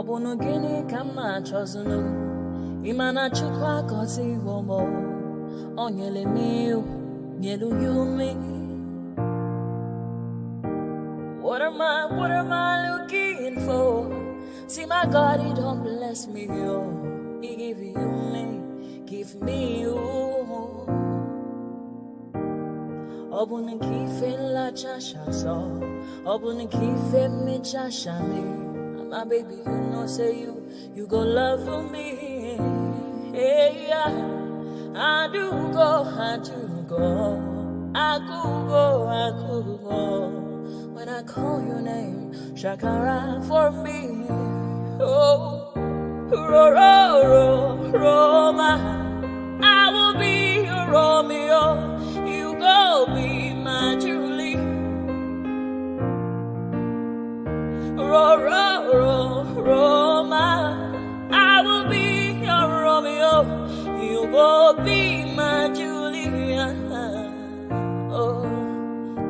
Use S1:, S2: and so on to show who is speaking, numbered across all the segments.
S1: Obunu gini kama chozunu Imana chukwa kozi womo Onyele miu Nyelu yumi What am I looking for? See my God, he don't bless me, yo. He give me you. Obunu kife la chasha so. Obunu kife me chasha me. My baby, you know, say you go love for me. Hey, yeah. I do go. I could go. When I call your name, Shakara for me. Oh, Roma, I will be your Romeo. You go be my Julie. Roma, I will be your Romeo. You go be my Julia. Oh,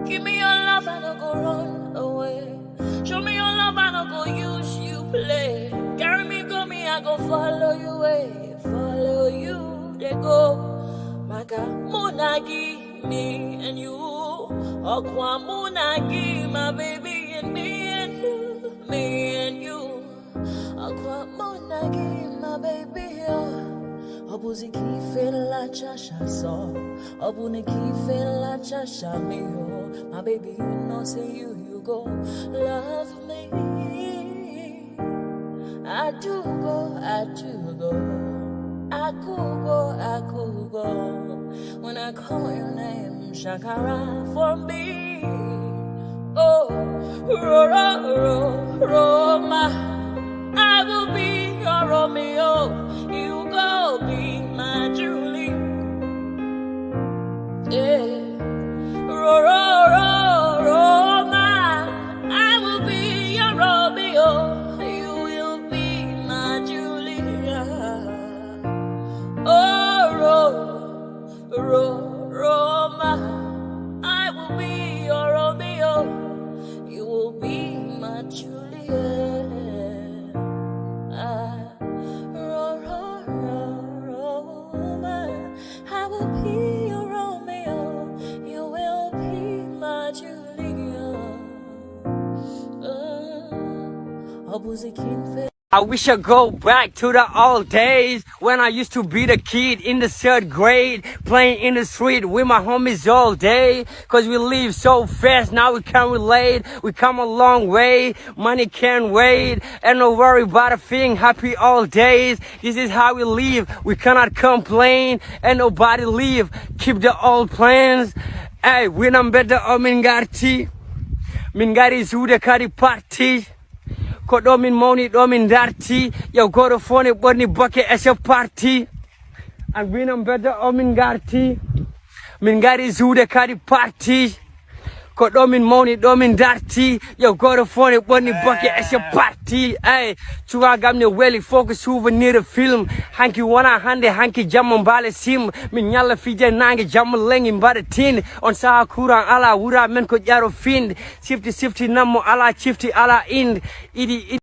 S1: give me your love and I'll go run away. Show me your love and I'll go use you play. Carry me, go me, I go follow you way. Follow you, they go. Maka Munagi, me and you. Okwa Munagi, my baby, and me and you. Me and you. Okwa Munagi, my baby, Obuzi kife la chasha so. Obuni kife la chasha me, oh. My baby, you know, say you go love me. I do go. I could go. When I call your name, Shakara for me. Oh, Roma, I will be your Romeo. You go be my Julie. Yeah. Roma, I will be your Romeo. You will be my Julia. Oh, Roma, I will be your Romeo. You will be my Julia. I will be your Romeo. You will be my Julia.
S2: I wish I go back to the old days when I used to be the kid in the 3rd grade, playing in the street with my homies all day. Cause we live so fast, now we can't relate. We come a long way, money can't wait. And no worry about a thing, happy all days. This is how we live, we cannot complain. And nobody leave, keep the old plans. Hey, when I'm better, Mingari Zuda Kari Party. Ko domin moni domin darti yo goto fone bonni bokke as a party and winam better min garti min gari zude kadi party ko domin moni domin darti yo goto fone bonni bokke as a party ay tuwa gamne weli focus souvenir film hanki wana hande hanki jamma bale sim min nyalla fije nange jamma lengi mbada tin on sa kuran ala wura men ko jaro find sifti nammo ala chifti ala ind idi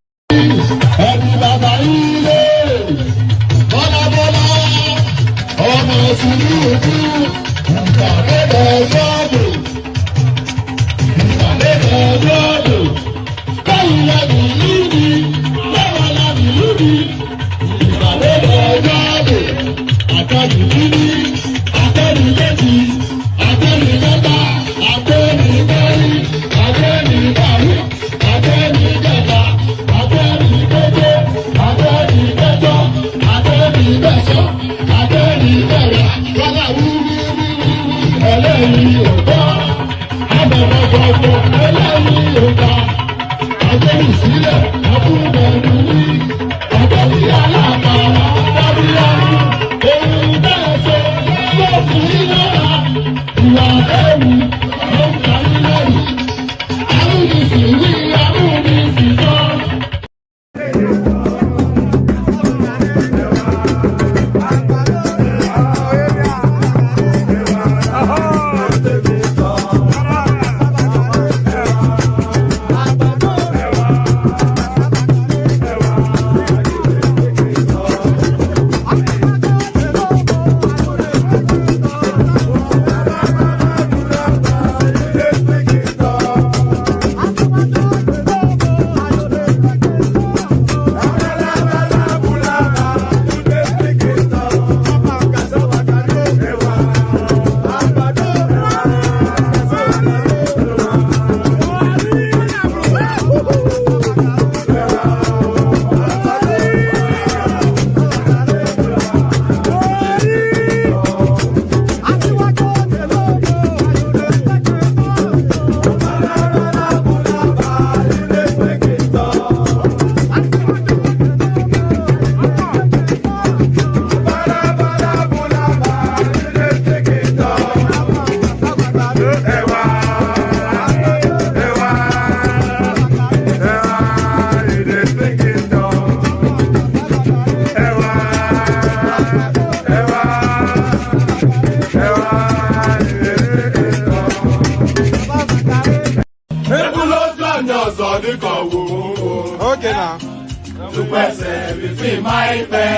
S3: pẹ̀sẹ̀ fífi máa ń pẹ́.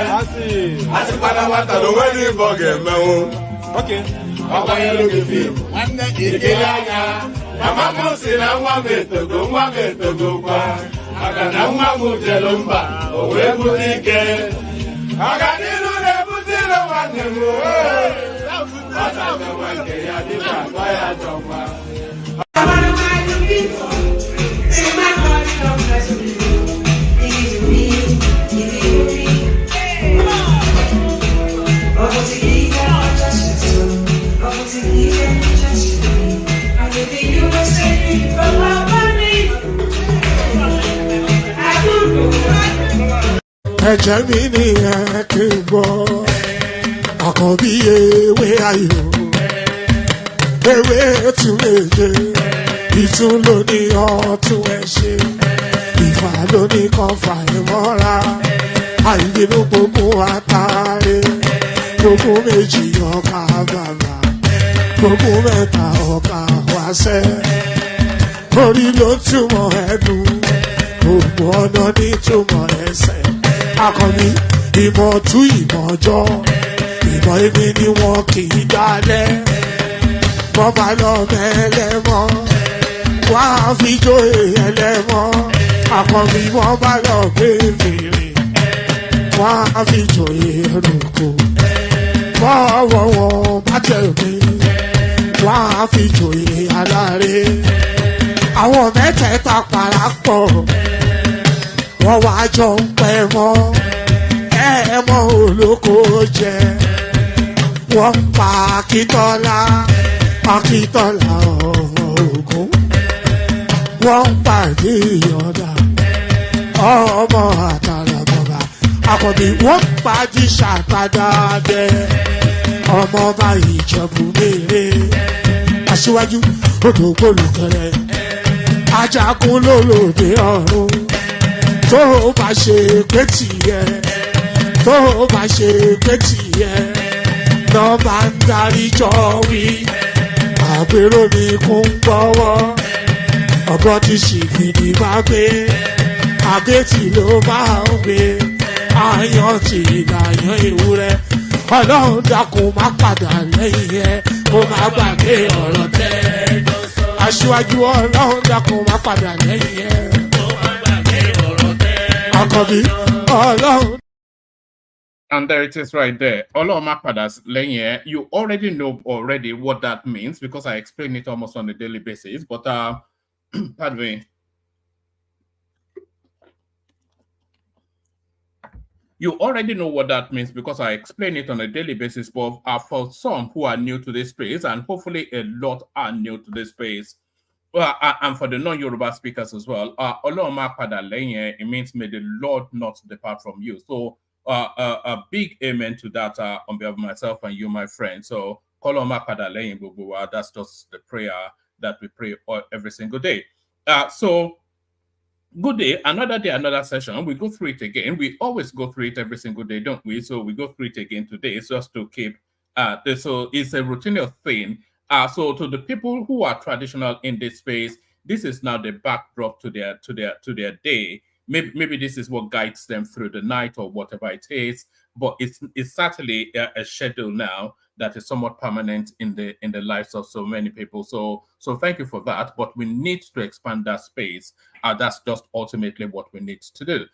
S3: Àti pátápátá ló wẹ́ ní ìbọ̀gẹ̀ mẹ́wọ́n. Ọkọ̀ yẹn ló fi fíìmù. Ìkéré anya. Màmá mú sí na nwa m etogo kwa. Maka na nwa m jelu mba, o wee bute ike. Ọganihu na-ebute ilo nwanne m. Ọ na-agbawa nke ya dịka akpa ya chọkwa.
S4: Ẹ̀jẹ̀ mi ni ẹ kí n gbọ́, àkọ́bí ewé ayò, ewé tún lè dé, ìtún ló ní ọtún ẹ ṣe, ìfà ló ní kan fà ẹ mọ́ra, àìbínú gbogbo àtàrẹ, gbogbo méjì ọkà bàbà, gbogbo mẹ́ta ọkà wáṣẹ́, orí ló túmọ̀ ẹ̀dùn, gbogbo ọ̀nà ní túmọ̀ ẹsẹ̀. Akọni ìmọ̀ tú ìmọ̀ ọjọ́, ìmọ̀ èmi ni wọn kì í dálẹ̀. Wọ́n bá lọ mẹ́lẹ́mọ́, wọ́n á fi jóye ẹlẹ́mọ́. Akọni wọ́n bá lọ gbé fèrè, wọ́n á fi jóye ẹlòkò. Bọ́wọ́ wọn bá tẹ̀ mí, wọ́n á fi jóye aláre. Àwọn mẹ́tẹ̀ẹ̀ta parapọ̀. Wọ́n wá jọ ń pẹ́ mọ́, ẹ̀ẹ́mọ́ olóko jẹ. Wọ́n pa Akíntọ́lá ọmọ Ògún. Wọ́n pàdé Ìyọ̀dà ọmọ Àtàlàbọ̀bà. Àkọ́bí wọ́n pàdé Ṣàtàdàdẹ ọmọ ọba Ìjẹ̀bú Mèrè. Aṣíwájú odò gbólùkẹrẹ, ajagun lólòdì ọ̀run. Tó o bá ṣe pé tìyẹ, tó o bá ṣe pé tìyẹ, lọ bá ń darí jọ wí. Àgbèrò mi kún gbọ́wọ́, ọ̀gọ́ ti ṣìgìdì máa gbé, àgétì ló máa ń gbé, àyàn ti ìlàyàn ewúrẹ́. Ọlọ́run dákun má padà lẹ́yìn ẹ, kó má gbàgbé ọ̀rọ̀ tẹ́. Aṣíwájú Ọlọ́run dákun má padà lẹ́yìn ẹ.
S5: And there it is right there. You already know what that means because I explain it almost on a daily basis. But pardon me. You already know what that means because I explain it on a daily basis. But for some who are new to this space, and hopefully a lot are new to this space, and for the non-Yoruba speakers as well, it means may the Lord not depart from you. So a big amen to that on behalf of myself and you, my friend. So that's just the prayer that we pray every single day. So good day, another session. We go through it again. We always go through it every single day, don't we? So we go through it again today. It's just to keep so it's a routine thing. So to the people who are traditional in this space, this is now the backdrop to their day. Maybe this is what guides them through the night or whatever it is. But it's certainly a schedule now that is somewhat permanent in the lives of so many people. So thank you for that. But we need to expand that space. That's just ultimately what we need to do.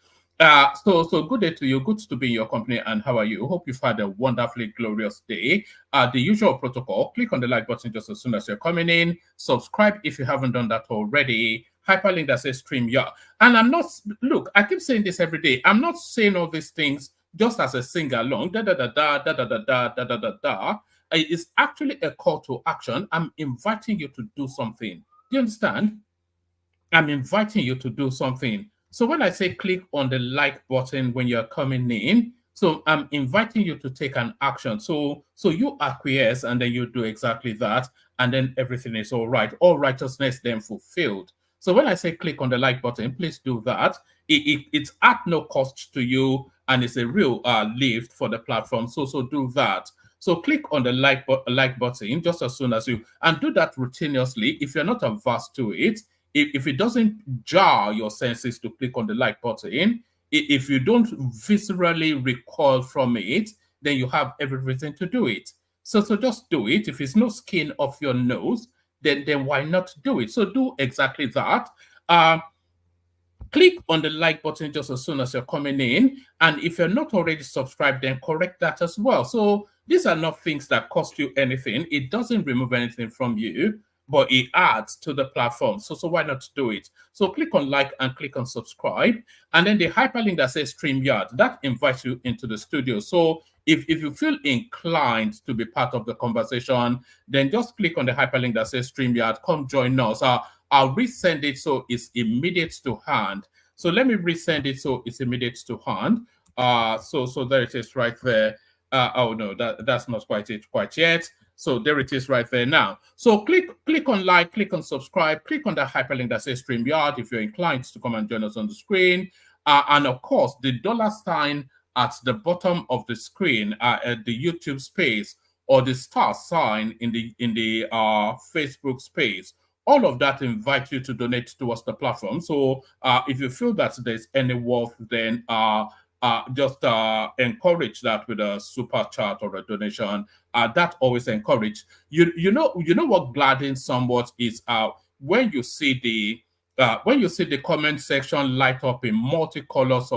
S5: So good day to you. Good to be in your company. And how are you? Hope you've had a wonderfully glorious day. The usual protocol, click on the like button just as soon as you're coming in. Subscribe if you haven't done that already. Hyperlink that says stream yeah. And I keep saying this every day. I'm not saying all these things just as a sing-along. It's actually a call to action. I'm inviting you to do something. Do you understand? I'm inviting you to do something. So when I say click on the like button when you're coming in, so I'm inviting you to take an action. So you acquiesce and then you do exactly that, and then everything is all right. All righteousness then fulfilled. So when I say click on the like button, please do that. It's at no cost to you, and it's a real lift for the platform. So do that. So click on the like button just as soon as you, and do that routinely. If you're not averse to it, if it doesn't jar your senses to click on the like button, if you don't viscerally recoil from it, then you have every reason to do it. So just do it. If it's no skin off your nose, then why not do it? So do exactly that. Click on the like button just as soon as you're coming in. And if you're not already subscribed, then correct that as well. So these are not things that cost you anything. It doesn't remove anything from you, but it adds to the platform. So why not do it? So click on like and click on subscribe. And then the hyperlink that says StreamYard, that invites you into the studio. So if you feel inclined to be part of the conversation, then just click on the hyperlink that says StreamYard. Come join us. I'll resend it so it's immediate to hand. So let me resend it so it's immediate to hand. So there it is right there. Oh no, that's not quite it quite yet. So there it is right there now. So click on like, click on subscribe, click on the hyperlink that says StreamYard if you're inclined to come and join us on the screen. And of course, the $sign at the bottom of the screen at the YouTube space, or the star sign in the Facebook space. All of that invite you to donate towards the platform. So if you feel that there's any worth, then just encourage that with a super chat or a donation. That always encourage. You know what gladdens somewhat is when you see the comment section light up in multicolors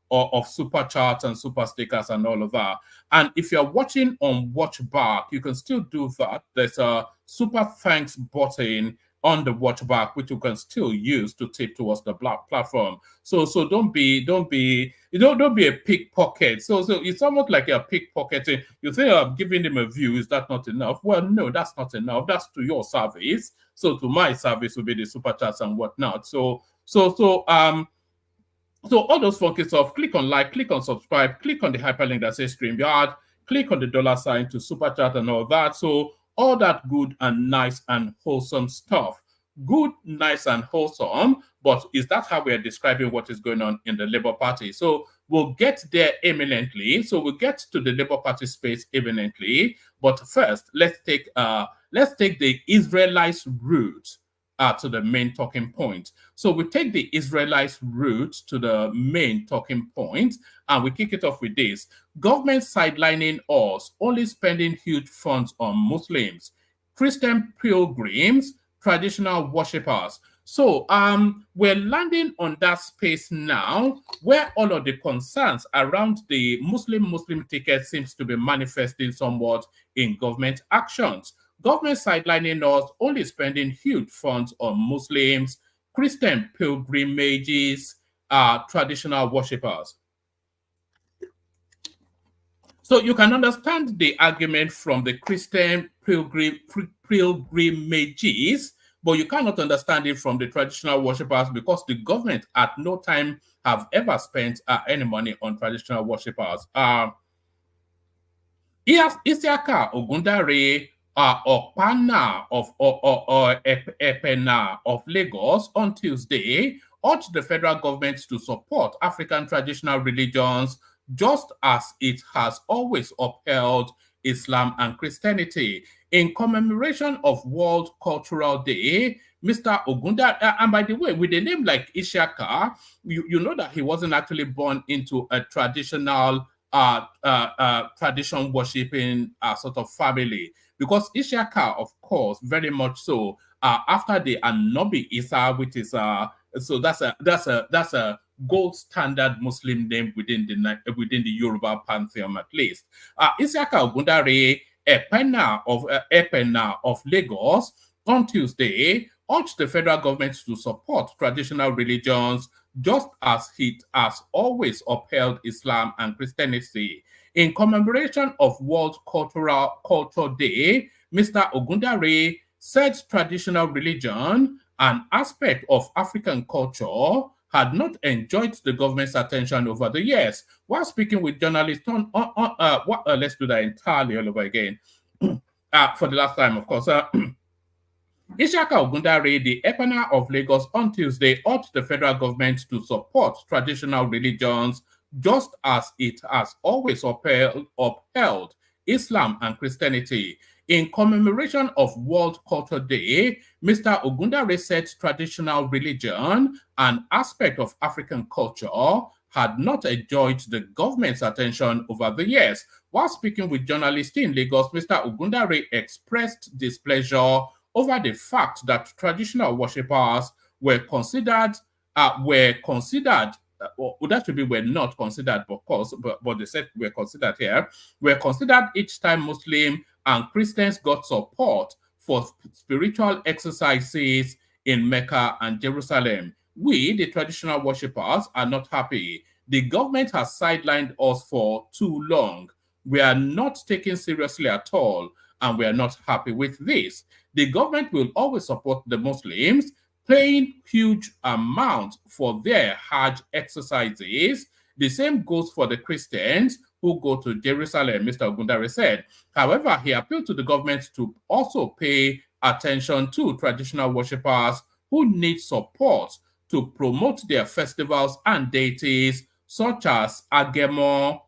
S5: of super chats and super stickers and all of that. And if you're watching on watch back, you can still do that. There's a super thanks button on the watch back, which you can still use to tip towards the platform. So don't be a pickpocket. So it's almost like a pickpocketing. You think I'm giving them a view, is that not enough? Well, no, that's not enough. That's to your service. So to my service will be the super chats and whatnot. So all those funky stuff, click on like, click on subscribe, click on the hyperlink that says StreamYard, click on the $sign to super chat and all that. So all that good and nice and wholesome stuff. Good, nice and wholesome, but is that how we're describing what is going on in the Labour Party? So we'll get there imminently. So we'll get to the Labour Party space imminently. But first, let's take the Israelites route to the main talking point. So we take the Israelites route to the main talking point, and we kick it off with this. Government sidelining us, only spending huge funds on Muslims, Christian pilgrims, traditional worshippers. So we're landing on that space now, where all of the concerns around the Muslim ticket seems to be manifesting somewhat in government actions. Government sidelining us, only spending huge funds on Muslims, Christian pilgrimages, traditional worshippers. So you can understand the argument from the Christian pilgrimages, but you cannot understand it from the traditional worshippers, because the government at no time have ever spent any money on traditional worshippers. Isiaka Ogundare Okpana Epena of Lagos on Tuesday urged the federal government to support African traditional religions just as it has always upheld Islam and Christianity. In commemoration of World Cultural Day, Mr. Ogunda, and by the way, with a name like Ishaka, you know that he wasn't actually born into a traditional tradition worshipping sort of family, because Ishaka, of course, very much so after the Anobi Isa, which is so that's a gold standard Muslim name within the Yoruba pantheon, at least. Ishaka Ogundare Epena of Lagos on Tuesday urged the federal government to support traditional religions just as it has always upheld Islam and Christianity. In commemoration of World Culture Day, Mr. Ogundare said traditional religion, an aspect of African culture, had not enjoyed the government's attention over the years. While speaking with journalists let's do that entirely all over again. For the last time, of course. Ishaka Ogundare, the Epena of Lagos, on Tuesday urged the federal government to support traditional religions just as it has always upheld Islam and Christianity. In commemoration of World Culture Day, Mr. Ogundare said traditional religion, an aspect of African culture, had not enjoyed the government's attention over the years. While speaking with journalists in Lagos, Mr. Ogundare expressed displeasure over the fact that traditional worshippers were considered, well, that should be were not considered, of course, but they said were considered here, were considered each time Muslim and Christians got support for spiritual exercises in Mecca and Jerusalem. We, the traditional worshippers, are not happy. The government has sidelined us for too long. We are not taken seriously at all, and we are not happy with this. The government will always support the Muslims, paying huge amounts for their Hajj exercises. The same goes for the Christians who go to Jerusalem, Mr. Ogundare said. However, he appealed to the government to also pay attention to traditional worshippers who need support to promote their festivals and deities, such as Agemo,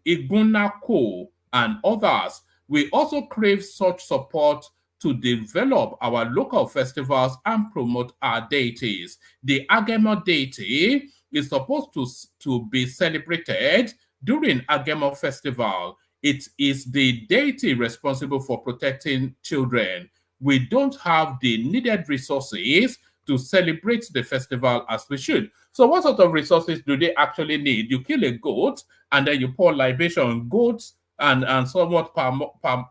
S5: Igunako, and others. We also crave such support to develop our local festivals and promote our deities. The Agemo deity is supposed to be celebrated during Agemo festival. It is the deity responsible for protecting children. We don't have the needed resources to celebrate the festival as we should. So what sort of resources do they actually need? You kill a goat and then you pour libation. Goats and somewhat palm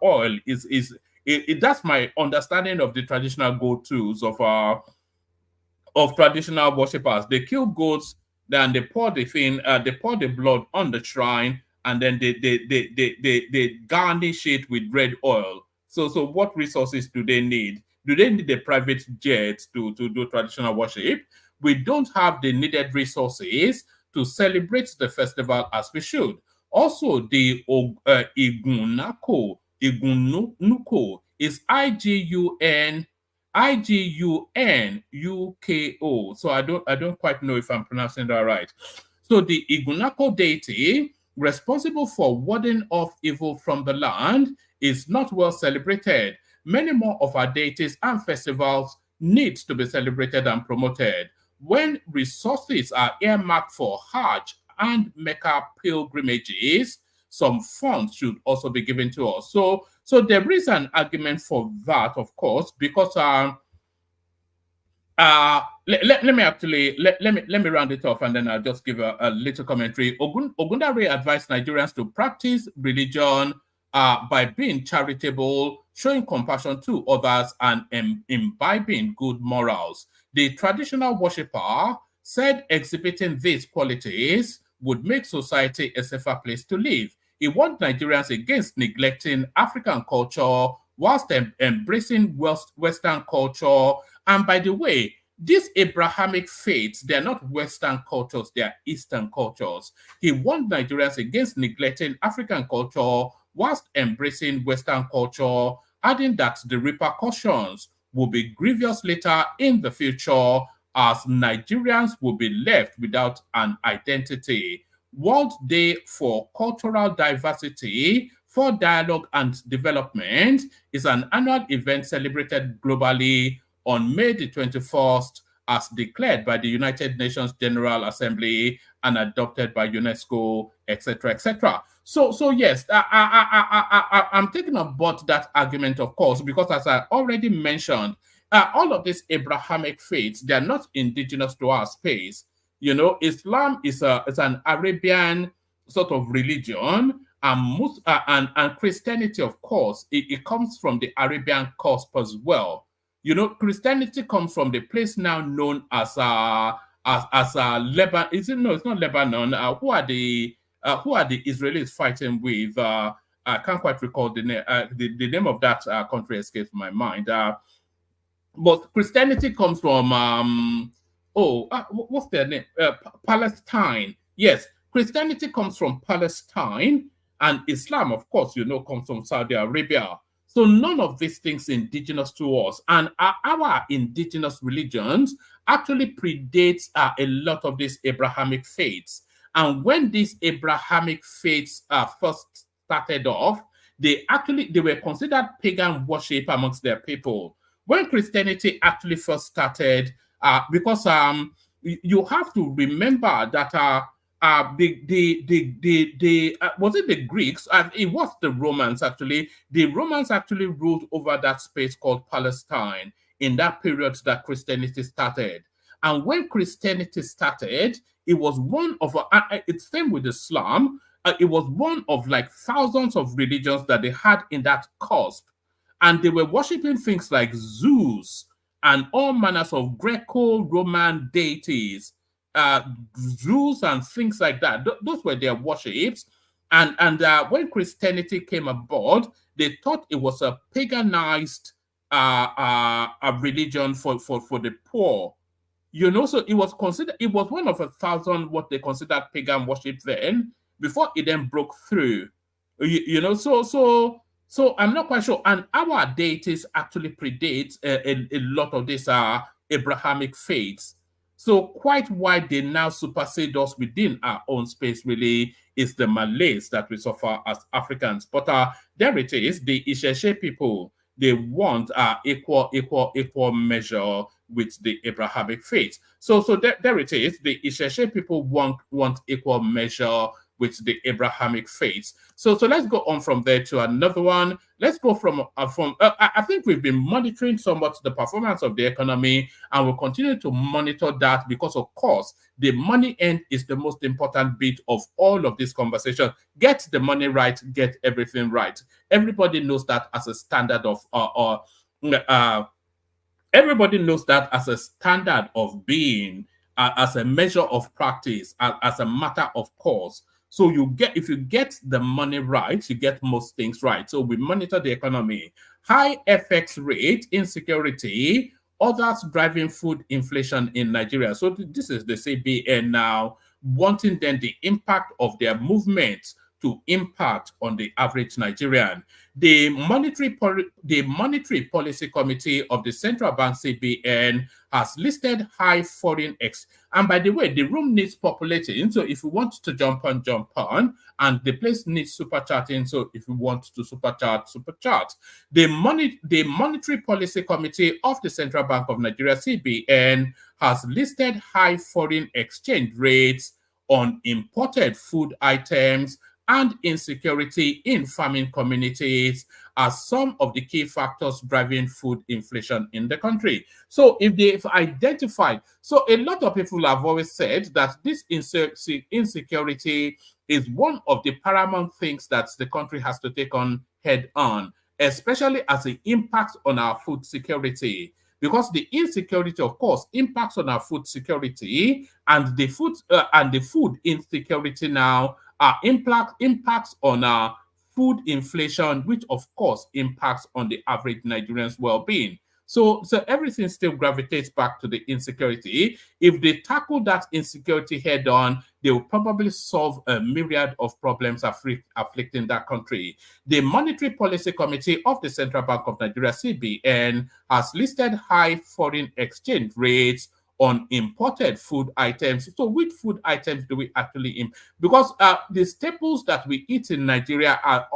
S5: oil that's my understanding of the traditional go-tos of traditional worshippers. They kill goats, then they pour the thing, they pour the blood on the shrine, and then they garnish it with red oil. So what resources do they need? Do they need a private jet to do traditional worship? We don't have the needed resources to celebrate the festival as we should. Also, the Igunuko is Igunuko. So I don't quite know if I'm pronouncing that right. So the Igunako deity, responsible for warding off evil from the land, is not well celebrated. Many more of our deities and festivals need to be celebrated and promoted. When resources are earmarked for Hajj and Mecca pilgrimages, some funds should also be given to us. So there is an argument for that, of course, because let me round it off, and then I'll just give a little commentary. Ogundare advised Nigerians to practice religion by being charitable, showing compassion to others, and imbibing good morals. The traditional worshipper said exhibiting these qualities would make society a safer place to live. He warned Nigerians against neglecting African culture whilst embracing Western culture. And by the way, these Abrahamic faiths, they are not Western cultures, they are Eastern cultures. He warned Nigerians against neglecting African culture whilst embracing Western culture, adding that the repercussions will be grievous later in the future, as Nigerians will be left without an identity. World Day for Cultural Diversity for Dialogue and Development is an annual event celebrated globally on May the 21st, as declared by the United Nations General Assembly and adopted by UNESCO, etc., etc. So yes, I'm taking on board that argument, of course, because as I already mentioned, all of these Abrahamic faiths, they are not indigenous to our space. You know, Islam is an Arabian sort of religion, and Christianity, of course, it comes from the Arabian cusp as well. You know, Christianity comes from the place now known as Lebanon. Is it? No, it's not Lebanon. Who are the Israelis fighting with? I can't quite recall the name. The name of that country escapes my mind. But Christianity comes from what's their name? Palestine. Yes, Christianity comes from Palestine, and Islam, of course, you know, comes from Saudi Arabia. So none of these things indigenous to us, and our indigenous religions actually predates a lot of these Abrahamic faiths. And when these Abrahamic faiths first started off, they were considered pagan worship amongst their people. When Christianity actually first started, because you have to remember that was it the Greeks? It was the Romans actually. The Romans actually ruled over that space called Palestine in that period that Christianity started. And when Christianity started, it was one of it's same with Islam. It was one of like thousands of religions that they had in that cusp, and they were worshiping things like Zeus and all manners of Greco-Roman deities, Zeus and things like that. Those were their worships. And when Christianity came aboard, they thought it was a paganized a religion for the poor. So it was one of 1,000 what they considered pagan worship then, before it then broke through. So I'm not quite sure. And our deities actually predate a lot of these Abrahamic faiths. So quite why they now supersede us within our own space really is the Malays that we suffer as Africans. But there it is, the Isheshe people, they want equal measure with the Abrahamic faith. So there it is. The Isheshe people want equal measure with the Abrahamic faith. So let's go on from there to another one. Let's go from I think we've been monitoring somewhat the performance of the economy, and we'll continue to monitor that because, of course, the money end is the most important bit of all of this conversation. Get the money right, get everything right. Everybody knows that as a standard of everybody knows that as a standard of being, as a measure of practice, as a matter of course. So if you get the money right, you get most things right. So we monitor the economy. High FX rate, insecurity, others driving food inflation in Nigeria. So this is the CBN now wanting then the impact of their movements to impact on the average Nigerian. The Monetary Policy Committee of the Central Bank CBN has listed high foreign exchange. And by the way, the room needs populating. So if you want to jump on. And the place needs super chatting. So if you want to super chat. The Monetary Policy Committee of the Central Bank of Nigeria CBN has listed high foreign exchange rates on imported food items and insecurity in farming communities as some of the key factors driving food inflation in the country. So if they've identified, so a lot of people have always said that this insecurity is one of the paramount things that the country has to take on head on, especially as it impacts on our food security. Because the insecurity, of course, impacts on our food security, and the food insecurity now impacts on our food inflation, which of course impacts on the average Nigerian's well-being. So everything still gravitates back to the insecurity. If they tackle that insecurity head on, they will probably solve a myriad of problems afflicting that country. The Monetary Policy Committee of the Central Bank of Nigeria, CBN, has listed high foreign exchange rates on imported food items. So which food items do we actually import? Because the staples that we eat in Nigeria are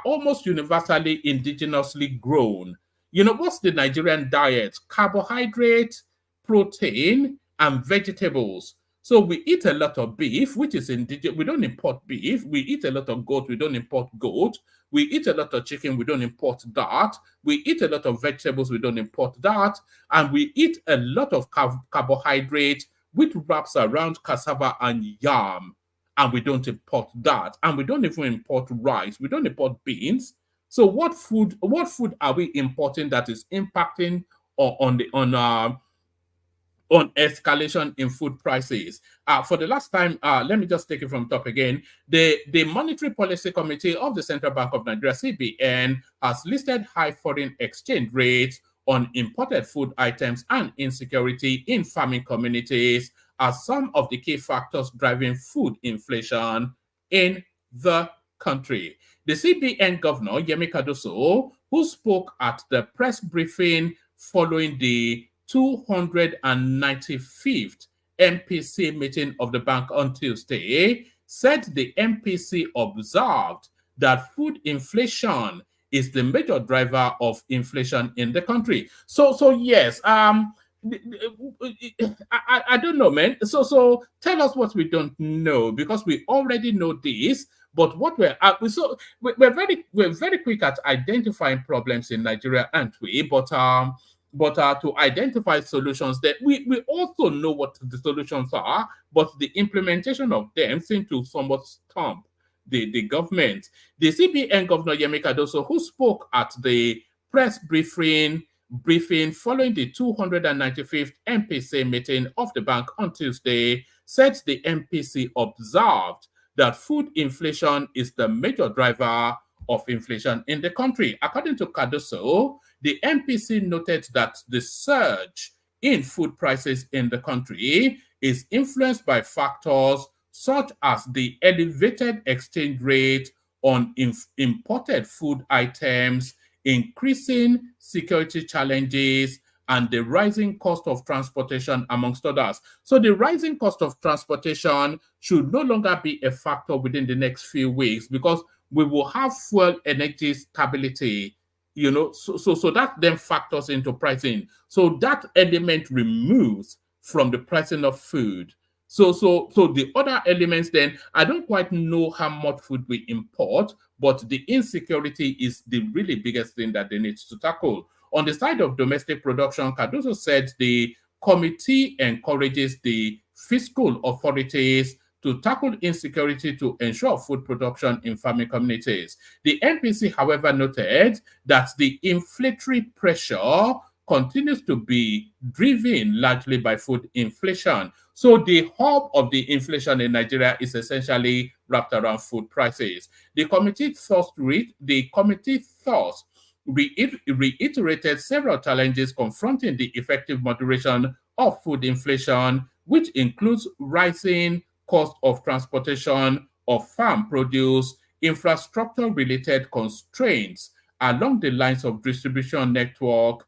S5: almost universally indigenously grown. What's the Nigerian diet? Carbohydrate, protein, and vegetables. So we eat a lot of beef, which is indigenous. We don't import beef. We eat a lot of goat. We don't import goat. We eat a lot of chicken. We don't import that. We eat a lot of vegetables. We don't import that. And we eat a lot of carbohydrate, which wraps around cassava and yam. And we don't import that. And we don't even import rice. We don't import beans. So what food are we importing that is impacting on escalation in food prices? For the last time, let me just take it from top again. The Monetary Policy Committee of the Central Bank of Nigeria, CBN, has listed high foreign exchange rates on imported food items and insecurity in farming communities as some of the key factors driving food inflation in the country. The CBN governor, Yemi Cardoso, who spoke at the press briefing following the 295th MPC meeting of the bank on Tuesday said the MPC observed that food inflation is the major driver of inflation in the country. So yes, I don't know, man. So tell us what we don't know, because we already know this. But what we're very quick at identifying problems in Nigeria, aren't we? But to identify solutions, that we also know what the solutions are, but the implementation of them seem to somewhat stump the government. The CBN Governor Yemi Cardoso, who spoke at the press briefing following the 295th MPC meeting of the bank on Tuesday, said the MPC observed that food inflation is the major driver of inflation in the country. According to Cardoso, the MPC noted that the surge in food prices in the country is influenced by factors such as the elevated exchange rate on imported food items, increasing security challenges, and the rising cost of transportation, amongst others. So the rising cost of transportation should no longer be a factor within the next few weeks, because we will have fuel energy stability, so that then factors into pricing. So that element removes from the pricing of food. So the other elements, then I don't quite know how much food we import, but the insecurity is the really biggest thing that they need to tackle. On the side of domestic production, Cardoso said the committee encourages the fiscal authorities to tackle insecurity to ensure food production in farming communities. The MPC, however, noted that the inflationary pressure continues to be driven largely by food inflation. So the hub of the inflation in Nigeria is essentially wrapped around food prices. The committee thus reiterated several challenges confronting the effective moderation of food inflation, which includes rising cost of transportation of farm produce, infrastructure-related constraints along the lines of distribution network,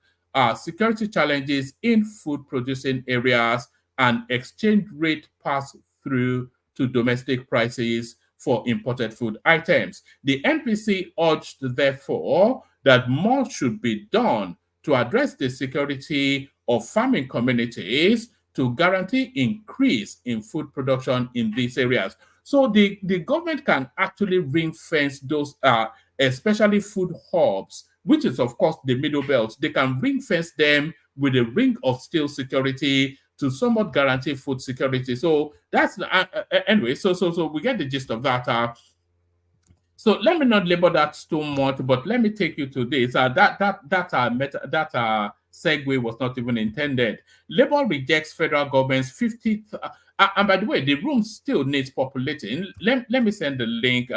S5: security challenges in food-producing areas, and exchange rate pass-through to domestic prices for imported food items. The NPC urged, therefore, that more should be done to address the security of farming communities to guarantee increase in food production in these areas. So the government can actually ring-fence those, especially food hubs, which is, of course, the middle belt. They can ring-fence them with a ring of steel security to somewhat guarantee food security. So that's anyway. So we get the gist of that. So let me not labor that too much, but let me take you to this. That segue was not even intended. Labour rejects federal government's 50th. And by the way, the room still needs populating. Let me send the link.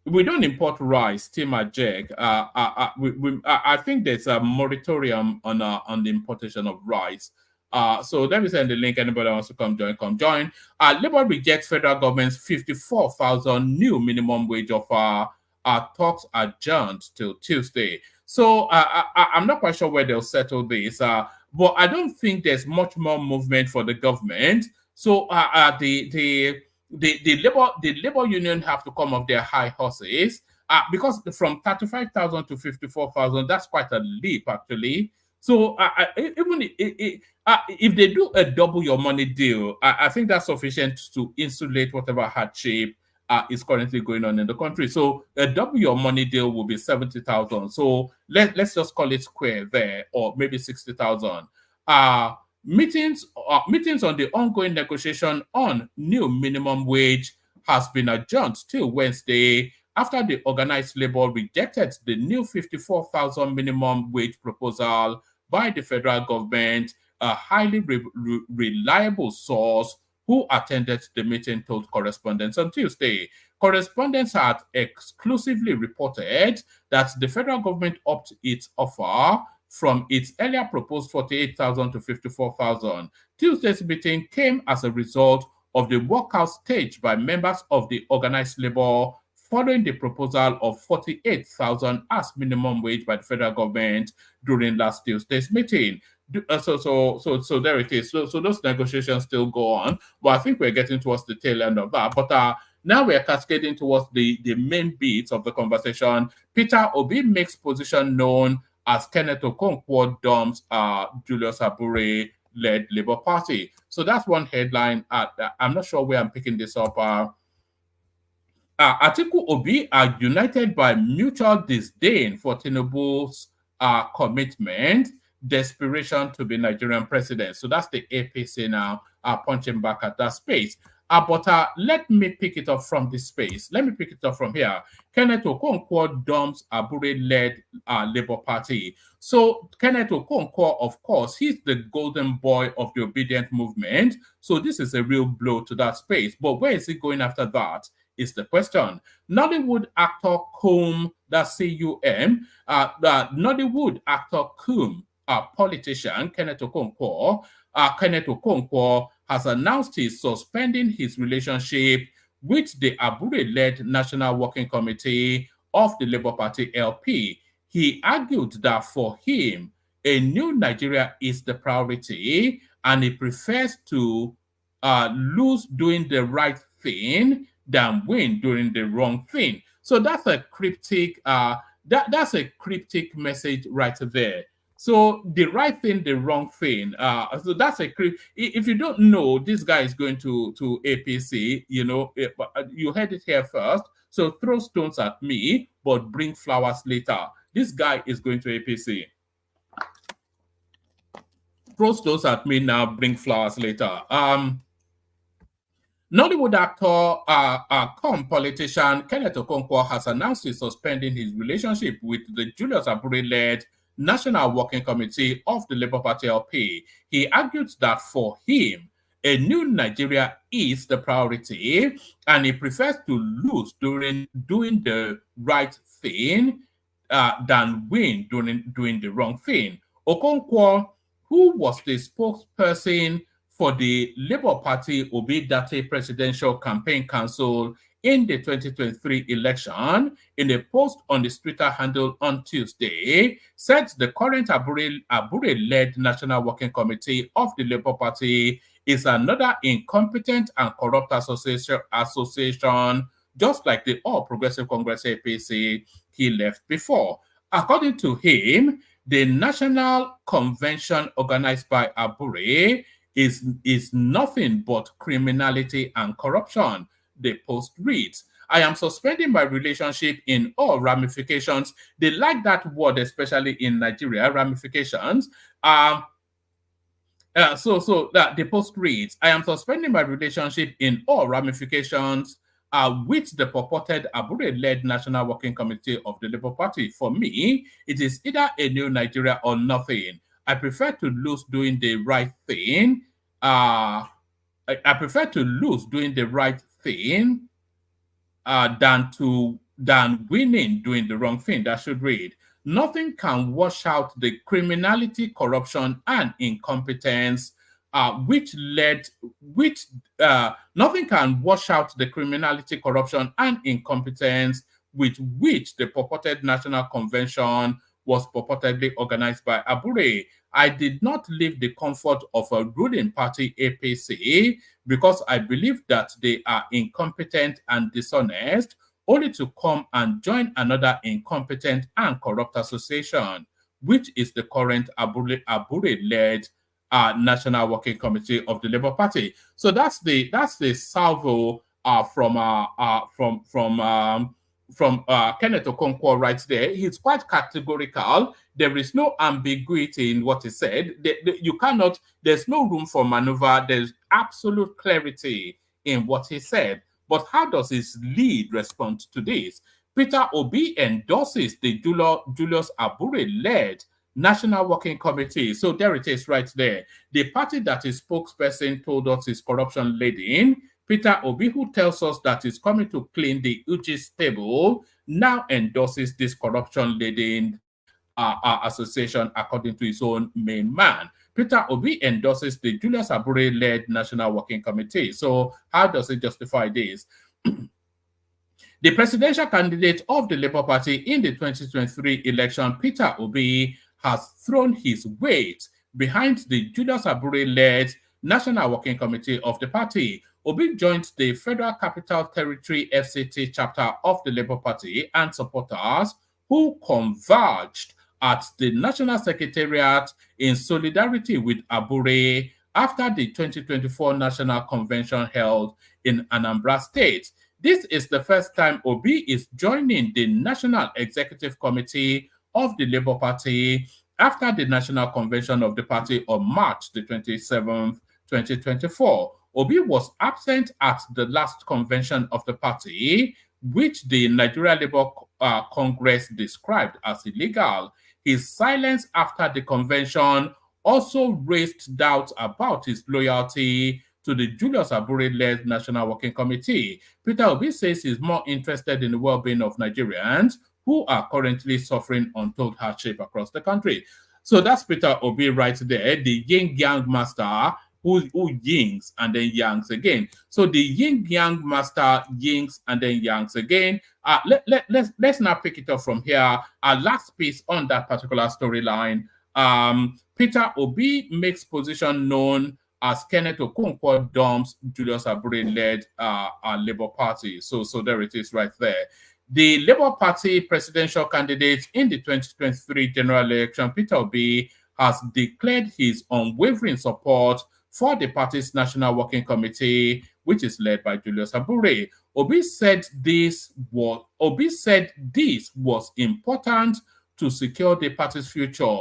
S5: We don't import rice, Tim Ajek. I think there's a moratorium on the importation of rice. So let me send the link. Anybody wants to come join. Labour rejects federal government's 54,000 new minimum wage offer. Talks adjourned till Tuesday. So I'm not quite sure where they'll settle this. But I don't think there's much more movement for the government. So the labor union have to come off their high horses because from 35,000 to 54,000, that's quite a leap actually. So even if they do a double your money deal, I think that's sufficient to insulate whatever hardship is currently going on in the country. So a double your money deal will be 70,000. So let's just call it square there, or maybe 60,000. Meetings on the ongoing negotiation on new minimum wage has been adjourned till Wednesday after the organized labor rejected the new 54,000 minimum wage proposal by the federal government. A highly reliable source who attended the meeting told correspondents on Tuesday. Correspondents had exclusively reported that the federal government upped its offer from its earlier proposed 48,000 to 54,000. Tuesday's meeting came as a result of the walkout staged by members of the organized labor following the proposal of 48,000 as minimum wage by the federal government during last Tuesday's meeting. So there it is. So those negotiations still go on, but I think we're getting towards the tail end of that. But now we're cascading towards the main beats of the conversation. Peter Obi makes position known as Kenneth Okonkwo dumps Julius Abure led Labour Party. So that's one headline. I'm not sure where I'm picking this up. Atiku Obi are united by mutual disdain for Tinubu's commitment, desperation to be Nigerian president. So that's the APC now punching back at that space. But let me pick it up from this space. Let me pick it up from here. Kenneth Okonkwo dumps Abure-led Labour Party. So Kenneth Okonkwo, of course, he's the golden boy of the obedient movement. So this is a real blow to that space. But where is he going after that? Is the question. Nollywood actor Coombe, that's C-U-M, Nollywood actor Coombe, politician Kenneth Okonkwo, has announced he's suspending his relationship with the Abure-led National Working Committee of the Labour Party LP. He argued that for him, a new Nigeria is the priority, and he prefers to lose doing the right thing than win doing the wrong thing. So that's a cryptic that's a cryptic message right there. So the right thing, the wrong thing. So that's a if you don't know, this guy is going to APC. You know, you heard it here first. So throw stones at me, but bring flowers later. This guy is going to APC. Throw stones at me now, bring flowers later. Nollywood actor, politician Kenneth Okonkwo has announced he's suspending his relationship with the Julius Abure-led National Working Committee of the Labour Party LP. He argued that for him, a new Nigeria is the priority, and he prefers to lose during doing the right thing than win doing the wrong thing. Okonkwo, who was the spokesperson for the Labour Party Obi-Date Presidential Campaign Council in the 2023 election, in a post on his Twitter handle on Tuesday, said the current Abure-led National Working Committee of the Labour Party is another incompetent and corrupt association, just like the All Progressive Congress APC he left before. According to him, the national convention organized by Abure is nothing but criminality and corruption. The post reads, I am suspending my relationship in all ramifications. They like that word, especially in Nigeria, ramifications. So that the post reads, I am suspending my relationship in all ramifications with the purported Abure-led National Working Committee of the Labour Party. For me, it is either a new Nigeria or nothing. I prefer to lose doing the right thing. I prefer to lose doing the right thing than winning doing the wrong thing. That should read. Nothing can wash out the criminality, corruption, and incompetence nothing can wash out the criminality, corruption, and incompetence with which the purported national convention was purportedly organized by Abure. I did not leave the comfort of a ruling party APC because I believe that they are incompetent and dishonest, only to come and join another incompetent and corrupt association, which is the current Abure-led National Working Committee of the Labour Party. So that's the salvo from Kenneth Okonkwo right there. He's quite categorical. There is no ambiguity in what he said. There's no room for maneuver. There's absolute clarity in what he said. But how does his lead respond to this? Peter Obi endorses the Julius Abure-led National Working Committee. So there it is right there. The party that his spokesperson told us is corruption-laden, Peter Obi, who tells us that he's coming to clean the Uchi's table, now endorses this corruption-laden association according to his own main man. Peter Obi endorses the Julius Abure-led National Working Committee. So how does it justify this? The presidential candidate of the Labour Party in the 2023 election, Peter Obi, has thrown his weight behind the Julius Abure-led National Working Committee of the party. Obi joined the Federal Capital Territory FCT chapter of the Labour Party and supporters who converged at the National Secretariat in solidarity with Abure after the 2024 National Convention held in Anambra State. This is the first time Obi is joining the National Executive Committee of the Labour Party after the National Convention of the party on March the 27th, 2024. Obi was absent at the last convention of the party, which the Nigeria Labour Congress described as illegal. His silence after the convention also raised doubts about his loyalty to the Julius Abure-led National Working Committee. Peter Obi says he's more interested in the well-being of Nigerians who are currently suffering untold hardship across the country. So that's Peter Obi right there, the yin-yang master who yings and then yangs again. So the yin-yang master yings and then yangs again. Let's now pick it up from here. Our last piece on that particular storyline. Peter Obi makes position known as Kenneth Okonkwo dumps Julius Abure-led Labour Party. So there it is right there. The Labour Party presidential candidate in the 2023 general election, Peter Obi, has declared his unwavering support for the party's National Working Committee, which is led by Julius Abure. Obi said this was important to secure the party's future.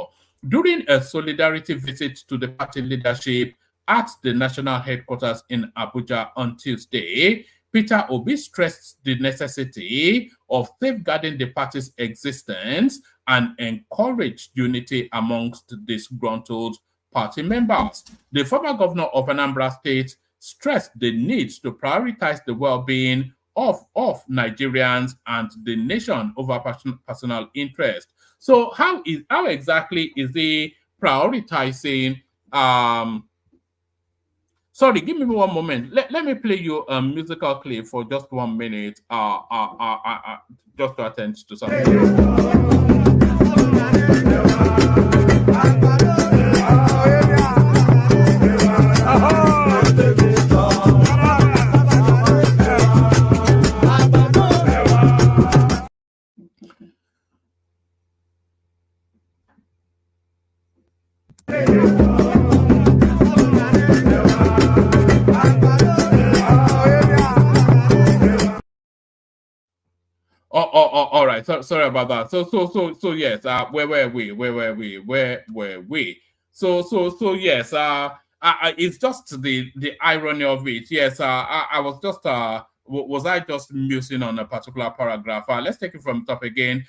S5: During a solidarity visit to the party leadership at the national headquarters in Abuja on Tuesday, Peter Obi stressed the necessity of safeguarding the party's existence and encouraged unity amongst disgruntled party members. The former governor of Anambra State stressed the need to prioritize the well-being of Nigerians and the nation over personal interest. So how exactly is he prioritizing? Sorry, give me one moment. Let me play you a musical clip for just 1 minute. Just to attend to something. All right. Sorry about that. So yes. Where were we? So yes. It's just the irony of it. Yes. I was just was I just musing on a particular paragraph? Let's take it from the top again.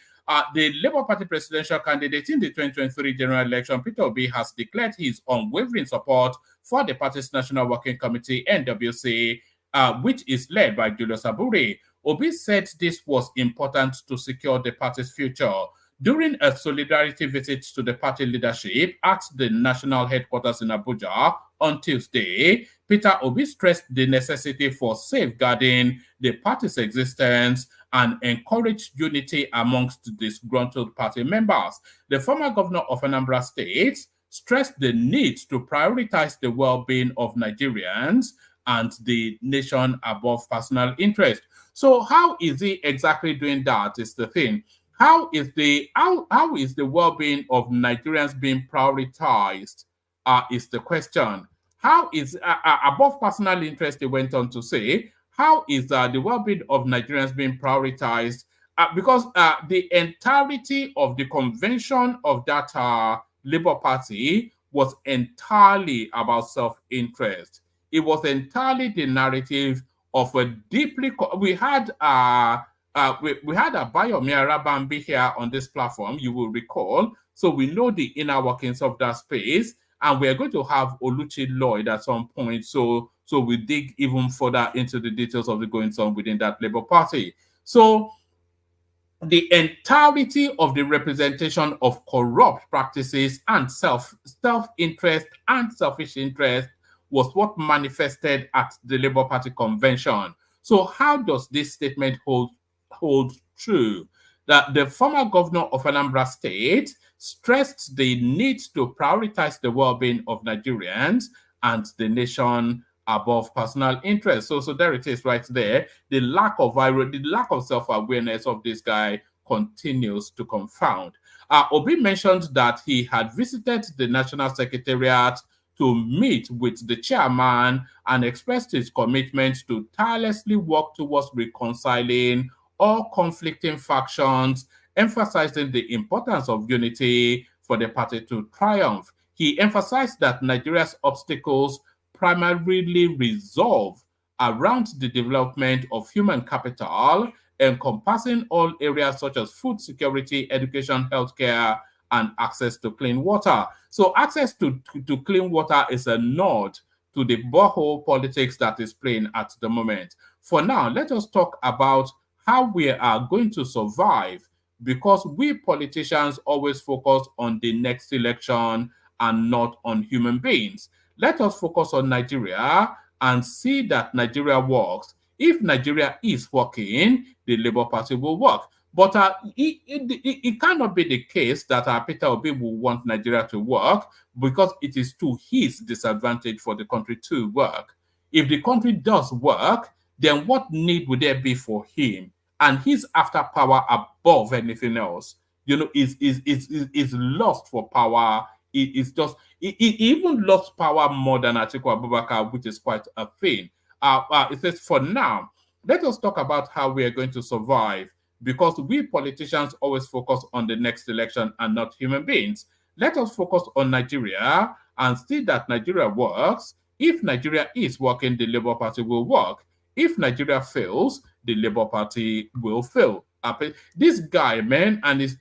S5: The Labour Party presidential candidate in the 2023 general election, Peter Obi, has declared his unwavering support for the party's National Working Committee (NWC), which is led by Julius Abure. Obi said this was important to secure the party's future. During a solidarity visit to the party leadership at the national headquarters in Abuja on Tuesday, Peter Obi stressed the necessity for safeguarding the party's existence and encouraged unity amongst disgruntled party members. The former governor of Anambra State stressed the need to prioritize the well-being of Nigerians and the nation above personal interest. So how is he exactly doing that is the thing. How is the well-being of Nigerians being prioritized is the question. How is above personal interest, he went on to say, how is the well-being of Nigerians being prioritized? Because the entirety of the convention of that Labour Party was entirely about self-interest. It was entirely the narrative of a deeply... We had a Bayomi Arabambi here on this platform, you will recall. So we know the inner workings of that space, and we're going to have Oluchi Lloyd at some point. So we dig even further into the details of the goings on within that Labour Party. So the entirety of the representation of corrupt practices and self-interest and selfish interest was what manifested at the Labour Party convention. So how does this statement hold true? that the former governor of Anambra State stressed the need to prioritize the well-being of Nigerians and the nation above personal interest. So there it is right there. The lack of self-awareness of this guy continues to confound. Obi mentioned that he had visited the National Secretariat to meet with the chairman and expressed his commitment to tirelessly work towards reconciling all conflicting factions, emphasizing the importance of unity for the party to triumph. He emphasized that Nigeria's obstacles primarily resolve around the development of human capital, encompassing all areas such as food security, education, healthcare, and access to clean water. So access to clean water is a nod to the borehole politics that is playing at the moment. For now, let us talk about how we are going to survive, because we politicians always focus on the next election and not on human beings. Let us focus on Nigeria and see that Nigeria works. If Nigeria is working, the Labour Party will work. But it cannot be the case that Peter Obi will want Nigeria to work, because it is to his disadvantage for the country to work. If the country does work, then what need would there be for him? And he's after power above anything else. Is lost for power. He even lost power more than Atiku Abubakar, which is quite a thing. It says, for now, let us talk about how we are going to survive, because we politicians always focus on the next election and not human beings. Let us focus on Nigeria and see that Nigeria works. If Nigeria is working, the Labour Party will work. If Nigeria fails, the Labour Party will fail. This guy, man, and it's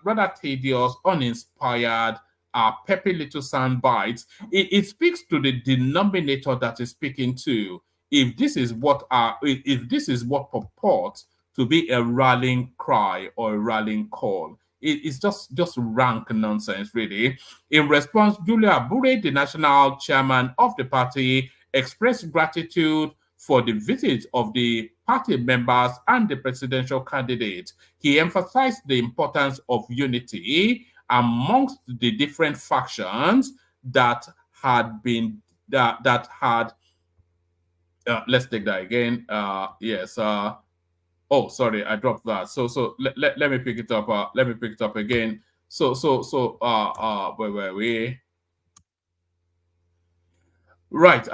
S5: rather tedious, uninspired, peppy little sound bites. It speaks to the denominator that is speaking to. If this is what purports to be a rallying cry or a rallying call, it's just rank nonsense, really. In response, Julius Abure, the national chairman of the party, expressed gratitude for the visit of the party members and the presidential candidate. He emphasized the importance of unity amongst the different factions that had been let's take that again. Yes. Oh, sorry, I dropped that. So let me pick it up. Let me pick it up again. Where were we? Right.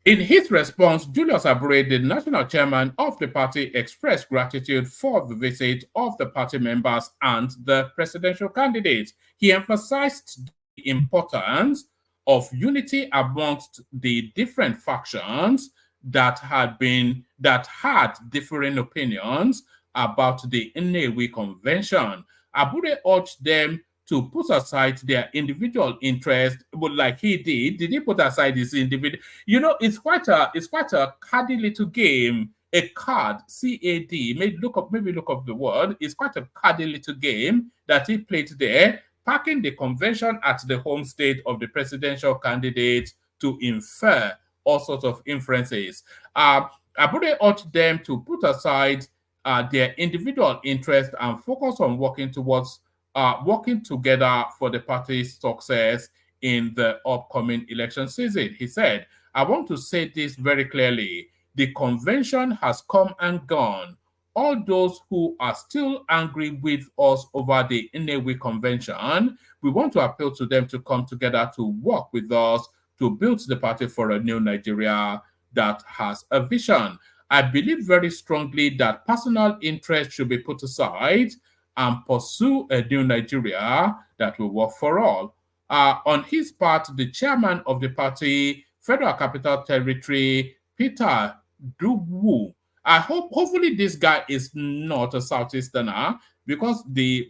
S5: In his response, Julius Abure, the national chairman of the party, expressed gratitude for the visit of the party members and the presidential candidate. He emphasized the importance of unity amongst the different factions that had differing opinions about the Nnewi Convention. Abure urged them to put aside their individual interest, but like he did he put aside his individual? It's quite a cardy little game. A card, CAD. Maybe look up the word. It's quite a cardy little game that he played there, packing the convention at the home state of the presidential candidate to infer all sorts of inferences. Abure urged them to put aside their individual interest and focus on working together for the party's success in the upcoming election season. He said, I want to say this very clearly. The convention has come and gone. All those who are still angry with us over the Nnewi Convention, we want to appeal to them to come together to work with us to build the party for a new Nigeria that has a vision. I believe very strongly that personal interest should be put aside and pursue a new Nigeria that will work for all. On his part, the chairman of the party, Federal Capital Territory, Peter Dugwu. Hopefully this guy is not a Southeasterner, because the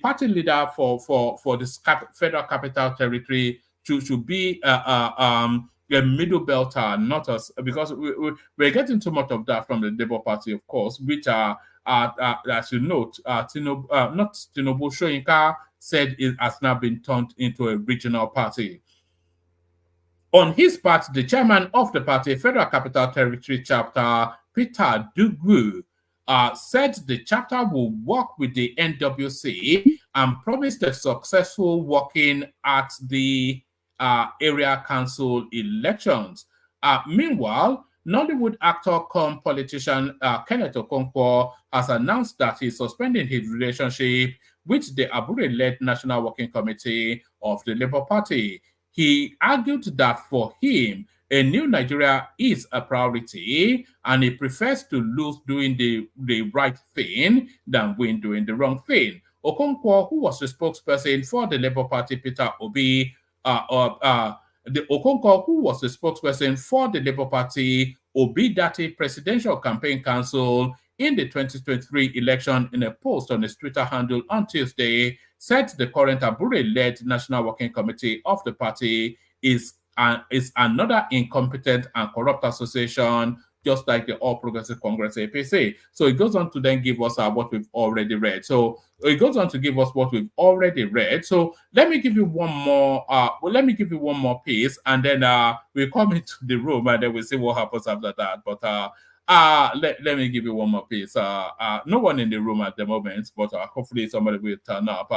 S5: party leader for the Federal Capital Territory should be a middle belter, not us, because we're getting too much of that from the Labour Party, of course, which are as you note, not Tinubu, Soyinka said it has now been turned into a regional party. On his part, the chairman of the party, Federal Capital Territory Chapter, Peter Dugwu, said the chapter will work with the NWC and promised a successful working at the area council elections. Meanwhile, Nollywood actor come politician Kenneth Okonkwo has announced that he's suspending his relationship with the Abure-led National Working Committee of the Labour Party. He argued that for him, a new Nigeria is a priority, and he prefers to lose doing the right thing than win doing the wrong thing. Okonkwo, who was the spokesperson for the Labour Party, Peter Obi, the Okonkwo, who was the spokesperson for the Labour Party Obi-Dati Presidential Campaign Council in the 2023 election, in a post on his Twitter handle on Tuesday, said the current Abure-led National Working Committee of the party is another incompetent and corrupt association, just like the All Progressive Congress APC. So it goes on to then give us what we've already read. So it goes on to give us what we've already read. So let me give you one more. Let me give you one more piece, and then we'll come into the room, and then we'll see what happens after that. But let me give you one more piece. No one in the room at the moment, but hopefully somebody will turn up.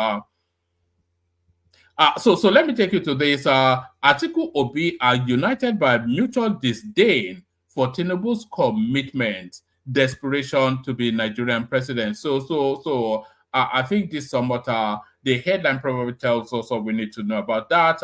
S5: So let me take you to this. Atiku Obi are united by mutual disdain for Tinubu's commitment, desperation to be Nigerian president. So I think this somewhat the headline probably tells us what we need to know about that.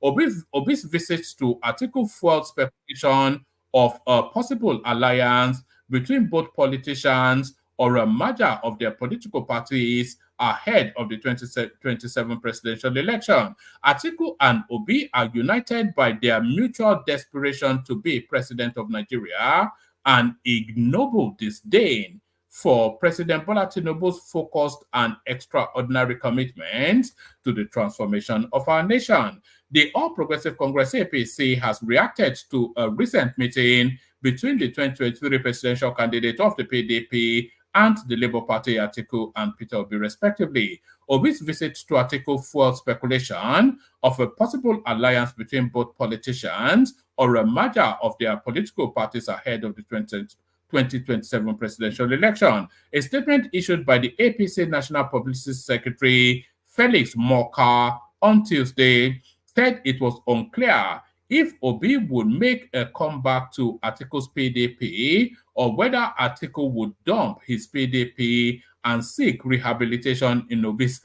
S5: Obi's visits to Atiku fueled speculation of a possible alliance between both politicians or a merger of their political parties ahead of the 2027 presidential election. Atiku and Obi are united by their mutual desperation to be president of Nigeria and ignoble disdain for President Bola Tinubu's focused and extraordinary commitment to the transformation of our nation. The All Progressive Congress APC has reacted to a recent meeting between the 2023 presidential candidate of the PDP and the Labour Party, Atiku and Peter Obi, respectively. Obi's visit to Atiku fueled speculation of a possible alliance between both politicians or a merger of their political parties ahead of the 2027 presidential election. A statement issued by the APC National Publicity Secretary Felix Moka on Tuesday said it was unclear if Obi would make a comeback to Atiku's PDP or whether Atiku would dump his PDP and seek rehabilitation in Obi's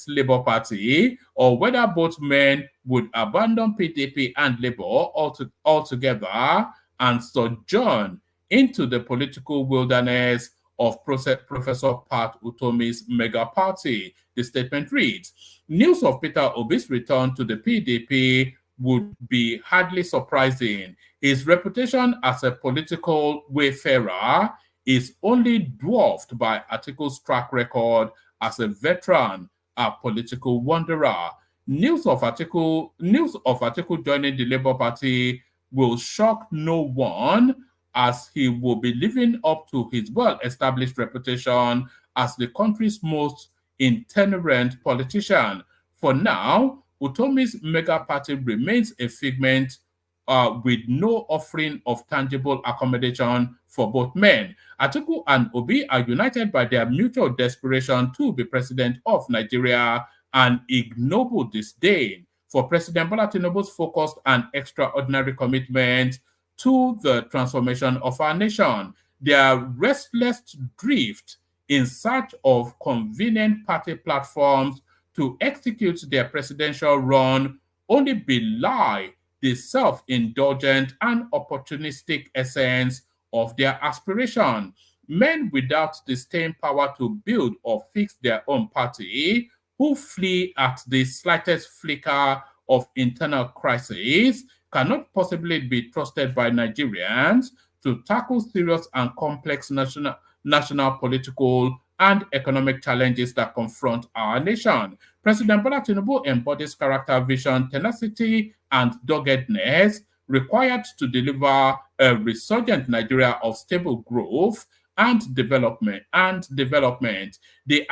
S5: Labour Party, or whether both men would abandon PDP and Labour altogether and sojourn into the political wilderness of Professor Pat Utomi's mega party. The statement reads, news of Peter Obi's return to the PDP would be hardly surprising. His reputation as a political wayfarer is only dwarfed by Atiku's track record as a veteran, a political wanderer. News of Atiku joining the Labour Party will shock no one, as he will be living up to his well-established reputation as the country's most itinerant politician. For now, Utomi's mega party remains a figment with no offering of tangible accommodation for both men. Atiku and Obi are united by their mutual desperation to be president of Nigeria and ignoble disdain for President Bola Tinubu's focused and extraordinary commitment to the transformation of our nation. Their restless drift in search of convenient party platforms to execute their presidential run only belie the self-indulgent and opportunistic essence of their aspiration. Men without the staying power to build or fix their own party, who flee at the slightest flicker of internal crisis, cannot possibly be trusted by Nigerians to tackle serious and complex national political and economic challenges that confront our nation. President Bola Tinubu embodies character, vision, tenacity, and doggedness required to deliver a resurgent Nigeria of stable growth and development. The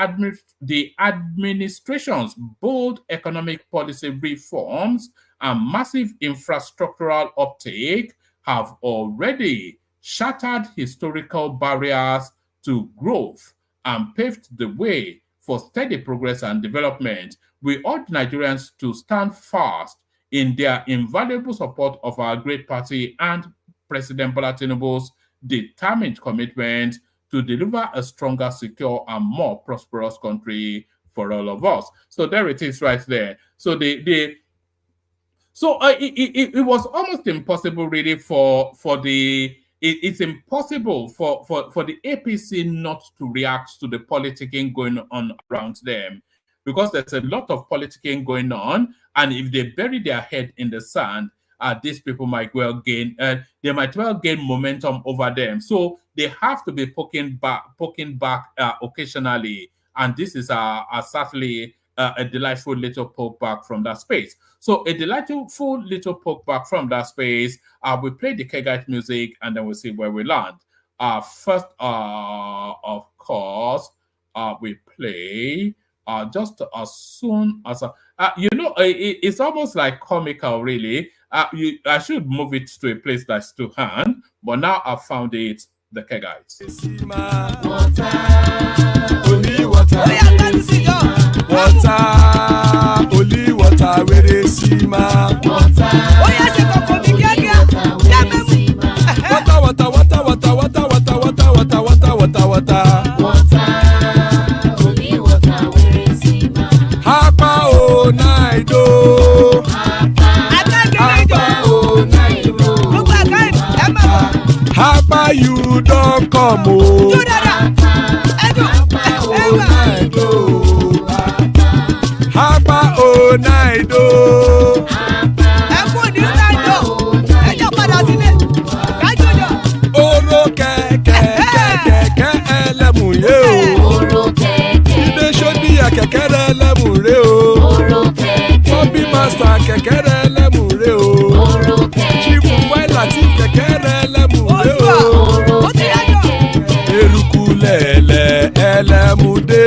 S5: administration's bold economic policy reforms and massive infrastructural uptake have already shattered historical barriers to growth and paved the way for steady progress and development. We urge Nigerians to stand fast in their invaluable support of our great party and President Bola Tinubu's determined commitment to deliver a stronger, secure, and more prosperous country for all of us. So there it is right there. So it was almost impossible really it's impossible for the APC not to react to the politicking going on around them, because there's a lot of politicking going on, and if they bury their head in the sand, these people might well gain momentum over them. So they have to be poking back occasionally, and this is certainly a delightful little poke back from that space. So a delightful little poke back from that space. We play the Kegite music, and then we'll see where we land. First, of course, we play just as soon as it's almost like comical, really. I should move it to a place that's to hand, but now I've found it. The Kegites.
S3: Only water, where they see ma. Water, Hapa o naido. Hapa you don't come o. Hapa o naido. Oro keke elemu ye o. Ide shodi ya kekere elemu re o. Obi master kekere elemu re o. Chifu Latif kekere elemu re o. Eruku lele elemu de.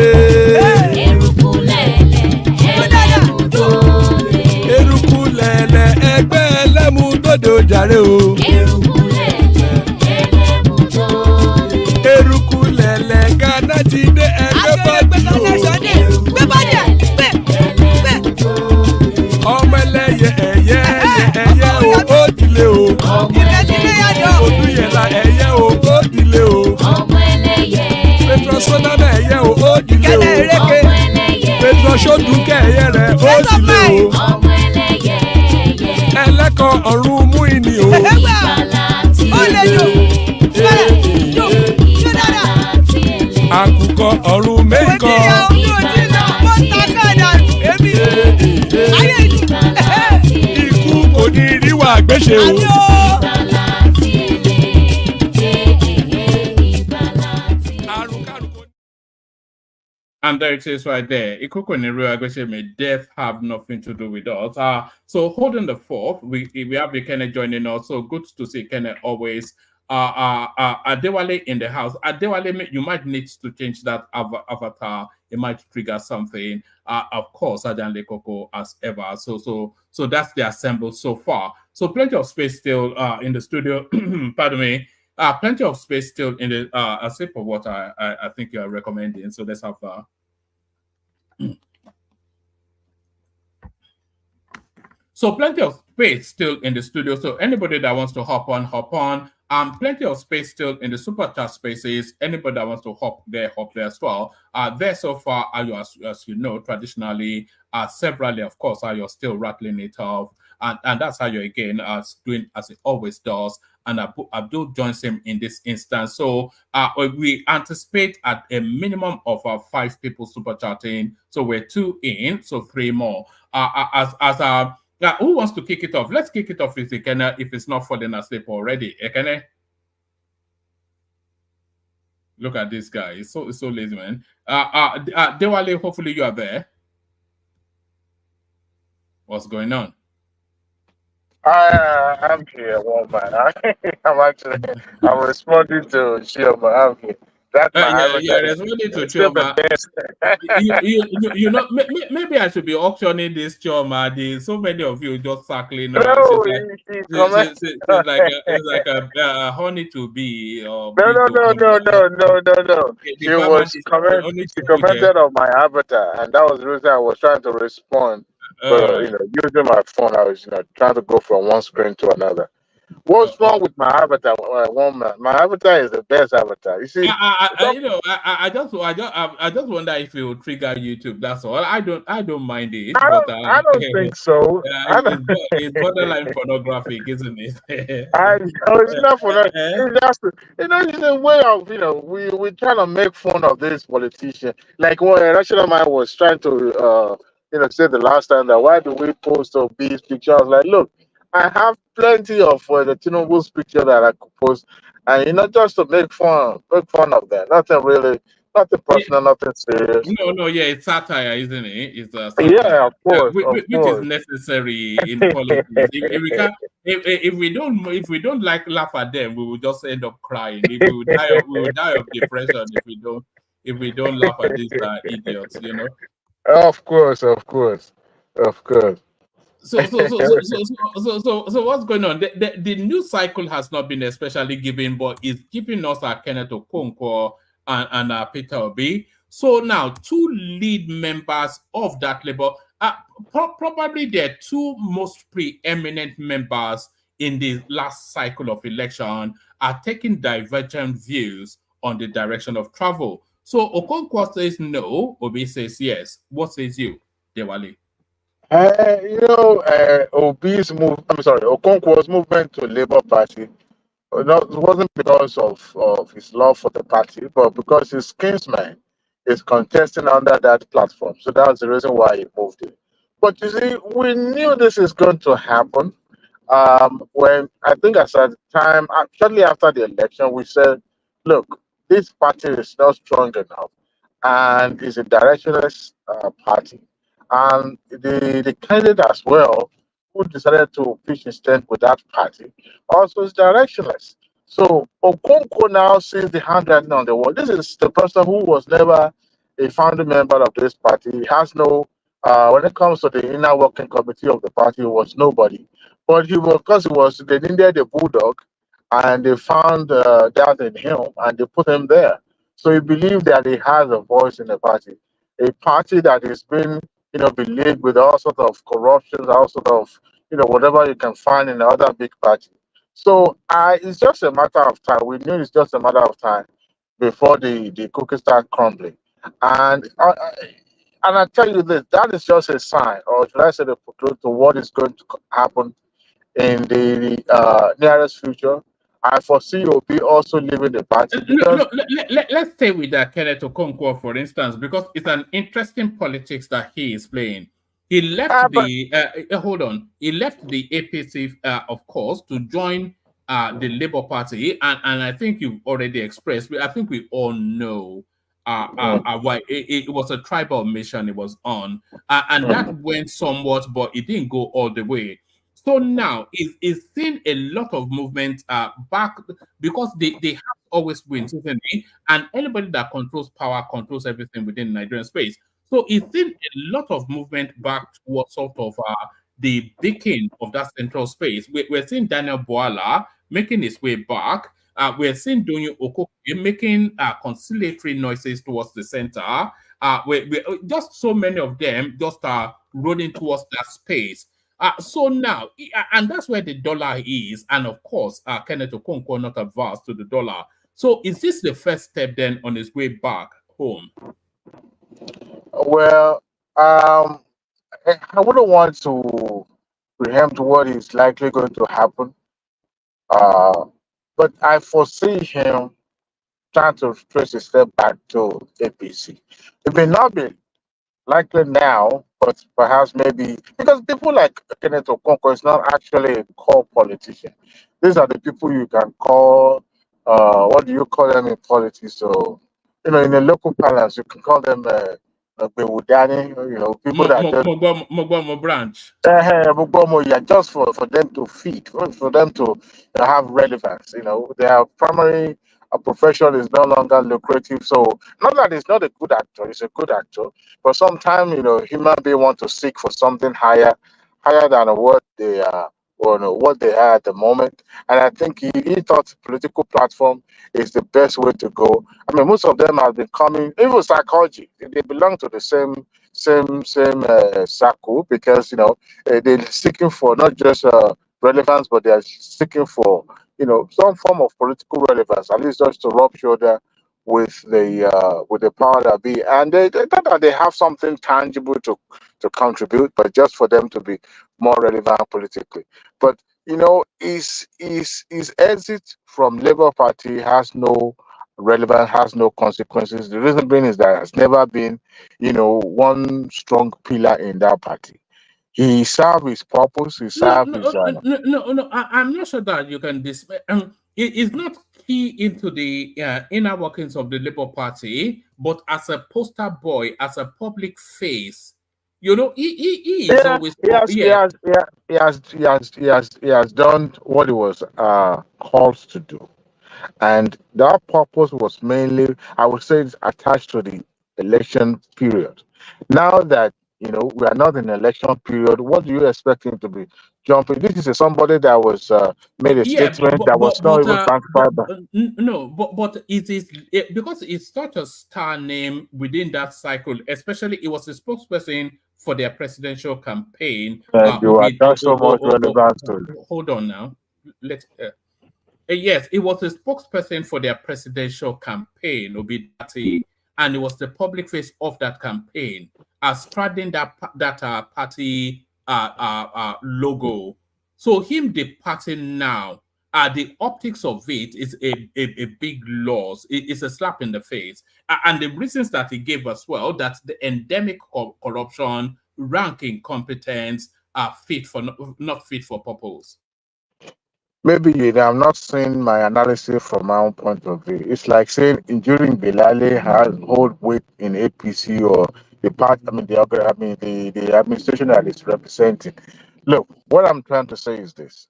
S3: Eruku lele egbe elemu dodo jare o. Eruku lele Ghana ti de egbe body o. Ọmọ ẹlẹ́yẹ ẹyẹ o ó dilé o. Odúyẹlá ẹyẹ o ó dilé o. Petrosonana ẹyẹ o ó dilé o. Petrosodunke ẹyẹ rẹ ó dilé o. Ẹlẹ́kọ̀ ọ̀run mú ìní o. Àkùkọ ọ̀run mẹ́kọ̀. Ikú kò ní rí wà gbéṣe o.
S5: And there it is right there. Ikuku Niru Agwese, may death have nothing to do with us. So holding the fort, we have the Kenneth joining us. So good to see Kenneth always. Adewale in the house. Adewale, you might need to change that avatar. It might trigger something. Of course, Ajanle Koko as ever. So that's the assemble so far. So plenty of space still in the studio. Pardon me. Plenty of space still in the a sip of water. I think you are recommending. So let's have so plenty of space still in the studio. So anybody that wants to hop on. Plenty of space still in the super chat spaces. Anybody that wants to hop there as well. There so far, as you know, traditionally, severally, of course, you're still rattling it off. And that's how you again doing as it always does. And Abdul joins him in this instance. So we anticipate at a minimum of 5 people super chatting. So we're 2 in, so 3 more. Who wants to kick it off? Let's kick it off with Ekene if it's not falling asleep already. Ekene? Look at this guy. He's so lazy, man. Dewale, hopefully you are there. What's going on?
S6: I'm here, man. I'm responding to Shio, but I'm here. That's my avatar.
S5: Yeah, there's money to
S6: It's still the
S5: Choma.
S6: best.
S5: You know, maybe I should be auctioning this Choma. There's so many of you just circling
S6: No,
S5: around.
S6: he commented.
S5: It's like a honey to be or
S6: No,
S5: bee
S6: no,
S5: to
S6: no,
S5: honey.
S6: no, no, no, no, no.
S5: The farmer is only
S6: She
S5: to there.
S6: commented on my avatar, and that was the reason I was trying to respond.
S5: All
S6: But
S5: right.
S6: using my phone, I was trying to go from one screen to another. What's
S5: Oh,
S6: wrong with my avatar? Woman, my avatar is the best avatar. You see,
S5: you know, I just wonder if it will trigger YouTube. That's all. I don't mind it, but
S6: I don't think so. I don't.
S5: it's borderline pornographic, isn't it?
S6: No, it's not for that. It's just, it's a way of, we're trying to make fun of this politician. Like what a national man was trying to, say the last time that why do we post Obi's picture? I was like, look, I have plenty of the Tinubu's picture that I could post, and just to make fun of them. Nothing really, nothing personal, nothing serious.
S5: No, yeah, it's satire, isn't it? It's a
S6: Yeah,
S5: satire,
S6: of course, of
S5: which is
S6: course.
S5: necessary in politics. If we can't, if we don't like laugh at them, we will just end up crying. If we will die of depression if we don't laugh at these idiots, you know.
S6: Of course, of course, of course.
S5: So what's going on? The news cycle has not been especially given, but it's giving us Kenneth Okonkwo and Peter Obi. So now, two lead members of that Labour, probably the two most preeminent members in the last cycle of election, are taking divergent views on the direction of travel. So Okonkwo says no, Obi says yes. What says you, Dewale?
S6: Obi's Okonkwo's movement to Labour Party, it wasn't because of his love for the party, but because his kinsman is contesting under that platform. So that's the reason why he moved it. But you see, we knew this is going to happen. When I think at the time, shortly after the election, we said, look, this party is not strong enough and it's a directionless party. And the candidate as well, who decided to pitch his tent with that party, also is directionless. So Okonkwo now sees the handwriting on the wall. This is the person who was never a founding member of this party. He has no, when it comes to the inner working committee of the party, he was nobody. But they needed a bulldog, and they found that in him, and they put him there. So he believed that he has a voice in the party, a party that has been, believed with all sorts of corruptions, all sorts of, whatever you can find in the other big party. So it's just a matter of time. We knew it's just a matter of time before the cookies start crumbling. And I tell you this, that is just a sign, or should I say the truth, to what is going to happen in the nearest future. I foresee Obi also leaving the party because
S5: Let's stay with Kenneth Okonkwo, for instance, because it's an interesting politics that he is playing. He left he left the APC, of course, to join the Labour Party, and I think you've already expressed. I think we all know why it was a tribal mission it was on, and that went somewhat, but it didn't go all the way. So now it's seen a lot of movement back because they have always wins, isn't it? And anybody that controls power controls everything within Nigerian space. So it's seen a lot of movement back towards sort of the beacon of that central space. We're seeing Daniel Boala making his way back. We're seeing Donyo Okoke making conciliatory noises towards the center. We just so many of them just are rolling towards that space. So now, and that's where the dollar is, and of course, Kenneth Okonkwo not adverse to the dollar. So is this the first step then on his way back home?
S6: well, I wouldn't want to preempt what is likely going to happen, but I foresee him trying to trace a step back to APC. It may not be likely now, but perhaps maybe because people like Kenneth Okonkwo is not actually a core politician. These are the people you can call, what do you call them in politics? So, in the local parlance, you can call them Bewudani, people that just
S5: Mogbomo branch.
S6: yeah, just for them to feed, for them to have relevance. Their primary a profession is no longer lucrative. So not that he's not a good actor, he's a good actor, but sometimes human beings want to seek for something higher than what they are or what they are at the moment. And I think he thought political platform is the best way to go. I mean, most of them have been coming, even psychology, they belong to the same circle, because they're seeking for not just relevance, but they are seeking for some form of political relevance, at least just to rub shoulder with the power that be, and they thought that they have something tangible to contribute, but just for them to be more relevant politically. But his exit from Labour Party has no relevance, has no consequences. The reason being is that has never been, one strong pillar in that party. He served his purpose. He
S5: No,
S6: served his.
S5: no, no. I'm not sure that you can it is not key into the inner workings of the Labour Party, but as a poster boy, as a public face, he is
S6: Yeah,
S5: always,
S6: he has, he
S5: yeah,
S6: has, yeah, he has done what he was called to do. And that purpose was mainly, I would say, it's attached to the election period. Now that we are not in election period, what do you expect him to be jumping? This is somebody that was made a
S5: yeah,
S6: statement that was not even sanctified by.
S5: no, but it is because it's such a star name within that cycle. Especially, it was a spokesperson for their presidential campaign.
S6: And you attach so much relevance to it.
S5: Hold on now. Let Yes, it was a spokesperson for their presidential campaign, Obidati, and it was the public face of that campaign, spreading that party logo. So him departing now, the optics of it is a big loss. It's a slap in the face, and the reasons that he gave as well, that the endemic corruption, rank incompetence, are not fit for purpose.
S6: Maybe I'm not saying my analysis from my own point of view. It's like saying enduring Bilali has hold weight in APC or the part. I mean the administration that is representing. Look, what I'm trying to say is this: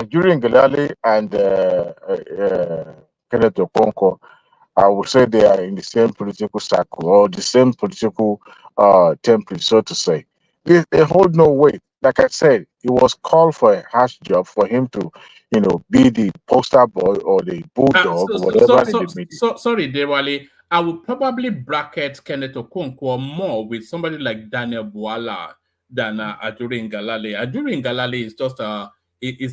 S6: during Bilali and Kenneth Okonkwo, I would say they are in the same political circle or the same political template, so to say. They hold no weight. Like I said, it was called for a harsh job for him to, be the poster boy or the bulldog, whatever in the media.
S5: Sorry, Dewale. I would probably bracket Kenneth Okonkwo more with somebody like Daniel Buala than Aduri Ngalale. Aduri Ngalale is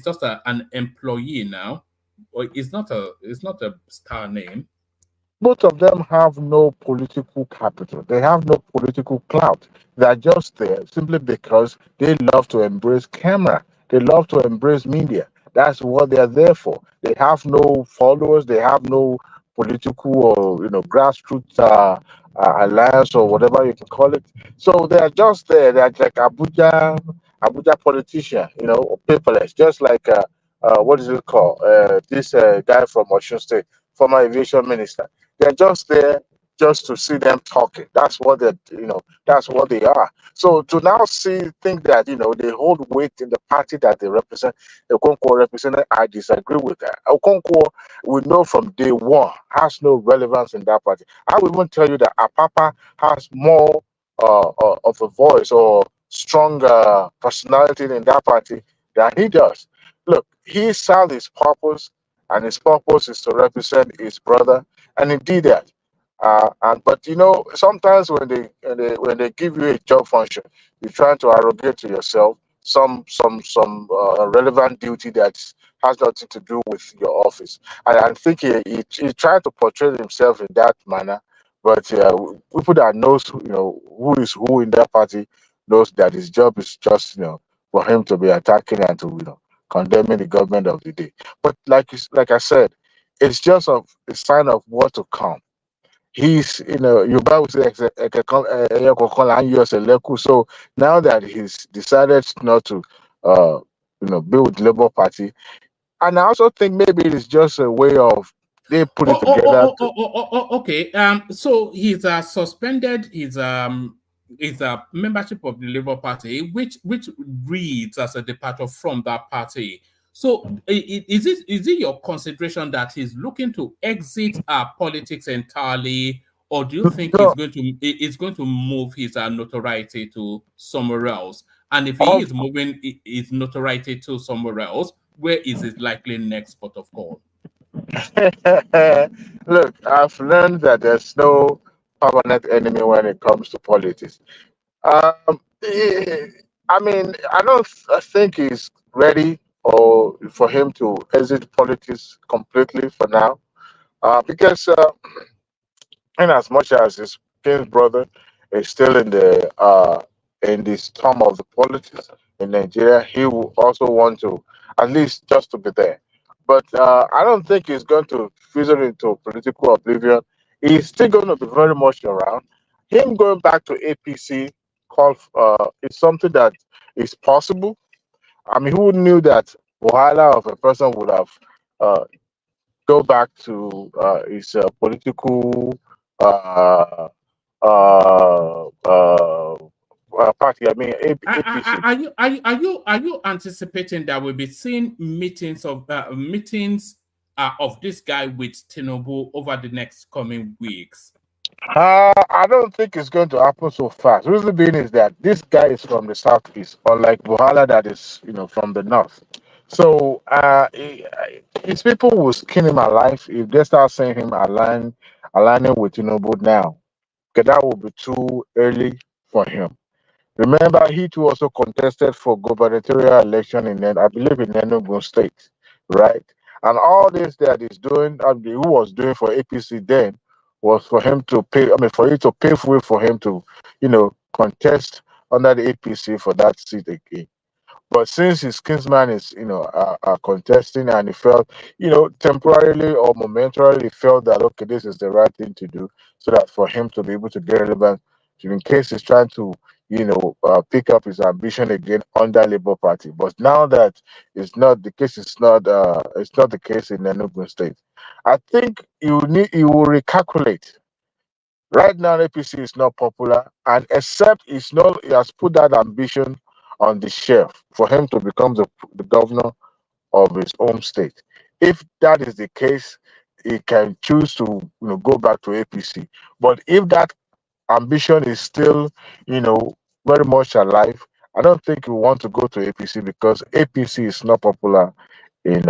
S5: just an employee now. It's not a star name.
S6: Both of them have no political capital. They have no political clout. They are just there simply because they love to embrace camera. They love to embrace media. That's what they are there for. They have no followers. They have no political or grassroots alliance or whatever you can call it. So they are just there. They are like Abuja politician, paperless, just like what is it called? This guy from Osun State, former aviation minister. They're just there just to see them talking. That's what that's what they are. So to now think that they hold weight in the party that they represent, Okonkwo represented, I disagree with that. Okonkwo, we know from day one, has no relevance in that party. I will even tell you that Apapa has more of a voice or stronger personality in that party than he does. Look, he served his purpose, and his purpose is to represent his brother, and he did that. But sometimes when they give you a job function, you're trying to arrogate to yourself some relevant duty that has nothing to do with your office. And I think he tried to portray himself in that manner. But people that knows who is who in that party knows that his job is just for him to be attacking and to condemning the government of the day. But like I said, it's just a sign of what to come. He's Yoruba would say so now that he's decided not to be with the Labour Party, and I also think maybe it's just a way of they put it together to.
S5: Okay. So he's suspended his membership of the Labour Party, which reads as a departure from that party. So is it your consideration that he's looking to exit politics entirely, or do you think
S6: So,
S5: he's going to move his notoriety to somewhere else? And if he
S6: of,
S5: is moving his notoriety to somewhere else, where is his likely next port of call?
S6: look, I've learned that there's no permanent enemy when it comes to politics. I mean, I don't think he's ready or for him to exit politics completely for now. Because in as much as his king's brother is still in the storm of the politics in Nigeria, he will also want to at least just to be there. But I don't think he's going to fizzle into political oblivion. He's still going to be very much around. Him going back to APC is something that is possible. I mean, who knew that Wahala of a person would have uh, go back to his political uh, uh, uh, party. I mean, APC.
S5: Are you anticipating that we'll be seeing meetings of this guy with Tinubu over the next coming weeks?
S6: I don't think it's going to happen so fast. Reason being is that this guy is from the southeast, unlike Buhala that is, from the north. So his people will skin him alive if they start seeing him aligning with Tinubu now. Because that will be too early for him. Remember, he too also contested for gubernatorial election I believe, in Enugu State, right? And all this that he's doing, who was doing for APC then, was for him to pay. I mean, for you to pave way for him to, contest under the APC for that seat again. But since his kinsman is, contesting, and he felt, temporarily or momentarily felt that, okay, this is the right thing to do, so that for him to be able to get relevant, in case he's trying to, pick up his ambition again under Labour Party. But now that it's not the case, it's not the case in Enugu State. I think you will recalculate. Right now, APC is not popular, and except he has put that ambition on the shelf for him to become the governor of his home state. If that is the case, he can choose to go back to APC. But if that ambition is still very much alive, I don't think we want to go to APC because APC is not popular in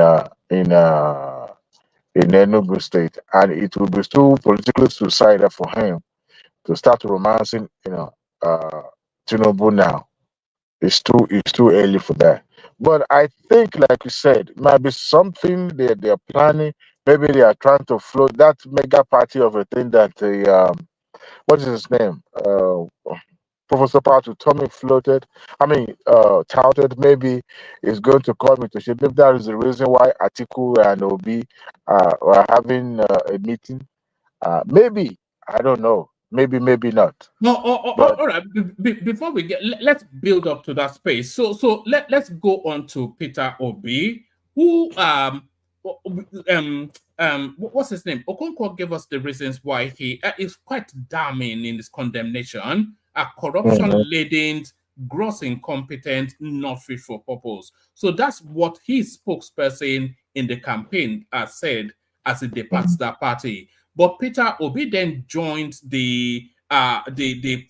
S6: in Enugu State, and it will be too politically suicidal for him to start romancing, uh, Tinubu now. It's too early for that. But I think, like you said, it might be something they're planning. Maybe they are trying to float that mega party of a thing that the what is his name? Professor Patu Tommy floated. I mean, touted. Maybe is going to come into shape. Maybe that is the reason why Atiku and Obi are having a meeting. Maybe, I don't know. Maybe not.
S5: No,
S6: But
S5: all right. Before we let's build up to that space. So let's go on to Peter Obi, who what's his name? Okonkwo gave us the reasons why he is quite damning in his condemnation. A corruption
S6: mhm,
S5: laden, gross incompetence, not fit for purpose. So that's what his spokesperson in the campaign said as he departs that party. But Peter Obi then joined the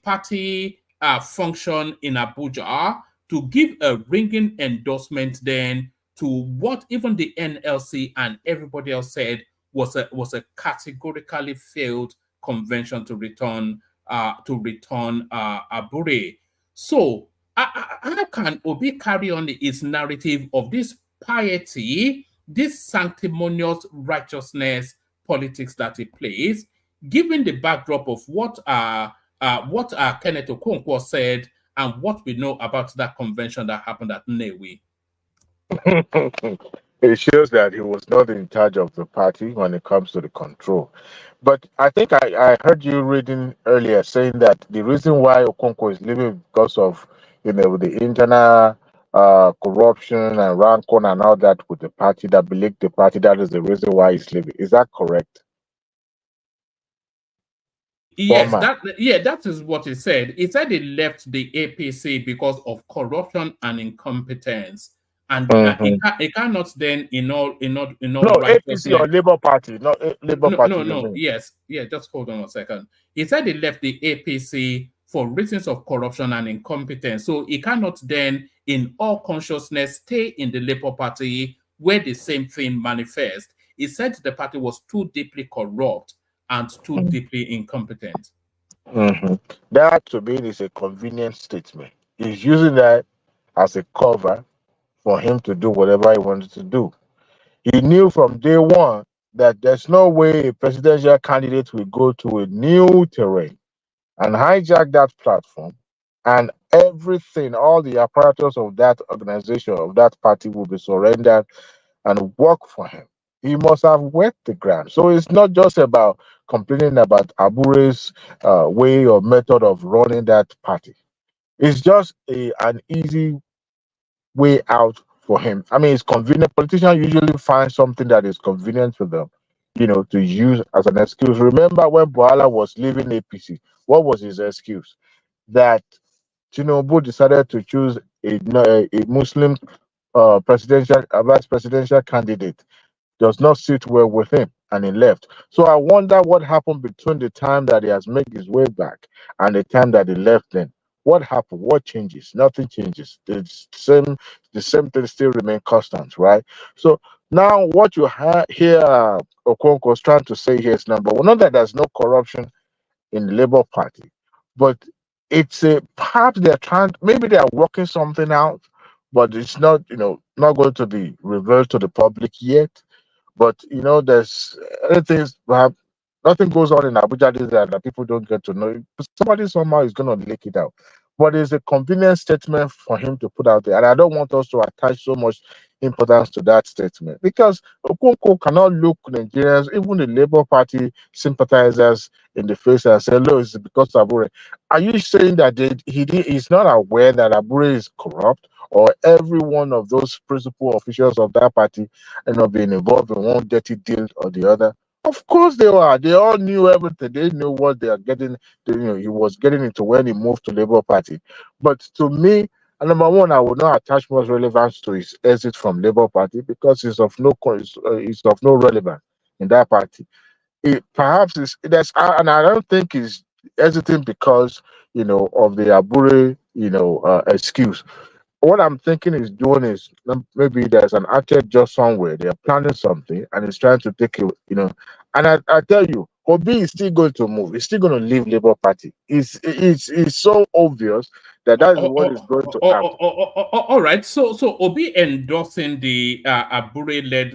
S5: party function in Abuja to give a ringing endorsement then to what even the NLC and everybody else said was a categorically failed convention to return Abure. So how can Obi carry on his narrative of this piety, this sanctimonious righteousness politics that he plays, given the backdrop of what Kenneth Okonkwo said and what we know about that convention that happened at Newi?
S6: it shows that he was not in charge of the party when it comes to the control. But I think I heard you reading earlier saying that the reason why Okonkwo is leaving because of the internal corruption and rancor and all that with the party that beleaguered the party. That is the reason why he's leaving. Is that correct?
S5: Yes,
S6: Former.
S5: that is what he said. He said he left the APC because of corruption and incompetence. and
S6: Mhm.
S5: it cannot then in all
S6: No, APC
S5: righteousness.
S6: or Labour Party, not Labour Party. You
S5: No.
S6: mean?
S5: Yes, yeah. Just hold on a second. He said he left the APC for reasons of corruption and incompetence. So he cannot then, in all consciousness, stay in the Labour Party where the same thing manifests. He said the party was too deeply corrupt and too deeply incompetent.
S6: Mm-hmm. That to me is a convenient statement. He's using that as a cover for him to do whatever he wanted to do. He knew from day one that there's no way a presidential candidate will go to a new terrain and hijack that platform, and everything, all the apparatus of that organization, of that party will be surrendered and work for him. He must have wet the ground. So it's not just about complaining about Abure's way or method of running that party. It's just an easy way out for him. I mean, it's convenient. Politicians usually find something that is convenient to them, to use as an excuse. Remember when Boala was leaving APC, what was his excuse? That Tinubu decided to choose a Muslim presidential, vice presidential candidate does not sit well with him, and he left. So I wonder what happened between the time that he has made his way back and the time that he left then. What happened? What changes? Nothing changes. The same thing still remain constant, right? So now what you hear Okonkwo is trying to say here is number one, not that there's no corruption in the Labour Party, but it's a perhaps they're trying, maybe they are working something out, but it's not going to be revealed to the public yet. But there's anything perhaps nothing goes on in Abuja these days that people don't get to know. Somebody somehow is going to leak it out. But it's a convenient statement for him to put out there, and I don't want us to attach so much importance to that statement because Okonkwo cannot look Nigerians, even the Labour Party sympathizers, in the face and say, "Look, it's because of Abure." Are you saying that he's not aware that Abure is corrupt, or every one of those principal officials of that party being involved in one dirty deal or the other? Of course they are. They all knew everything. They knew what they are getting. He was getting into when he moved to Labour Party. But to me, number one, I would not attach much relevance to his exit from Labour Party because it's of no relevance in that party. It perhaps is that's and I don't think he's exiting because of the Abure excuse. What I'm thinking is doing is maybe there's an architect just somewhere. They're planning something and it's trying to take it. And I tell you, Obi is still going to move. He's still going to leave Labour Party. It's so obvious that that is what is going to happen.
S5: All right. So Obi endorsing the Abure-led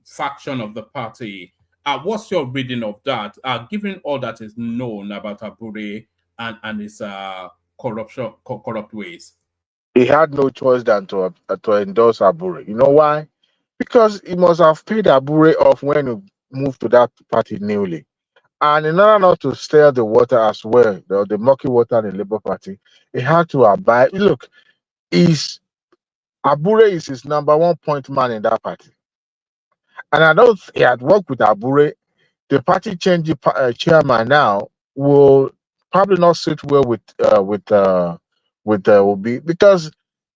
S5: faction of the party. What's your reading of that? Given all that is known about Abure and his corrupt ways.
S6: He had no choice than to endorse Abure. You know why? Because he must have paid Abure off when he moved to that party newly. And in order not to stir the water as well, the murky water in the Labour Party, he had to abide. Look, is Abure is his number one point man in that party. And I don't he had worked with Abure. The party change chairman now will probably not sit well with Obi because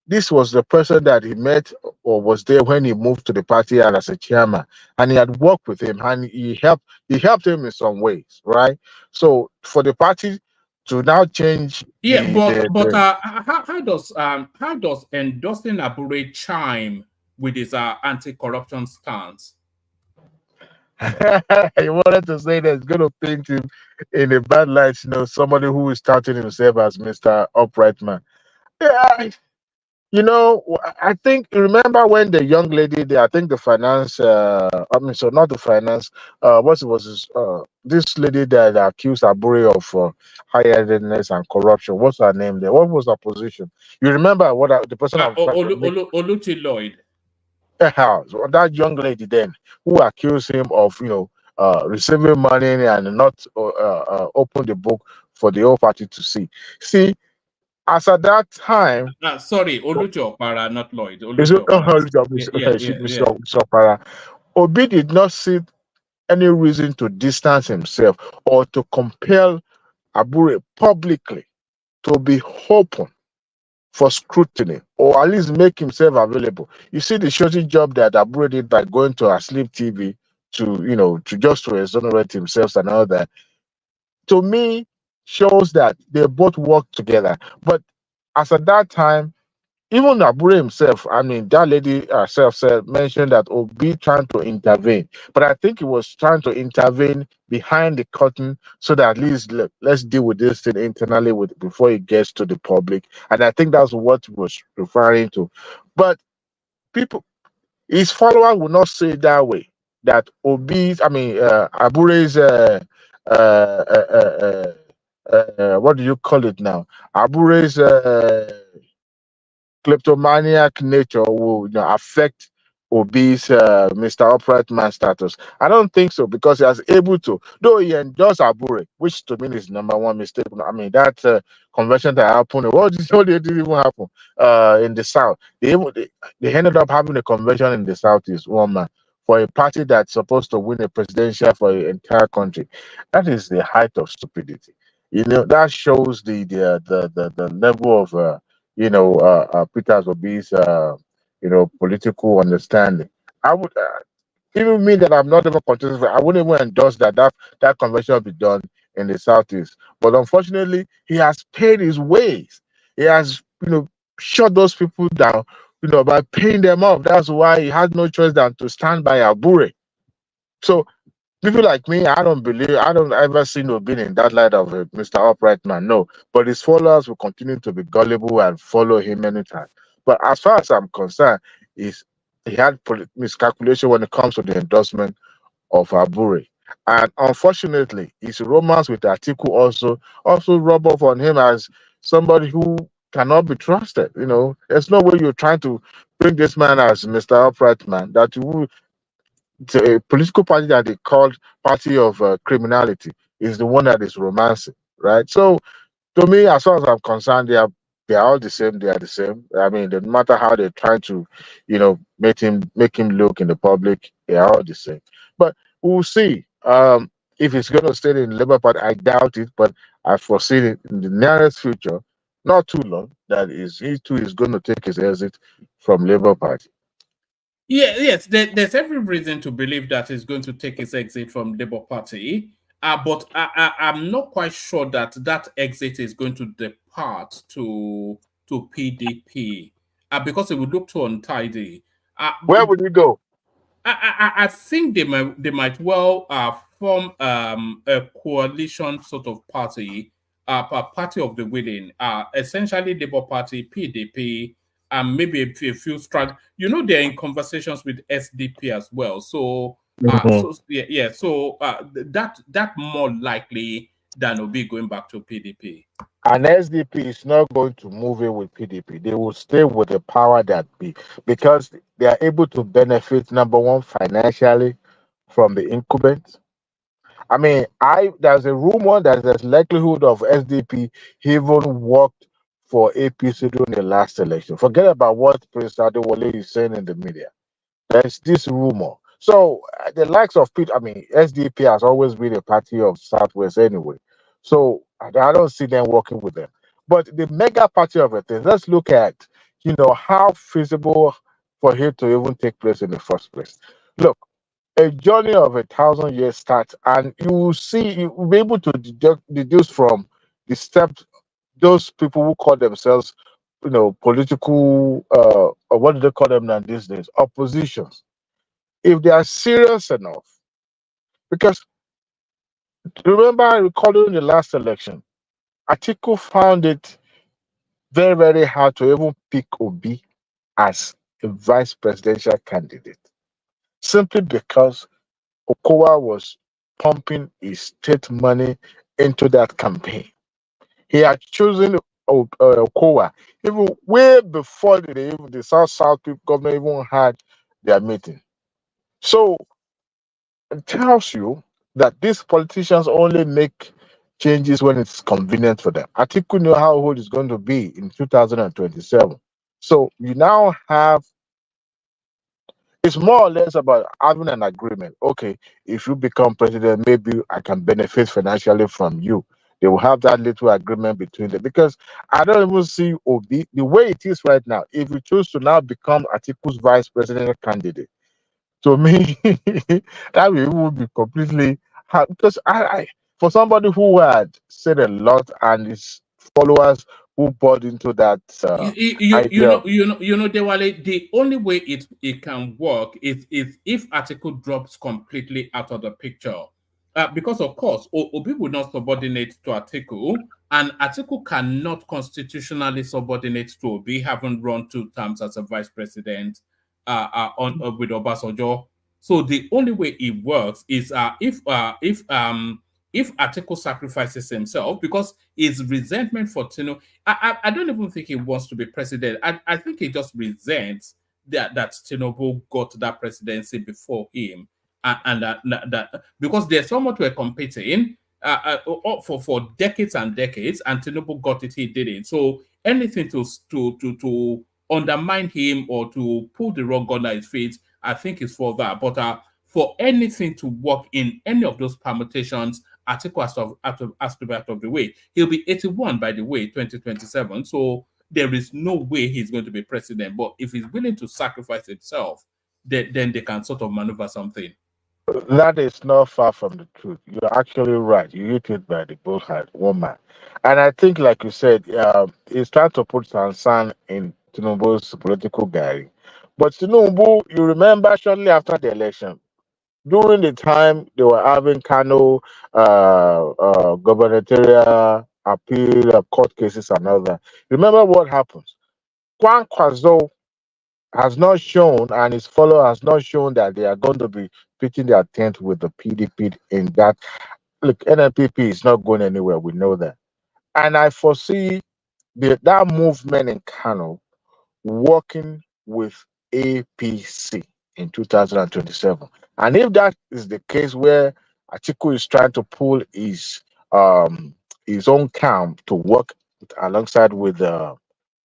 S6: this was the person that he met or was there when he moved to the party and as a chairman, and he had worked with him and he helped him in some ways, right? So for the party to now change
S5: Yeah, but how does endorsing Abure chime with his anti-corruption stance?
S6: he wanted to say that it's going to paint him in a bad light, somebody who is touting himself as Mr. Upright Man. Yeah, I think remember when the young lady there, I think the finance, I mean, so not the finance, what was this lady that accused Abure of high-handedness and corruption. What's her name there? What was her position? You remember the person I'm trying to make
S5: Oluchi Lloyd.
S6: a house? That young lady then who accused him of, receiving money and not open the book for the whole party to see. See, as at that time,
S5: Sorry, Oluchi Okpara, not Lloyd.
S6: is
S5: Oluchi
S6: it
S5: Okpara. Yeah.
S6: Mr. Para? Obi did not see any reason to distance himself or to compel Abure publicly to be open for scrutiny, or at least make himself available. You see the shorty job that Abure did by going to Asleep TV to, to just to exonerate himself and all that, to me, shows that they both work together. But as at that time, even Abure himself, I mean, that lady herself mentioned that Obi trying to intervene, but I think he was trying to intervene behind the curtain so that at least let's deal with this thing internally before it gets to the public. And I think that's what he was referring to. But people, his followers will not say it that way. That Obi's, I mean, Abure's, what do you call it now? Abure's kleptomaniac nature will affect Obi's Mr. Upright Man status. I don't think so, because he was able to, though he endorsed Abure, which to me is number one mistake. I mean, that convention that happened, what didn't even happen in the South? They ended up having a convention in the Southeast, one man, for a party that's supposed to win a presidential for the entire country. That is the height of stupidity. That shows the level of Peter Obi's, political understanding. I would, even me that I'm not even contesting, I wouldn't even endorse that convention be done in the Southeast. But unfortunately, he has paid his ways. He has, shut those people down, by paying them off. That's why he had no choice than to stand by Abure. So people like me, I don't ever see no being in that light of Mr. Upright Man. No, but his followers will continue to be gullible and follow him anytime. But as far as I'm concerned, he had miscalculation when it comes to the endorsement of Abure. And unfortunately, his romance with Atiku also rub off on him as somebody who cannot be trusted. There's no way you're trying to bring this man as Mr. Upright Man, that you a political party that they called party of criminality is the one that is romancing, right? So to me, as far as I'm concerned, they are all the same. They are the same. I mean, no matter how they're trying to, make him look in the public, they are all the same. But we'll see. If he's going to stay in the Labour Party, I doubt it. But I foresee it in the nearest future, not too long, that he too is going to take his exit from Labour Party.
S5: Yeah, yes, there's every reason to believe that he's going to take his exit from Labour Party. But I'm not quite sure that that exit is going to depart to PDP, because it would look too untidy. Uh,
S6: Where would he go?
S5: I think they might well form a coalition sort of party, a party of the willing, essentially Labour Party, PDP, and maybe a few strag. They're in conversations with SDP as well. So
S6: Mhm.
S5: yeah. So that more likely than will be going back to PDP.
S6: And SDP is not going to move in with PDP. They will stay with the power that be, because they are able to benefit, number one, financially from the incumbents. I mean, there's a rumor that there's likelihood of SDP even worked for APC during the last election. Forget about what Prince Adewale is saying in the media. There's this rumor. So the likes of Pete, I mean, SDP has always been a party of Southwest anyway. So I don't see them working with them. But the mega party of it is, let's look at, how feasible for it to even take place in the first place. Look, a journey of 1,000 years starts, and you will see, you will be able to deduce from the steps those people who call themselves, political, or what do they call them now these days? Oppositions. If they are serious enough, because remember, I recall during the last election, Atiku found it very, very hard to even pick Obi as a vice presidential candidate, simply because Okowa was pumping his state money into that campaign. He had chosen Okowa even way before the South people government even had their meeting. So it tells you that these politicians only make changes when it's convenient for them. Atiku knew how old it's going to be in 2027. So you now have, it's more or less about having an agreement. Okay, if you become president, maybe I can benefit financially from you. They will have that little agreement between them because I don't even see Obi the way it is right now. If you choose to now become Atiku's vice presidential candidate, to me, that will be completely hard because I for somebody who had said a lot and his followers who bought into that idea of
S5: Dewale, the only way it can work is if article drops completely out of the picture. Because of course, Obi will not subordinate to article, and article cannot constitutionally subordinate to Obi, having run 2 terms as a vice president with Obasanjo. So the only way it works is if article sacrifices himself because his resentment for Tinubu. I don't even think he wants to be president. I think he just resents that Tinubu got that presidency before him, and that because there's someone who are competing for decades and decades, and Tinubu got it, he didn't. So anything to undermine him or to pull the rug under his feet, I think is for that. But for anything to work in any of those permutations, Atiku has to be out of the way. He'll be 81 by the way, 2027. So there is no way he's going to be president. But if he's willing to sacrifice himself, then they can sort of maneuver something.
S6: that is not far from the truth. You're actually right. You hit it by the bullhead, woman. And I think, like you said, he's trying to put Sansan in Tinubu's political gallery. But Tinubu, you remember shortly after the election, during the time they were having Kano gubernatorial appeal, court cases, and all that. Remember what happens? Kwan Kwazo has not shown, and his follower has not shown that they are going to be pitching their tent with the PDP in that. Look, NNPP is not going anywhere. We know that, and I foresee that movement in Kano working with APC in 2027. And if that is the case where Atiku is trying to pull his own camp to work alongside with the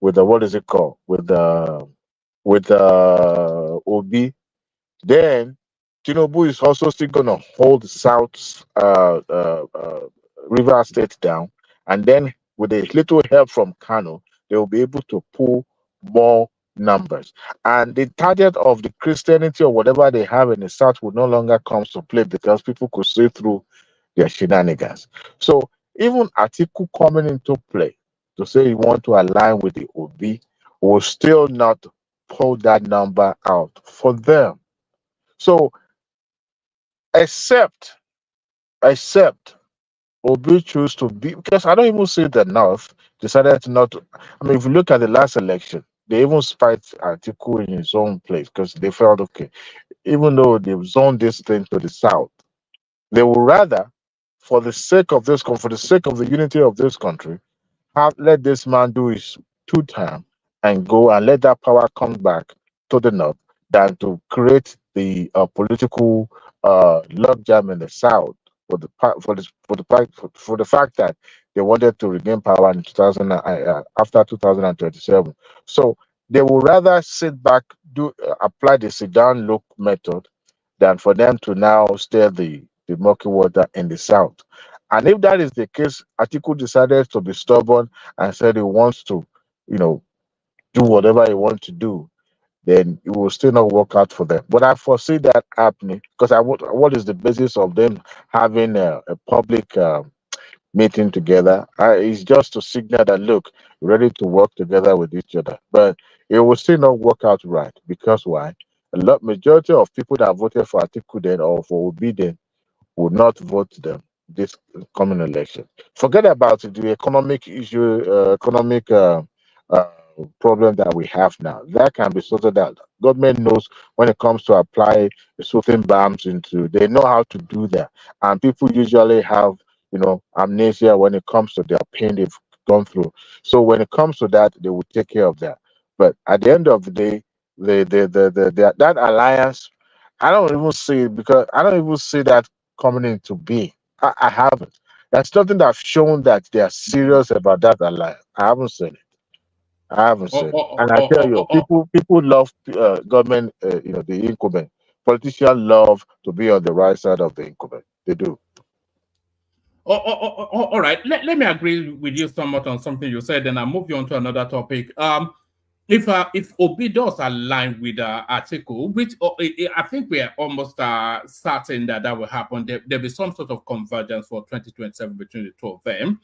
S6: what is it called with Obi, then Tinubu is also still going to hold the South River State down, and then with a little help from Kano, they will be able to pull more numbers. And the target of the Christianity or whatever they have in the South will no longer come to play because people could see through their shenanigans. So even Atiku coming into play to say you want to align with the Obi will still not pull that number out for them. So except Obi choose to be, because I don't even see the North decided not to. I mean, if you look at the last election, they even spiked Atiku in his own place because they felt okay, even though they've zoned this thing to the South, they would rather, for the sake of for the sake of the unity of this country, let this man do his 2 term and go and let that power come back to the North than to create the political logjam in the South for the for the fact that they wanted to regain power in 2000 after 2027. So they would rather sit back, apply the sit down look method than for them to now stir the murky water in the South. And if that is the case, Atiku decided to be stubborn and said he wants to, you know, do whatever he wants to do, then it will still not work out for them. But I foresee that happening because what is the basis of them having a public meeting together? It's just to signal that, look, we're ready to work together with each other. But it will still not work out right because why? Majority of people that voted for Atiku then or for Obi then would not vote them this coming election. Forget about the economic issue, economic uh, problem that we have now. That can be sorted out. Government knows when it comes to apply certain bans into. They know how to do that, and people usually have amnesia when it comes to their pain they've gone through. So when it comes to that, they will take care of that. But at the end of the day, that alliance, I don't even see it because I don't even see that coming into being. I haven't. That's something that I've shown that they are serious about that alliance. I haven't seen it. I haven't seen it. And I tell you, people love government. The incumbent. Politicians love to be on the right side of the incumbent. They do.
S5: All right. Let me agree with you somewhat on something you said, then I'll move you on to another topic. If Obi does align with Atiku, which I think we are almost certain that that will happen, there'll be some sort of convergence for 2027 between the two of them.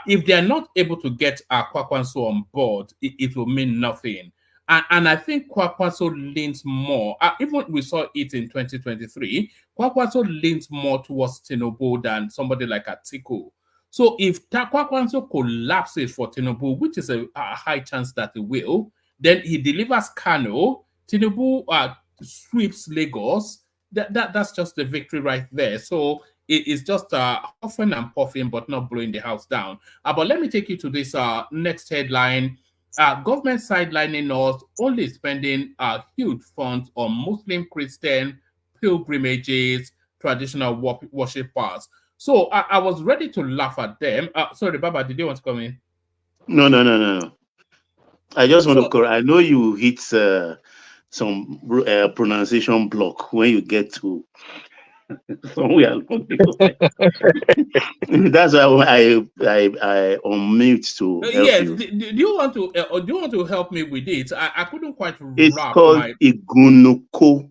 S5: If they are not able to get Kwakwanso on board, it will mean nothing. And I think Kwakwanso leans more, even we saw it in 2023, Kwakwanso leans more towards Tinubu than somebody like Atiku. So if Kwakwanso collapses for Tinubu, which is a high chance that he will, then he delivers Kano, Tinubu sweeps Lagos. That's just the victory right there. So it's just huffing and puffing, but not blowing the house down. But let me take you to this next headline. Government sidelining us, only spending huge funds on Muslim Christian pilgrimages, traditional worship paths. So I was ready to laugh at them. Sorry, Baba, did you want to come in?
S7: No. I just want to correct. I know you hit some pronunciation block when you get to somewhere along the line. That's why I unmute to help
S5: yes.
S7: you.
S5: Do you want to do you want to help me with it? I couldn't quite
S7: It's
S5: wrap
S7: called
S5: my
S7: Igunuko.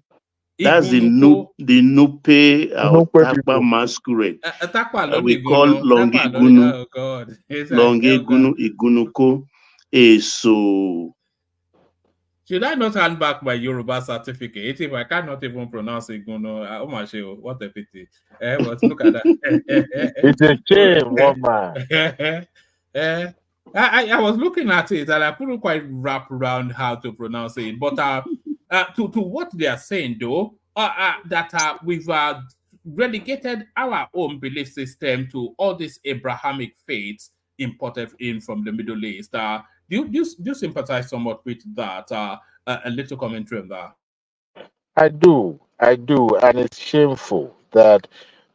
S7: That's the
S5: Igunuko.
S7: Nupe Tapa
S6: people.
S7: masquerade.
S5: Takpa
S7: We call
S5: Lonigono.
S7: Longi
S5: Takpa Loni.
S7: Gunu.
S5: Oh God.
S7: Longi
S5: Oh God.
S7: Gunu Igunuko. So
S5: Should I not hand back my Yoruba certificate if I cannot even pronounce Iguno? Oh my God, what a pity. But look at that.
S6: It's a shame, woman.
S5: I was looking at it and I couldn't quite wrap around how to pronounce it. But to what they are saying though, that we've relegated our own belief system to all these Abrahamic faiths imported in from the Middle East. Do you sympathize somewhat with that? A little commentary on that.
S6: I do, and it's shameful that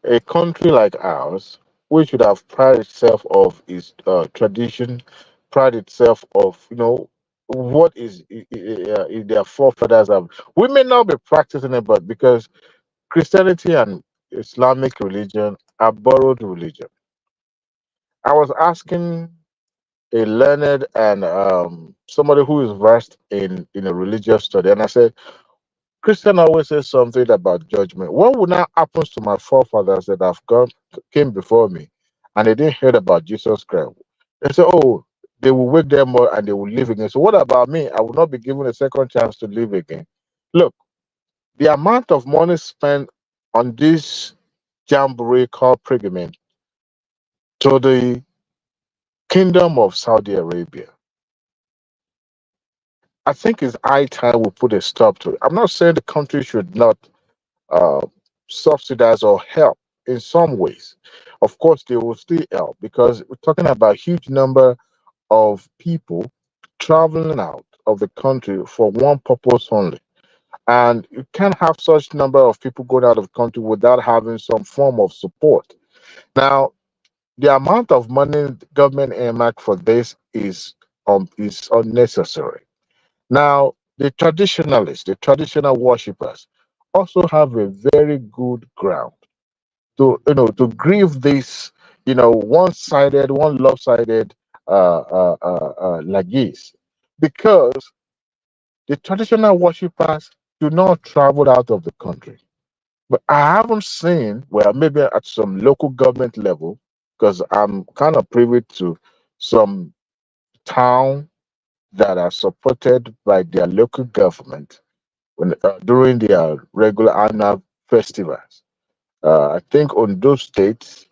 S6: a country like ours, which should have pride itself of its tradition, pride itself of what is their forefathers have. We may not be practicing it, but because Christianity and Islamic religion are borrowed religion. I was asking a learned and somebody who is versed in a religious study, and I said, Christian always says something about judgment. What would now happen to my forefathers that have came before me and they didn't hear about Jesus Christ? They say, oh, they will wake them up and they will live again. So what about me? I will not be given a second chance to live again. Look, the amount of money spent on this jamboree called pilgrimage to the Kingdom of Saudi Arabia, I think it's high time we put a stop to it. I'm not saying the country should not uh, subsidize or help in some ways. Of course, they will still help because we're talking about huge number of people traveling out of the country for one purpose only. And you can't have such number of people going out of the country without having some form of support. Now, the amount of money the government earmarked for this is unnecessary. Now, the traditionalists, the traditional worshippers, also have a very good ground to grieve this one-sided, one lopsided lagis, because the traditional worshippers do not travel out of the country. But I haven't seen, well, maybe at some local government level, because I'm kind of privy to some town that are supported by their local government during their regular annual festivals. I think on those states,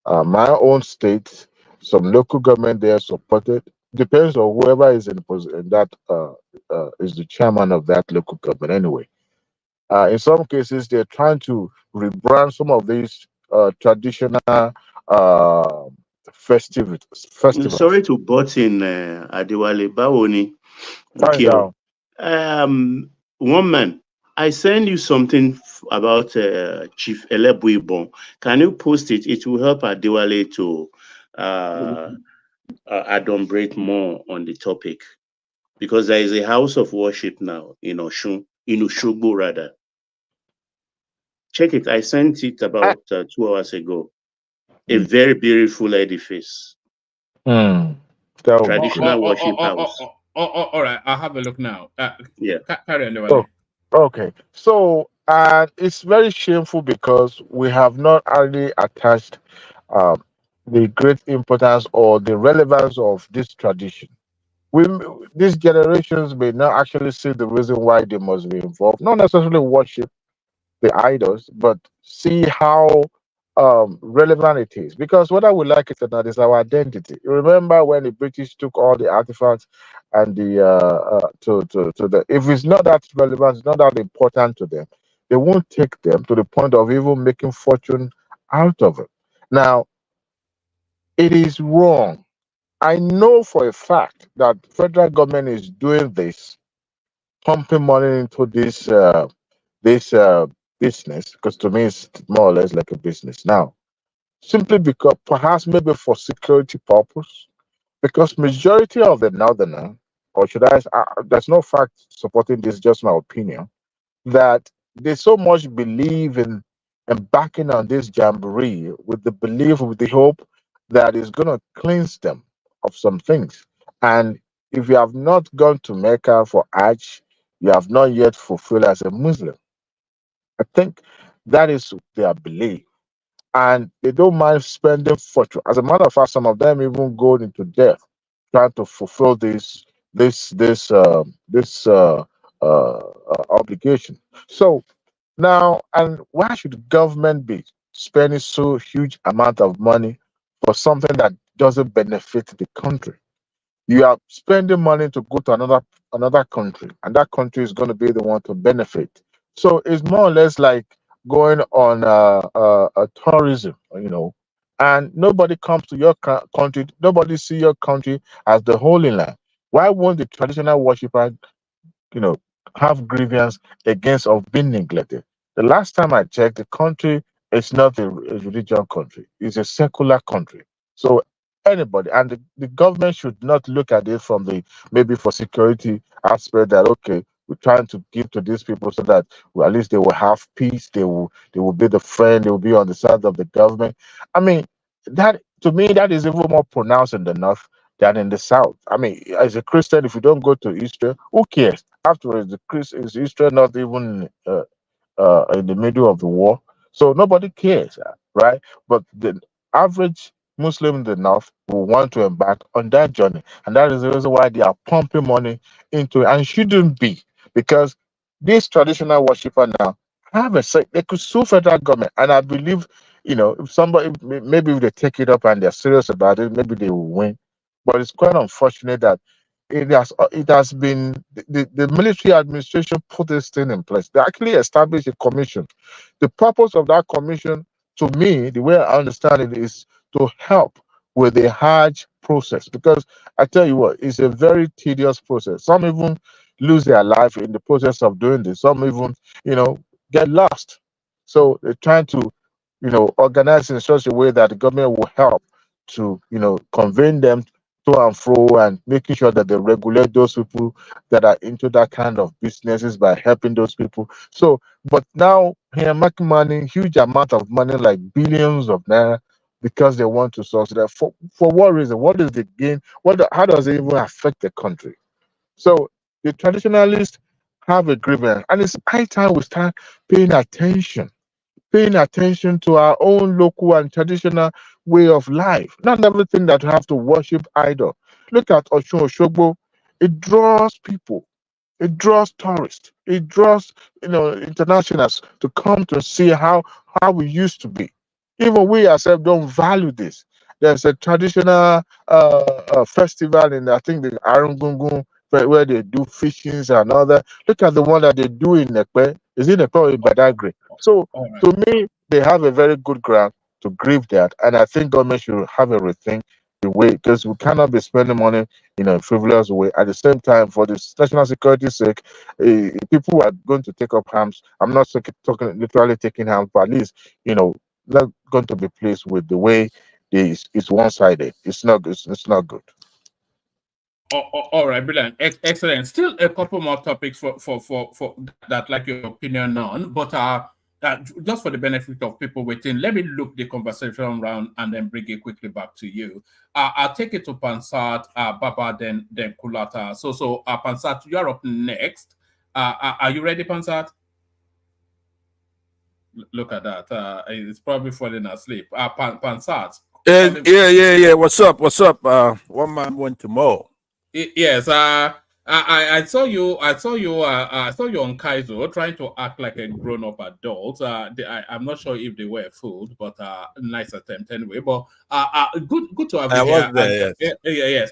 S6: my own state, some local government there supported. Depends on whoever is in that is the chairman of that local government anyway. In some cases, they're trying to rebrand some of these traditional festivals.
S7: sorry to butt in, Adewale Bawoni.
S6: Fine now.
S7: One man, I send you something about Chief Elebuibon. Can you post it? It will help Adewale to adumbrate more on the topic, because there is a house of worship now in Oshogbo rather. Check it. I sent it about 2 hours ago. a very beautiful edifice.
S6: That would be
S7: Traditional worship house.
S5: All right, I'll have a look now.
S7: Yeah.
S5: Carry on,
S6: great.
S5: Lewale.
S6: Okay. So, and it's very shameful because we have not really attached um, the great importance or the relevance of this tradition. We, these generations may not actually see the reason why they must be involved, not necessarily worship the idols, but see how relevant it is. Because whether we like it or not, is our identity. You remember when the British took all the artifacts and the to the if it's not that relevant, it's not that important to them, they won't take them to the point of even making fortune out of it. Now, it is wrong. I know for a fact that federal government is doing this, pumping money into this business, because to me it's more or less like a business now, simply because perhaps maybe for security purpose, because majority of the northerner, or should I there's no fact supporting this, just my opinion, that they so much believe in embarking on this jamboree with the belief, with the hope that it's going to cleanse them of some things. And if you have not gone to Mecca for Hajj, you have not yet fulfilled as a Muslim. I think that is their belief. And they don't mind spending fortune. As a matter of fact, some of them even go into debt trying to fulfill this obligation. So now, and why should the government be spending so huge amount of money for something that doesn't benefit the country? You are spending money to go to another country, and that country is going to be the one to benefit. So it's more or less like going on a tourism, and nobody comes to your country. Nobody see your country as the Holy Land. Why won't the traditional worshiper you know, have grievance against of being neglected? The last time I checked, the country is not a religion country; it's a secular country. So anybody and the government should not look at it from the maybe for security aspect that okay, we're trying to give to these people so that well, at least they will have peace. They will be the friend. They will be on the side of the government. I mean, that to me that is even more pronounced in the north than in the south. I mean, as a Christian, if you don't go to Easter, who cares? Afterwards, the Christ is Israel not even in the middle of the war, so nobody cares, right? But the average Muslim in the north will want to embark on that journey, and that is the reason why they are pumping money into it, and shouldn't be, because these traditional worshippers now have a say. They could sue federal government, and I believe, if somebody maybe if they take it up and they're serious about it, maybe they will win. But it's quite unfortunate that it has been the military administration put this thing in place. They actually established a commission. The purpose of that commission, to me, the way I understand it, is to help with the Hajj process. Because I tell you what, it's a very tedious process. Some even lose their life in the process of doing this. Some even, get lost. So they're trying to, organize in such a way that the government will help to, convene them to and fro, and making sure that they regulate those people that are into that kind of businesses by helping those people. So, but now here making money, huge amount of money, like billions of naira, because they want to subsidize. For what reason? What is the gain? How does it even affect the country? So the traditionalists have a grievance, and it's high time we start paying attention to our own local and traditional way of life. Not everything that we have to worship idol. Look at Oshun Oshogbo. It draws people. It draws tourists. It draws internationals to come to see how we used to be. Even we ourselves don't value this. There's a traditional festival in I think the Arungungun where they do fishings and all that. Look at the one that they do in Nekpe. Is it Nekpe or in Badagry? So
S5: All right.
S6: to me, they have a very good ground to grieve that, and I think government should have a rethink the way, because we cannot be spending money in a frivolous way. At the same time, for the national security sake, people are going to take up arms. I'm not talking literally taking arms, but at least not going to be pleased with the way it's one-sided. It's not good. It's not good.
S5: All right, brilliant, excellent. Still a couple more topics for that, like your opinion on, but just for the benefit of people waiting, let me look the conversation around and then bring it quickly back to you. I'll take it to Pansat, Baba, then Kulata. So Pansat, you're up next. Are you ready, Pansat? Look at that. It's probably falling asleep. Pansat.
S8: Yeah. What's up? One man went to mow.
S5: Yes. I saw you. I saw you. I saw you on Kaizo trying to act like a grown-up adult. I'm not sure if they were fooled, but nice attempt anyway. But good to have you
S8: I was
S5: here.
S8: there.
S5: And, yes.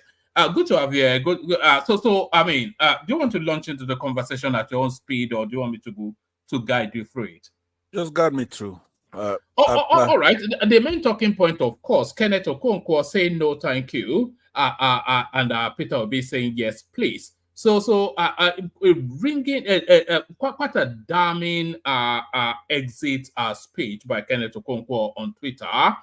S5: Good to have you here. Good. So I mean, do you want to launch into the conversation at your own speed, or do you want me to go to guide you through it?
S8: Just got me through.
S5: All right. The main talking point, of course, Kenneth Okonkwo saying no, thank you, and Peter will be saying yes, please. So bringing quite a damning exit speech by Kenneth Okonkwo on Twitter.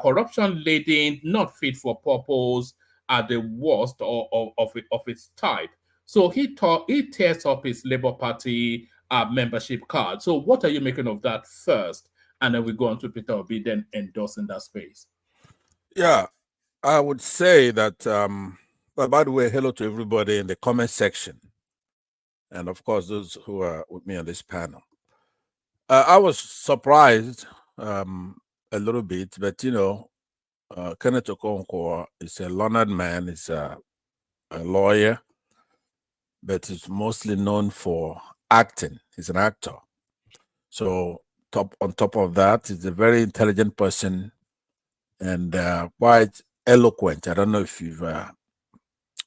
S5: Corruption laden, not fit for purpose, are the worst of its type. So he tears up his Labour Party membership card. So what are you making of that first? And then we go on to Peter Obi, then endorsing that space.
S8: Yeah, I would say that, well, by the way, hello to everybody in the comment section. And of course, those who are with me on this panel. I was surprised a little bit, but Kenneth Okonkwo is a learned man, is a lawyer, but he's mostly known for acting. He's an actor. So on top of that, he's a very intelligent person and quite eloquent. I don't know if you've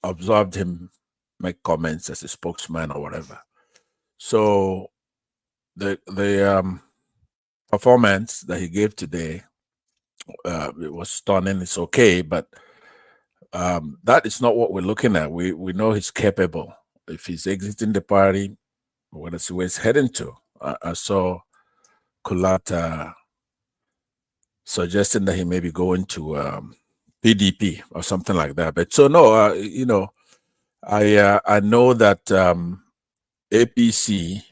S8: observed him make comments as a spokesman or whatever. So the performance that he gave today, it was stunning. It's okay, but that is not what we're looking at. We know he's capable. If he's exiting the party, we're going to see where he's heading to. I saw Kulata suggesting that he may be going to PDP or something like that. But so no, I know that APC,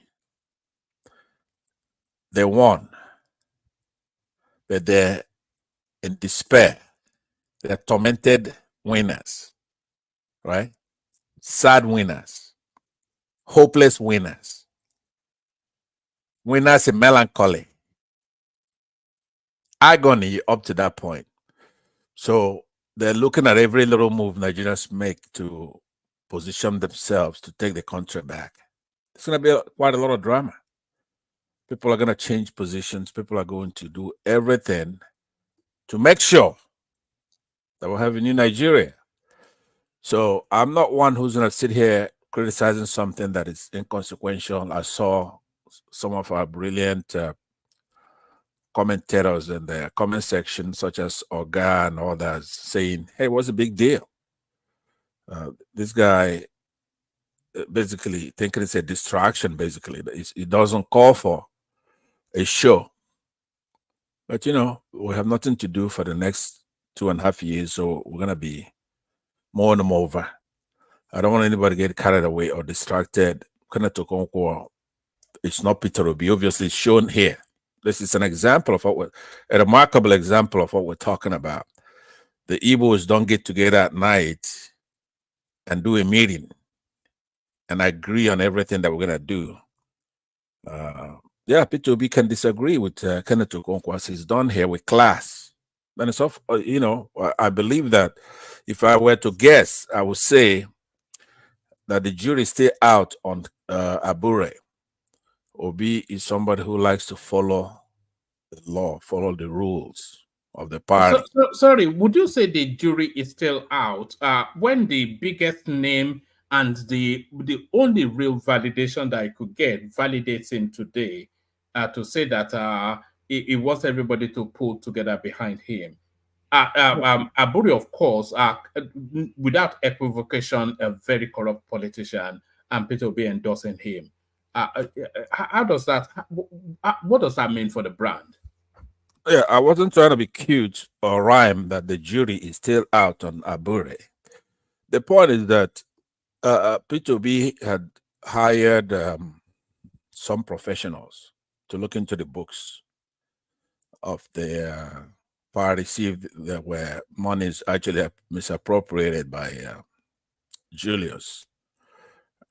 S8: they won, but they're in despair. They're tormented winners, right? Sad winners, hopeless winners, winners in melancholy, agony up to that point. So they're looking at every little move Nigerians make to position themselves to take the country back. It's going to be quite a lot of drama. People are going to change positions. People are going to do everything to make sure that we'll have a new Nigeria. So I'm not one who's going to sit here criticizing something that is inconsequential. I saw some of our brilliant commentators in the comment section, such as Oga and others, saying, hey, what's the big deal? This guy basically thinking it's a distraction, basically. It doesn't call for a show. But, we have nothing to do for the next 2.5 years, so we're going to be mowing them over. I don't want anybody to get carried away or distracted. Kenneth Okonkwo, it's not Peter Obi. Obviously, it's shown here. This is an example of a remarkable example of what we're talking about. The Igbos don't get together at night and do a meeting and agree on everything that we're going to do. Yeah, Peter Obi can disagree with Kenneth Okonkwo as he's done here with class. And it's off, I believe that if I were to guess, I would say that the jury is still out on Abure. Obi is somebody who likes to follow the law, follow the rules of the party.
S5: Sorry, would you say the jury is still out when the biggest name and the only real validation that I could get validates him today to say that it was everybody to pull together behind him? Abure, of course, without equivocation, a very corrupt politician, and Peter Obi endorsing him. How does that? What does that mean for the brand?
S8: Yeah, I wasn't trying to be cute or rhyme that the jury is still out on Abure. The point is that Peter Obi had hired some professionals to look into the books of the party, see if there were monies actually misappropriated by Julius.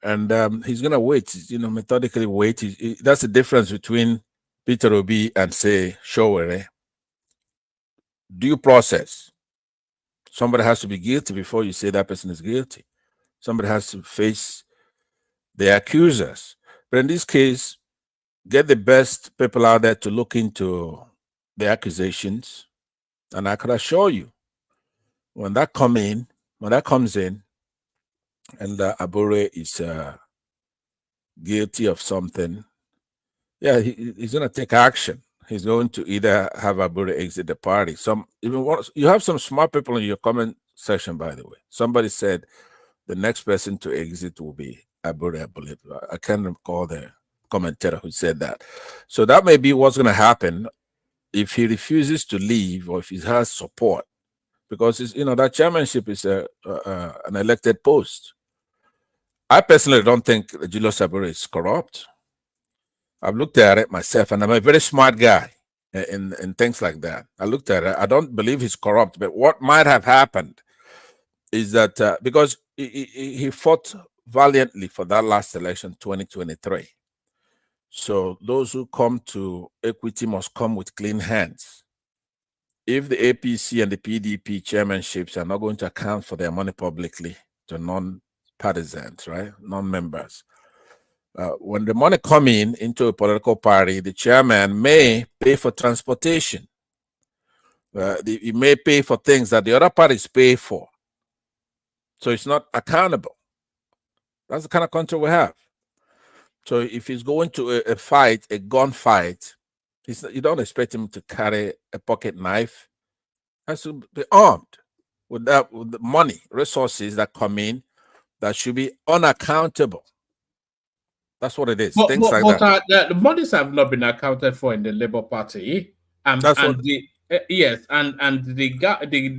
S8: And he's going to wait, methodically wait. That's the difference between Peter Obi and, say, Showere. Due process. Somebody has to be guilty before you say that person is guilty. Somebody has to face the accusers. But in this case, get the best people out there to look into the accusations. And I could assure you, when that comes in, and Abure is guilty of something, yeah, he's going to take action. He's going to either have Abure exit the party. You have some smart people in your comment section, by the way. Somebody said the next person to exit will be Abure, I believe. I can't recall the commentator who said that. So that may be what's going to happen if he refuses to leave or if he has support, because that chairmanship is an elected post. I personally don't think Julius Abure is corrupt. I've looked at it myself, and I'm a very smart guy in things like that. I looked at it. I don't believe he's corrupt, but what might have happened is that because he fought valiantly for that last election, 2023. So those who come to equity must come with clean hands. If the APC and the PDP chairmanships are not going to account for their money publicly to non-partisans, right, non-members, when the money come into a political party, the chairman may pay for transportation. He may pay for things that the other parties pay for. So it's not accountable. That's the kind of country we have. So if he's going to a fight, a gunfight, you don't expect him to carry a pocket knife. He has to be armed with the money, resources that come in that should be unaccountable. That's what it is. Things like that.
S5: The monies have not been accounted for in the Labour Party. The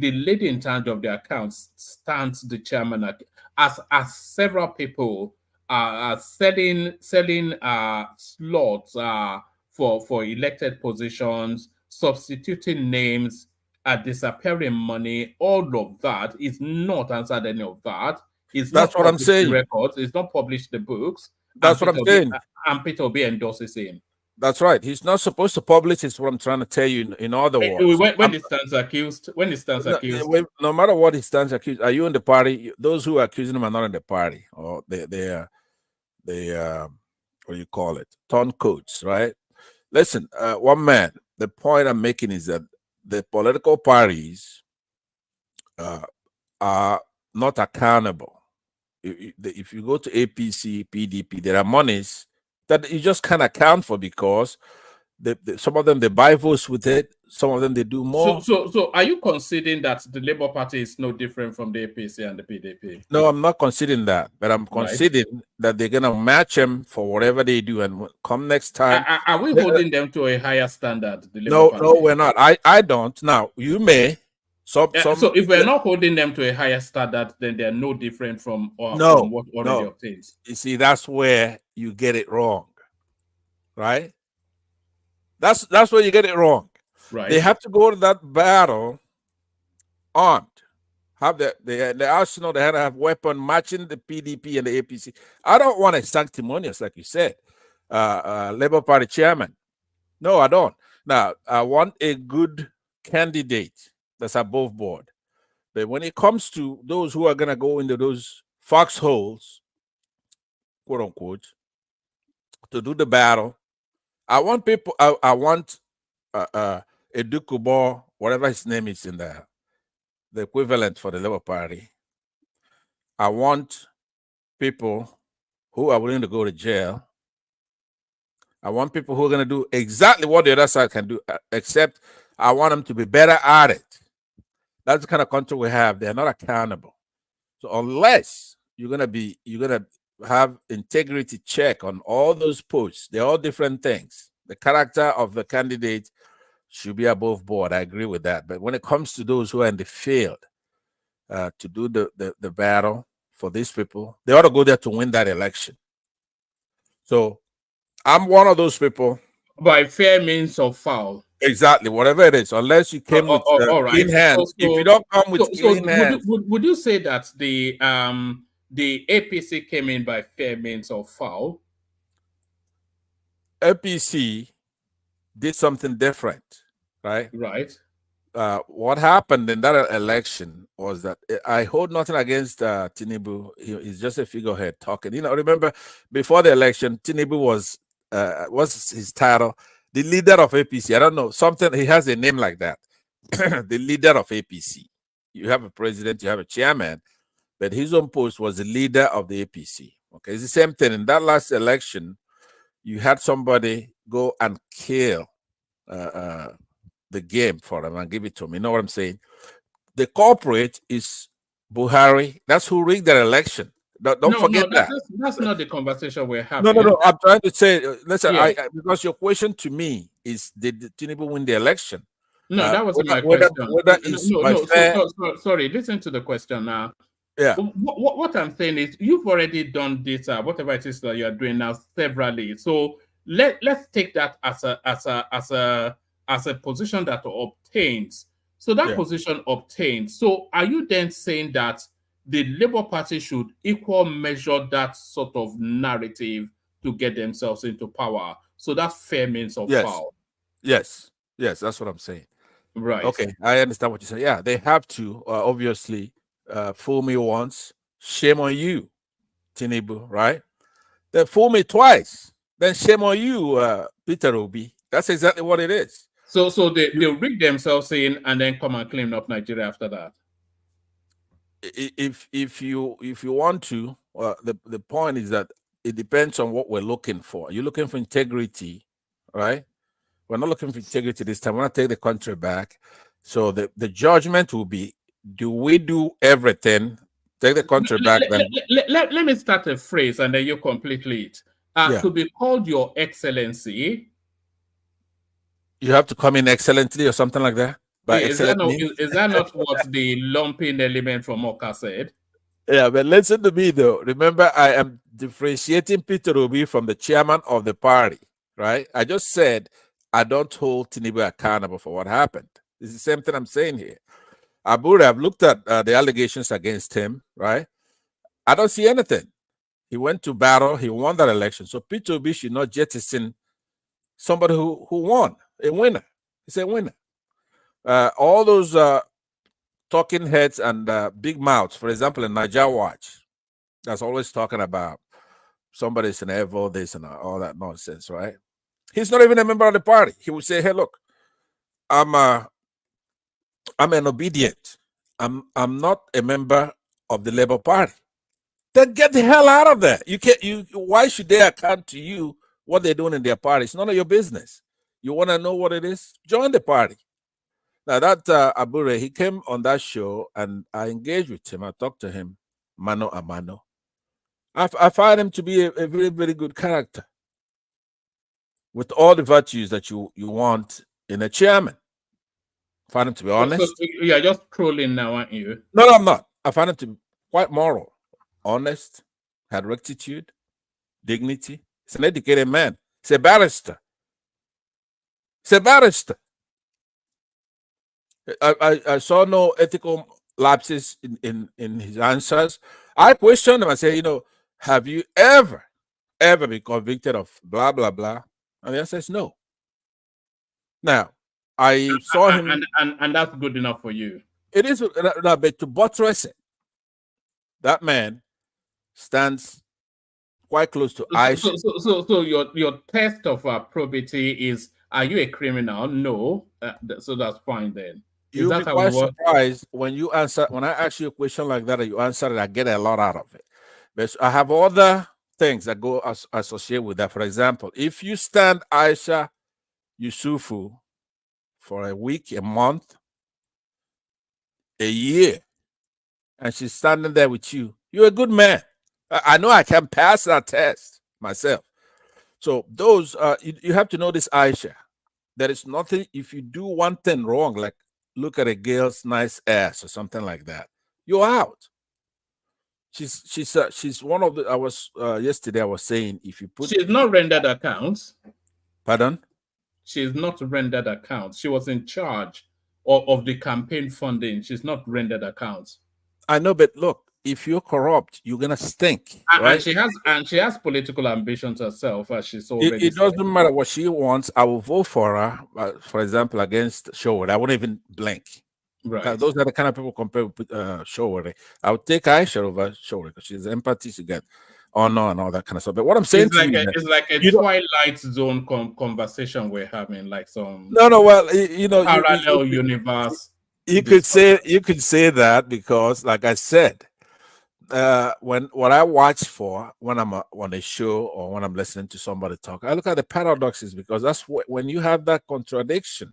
S5: lady in charge of the accounts stands the chairman as several people are selling slots for elected positions, substituting names, disappearing money. All of that is not answered. Any of that is
S8: That's
S5: not
S8: what I'm saying.
S5: Records. It's not published the books.
S8: That's what I'm saying.
S5: And Peter Obi endorses him.
S8: That's right. He's not supposed to publish. Is what I'm trying to tell you. In other words,
S5: when he stands accused,
S8: no matter what he stands accused, are you in the party? Those who are accusing him are not in the party, or they are what do you call it? Turncoats, right? Listen, one man. The point I'm making is that the political parties are not accountable. If you go to APC, PDP, there are monies that you just can't account for because some of them they buy votes with it, some of them they do more.
S5: So are you conceding that the Labour Party is no different from the APC and the PDP?
S8: No, I'm not conceding that, but I'm conceding that they're gonna match them for whatever they do, and come next time.
S5: Are we holding them to a higher standard?
S8: No, we're not. I don't. Now you may. So
S5: if we're not holding them to a higher standard, then they're no different from what already obtained.
S8: You see, that's where you get it wrong, right? That's where you get it wrong.
S5: Right.
S8: They have to go to that battle armed. Have the arsenal. They had to have weapon matching the PDP and the APC. I don't want a sanctimonious, like you said, Labour Party chairman. No, I don't. Now I want a good candidate that's above board. But when it comes to those who are going to go into those foxholes, quote unquote, to do the battle, I want people, I want Edukubo, whatever his name is in the equivalent for the Labour Party. I want people who are willing to go to jail. I want people who are going to do exactly what the other side can do, except I want them to be better at it. That's the kind of country we have. They're not accountable. So unless you're gonna have integrity check on all those posts, they're all different things. The character of the candidate should be above board. I agree with that. But when it comes to those who are in the field to do the battle for these people, they ought to go there to win that election. So I'm one of those people
S5: By fair means of foul.
S8: Exactly, whatever it is, unless you came with
S5: All
S8: clean
S5: right.
S8: hands. If you don't come with
S5: So
S8: clean hands,
S5: would you say that the APC came in by fair means of foul?
S8: APC did something different, right?
S5: Right.
S8: What happened in that election was that I hold nothing against Tinubu. He's just a figurehead talking. You know, remember before the election, Tinubu was what's his title? The leader of APC. I don't know, something. He has a name like that. The leader of APC. You have a president, you have a chairman, but his own post was the leader of the APC. Okay, it's the same thing. In that last election, you had somebody go and kill the game for him and give it to him. You know what I'm saying? The culprit is Buhari. That's who rigged that election. Don't forget that.
S5: That's not the conversation we're having.
S8: No. I'm trying to say, listen,
S5: Yeah.
S8: because your question to me is, did Tinubu win the election?
S5: No, that wasn't my question. Sorry, listen to the question now.
S8: Yeah.
S5: What I'm saying is, you've already done this, whatever it is that you're doing now, severally. So let's take that as a position that obtains. So that position obtains. So are you then saying that the Labour Party should equal measure that sort of narrative to get themselves into power? So that's fair means of foul.
S8: Yes, that's what I'm saying.
S5: Right.
S8: Okay, I understand what you say. Yeah, they have to obviously fool me once. Shame on you, Tinubu, right? They fool me twice. Then shame on you, Peter Obi. That's exactly what it is.
S5: So they'll rig themselves in and then come and clean up Nigeria after that.
S8: If you want to, the point is that it depends on what we're looking for. You're looking for integrity, right? We're not looking for integrity this time. We're going to take the country back. So the judgment will be, do we do everything, take the country back?
S5: Let me start a phrase and then you complete it. To be called Your Excellency,
S8: you have to come in excellently or something like that?
S5: Is that not what the lumping element from Oka said?
S8: Yeah, but listen to me though. Remember, I am differentiating Peter Obi from the chairman of the party, right? I just said I don't hold Tinubu accountable for what happened. It's the same thing I'm saying here. Abure, I've looked at the allegations against him, right? I don't see anything. He went to battle. He won that election. So Peter Obi should not jettison somebody who won, a winner. He's a winner. All those talking heads and big mouths, for example, in Niger Watch, that's always talking about somebody's an evil, this and all that nonsense, right? He's not even a member of the party. He would say, "Hey, look, I'm an obedient. I'm not a member of the Labour Party." Then get the hell out of there. You can't. Why should they account to you what they're doing in their party? It's none of your business. You want to know what it is? Join the party. Now that Abure, he came on that show and I engaged with him. I talked to him, mano a mano. I find him to be a very, very good character with all the virtues that you want in a chairman. I find him to be honest.
S5: So you're just trolling now, aren't you?
S8: No, I'm not. I find him to be quite moral, honest, had rectitude, dignity. He's an educated man. He's a barrister. I saw no ethical lapses in his answers. I questioned him. I said, have you ever been convicted of blah, blah, blah? And the answer is no. Now, I saw him.
S5: And that's good enough for you.
S8: It is, but to buttress it, that man stands quite close to Aisha.
S5: So your test of probity is, are you a criminal? No. So that's fine then.
S8: You'll be quite surprised when I ask you a question like that and you answer it, I get a lot out of it. But I have other things that go associated with that. For example, if you stand Aisha Yusufu for a week, a month, a year, and she's standing there with you, you're a good man. I know I can pass that test myself. So those, you have to know this, Aisha. There is nothing, if you do one thing wrong, like look at a girl's nice ass or something like that, you're out. She's one of the, yesterday I was saying, if you put...
S5: She's not rendered accounts.
S8: Pardon?
S5: She's not rendered accounts. She was in charge of the campaign funding. She's not rendered accounts.
S8: I know, but look, if you're corrupt, you're gonna stink, right?
S5: And she has political ambitions herself, as she's already
S8: It doesn't matter what she wants. I will vote for her, for example, against Showard. I wouldn't even blink.
S5: Right.
S8: Those are the kind of people compared with Showard. I would take Aisha over Showard because she's empathy, she got honor and all that kind of stuff. But what I'm saying
S5: it's like a Twilight Zone conversation we're having, like some
S8: well, you know,
S5: parallel universe.
S8: You could say that because, like I said, what I watch for when I'm on a show or when I'm listening to somebody talk, I look at the paradoxes because that's when you have that contradiction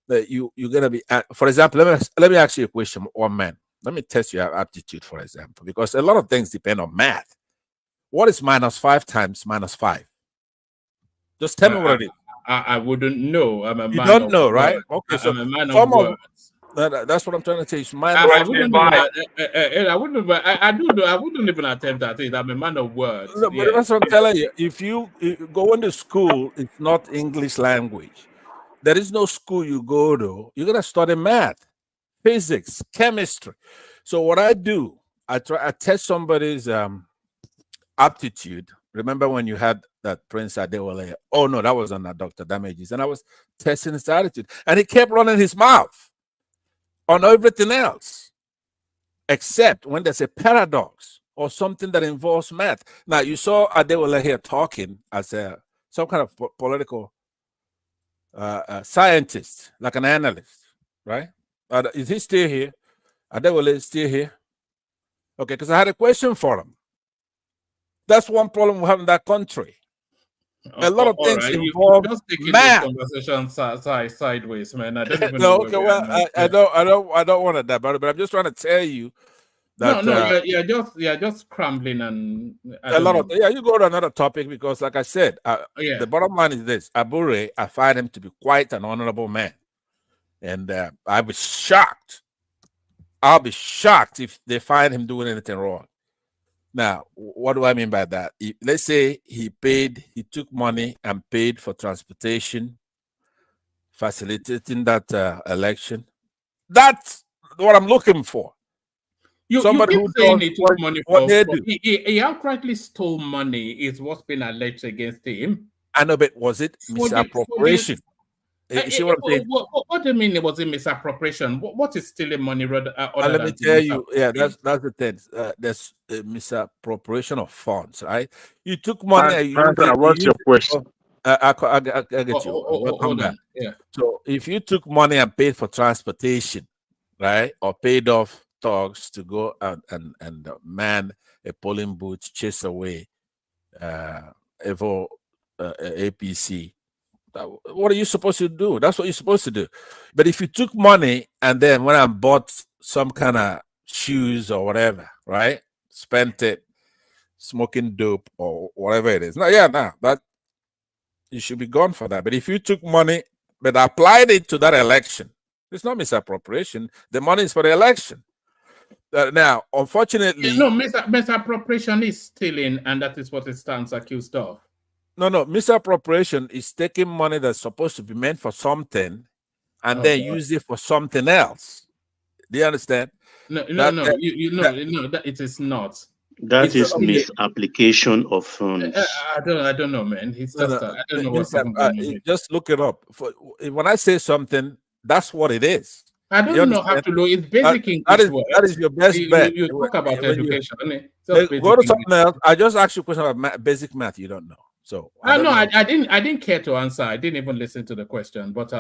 S8: that you're gonna be. For example, let me ask you a question, one man. Let me test your aptitude, for example, because a lot of things depend on math. What is -5 times -5? Just tell me what it is.
S5: I wouldn't know. I'm a
S8: you
S5: man
S8: don't
S5: of
S8: know,
S5: words.
S8: right? Okay, so
S5: I'm a man of words.
S8: That's what I'm trying to tell you.
S5: I wouldn't even attempt that. I'm a man of words.
S8: No, but that's what I'm telling you. If you go into school, it's not English language. There is no school you go to. You're gonna study math, physics, chemistry. So what I do, I test somebody's aptitude. Remember when you had that Prince Adewale? Oh no, that was on that Dr. Damages, and I was testing his attitude, and he kept running his mouth on everything else, except when there's a paradox or something that involves math. Now, you saw Adewale here talking as some kind of political scientist, like an analyst, right? Is he still here? Adewale is still here? Okay, because I had a question for him. That's one problem we have in that country. A lot of things involve math.
S5: Conversation sideways, man. I don't even
S8: no, okay, well, I don't want to that, but I'm just trying to tell you that
S5: you're just scrambling and
S8: you go to another topic because, like I said, the bottom line is this: Abure, I find him to be quite an honorable man, and I'll be shocked if they find him doing anything wrong. Now, what do I mean by that? Let's say he took money and paid for transportation, facilitating that election. That's what I'm looking for.
S5: Somebody who saying he took money from he outrightly stole money is what's been alleged against him.
S8: I know, but was it misappropriation?
S5: You see what I'm saying? What do you mean it was a misappropriation? What is stealing money?
S8: Let me tell you, that's the thing. There's a misappropriation of funds, right? You took money.
S6: What's your question?
S8: I get you. We'll come back.
S5: Yeah.
S8: So if you took money and paid for transportation, right, or paid off thugs to go out and man a polling booth, chase away APC. What are you supposed to do? That's what you're supposed to do. But if you took money and then went and bought some kind of shoes or whatever, right? Spent it smoking dope or whatever it is. That you should be gone for that. But if you took money but applied it to that election, it's not misappropriation. The money is for the election. Now, unfortunately,
S5: misappropriation is stealing, and that is what it stands accused of.
S8: No, misappropriation is taking money that's supposed to be meant for something and then use it for something else. Do you understand?
S5: No, it is not.
S7: That is misapplication of funds.
S5: I don't know, man. It's just I don't know what's
S8: just look it up. When I say something, that's what it is.
S5: I don't know how to know. It's basic English.
S8: That is your best bet.
S5: You talk about education.
S8: Go to something else. I just asked you a question about basic math. You don't know. So
S5: I didn't care to answer. I didn't even listen to the question. But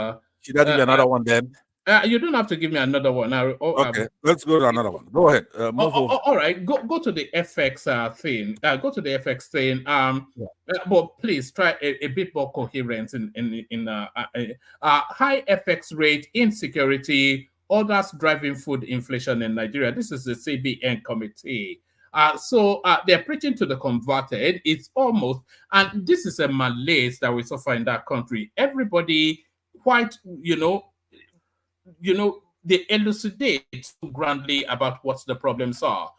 S8: should I give you another one then?
S5: You don't have to give me another one.
S8: Okay, let's go to another one. Go ahead.
S5: All right. Go to the FX thing. Go to the FX thing. But please try a bit more coherence in high FX rate, insecurity, others driving food inflation in Nigeria. This is the CBN committee. So they're preaching to the converted. It's almost, and this is a malaise that we suffer in that country. Everybody quite, they elucidate grandly about what the problems are.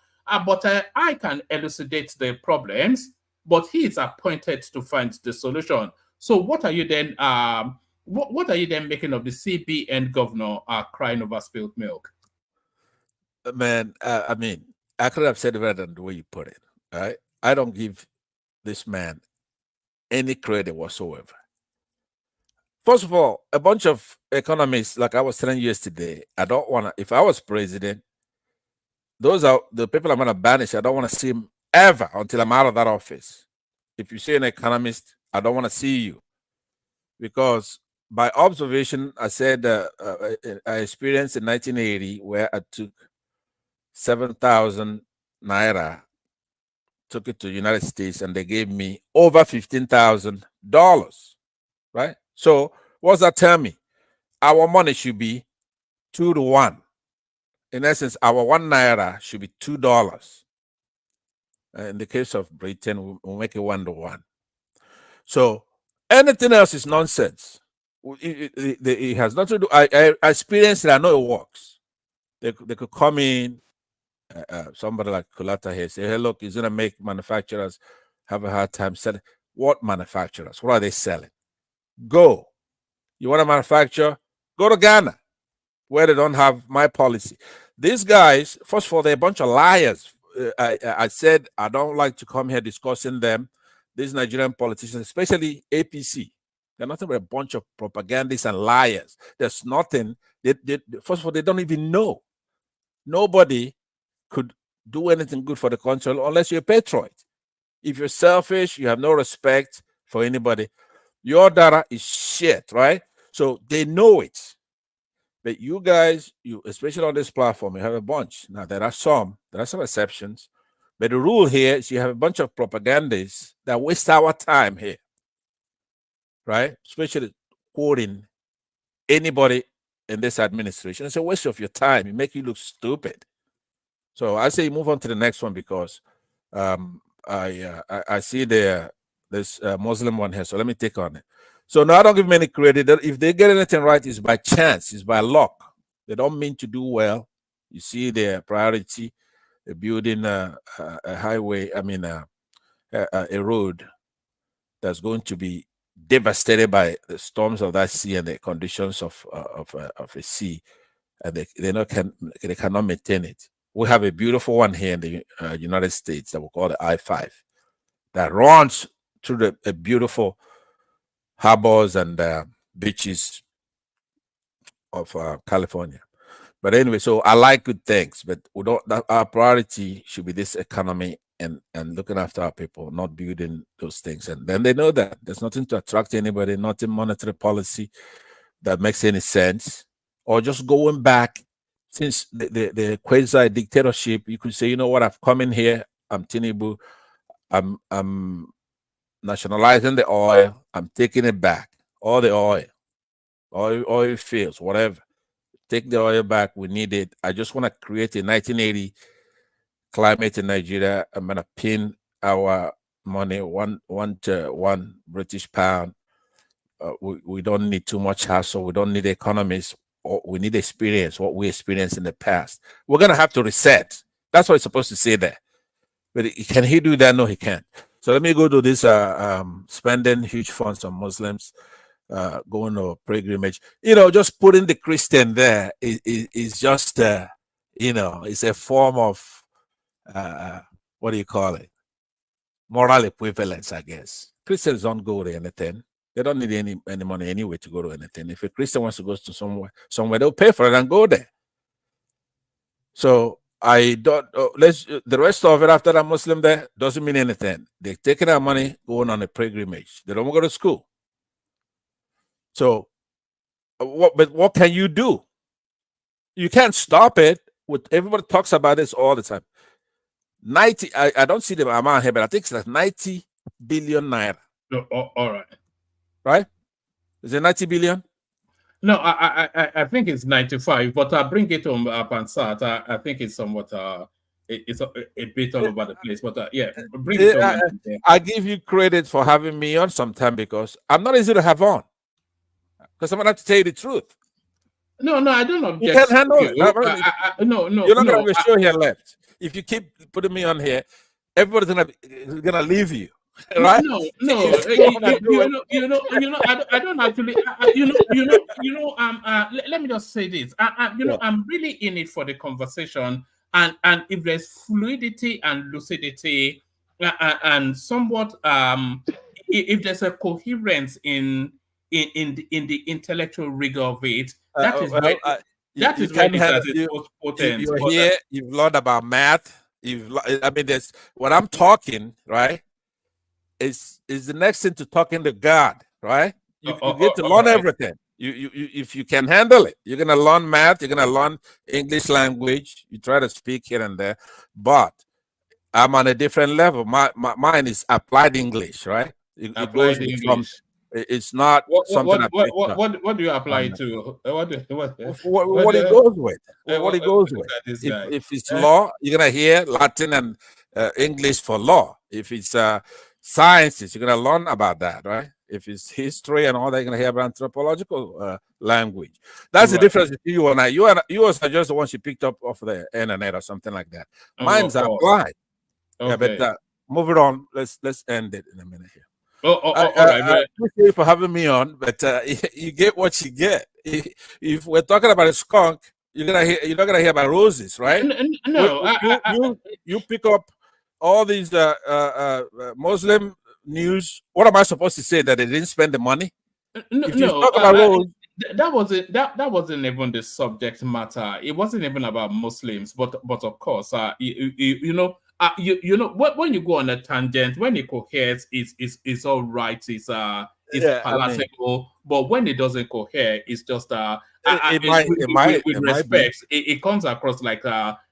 S5: But I can elucidate the problems, but he is appointed to find the solution. So what are you then What are you then making of the CBN governor crying over spilled milk?
S8: Man, I mean, I could have said it better than the way you put it. All right, I don't give this man any credit whatsoever. First of all, a bunch of economists, like I was telling you yesterday, I don't want to, if I was president, those are the people I'm going to banish. I don't want to see them ever until I'm out of that office. If you see an economist, I don't want to see you. Because by observation, I said I experienced in 1980 where I took 7,000 naira, took it to the United States, and they gave me over $15,000, right? So what's that tell me? Our money should be 2 to 1. In essence, our 1 naira should be $2. In the case of Britain, we'll make it 1 to 1. So anything else is nonsense. It has nothing to do. I experienced it. I know it works. They could come in. Somebody like Kulata here say, "Hey, look, it's gonna make manufacturers have a hard time selling." What manufacturers? What are they selling? Go. You want to manufacture? Go to Ghana, where they don't have my policy. These guys, first of all, they're a bunch of liars. I said I don't like to come here discussing them. These Nigerian politicians, especially APC, they're nothing but a bunch of propagandists and liars. There's nothing. First of all, they don't even know. Nobody could do anything good for the country unless you're a patriot. If you're selfish, you have no respect for anybody. Your data is shit, right? So they know it. But you guys, especially on this platform, you have a bunch. Now there are some exceptions, but the rule here is you have a bunch of propagandists that waste our time here, right? Especially quoting anybody in this administration. It's a waste of your time. It makes you look stupid. So I say move on to the next one because I see this Muslim one here. So let me take on it. So now I don't give them any credit. If they get anything right, it's by chance, it's by luck. They don't mean to do well. You see their priority, building a highway, a road that's going to be devastated by the storms of that sea and the conditions of a sea, and they cannot maintain it. We have a beautiful one here in the United States that we call the I-5 that runs through the beautiful harbors and beaches of California. But anyway, so I like good things, but we don't. Our priority should be this economy and looking after our people, not building those things. And then they know that there's nothing to attract anybody, nothing monetary policy that makes any sense, or just going back since the quasi dictatorship. You could say, you know what, I've come in here, I'm Tinubu, I'm nationalizing the oil, I'm taking it back, all the oil fields, whatever. Take the oil back, we need it. I just want to create a 1980 climate in Nigeria. I'm going to pin our money one to one British pound. We don't need too much hassle. We don't need economists. We need experience, what we experienced in the past. We're going to have to reset. That's what it's supposed to say there. But can he do that? No, he can't. So let me go to this spending huge funds on Muslims, going to pilgrimage. Just putting the Christian there is just, it's a form of, what do you call it? Moral equivalence, I guess. Christians don't go to anything. They don't need any money anyway to go to anything. If a Christian wants to go to somewhere, they'll pay for it and go there. So I don't. The rest of it after that Muslim there doesn't mean anything. They're taking our money, going on a pilgrimage. They don't go to school. So, what can you do? You can't stop it. Everybody talks about this all the time. 90. I don't see the amount here, but I think it's like 90 billion naira.
S5: All right.
S8: Right? Is it 90 billion?
S5: No, I think it's 95, but I bring it on Pansat. I think it's somewhat it's a bit all over the place, but yeah, bring it on.
S8: I give you credit for having me on sometime because I'm not easy to have on. Because I'm gonna have to tell you the truth.
S5: No, I don't object.
S8: You can't handle it.
S5: No,
S8: you're not gonna have a show here left. If you keep putting me on here, everybody's gonna leave you. right?
S5: No. I don't actually. Let me just say this. I'm really in it for the conversation, and if there's fluidity and lucidity, and somewhat, if there's a coherence in the intellectual rigor of it, that is where that is where it has its most potent.
S8: You're here. You've learned about math. I mean, there's what I'm talking, right? Is the next thing to talking to God, right? You get to learn everything. You if you can handle it, you're gonna learn math. You're gonna learn English language. You try to speak here and there, but I'm on a different level. Mine is applied English, right? It goes with English. It's not something.
S5: What do you apply to? What it
S8: goes with? What it goes with? If it's law, you're gonna hear Latin and English for law. If it's sciences, you're gonna learn about that, right? If it's history and all that, you're gonna hear about anthropological language. That's the difference between you and I. You are just the one she picked up off the internet or something like that. Mine's applied.
S5: Okay.
S8: Yeah, but moving on. Let's end it in a minute here.
S5: All right.
S8: I appreciate you for having me on, but you get what you get. If we're talking about a skunk, you're not gonna hear about roses, right?
S5: No,
S8: you pick up all these Muslim news. What am I supposed to say, that they didn't spend the money? If you talk about roses,
S5: that wasn't even the subject matter. It wasn't even about Muslims, but of course, you know, when you go on a tangent, when it coheres, it's all right. It's palatable. But when it doesn't cohere, it's just with respect, it comes across like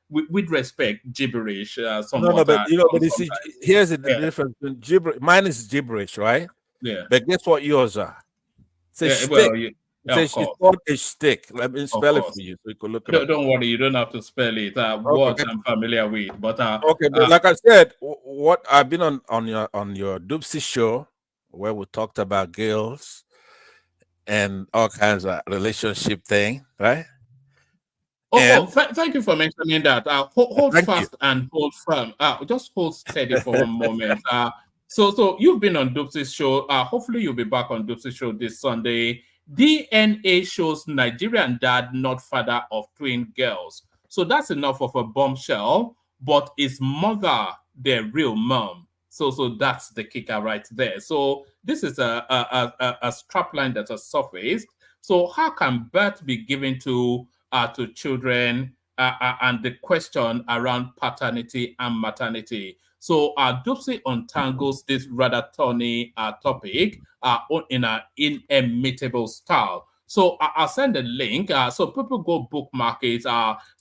S5: with respect gibberish.
S8: No, but you see, here's the difference. Gibberish, mine is gibberish, right?
S5: Yeah.
S8: But guess what yours are? It's she called a stick. Let me spell it for you so you can look it up.
S5: Don't worry, you don't have to spell it. Words I'm familiar with, but
S8: but like I said, what I've been on your Doopsy show, where we talked about girls and all kinds of relationship thing, right?
S5: Thank you for mentioning that. Hold fast and hold firm. Just hold steady for one moment. So you've been on Doopsy's show. Hopefully you'll be back on Doopsy's show this Sunday. DNA shows Nigerian dad not father of twin girls. So that's enough of a bombshell, but is mother their real mom? So that's the kicker right there. So this is a strapline that has surfaced. So how can birth be given to children, and the question around paternity and maternity? So Doopsy untangles this rather thorny topic in an inimitable style. So I'll send a link. So people go bookmark it.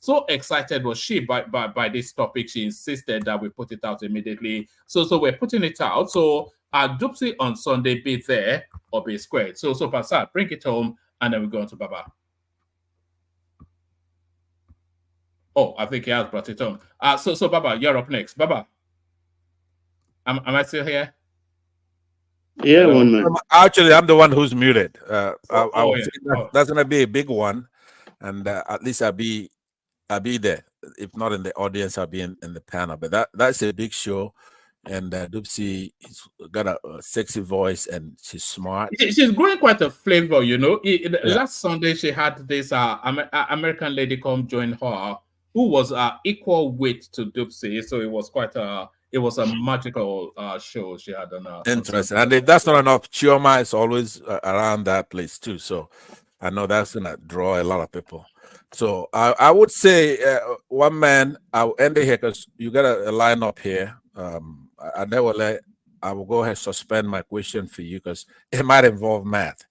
S5: So excited was she by this topic. She insisted that we put it out immediately. So we're putting it out. So Doopsy on Sunday, be there or be squared. So Pasad, bring it home, and then we go on to Baba. Oh, I think he has brought it home. So Baba, you're up next. Baba. Am I still here?
S7: Yeah, one minute.
S8: Actually, I'm the one who's muted. That's gonna be a big one, and at least I'll be there. If not in the audience, I'll be in the panel. But that's a big show, and Doopsy has got a sexy voice, and she's smart.
S5: She's growing quite a flavor, you know. Last Sunday, she had this American lady come join her, who was equal weight to Doopsy, so it was quite a magical show she had on her.
S8: Interesting. And if that's not enough, Chioma is always around that place too. So I know that's gonna draw a lot of people. So I would say one man, I'll end it here because you got a line up here. I will go ahead and suspend my question for you because it might involve math.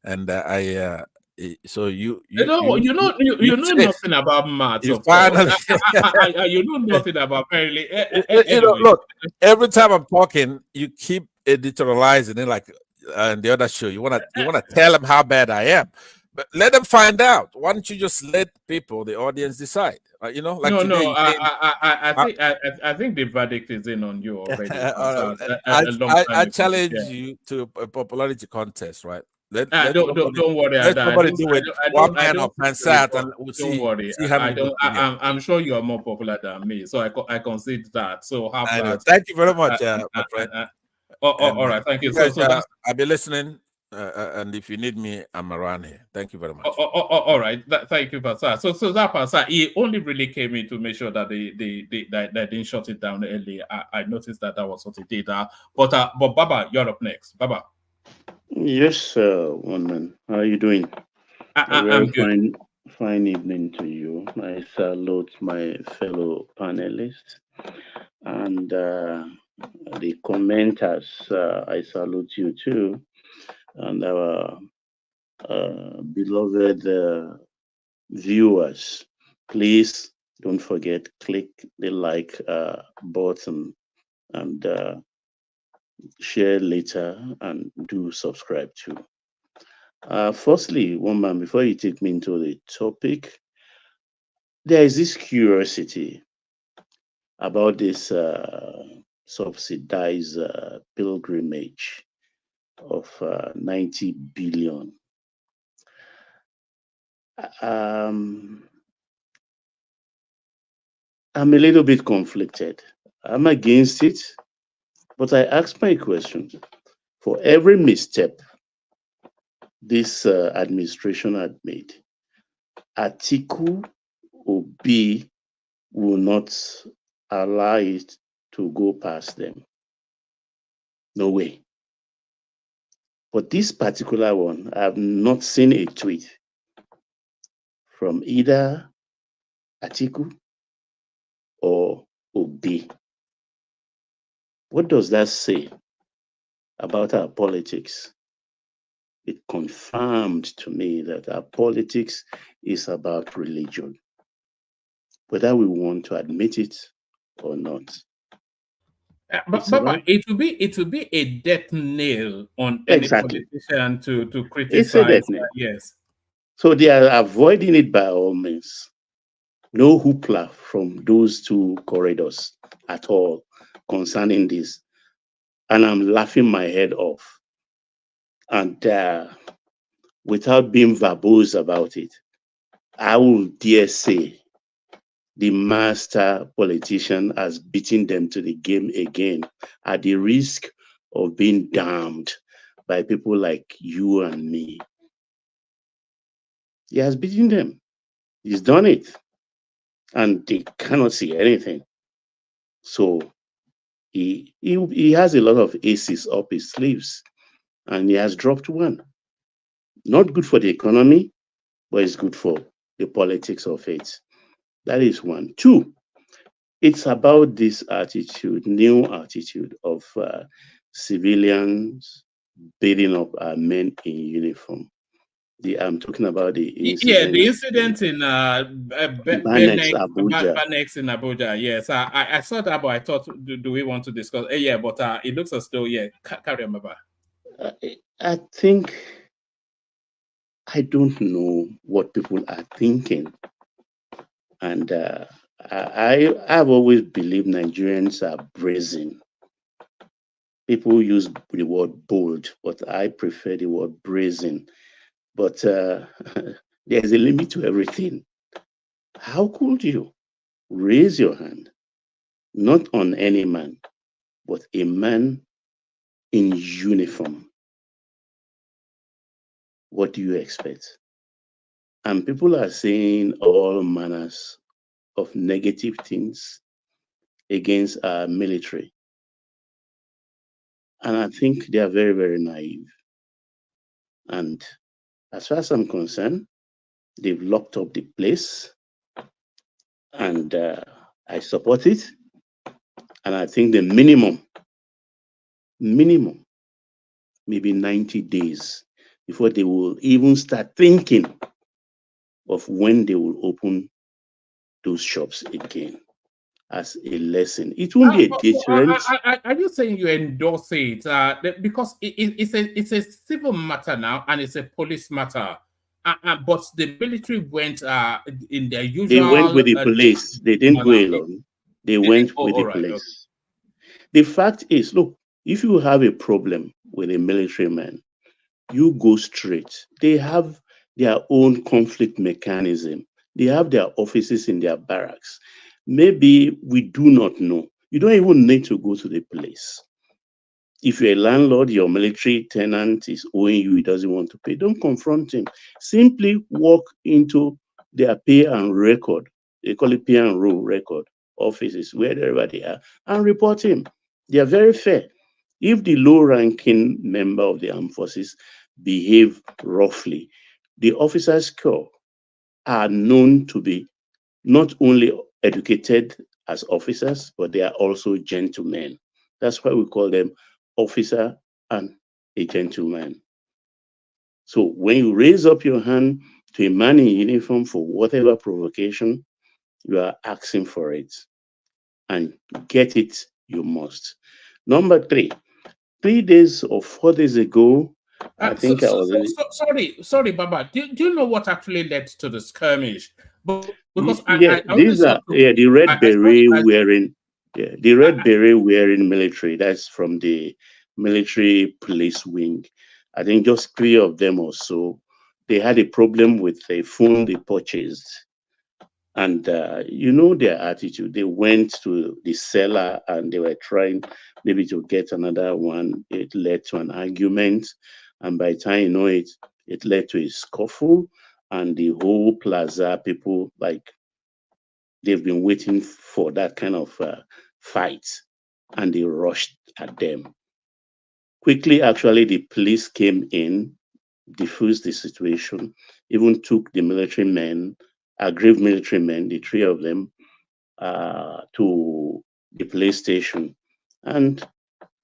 S8: And so you know
S5: nothing about math.
S8: You finally,
S5: you know nothing about apparently.
S8: Look, every time I'm talking, you keep editorializing it like in the other show. You wanna tell them how bad I am, but let them find out. Why don't you just let people, the audience, decide? I
S5: think the verdict is in on you already.
S8: I challenge you to a popularity contest, right? Don't
S5: worry.
S8: Let somebody do it. One man up and sat, and we'll see.
S5: Don't worry. I'm sure you are more popular than me, so I concede that. So
S8: thank you very much, my friend.
S5: All right, thank you.
S8: Guys,
S5: So that's
S8: I'll be listening, and if you need me, I'm around here. Thank you very much.
S5: all right. Thank you, Pastor. So that Pastor, he only really came in to make sure that they didn't shut it down early. I noticed that was what he did. But Baba, you're up next. Baba.
S7: Yes, one man. How are you doing? A
S5: I'm
S7: very
S5: good.
S7: fine evening to you. I salute my fellow panelists and the commenters. I salute you too, and our beloved viewers. Please don't forget, click the like button and share later and do subscribe too. Firstly, one man, before you take me into the topic, there is this curiosity about this subsidized pilgrimage of 90 billion. I'm a little bit conflicted. I'm against it, but I ask my question. For every misstep this administration had made, Atiku Obi will not allow it to go past them. No way. But this particular one, I have not seen a tweet from either Atiku or Obi. What does that say about our politics? It confirmed to me that our politics is about religion, whether we want to admit it or not.
S5: But it will be a death nail on any
S7: Exactly.
S5: politician to
S7: It's a
S5: criticize.
S7: death nail.
S5: Yes.
S7: So they are avoiding it by all means. No hoopla from those two corridors at all concerning this. And I'm laughing my head off. And without being verbose about it, I will dare say the master politician has beaten them to the game again at the risk of being damned by people like you and me. He has beaten them. He's done it. And they cannot see anything. So he has a lot of aces up his sleeves, and he has dropped one. Not good for the economy, but it's good for the politics of it. That is one. Two, it's about this attitude, new attitude of civilians beating up our men in uniform. I'm talking about the incident.
S5: The incident in
S7: Banex, Abuja.
S5: Banex in Abuja. Yes, I saw that, but I thought, do we want to discuss? Yeah, but it looks as though, carry on, Baba.
S7: I think I don't know what people are thinking, and I've always believed Nigerians are brazen. People use the word bold, but I prefer the word brazen. But there's a limit to everything. How could you raise your hand, not on any man, but a man in uniform? What do you expect? And people are saying all manners of negative things against our military. And I think they are very, very naive. And as far as I'm concerned, they've locked up the place. And I support it. And I think the minimum, maybe 90 days before they will even start thinking of when they will open those shops again as a lesson. It won't be a deterrent.
S5: Are you saying you endorse it? Because it's a civil matter now, and it's a police matter. But the military went in their usual.
S7: They went with the police. They didn't go alone. They went with the police. Okay. The fact is, look, if you have a problem with a military man, you go straight. They have their own conflict mechanism. They have their offices in their barracks. Maybe we do not know. You don't even need to go to the place. If you're a landlord, your military tenant is owing you, he doesn't want to pay, don't confront him. Simply walk into their pay and record, they call it pay and roll record offices, wherever they are, and report him. They are very fair. If the low-ranking member of the armed forces behave roughly, the officers' corps are known to be not only educated as officers, but they are also gentlemen. That's why we call them officer and a gentleman. So when you raise up your hand to a man in uniform for whatever provocation, you are asking for it. And get it, you must. Number 3, 3 days or 4 days ago, I think I was
S5: sorry, Baba. Do you know what actually led to the skirmish? Because
S7: yeah,
S5: I only saw
S7: the red
S5: I saw
S7: beret
S5: you guys.
S7: wearing, the red beret wearing military. That's from the military police wing. I think just 3 of them or so. They had a problem with a phone they purchased, and you know their attitude. They went to the seller and they were trying maybe to get another one. It led to an argument, and by the time you know it, it led to a scuffle, and the whole plaza people, like, they've been waiting for that kind of fight, and they rushed at them. Quickly, actually, the police came in, diffused the situation, even took the military men, aggrieved military men, the 3 of them, to the police station. And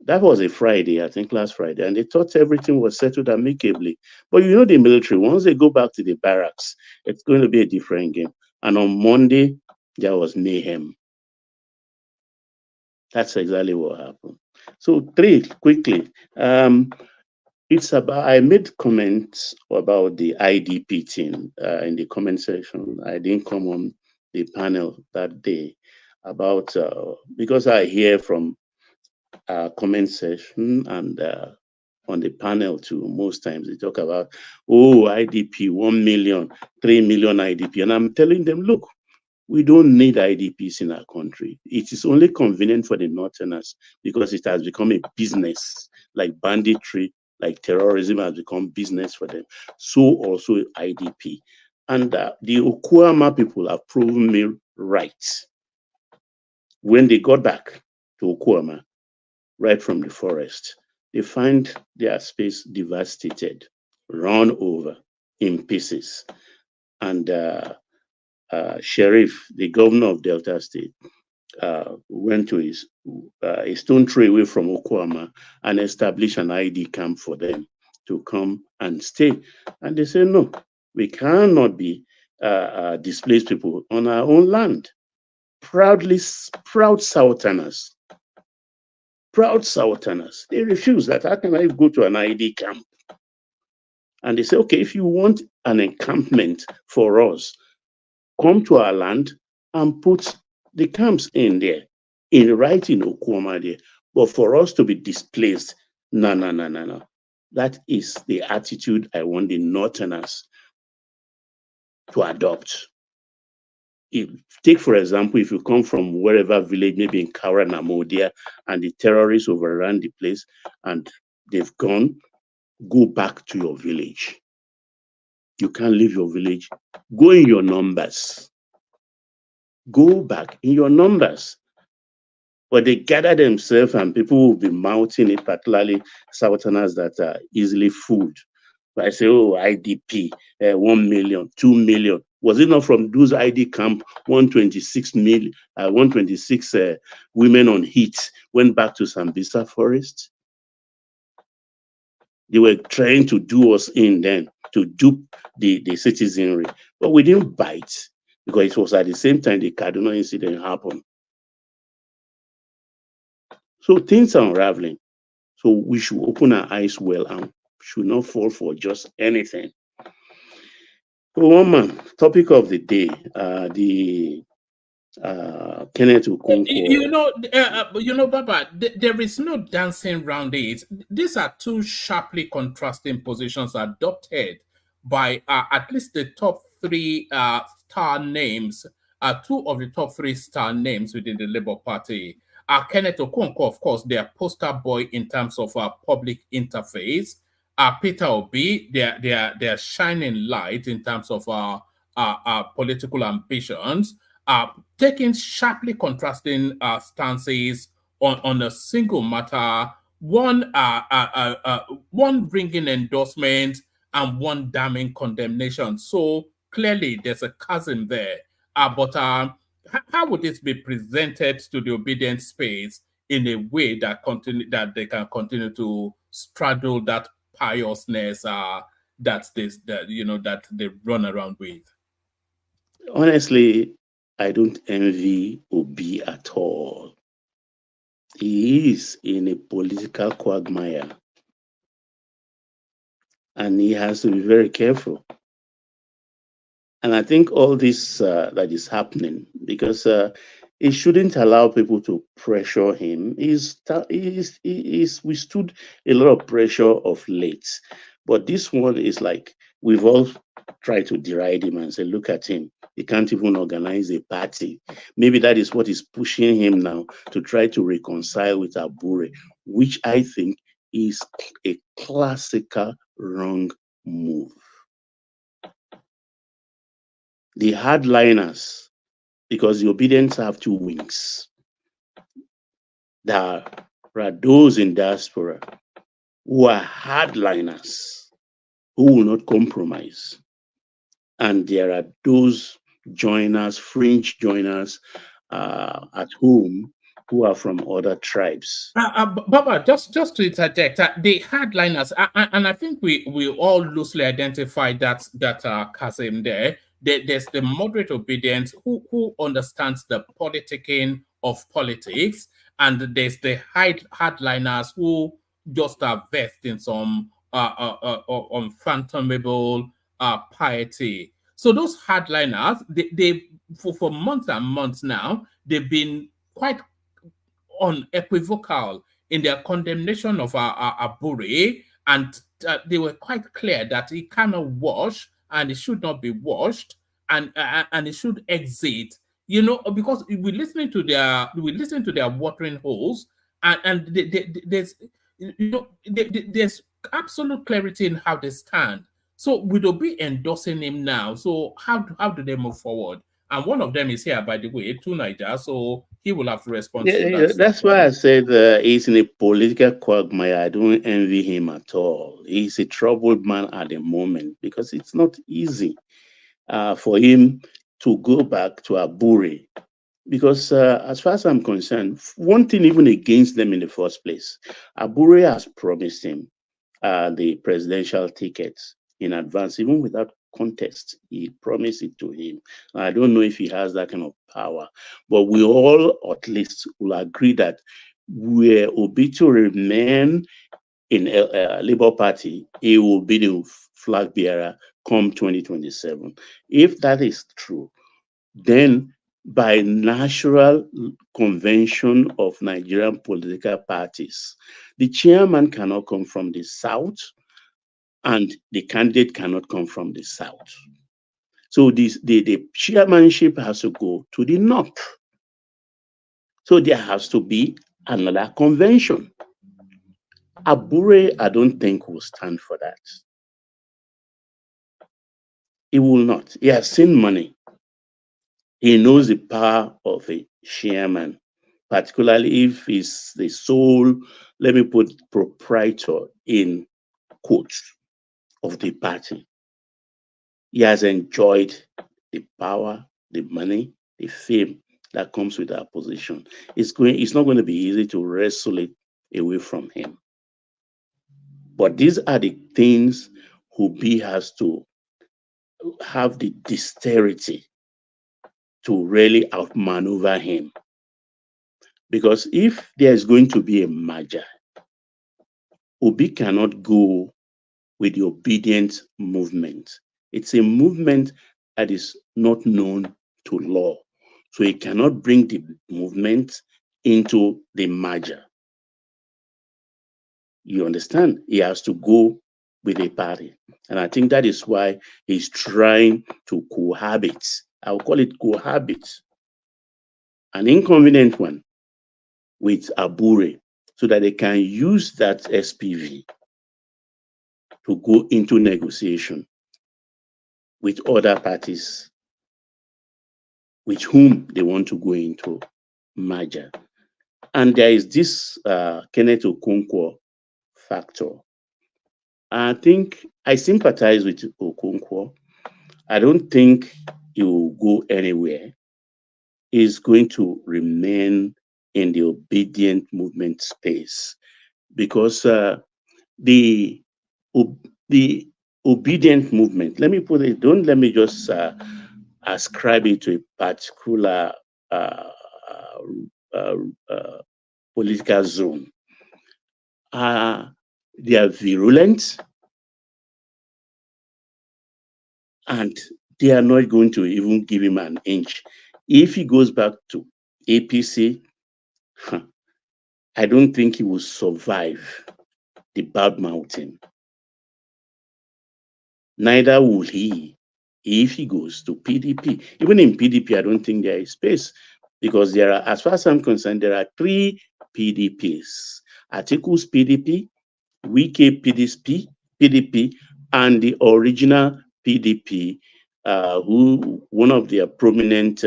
S7: that was a Friday, I think last Friday, and they thought everything was settled amicably. But you know the military, once they go back to the barracks, it's going to be a different game. And on Monday, there was mayhem. That's exactly what happened. So 3, quickly. It's about, I made comments about the IDP thing in the comment section. I didn't come on the panel that day about, because I hear from comment section and on the panel too, most times they talk about, oh, IDP, 1 million, 3 million IDP. And I'm telling them, look, we don't need IDPs in our country. It is only convenient for the Northerners because it has become a business, like banditry, like terrorism has become business for them. So also IDP. And the Okuama people have proven me right. When they got back to Okuama, right from the forest, they find their space devastated, run over in pieces. And Sheriff, the governor of Delta State, went to a stone throw away from Okuama and established an ID camp for them to come and stay. And they said, no, we cannot be displaced people on our own land. Proud Southerners. Proud Southerners. They refuse that. How can I go to an ID camp? And they say, okay, if you want an encampment for us, come to our land and put the camps in there, right in Okuama there. But for us to be displaced, no. That is the attitude I want the Northerners to adopt. Take, for example, if you come from wherever village, maybe in Kara, Namodia, and the terrorists overran the place and they've gone, go back to your village. You can't leave your village. Go in your numbers. Go back in your numbers. But they gather themselves and people will be mounting it, particularly Southerners that are easily fooled. I say, oh, IDP, 1 million, 2 million. Was it not from those ID camp, 126 million, 126 women on heat went back to Sambisa forest? They were trying to do us in then, to dupe the citizenry. But we didn't bite because it was at the same time the Kaduna incident happened. So things are unraveling. So we should open our eyes well and should not fall for just anything. So one man, topic of the day, Kenneth Okonkwo.
S5: You know, Baba, there is no dancing around it. These are 2 sharply contrasting positions adopted by at least the top 3 star names, 2 of the top 3 star names within the Labour Party. Kenneth Okonkwo, of course, their poster boy in terms of public interface. Peter Obi, their shining light in terms of political ambitions, taking sharply contrasting stances on a single matter, one bringing endorsement and one damning condemnation. So clearly there's a chasm there. But how would this be presented to the obedient space in a way that they can continue to straddle that piousness that they run around with?
S7: Honestly, I don't envy Obi at all. He is in a political quagmire, and he has to be very careful. And I think all this that is happening, because it shouldn't allow people to pressure him. He's withstood a lot of pressure of late. But this one is like, we've all tried to deride him and say, look at him. He can't even organize a party. Maybe that is what is pushing him now to try to reconcile with Abure, which I think is a classical wrong move. The hardliners, because the obedience have two wings. There are those in diaspora who are hardliners, who will not compromise. And there are those joiners, fringe joiners at home, who are from other tribes.
S5: Baba, just to interject, the hardliners, and I think we all loosely identify that chasm there. There's the moderate obedience who understands the politicking of politics, and there's the hardliners who just are versed in some unfathomable piety. So those hardliners, they for months and months now, they've been quite unequivocal in their condemnation of Abure, and they were quite clear that he cannot wash and he should not be washed, and he should exit. Because we listen to their watering holes, and there's there's absolute clarity in how they stand. So with Obi endorsing him now, so how do they move forward? And one of them is here, by the way, to Niger, so he will have to respond to that.
S7: That's why I said he's in a political quagmire. I don't envy him at all. He's a troubled man at the moment, because it's not easy for him to go back to Abure. Because as far as I'm concerned, one thing even against them in the first place, Abure has promised him the presidential tickets in advance, even without contest. He promised it to him. I don't know if he has that kind of power, but we all at least will agree that were Obi to remain in Labour Party, he will be the flag bearer come 2027. If that is true, then by natural convention of Nigerian political parties, the chairman cannot come from the south, and the candidate cannot come from the south. So the chairmanship has to go to the north. So there has to be another convention. Abure, I don't think, will stand for that. He will not. He has seen money. He knows the power of a chairman, particularly if he's the sole, let me put proprietor in quotes, of the party. He has enjoyed the power, the money, the fame that comes with that position. It's not going to be easy to wrestle it away from him. But these are the things Obi has to have the dexterity to really outmaneuver him. Because if there's going to be a merger, Obi cannot go with the obedient movement. It's a movement that is not known to law. So he cannot bring the movement into the merger. You understand? He has to go with a party. And I think that is why he's trying to cohabit. I'll call it cohabit. An inconvenient one, with Abure so that they can use that SPV to go into negotiation with other parties with whom they want to go into merger. And there is this Kenneth Okonkwo factor. I think I sympathize with Okonkwo. I don't think he will go anywhere. He's going to remain in the obedient movement space because the obedient movement, let me put it, don't let me just ascribe it to a particular political zone. They are virulent and they are not going to even give him an inch. If he goes back to APC, I don't think he will survive the bad mouthing. Neither will he if he goes to PDP. Even in PDP, I don't think there is space because there are, as far as I'm concerned, there are 3 PDPs. Atiku's PDP, Wike PDP, and the original PDP, who one of their prominent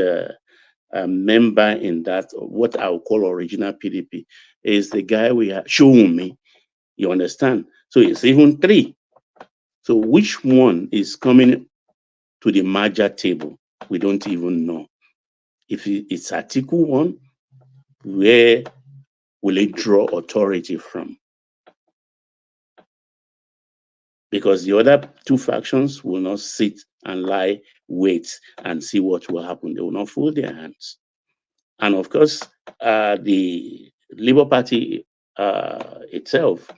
S7: member in that, what I would call original PDP, is the guy we have, Shoumi. You understand? So it's even 3. So which one is coming to the merger table? We don't even know. If it's Article 1, where will it draw authority from? Because the other 2 factions will not sit and lie, wait, and see what will happen. They will not fold their hands. And of course, the Labour Party itself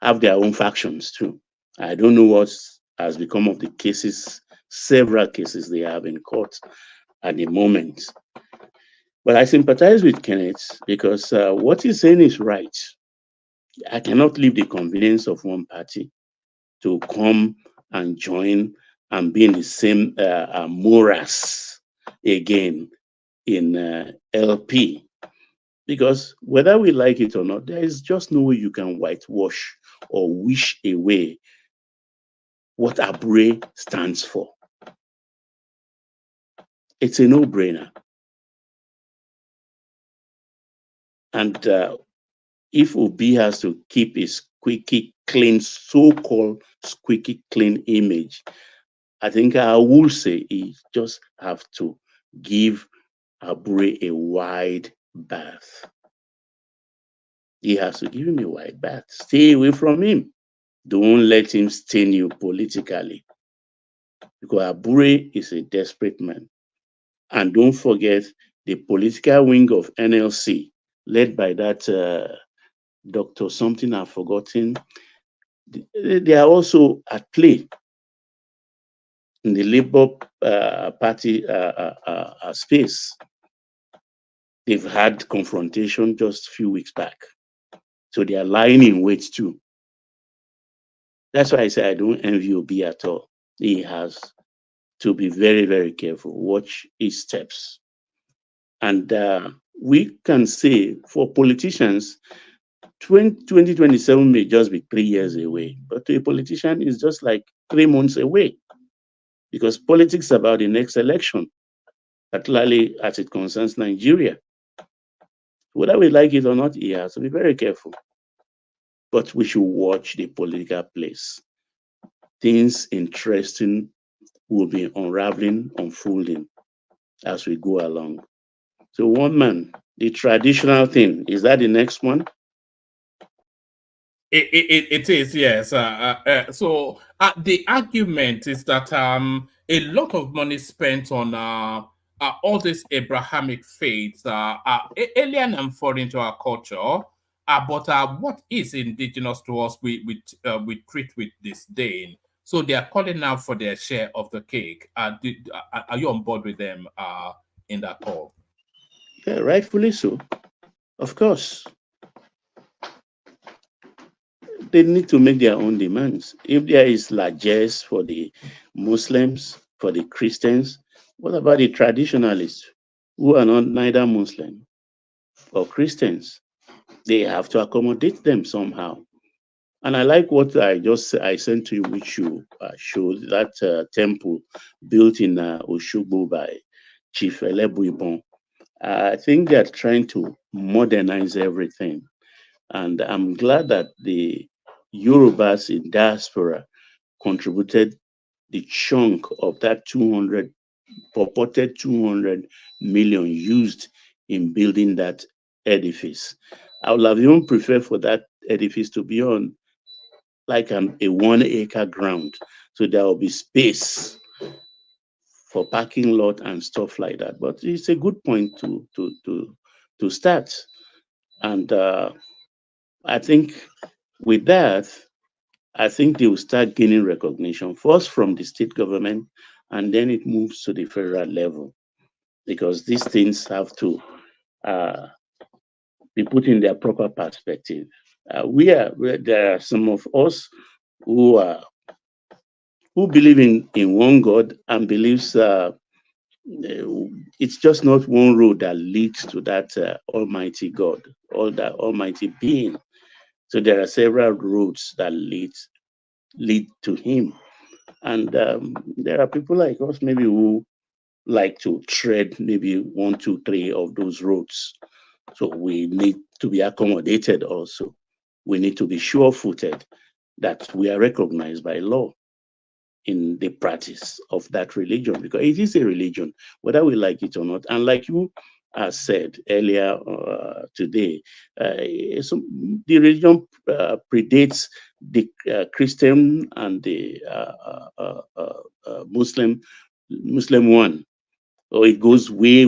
S7: have their own factions too. I don't know what has become of the cases, several cases they have in court at the moment. But I sympathize with Kenneth because what he's saying is right. I cannot leave the convenience of one party to come and join and be in the same morass again in LP. Because whether we like it or not, there is just no way you can whitewash or wish away what Abure stands for. It's a no-brainer. And if Obi has to keep his squeaky clean, so-called squeaky clean image, I think I will say he just have to give Abure a wide berth. He has to give him a wide berth. Stay away from him. Don't let him stain you politically. Because Abure is a desperate man. And don't forget the political wing of NLC, led by that Dr. something I've forgotten. They are also at play in the Labour Party space. They've had confrontation just a few weeks back. So they are lying in wait too. That's why I say I don't envy Obi at all. He has to be very, very careful, watch his steps. And we can say for politicians, 2027 may just be 3 years away, but to a politician, it's just like 3 months away because politics is about the next election, particularly as it concerns Nigeria. Whether we like it or not, he has to be very careful. But we should watch the political place. Things interesting will be unraveling, unfolding as we go along. So one man, the traditional thing, is that the next one?
S5: It is, yes. So the argument is that a lot of money spent on all these Abrahamic faiths are alien and foreign to our culture, but what is indigenous to us, we treat with disdain. So they are calling out for their share of the cake. Are you on board with them in that call?
S7: Yeah, rightfully so. Of course. They need to make their own demands. If there is largesse for the Muslims, for the Christians, what about the traditionalists who are not neither Muslim or Christians? they have to accommodate them somehow. And I like what I sent to you, which you showed, that temple built in Oshogbo by Chief Elebuibon. I think they're trying to modernize everything. And I'm glad that the Yorubas in diaspora contributed the chunk of that purported 200 million used in building that edifice. I would have even preferred for that edifice to be on like a 1 acre ground. So there will be space for parking lot and stuff like that. But it's a good point to start. And I think with that, I think they will start gaining recognition first from the state government, and then it moves to the federal level, because these things have to be put in their proper perspective. There are some of us who believe in one God and believes it's just not one road that leads to that Almighty God or that Almighty being. So there are several roads that lead to Him, and there are people like us maybe who like to tread maybe 1, 2, 3 of those roads. So we need to be accommodated also. We need to be sure-footed that we are recognized by law in the practice of that religion, because it is a religion, whether we like it or not. And like you said earlier today, the religion predates the Christian and the Muslim one. Or it goes way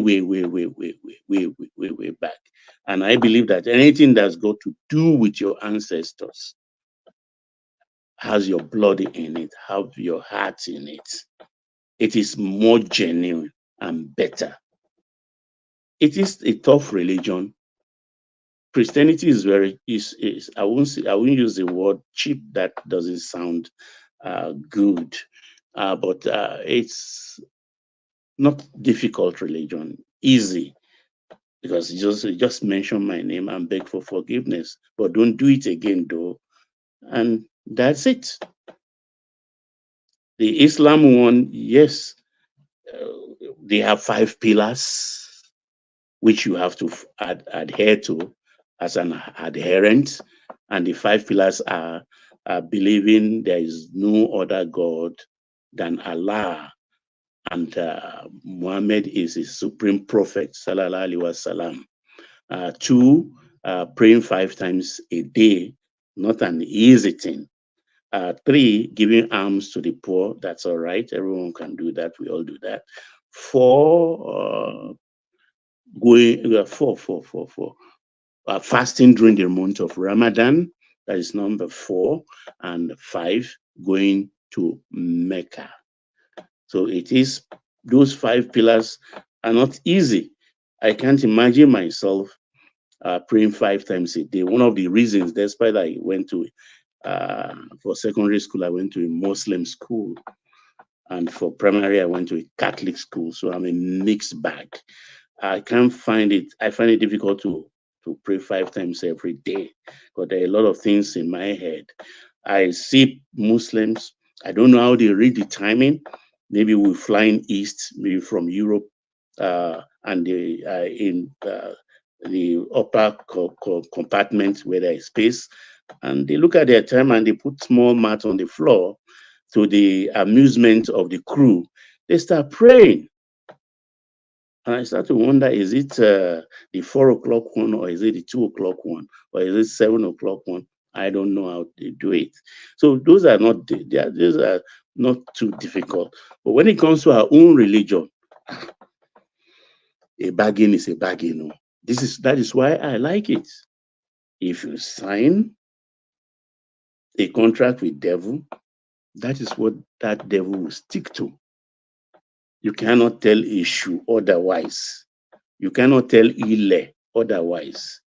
S7: back. And I believe that anything that's got to do with your ancestors has your blood in it, have your heart in it. It is more genuine and better. It is a tough religion. Christianity is I won't use the word cheap. That doesn't sound good, but it's not difficult religion, easy, because you just mention my name and beg for forgiveness, but don't do it again though, and that's it. The Islam one, yes, they have 5 pillars which you have to adhere to as an adherent, and the 5 pillars are believing there is no other God than Allah, and Muhammad is his supreme prophet, sallallahu alaihi wasallam. 2, praying 5 times a day, not an easy thing. 3, giving alms to the poor. That's all right. Everyone can do that. We all do that. 4, fasting during the month of Ramadan. That is number 4. And 5, going to Mecca. So it is, those 5 pillars are not easy. I can't imagine myself praying 5 times a day. One of the reasons, despite I went to, for secondary school, I went to a Muslim school. And for primary, I went to a Catholic school. So I'm a mixed bag. I find it difficult to pray 5 times every day, but there are a lot of things in my head. I see Muslims, I don't know how they read the timing. Maybe we're flying east, maybe from Europe, and they are in the upper compartment where there is space, and they look at their time and they put small mat on the floor to the amusement of the crew. They start praying. And I start to wonder, is it the 4 o'clock one, or is it the 2 o'clock one, or is it 7 o'clock one? I don't know how they do it. So those are not too difficult. But when it comes to our own religion, a bargain is a bargain. That is why I like it. If you sign a contract with devil, that is what that devil will stick to. You cannot tell Ishu otherwise. You cannot tell Ile otherwise.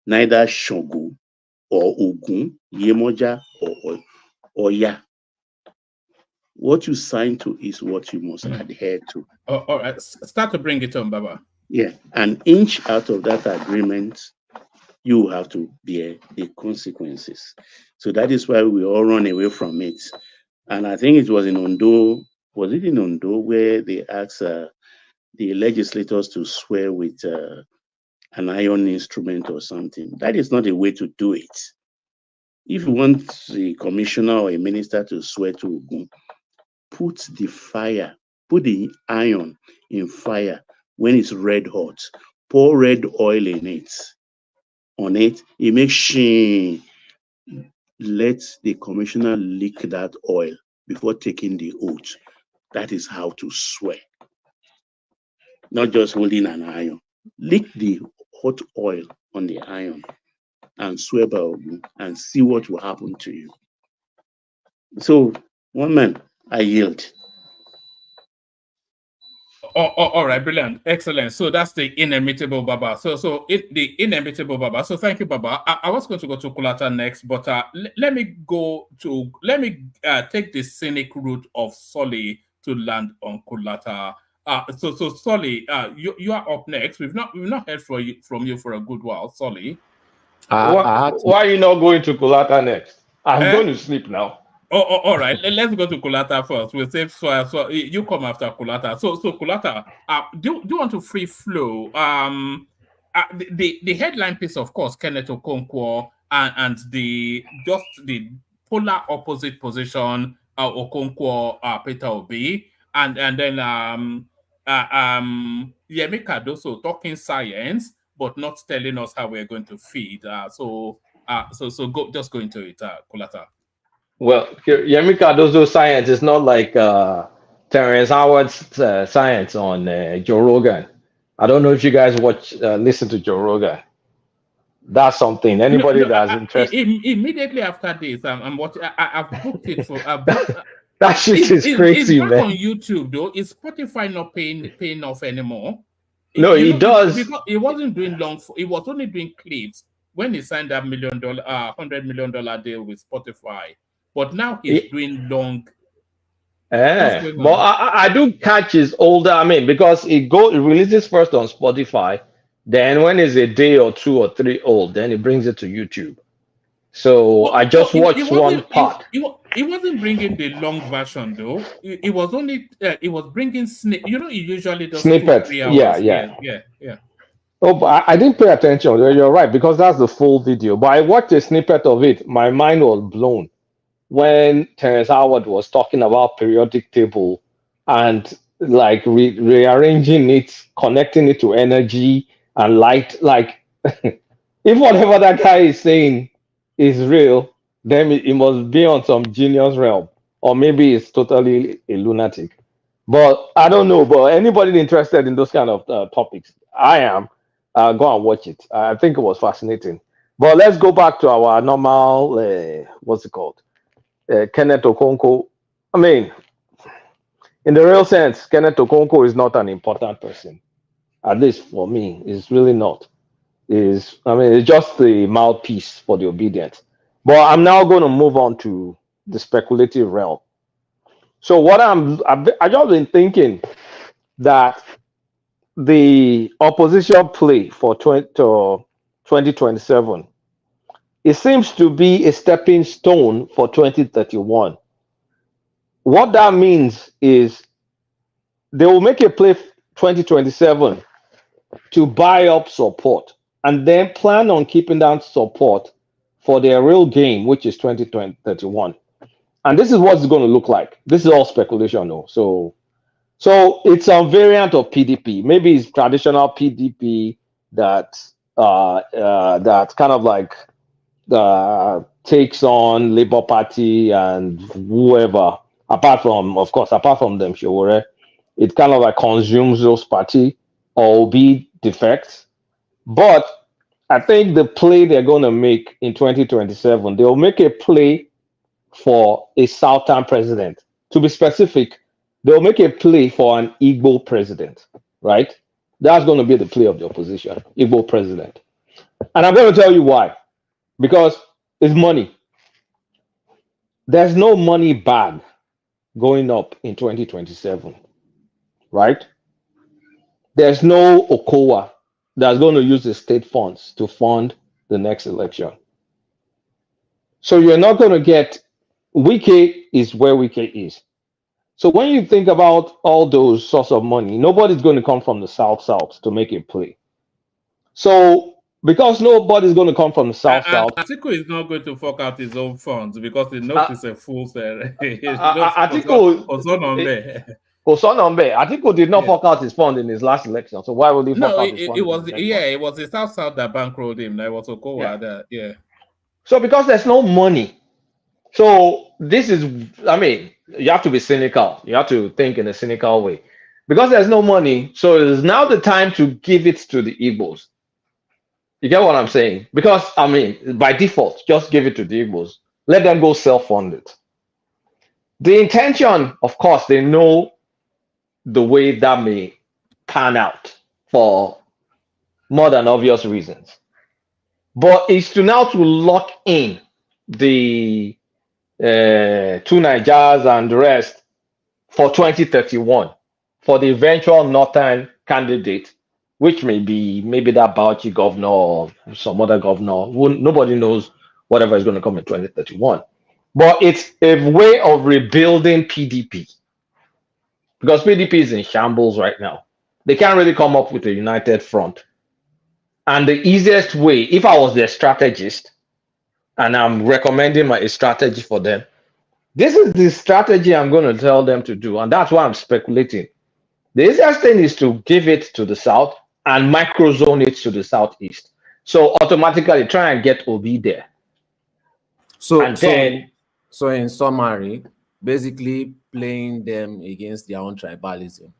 S7: Neither Shogu or Ogun, Yemoja or Oya. What you sign to is what you must adhere to.
S5: All right, start to bring it on, Baba.
S7: Yeah, an inch out of that agreement you have to bear the consequences. So that is why we all run away from it. And I think it was in Ondo, was it in Ondo, where they asked the legislators to swear with an iron instrument or something? That is not a way to do it. If you want a commissioner or a minister to swear to Ogun, put the iron in fire when it's red hot. Pour red oil in it. On it, it makes sheen. Let the commissioner lick that oil before taking the oath. That is how to swear. Not just holding an iron. Lick the hot oil on the iron and swear by Ogun and see what will happen to you. So, one man, I yield.
S5: All right, brilliant, excellent. So that's the inimitable Baba. The inimitable Baba. So thank you, Baba. I was going to go to Kulata next, but let me take the scenic route of Solly to land on Kulata. So Solly, you are up next. We've not heard from you for a good while, Solly.
S9: Why are you not going to Kulata next? I'm going to sleep now.
S5: All right. Let's go to Kulata first. We'll save so you come after Kulata. So Kulata, do you want to free flow? The headline piece, of course, Kenneth Okonkwo and the polar opposite position, Okonkwo, Peter Obi, and then Yemi Cardoso talking science, but not telling us how we're going to feed. So go into it, Kulata.
S9: Well, Yemi Cardoso's science is not like Terrence Howard's science on Joe Rogan. I don't know if you guys listen to Joe Rogan. That's something. Anybody that's interested.
S5: Immediately after this, I'm watching. I've booked it for.
S9: That shit is crazy,
S5: it's
S9: man.
S5: On YouTube though, is Spotify not paying off anymore?
S9: No, it does.
S5: Because it wasn't doing long. It was only doing clips when he signed that $100 million deal with Spotify. But now he's doing long.
S9: But I do catch his older. I mean, because it releases first on Spotify, then when it's a day or 2 or 3 old, then it brings it to YouTube. So I just watched one part.
S5: It wasn't bringing the long version though. It was only it was bringing You know, it usually does
S9: snippets.
S5: 2-3 hours.
S9: Yeah. Oh, but I didn't pay attention. You're right, because that's the full video. But I watched a snippet of it. My mind was blown when Terrence Howard was talking about periodic table and like rearranging it, connecting it to energy and light. Like, if whatever that guy is saying is real, then it must be on some genius realm, or maybe it's totally a lunatic. But I don't know. But anybody interested in those kind of topics, I am. Go and watch it. I think it was fascinating. But let's go back to our normal, what's it called? Kenneth Okonkwo. I mean, in the real sense, Kenneth Okonkwo is not an important person. At least for me, it's really not. It's just the mouthpiece for the obedient. But I'm now going to move on to the speculative realm. So what I've just been thinking that the opposition play for 2027, it seems to be a stepping stone for 2031. What that means is they will make a play 2027 to buy up support and then plan on keeping that support for their real game, which is 2031. And this is what it's going to look like. This is all speculation, though. So it's a variant of PDP. Maybe it's traditional PDP that kind of like takes on Labour Party and whoever, apart from them, Showore, it kind of like consumes those party or be defects. But I think the play they're going to make in 2027, they'll make a play for a Southern president. To be specific, they'll make a play for an Igbo president, right? That's going to be the play of the opposition, Igbo president. And I'm going to tell you why. Because it's money. There's no money bag going up in 2027, right? There's no Okowa that's going to use the state funds to fund the next election. So you're not going to get, Wike is where Wike is. So when you think about all those sorts of money, nobody's going to come from the South to make a play. So because nobody's going to come from the South,
S5: Atiku is not going to fork out his own funds because he knows it's a fool's
S9: Atiku did not fork out his fund in his last election. So why would he fork out his fund?
S5: It was the South that bankrolled him. There was Okowa yeah.
S9: So because there's no money, so this is, I mean, you have to be cynical. You have to think in a cynical way. Because there's no money, so it is now the time to give it to the Igbos. You get what I'm saying? Because, I mean, by default, just give it to the Igbos. Let them go self-fund it. The intention, of course, they know the way that may pan out for more than obvious reasons. But it's to now to lock in the two Nigerians and the rest for 2031 for the eventual northern candidate, which may be maybe that Bauchi governor or some other governor. Nobody knows whatever is going to come in 2031. But it's a way of rebuilding PDP because PDP is in shambles right now. They can't really come up with a united front. And the easiest way, if I was their strategist, and I'm recommending a strategy for them, this is the strategy I'm going to tell them to do. And that's why I'm speculating. The easiest thing is to give it to the South and microzone it to the Southeast. So automatically try and get Obi there.
S10: So in summary, basically playing them against their own tribalism,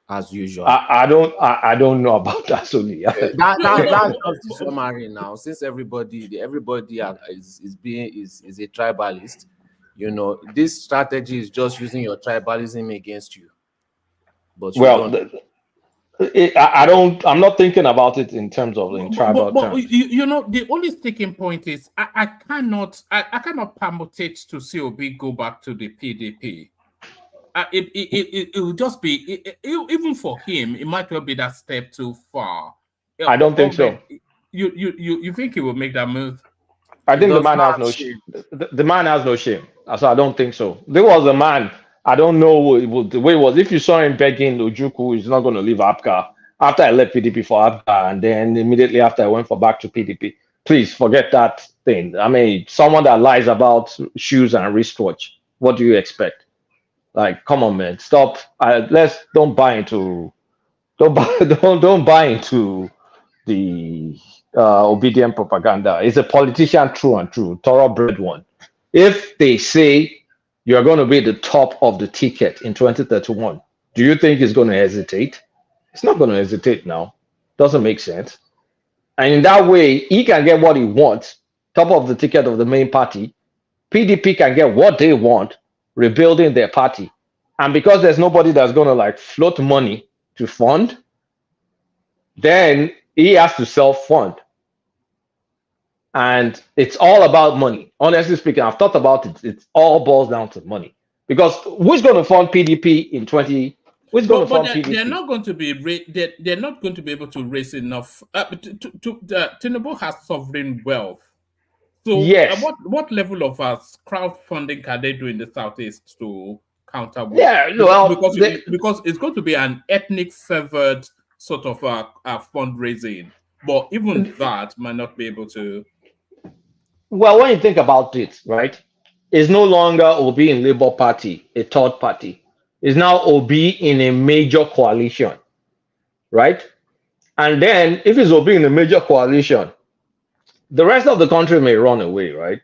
S10: as usual.
S9: I don't know about that, Sony.
S10: That's just the summary now. Since everybody is a tribalist, you know, this strategy is just using your tribalism against you. But
S9: I'm not thinking about it in terms of tribal terms.
S5: You know, the only sticking point is I cannot permutate to see Obi go back to the PDP. It will just be even for him. It might well be that step too far.
S9: I don't think so.
S5: You think he will make that move?
S9: I think the man has no shame. The man has no shame. So I don't think so. There was a man. I don't know the way it was. If you saw him begging Ojukwu, he's not going to leave APGA. After I left PDP for APGA, and then immediately after I went back to PDP. Please forget that thing. I mean, someone that lies about shoes and wristwatch. What do you expect? Like, come on, man, stop. Don't buy into the obedient propaganda. It's a politician, true and true, thoroughbred one. If they say you're going to be the top of the ticket in 2031, do you think he's going to hesitate? It's not going to hesitate now. Doesn't make sense. And in that way, he can get what he wants, top of the ticket of the main party. PDP can get what they want, rebuilding their party. And because there's nobody that's going to like float money to fund, then he has to self-fund. And it's all about money. Honestly speaking, I've thought about it. It all boils down to money. Because who's going to fund PDP in 20? Who's going to fund PDP?
S5: They're not going to be. They're not going to be able to raise enough. Tinubu has sovereign wealth. So
S9: yes.
S5: What level of crowdfunding can they do in the Southeast to counter?
S9: Yeah, well,
S5: because it's going to be an ethnic favored sort of fundraising. But even that might not be able to.
S9: Well, when you think about it, right, it's no longer Obi in Labour Party, a third party. It's now Obi in a major coalition, right? And then if it's Obi in a major coalition, the rest of the country may run away, right?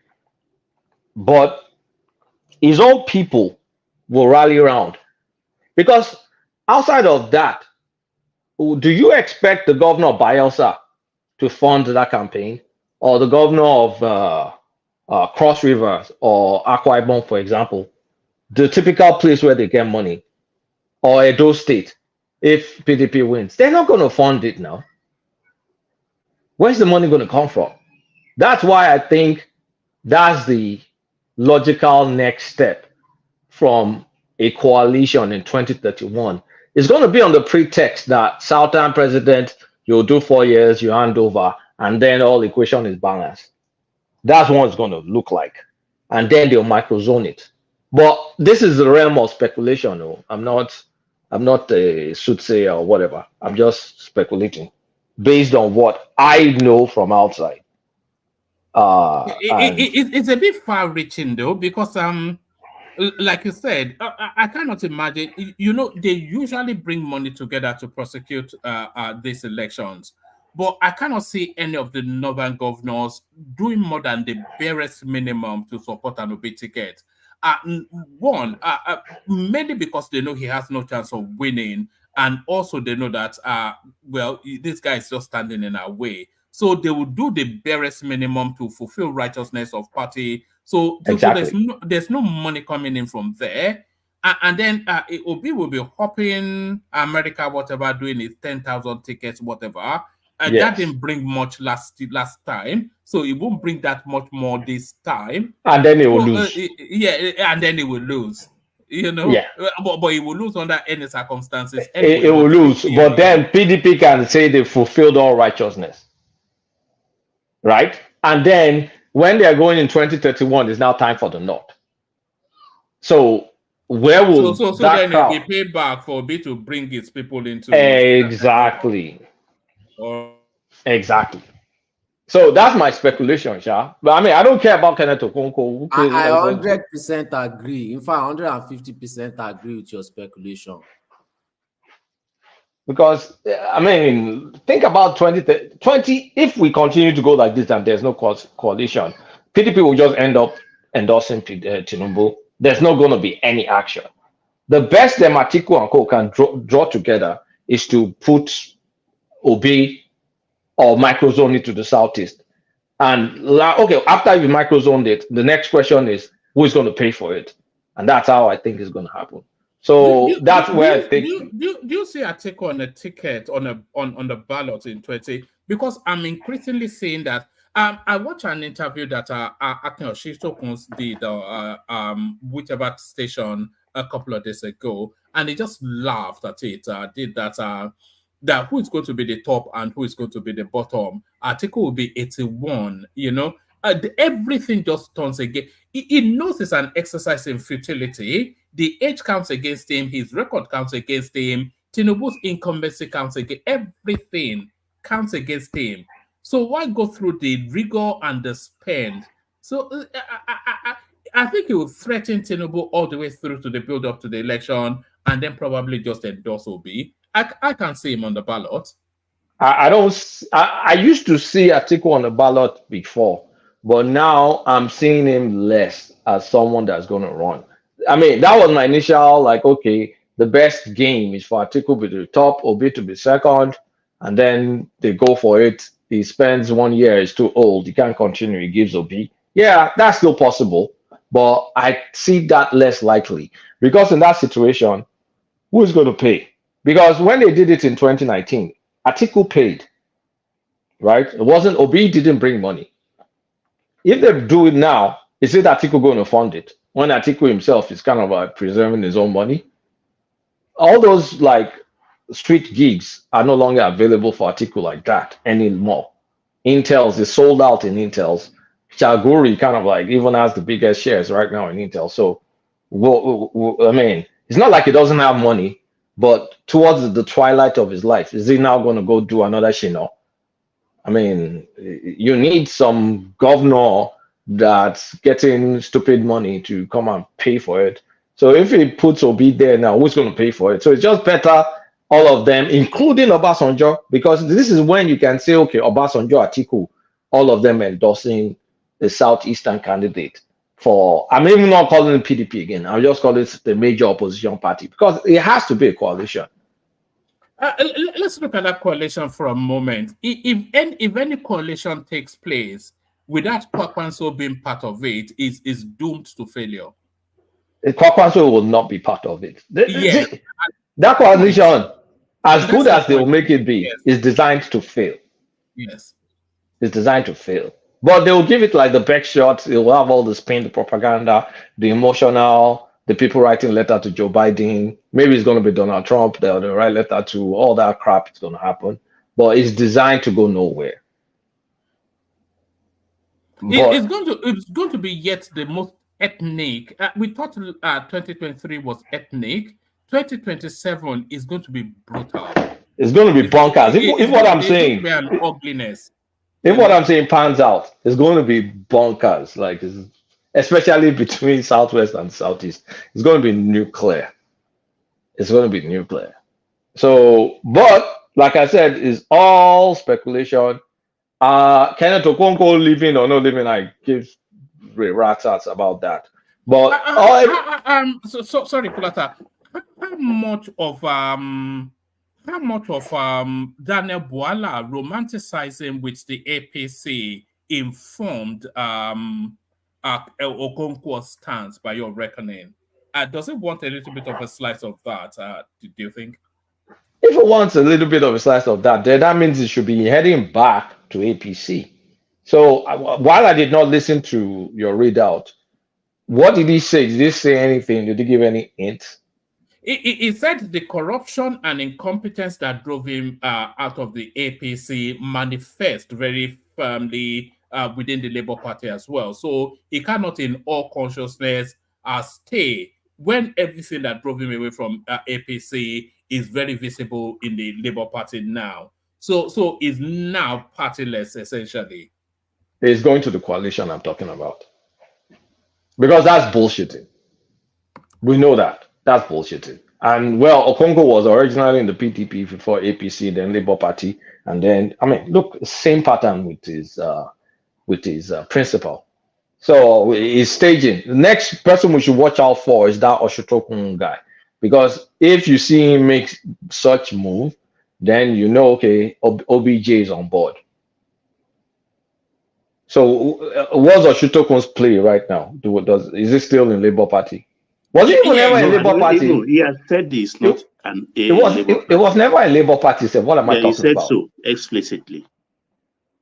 S9: But his own people will rally around. Because outside of that, do you expect the governor of Bayelsa to fund that campaign? Or the governor of Cross Rivers or Akwa Ibom, for example, the typical place where they get money, or Edo State, if PDP wins, they're not going to fund it now. Where's the money going to come from? That's why I think that's the logical next step from a coalition in 2031. It's going to be on the pretext that Southern president, you'll do 4 years, you hand over, and then all equation is balanced. That's what it's going to look like, and then they'll microzone it. But this is the realm of speculation. No, I'm not a soothsayer or whatever. I'm just speculating based on what I know from outside.
S5: It's a bit far-reaching though, because like you said, I cannot imagine. You know, they usually bring money together to prosecute these elections, but I cannot see any of the northern governors doing more than the barest minimum to support an Obi ticket. One, mainly because they know he has no chance of winning, and also they know that well, this guy is just standing in our way. So they will do the barest minimum to fulfill righteousness of party. So
S9: Exactly.
S5: there's no money coming in from there. And then Obi will be hopping America, whatever, doing his 10,000 tickets, whatever. That
S9: Yes.
S5: didn't bring much last time, so it won't bring that much more this time.
S9: And then he will
S5: So,
S9: lose.
S5: and then he will lose. You know,
S9: Yeah.
S5: but he will lose under any circumstances
S9: It
S5: anyway.
S9: will lose. But then PDP can say they fulfilled all righteousness. Right? And then when they are going in 2031, it's now time for the North. So where will
S5: so
S9: that
S5: then
S9: crowd?
S5: it'll be paid back for Obi to bring his people into
S9: Exactly.
S5: or
S9: Exactly. So that's my speculation, Sha. But I mean, I don't care about Kenneth Okonkwo. Who cares
S10: I
S9: what he's going to-
S10: 100% agree. In fact, 150% agree with your speculation.
S9: Because I mean, think about 2020. If we continue to go like this and there's no coalition, PDP will just end up endorsing Tinubu. There's not going to be any action. The best them Atiku and Co can draw together is to put Obi or microzone it to the southeast. And okay, after you microzoned it, the next question is who is going to pay for it, and that's how I think it's going to happen. So that's where I think.
S5: Do you see a take on a ticket on the ballot in 20? Because I'm increasingly seeing that. I watched an interview that Akin Oshitokun did whichever station a couple of days ago, and he just laughed at it. Did that that who is going to be the top and who is going to be the bottom. Article will be 81. You know, everything just turns again. He knows it's an exercise in futility. The age counts against him. His record counts against him. Tinubu's incumbency counts against everything counts against him. So why go through the rigor and the spend? So I think he will threaten Tinubu all the way through to the build up to the election, and then probably just endorse Obi. I can't see him on the ballot.
S9: I don't. I used to see Atiku on the ballot before, but now I'm seeing him less as someone that's going to run. I mean, that was my initial like, okay, the best game is for Atiku to be the top, Obi to be second, and then they go for it. He spends 1 year, he's too old, he can't continue, he gives Obi. Yeah, that's still possible, but I see that less likely because in that situation, who is going to pay? Because when they did it in 2019, Atiku paid, right? It wasn't Obi didn't bring money. If they do it now, is it Atiku going to fund it? When Atiku himself is kind of preserving his own money, all those like street gigs are no longer available for Atiku like that anymore. Intel's is sold out in Intel's. Chaguri kind of like even has the biggest shares right now in Intel. So, I mean, it's not like he doesn't have money, but towards the twilight of his life, is he now going to go do another Shino? I mean, you need some governor that's getting stupid money to come and pay for it. So if he puts Obi there now, who's going to pay for it? So it's just better all of them, including Obasanjo, because this is when you can say, okay, Obasanjo, Atiku, all of them endorsing the Southeastern candidate for, I'm even not calling it PDP again. I'll just call it the major opposition party because it has to be a coalition.
S5: Let's look at that coalition for a moment. If any coalition takes place without Kwakwanso being part of it, is doomed to failure.
S9: Kwakwanso will not be part of it.
S5: Yeah.
S9: That coalition, as good as they will make it be, yes, is designed to fail.
S5: Yes.
S9: It's designed to fail. But they will give it like the back shots. It will have all the spin, the propaganda, the emotional, the people writing letter to Joe Biden. Maybe it's going to be Donald Trump. They'll write letter to all that crap. It's going to happen. But it's designed to go nowhere.
S5: It's going to be yet the most ethnic. We thought 2023 was ethnic. 2027 is going to be brutal.
S9: It's going to be bonkers. If what I'm saying,
S5: it's going to be an ugliness.
S9: If what I'm saying pans out, it's going to be bonkers. Like, especially between Southwest and Southeast, it's going to be nuclear. It's going to be nuclear. So, but like I said, it's all speculation. Kenneth Okonkwo living or not living, I give rat's ass about that. But
S5: sorry, Kulata. How much of Daniel Bwala romanticizing with the APC informed Okonkwo's stance by your reckoning? Does it want a little bit of a slice of that? Do you think?
S9: If it wants a little bit of a slice of that, then that means it should be heading back to APC. So while I did not listen to your readout, what did he say? Did he say anything? Did he give any hints?
S5: He said the corruption and incompetence that drove him out of the APC manifest very firmly within the Labour Party as well. So he cannot, in all consciousness, stay when everything that drove him away from APC is very visible in the Labour Party now. So he's now partyless, essentially.
S9: He's going to the coalition I'm talking about. Because that's bullshitting. We know that. That's bullshitting. And well, Okonkwo was originally in the PDP before APC, then Labour Party. And then, I mean, look, same pattern with his principal. So he's staging. The next person we should watch out for is that Oshutokun guy. Because if you see him make such move, then you know, okay, OBJ is on board. So what's Oshutokun's play right now? Is it still in Labour Party? Was it even ever in Labour Party?
S7: He has said this, not
S9: it was never a Labour Party. So what am I talking about?
S7: He said so explicitly.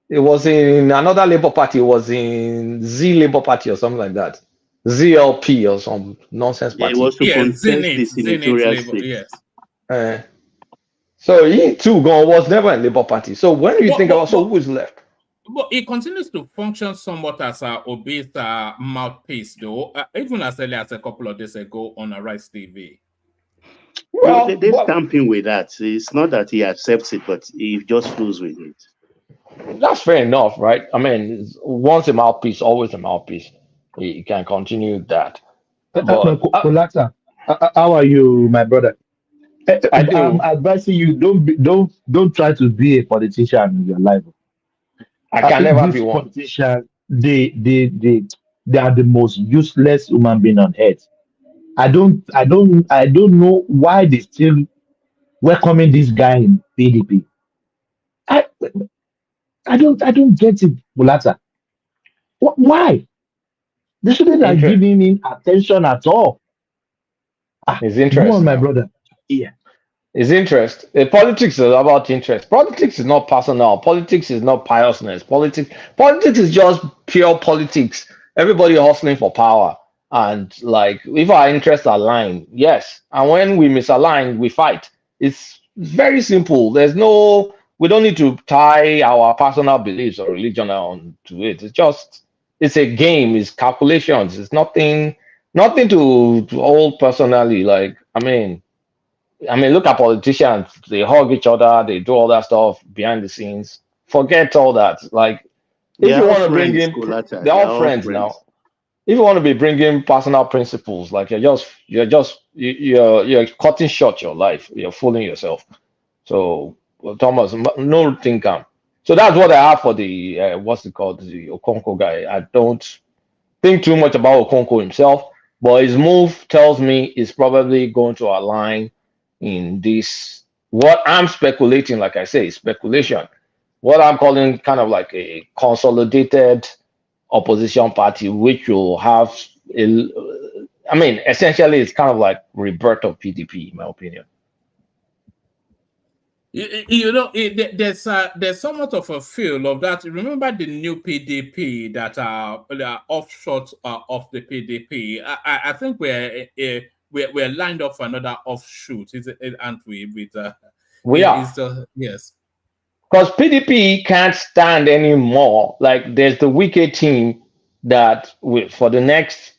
S9: It was in another Labour Party. It was in Z Labour Party or something like that. ZLP or some nonsense party.
S7: It was to contest the senatorial seat.
S5: Yes.
S9: So he too was never in Labour Party. So when do you think about who is left?
S5: But it continues to function somewhat as a obese mouthpiece, though, even as early as a couple of days ago on Arise TV.
S7: Well, they stamp him with that. It's not that he accepts it, but he just flows with it.
S9: That's fair enough, right? I mean, once a mouthpiece, always a mouthpiece. He can continue that.
S11: Kulata, how are you, my brother? I'm advising you don't try to be a politician in your life.
S9: I can never be one.
S11: Politicians, they are the most useless human being on earth. I don't know why they still welcoming this guy in PDP. I don't get it, Bulata. Why? They shouldn't have given him attention at all.
S9: His interest,
S11: on, my brother. Yeah.
S9: His interest. Politics is about interest. Politics is not personal. Politics is not piousness. Politics is just pure politics. Everybody hustling for power. And like, if our interests align, yes. And when we misalign, we fight. It's very simple. We don't need to tie our personal beliefs or religion onto it. It's a game. It's calculations. It's nothing to hold personally. Like, I mean, look at politicians. They hug each other. They do all that stuff behind the scenes. Forget all that. Like, if you want to bring in, they're all friends now. If you want to be bringing personal principles, like you're cutting short your life. You're fooling yourself. So, Thomas, no thinker. So that's what I have for the the Okonkwo guy. I don't think too much about Okonkwo himself, but his move tells me is probably going to align in this. What I'm speculating, like I say, is speculation. What I'm calling kind of like a consolidated opposition party, which will have essentially it's kind of like rebirth of PDP, in my opinion.
S5: There's somewhat of a feel of that. Remember the new PDP that are offshot of the PDP. I think we're lined up for another offshoot, aren't we?
S9: We are.
S5: Yes.
S9: Because PDP can't stand anymore. Like there's the Wike team that will, for the next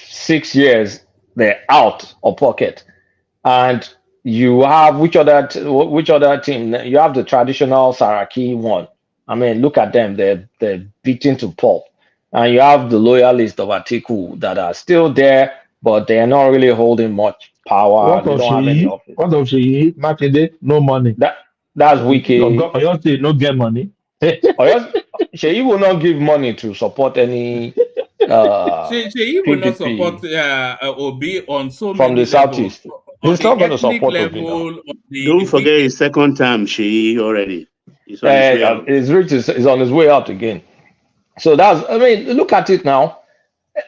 S9: 6 years they're out of pocket, and you have which other team? You have the traditional Saraki one. I mean, look at them; they're beaten to pulp, and you have the loyalists of Atiku that are still there, but they are not really holding much power.
S11: What
S9: They
S11: of
S9: don't have any
S11: Sheyi?
S9: office.
S11: What of Sheyi? Makinde, no money.
S9: That's Wike.
S11: Oyo State no get money.
S9: Oyo, Sheyi will not give money to support any
S5: She will not support
S9: PDP
S5: Obi on so
S9: from
S5: many
S9: the
S5: levels,
S9: southeast.
S5: on
S9: He's
S5: the
S9: not going to
S5: ethnic
S9: support Obi now.
S5: level, on the
S7: Don't forget
S5: Wiki.
S7: his second term, she already. He's on his way out.
S9: His rich is on his way out again. So that's, I mean, look at it now.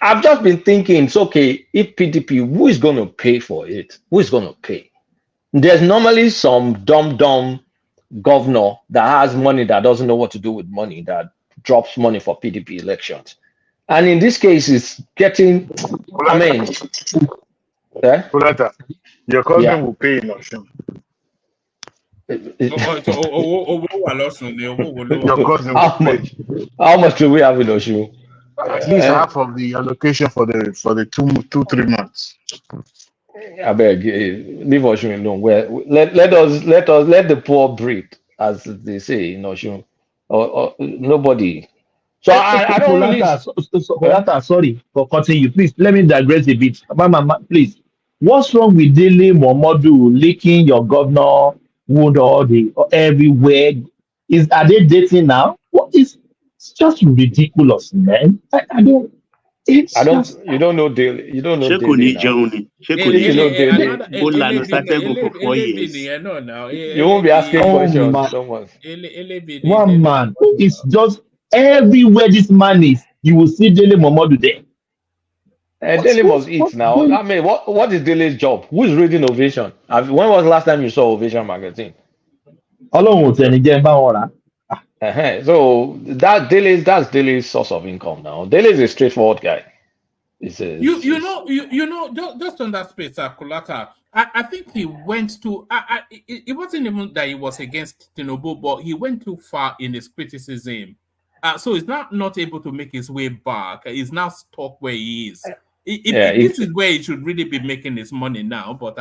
S9: I've just been thinking, it's okay, if PDP, who is going to pay for it? Who is going to pay? There's normally some dumb governor that has money that doesn't know what to do with money, that drops money for PDP elections. And in this case, it's getting, I mean,
S6: Your cousin
S9: yeah.
S6: will pay in Oshun. Your cousin will pay.
S9: How much do we have in Oshun?
S6: At least half of the allocation for the 3 months.
S9: I beg, leave Oshun alone. Let the poor breathe, as they say in Oshun. Or nobody. So I don't really.
S11: Sorry for cutting you. Please let me digress a bit. Mama, please. What's wrong with Dele Momodu licking your governor wound everywhere? Are they dating now? What is? It's just ridiculous, man. I don't. It's just.
S9: You don't know Dele. You don't know Dele now.
S5: If
S9: you know Dele,
S7: started go for 4 years.
S9: You won't be asking questions. Don't worry.
S11: One man. It's just everywhere this man is. You will see Dele Momodu there.
S9: Dele must eat now. I mean, what is Dele's job? Who is reading Ovation? When was the last time you saw Ovation magazine?
S11: So
S9: that's Dele's source of income now. Dele is a straightforward guy.
S5: Just on that space, Kulata, I think he went to. It wasn't even that he was against Tinubu, but he went too far in his criticism. So he's not able to make his way back. He's now stuck where he is. This is where he should really be making his money now, but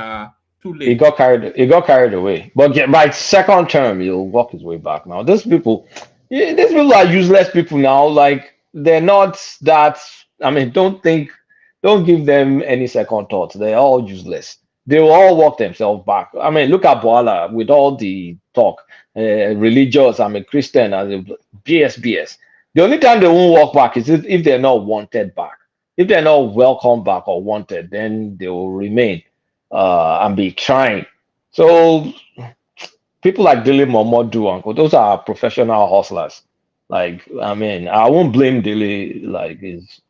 S5: too late.
S9: He got carried away. But by second term, he'll walk his way back. Now, these people are useless people now. Like, they're not that. I mean, don't give them any second thoughts. They're all useless. They will all walk themselves back. I mean, look at Boala with all the talk. Religious, I'm a Christian, as a BS. The only time they won't walk back is if they're not wanted back. If they're not welcome back or wanted, then they will remain and be trying. So people like Dele Momodu, uncle, those are professional hustlers. Like, I mean, I won't blame Dele. Like, he's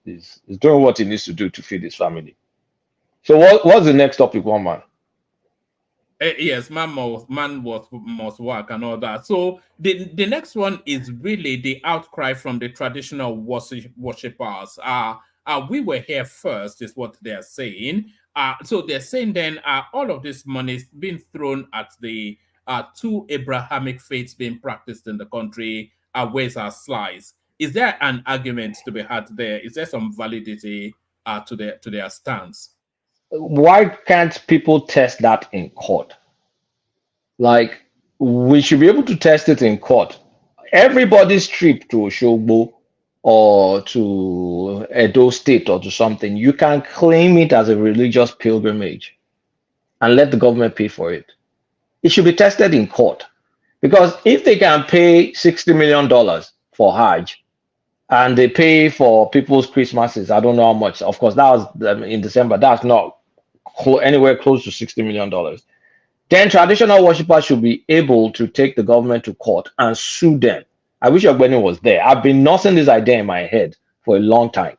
S9: doing what he needs to do to feed his family. So what's the next topic, one man?
S5: Yes, man must work and all that. So the next one is really the outcry from the traditional worshippers. We were here first, is what they're saying. So they're saying then all of this money is being thrown at the two Abrahamic faiths being practiced in the country. Where's our slice? Is there an argument to be had there? Is there some validity to their stance?
S9: Why can't people test that in court? Like, we should be able to test it in court. Everybody's trip to Oshogbo or to Edo State or to something, you can claim it as a religious pilgrimage and let the government pay for it. It should be tested in court. Because if they can pay $60 million for Hajj and they pay for people's Christmases, I don't know how much. Of course, that was in December. That's not anywhere close to $60 million. Then traditional worshippers should be able to take the government to court and sue them. I wish Ogbeni was there. I've been nursing this idea in my head for a long time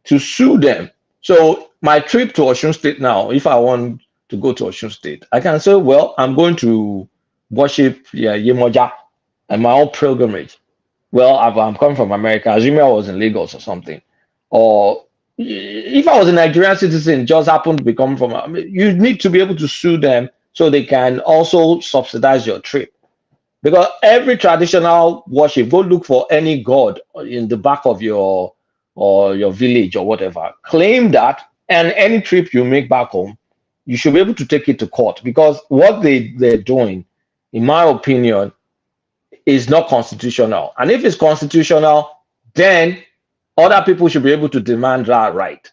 S9: to sue them. So my trip to Osun State now, if I want to go to Osun State, I can say, well, I'm going to worship Yemoja and my own pilgrimage. Well, I'm coming from America. Assuming I was in Lagos or something. Or if I was a Nigerian citizen, just happened to be coming from, you need to be able to sue them so they can also subsidize your trip. Because every traditional worship, go look for any god in the back of your village or whatever. Claim that, and any trip you make back home, you should be able to take it to court, because what they're doing, in my opinion, is not constitutional. And if it's constitutional, then other people should be able to demand that right.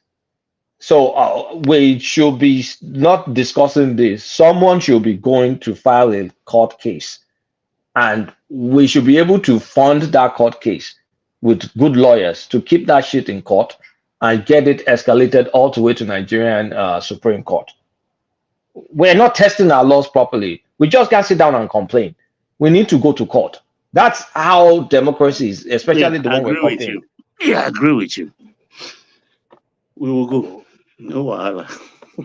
S9: So we should be not discussing this. Someone should be going to file a court case, and we should be able to fund that court case with good lawyers to keep that shit in court and get it escalated all the way to Nigerian Supreme Court. We're not testing our laws properly. We just can't sit down and complain. We need to go to court. That's how democracy is, especially the one we're complaining.
S7: Yeah, I agree with you. We will go. No wahala.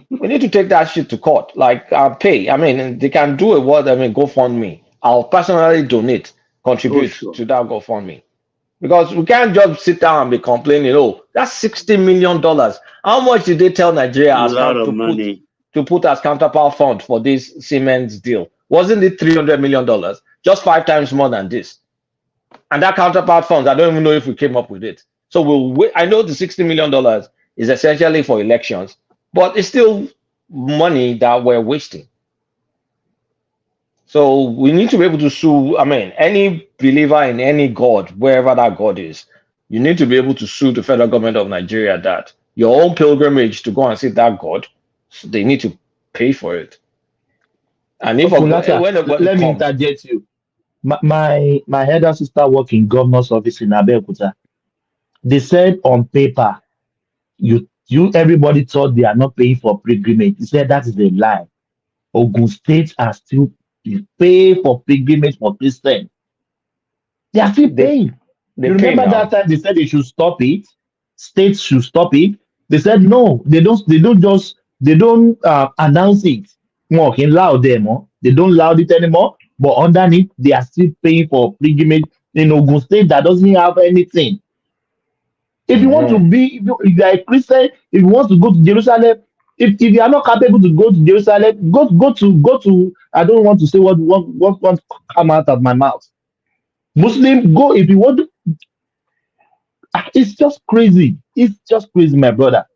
S9: We need to take that shit to court. Like pay. I mean, they can do a word. I mean, GoFundMe. I'll personally donate, contribute to that GoFundMe, because we can't just sit down and be complaining. Oh, that's $60 million. How much did they tell Nigeria to put as counterpart fund for this Siemens deal? Wasn't it $300 million? Just 5 times more than this. And that counterpart funds, I don't even know if we came up with it. So we'll wait. I know the $60 million is essentially for elections, but it's still money that we're wasting. So we need to be able to sue. I mean, any believer in any God, wherever that God is, you need to be able to sue the federal government of Nigeria that your own pilgrimage to go and see that God, so they need to pay for it. And if
S11: let me interject you. My elder sister work in governor's office in Abeokuta. They said on paper, you everybody thought they are not paying for pilgrimage. He said that is a lie. Ogun State are still paying for pilgrimage for Christians. They are still paying. You remember that time they said they should stop it? States should stop it. They said no, they don't announce it. More can loud them, they don't loud it anymore. But underneath, they are still paying for pilgrimage in Ogun State that doesn't have anything. If you want to be, if you are a Christian, if you want to go to Jerusalem, if you are not capable to go to Jerusalem, go to. I don't want to say what come out of my mouth. Muslim, go if you want to. It's just crazy. It's just crazy, my brother.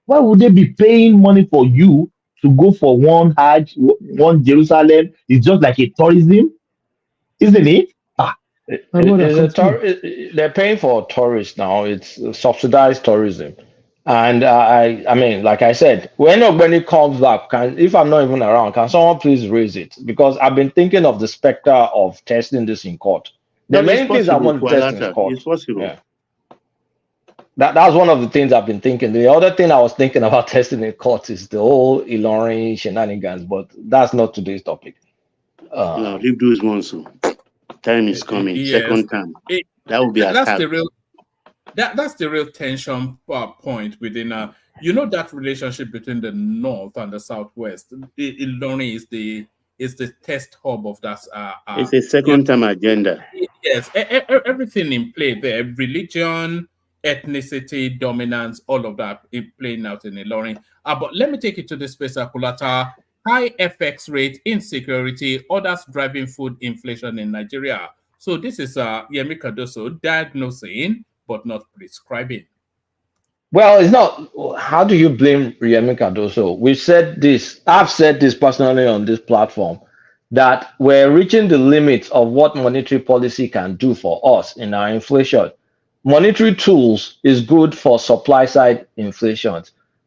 S11: Why would they be paying money for you to go for one Hajj, one Jerusalem? It's just like a tourism, isn't it?
S9: They're paying for tourists now. It's subsidized tourism. And I mean, like I said, when it comes back, if I'm not even around, can someone please raise it? Because I've been thinking of the specter of testing this in court. There are many things I want to test in court.
S7: It's possible.
S9: Yeah. That's one of the things I've been thinking. The other thing I was thinking about testing in court is the whole Ilorin shenanigans, but that's not today's topic.
S7: No, leave those ones. So time is coming. Yes. Second time. That would be
S5: that's the real. That's the real tension point within that relationship between the North and the Southwest. Ilorin is the test hub of that.
S7: It's a second time agenda.
S5: Yes, everything in play there: religion, ethnicity, dominance, all of that playing out in Ilorin. But let me take it to the space Akulata. High FX rate, insecurity, others driving food inflation in Nigeria. So this is Yemi Cardoso diagnosing but not prescribing.
S9: Well, it's not. How do you blame Yemi Cardoso? We've said this. I've said this personally on this platform, that we're reaching the limits of what monetary policy can do for us in our inflation. Monetary tools is good for supply side inflation.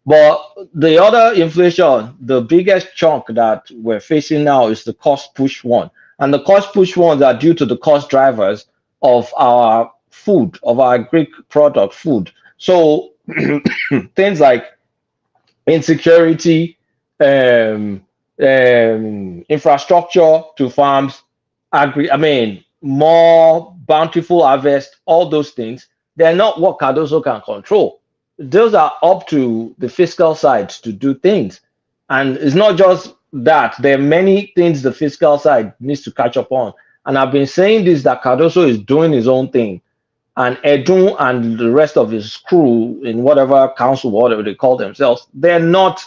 S9: But the other inflation, the biggest chunk that we're facing now is the cost push one. And the cost push ones are due to the cost drivers of our food, of our Greek product food. So things like insecurity, infrastructure to farms, more bountiful harvest, all those things, they're not what Cardoso can control. Those are up to the fiscal side to do things. And it's not just that. There are many things the fiscal side needs to catch up on. And I've been saying this, that Cardoso is doing his own thing. And Edun and the rest of his crew in whatever council, whatever they call themselves, they're not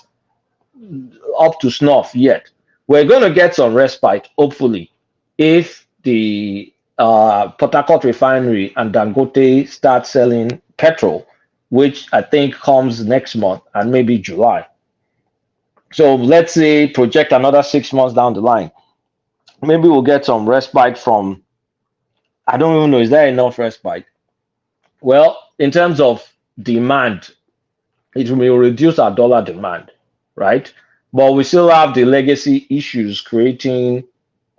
S9: up to snuff yet. We're going to get some respite, hopefully, if the Port Harcourt refinery and Dangote start selling petrol, which I think comes next month and maybe July. So let's say project another 6 months down the line. Maybe we'll get some respite from, I don't even know, is there enough respite? Well, in terms of demand, it will reduce our dollar demand, right? But we still have the legacy issues creating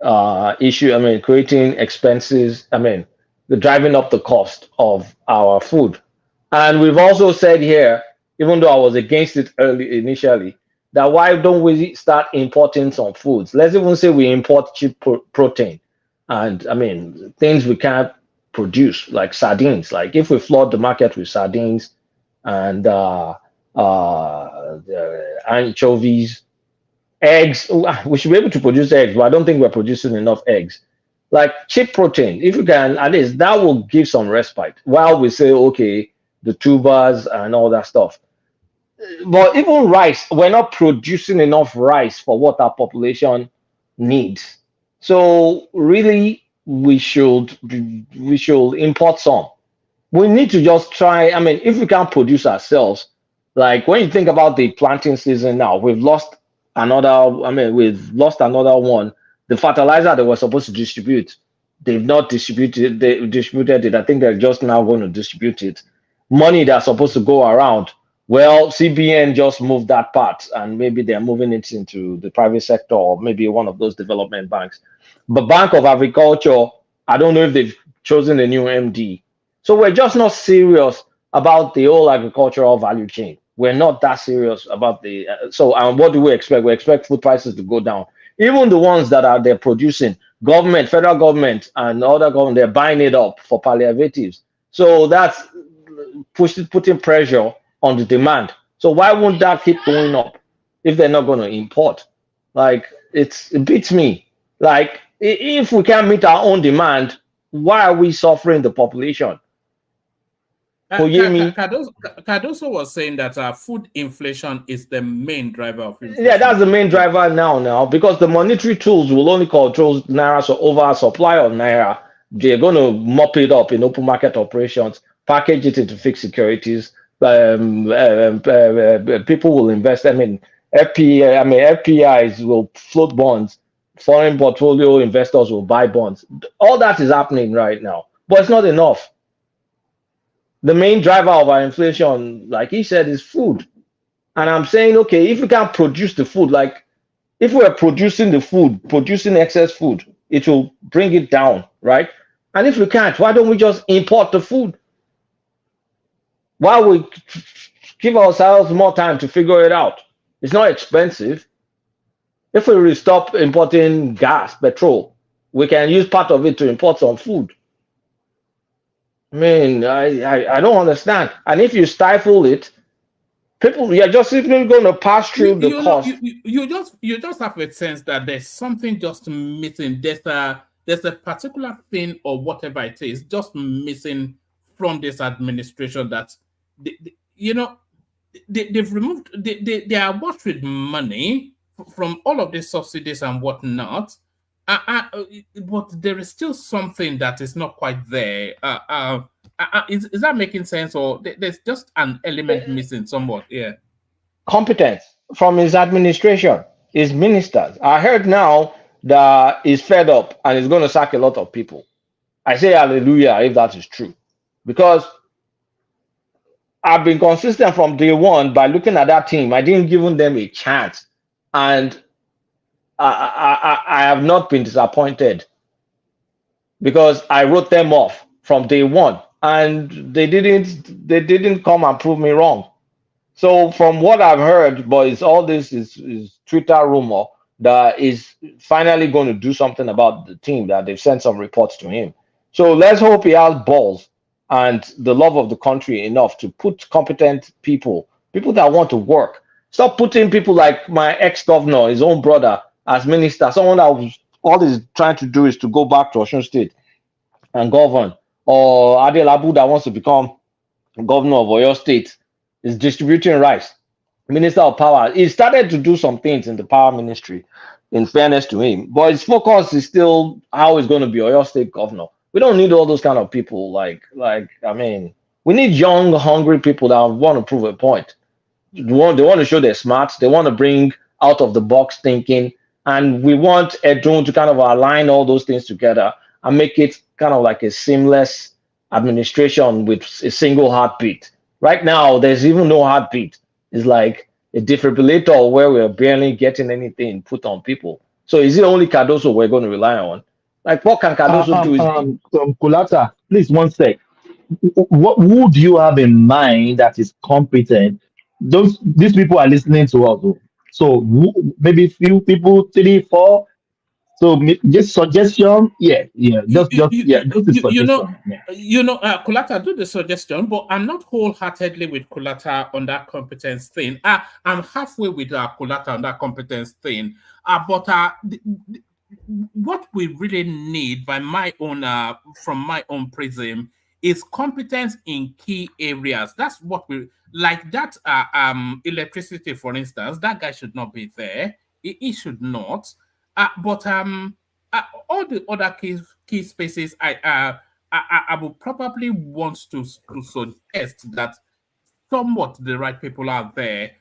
S9: creating expenses, the driving up the cost of our food. And we've also said here, even though I was against it initially, that why don't we start importing some foods? Let's even say we import cheap protein and things we can't produce, like sardines. Like if we flood the market with sardines and anchovies, eggs, we should be able to produce eggs, but I don't think we're producing enough eggs. Like cheap protein, if you can, at least that will give some respite while we say, okay, the tubers and all that stuff. But even rice, we're not producing enough rice for what our population needs. So really, we should import some. We need to just try. If we can't produce ourselves, like when you think about the planting season now, we've lost another one. The fertilizer they were supposed to distribute, they've not distributed. They distributed it. I think they're just now going to distribute it. Money that's supposed to go around. Well, CBN just moved that part, and maybe they're moving it into the private sector or maybe one of those development banks. But Bank of Agriculture, I don't know if they've chosen a new MD. So we're just not serious about the whole agricultural value chain. We're not that serious about the what do we expect? We expect food prices to go down. Even the ones that they're producing, government, federal government, and other government, they're buying it up for palliatives. So that's putting pressure on the demand. So why won't that keep going up if they're not going to import? Like it beats me. Like if we can't meet our own demand, why are we suffering the population?
S5: Cardoso was saying that food inflation is the main driver of inflation.
S9: Yeah, that's the main driver now, because the monetary tools will only control Naira, so over supply of Naira. They're going to mop it up in open market operations, package it into fixed securities. People will invest. FPIs will float bonds. Foreign portfolio investors will buy bonds. All that is happening right now, but it's not enough. The main driver of our inflation, like he said, is food. And I'm saying, okay, if we can't produce the food, like if we're producing the food, producing excess food, it will bring it down, right? And if we can't, why don't we just import the food? Why we give ourselves more time to figure it out? It's not expensive. If we stop importing gas, petrol, we can use part of it to import some food. I don't understand. And if you stifle it, you're just simply going to pass through the cost.
S5: You just have a sense that there's something just missing. There's a particular thing or whatever it is just missing from this administration that they've removed. They are washed with money from all of these subsidies and whatnot. But there is still something that is not quite there. Is that making sense, or there's just an element missing somewhat? Yeah.
S9: Competence from his administration, his ministers. I heard now that he's fed up and he's going to sack a lot of people. I say hallelujah if that is true, because I've been consistent from day one by looking at that team. I didn't give them a chance, and I have not been disappointed because I wrote them off from day one, and they didn't come and prove me wrong. So from what I've heard, boys, all this is Twitter rumor that is finally going to do something about the team, that they've sent some reports to him. So let's hope he has balls and the love of the country enough to put competent people that want to work. Stop putting people like my ex-governor, his own brother, as minister, someone that all he's trying to do is to go back to Osun State and govern, or Adel Abu that wants to become governor of Oyo State, is distributing rice. Minister of Power. He started to do some things in the power ministry, in fairness to him. But his focus is still how he's going to be Oyo State governor. We don't need all those kind of people. I mean, we need young, hungry people that want to prove a point. They want to show they're smart. They want to bring out of the box thinking, and we want Edun to kind of align all those things together and make it kind of like a seamless administration with a single heartbeat. Right now, there's even no heartbeat. It's like a defibrillator where we're barely getting anything put on people. So is it only Cardoso we're going to rely on? Like, what can Cardoso do?
S11: Kulata, please, one sec. Who do you have in mind that is competent? These people are listening to us. So maybe few people, 3, 4. So just suggestion, just a suggestion.
S5: Kulata, do the suggestion, but I'm not wholeheartedly with Kulata on that competence thing. I'm halfway with Kulata on that competence thing. But what we really need, by my own, from my own prism, is competence in key areas. That's what we like. That electricity, for instance, that guy should not be there. He should not. But all the other key spaces, I would probably want to suggest that somewhat the right people are there.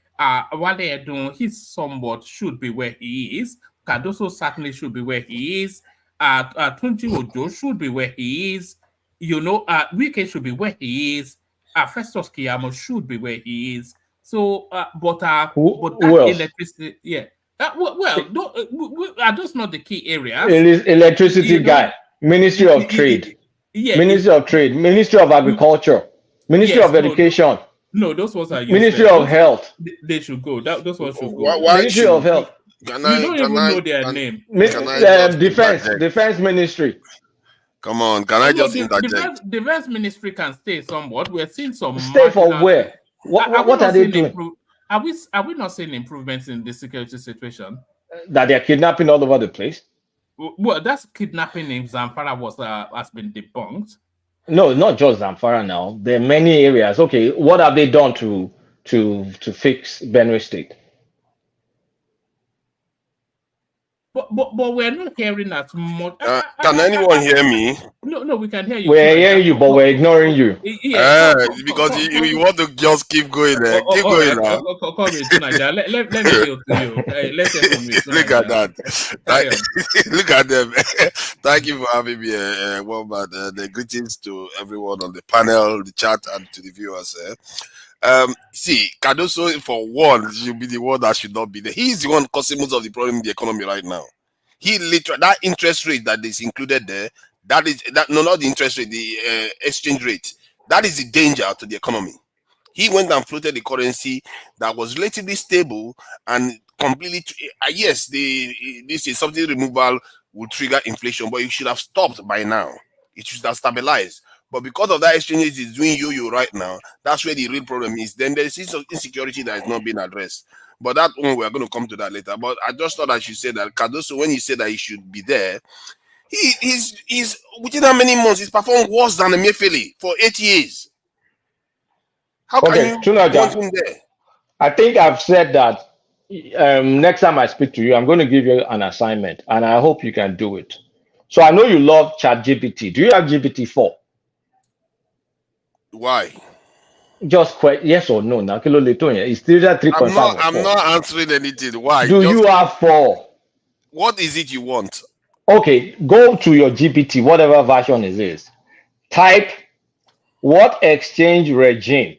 S5: Wale Edun, he somewhat should be where he is. Cardoso certainly should be where he is. Tunji Ojo should be where he is. Wike should be where he is. Festus Kiyamo should be where he is. So, but that electricity, yeah. Are those not the key areas?
S9: It is electricity guy, Ministry of Trade, Ministry of Trade, Ministry of Agriculture, Ministry of Education.
S5: No, those ones are
S9: Ministry of Health.
S5: They should go. Those ones should go.
S9: Ministry of Health.
S5: You don't even know their name.
S9: Defense Ministry.
S3: Come on, can I just interject?
S5: Defense Ministry can stay somewhat. We're seeing some.
S9: Stay for where? What are they doing?
S5: Are we not seeing improvements in the security situation?
S9: That they're kidnapping all over the place?
S5: Well, that's kidnapping in Zamfara has been debunked.
S9: No, not just Zamfara now. There are many areas. Okay, what have they done to fix Benue State?
S5: But we're not hearing as much.
S3: Can anyone hear me?
S5: No, we can hear you.
S9: We're hearing you, but we're ignoring you.
S3: Because you want to just keep going there. Keep going now.
S5: Let me yield to you. Let's hear from you.
S3: Look at that. Look at them. Thank you for having me. The greetings to everyone on the panel, the chat, and to the viewers. See, Cardoso, for one, should be the one that should not be there. He's the one causing most of the problem in the economy right now. He literally, that interest rate that is included there, not the interest rate, the exchange rate, that is the danger to the economy. He went and floated the currency that was relatively stable and completely, yes, this is something removal will trigger inflation, but it should have stopped by now. It should have stabilized. But because of that exchange is doing yo-yo right now, that's where the real problem is. Then there's insecurity that is not being addressed. But that one, we're going to come to that later. But I just thought I should say that Cardoso, when he said that he should be there, he's within how many months he's performed worse than Emefiele for 8 years. How can you want him there?
S9: I think I've said that next time I speak to you, I'm going to give you an assignment, and I hope you can do it. So I know you love ChatGPT. Do you have GPT-4?
S3: Why?
S9: Just yes or no. It's still at 3.5.
S3: I'm not answering anything. Why?
S9: Do you have 4?
S3: What is it you want?
S9: Okay, go to your GPT, whatever version it is. Type, what exchange regime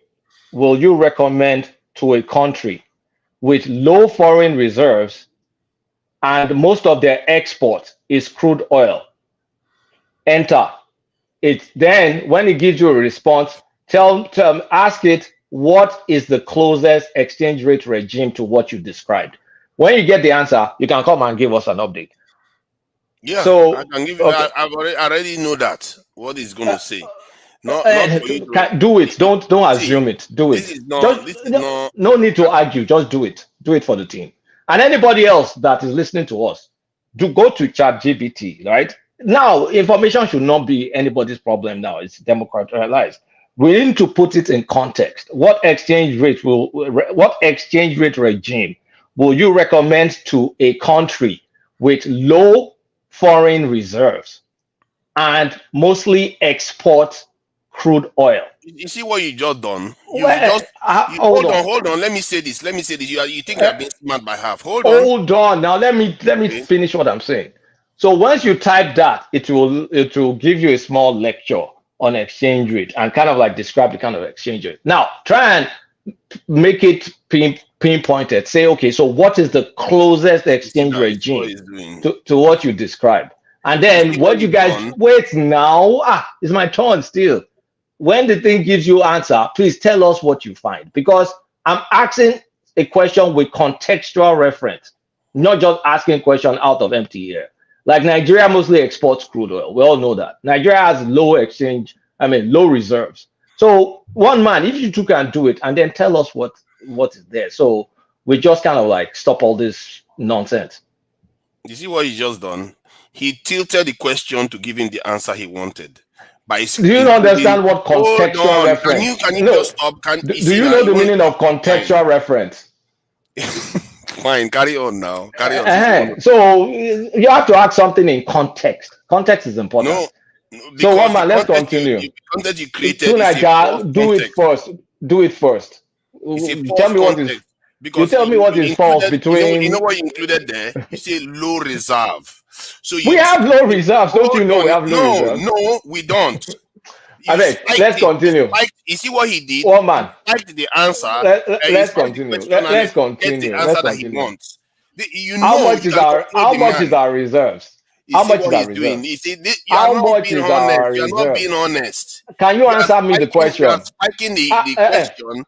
S9: will you recommend to a country with low foreign reserves and most of their export is crude oil? Enter. Then when it gives you a response, ask it, what is the closest exchange rate regime to what you described? When you get the answer, you can come and give us an update.
S3: Yeah, so I can give you. Okay. I already know that what it's going to say.
S9: Do it. Don't assume it. Do it. No need to argue. Just do it. Do it for the team. And anybody else that is listening to us, go to ChatGPT. Right now, information should not be anybody's problem. Now it's democratized. We need to put it in context. What exchange rate regime will you recommend to a country with low foreign reserves and mostly export crude oil.
S3: You see what you just done?
S9: Well,
S3: Hold on. Let me say this. You think you have been smart by half. Hold
S9: on. Now let me finish what I'm saying. So once you type that, it will give you a small lecture on exchange rate and kind of like describe the kind of exchange rate. Now try and make it pinpointed. Say, okay, so what is the closest exchange regime to what you described? And then what you guys wait now? It's my turn still. When the thing gives you answer, please tell us what you find, because I'm asking a question with contextual reference, not just asking a question out of empty air. Like Nigeria mostly exports crude oil. We all know that. Nigeria has low reserves. So one man, if you two can do it, and then tell us what is there. So we just kind of like stop all this nonsense.
S3: You see what he just done? He tilted the question to give him the answer he wanted.
S9: Do you understand what contextual reference?
S3: Can you just stop?
S9: Do you know the meaning of contextual reference?
S3: Fine, carry on now. Carry on.
S9: So you have to ask something in context. Context is important.
S3: No,
S9: so one man, let's continue.
S3: The content you created
S9: do it first. Tell me what is. Because you tell me what is false between.
S3: You know what you included there? You say low reserve. So
S9: we have low reserves. Don't you know we have low reserves?
S3: No, we don't.
S9: Let's continue.
S3: You see what he did?
S9: One man.
S3: Typed the answer.
S9: Let's continue. Let's continue.
S3: The answer that he wants.
S9: How much is our reserves? How much is our reserves?
S3: How much is our reserves? You are not being honest.
S9: Can you answer me the question?
S3: You are spiking the question.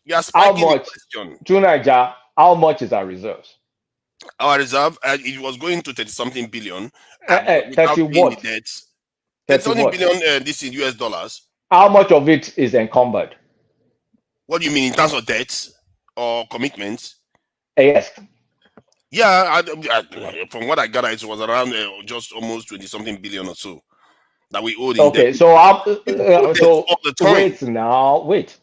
S3: You are spiking the question.
S9: Tunaja, how much is our reserves?
S3: Our reserve, it was going to 30-something billion.
S9: 30 what?
S3: 30 billion, this in US dollars.
S9: How much of it is encumbered?
S3: What do you mean in terms of debts or commitments?
S9: Yes.
S3: Yeah, from what I gather, it was around just almost 20-something billion or so that we owed.
S9: Okay, so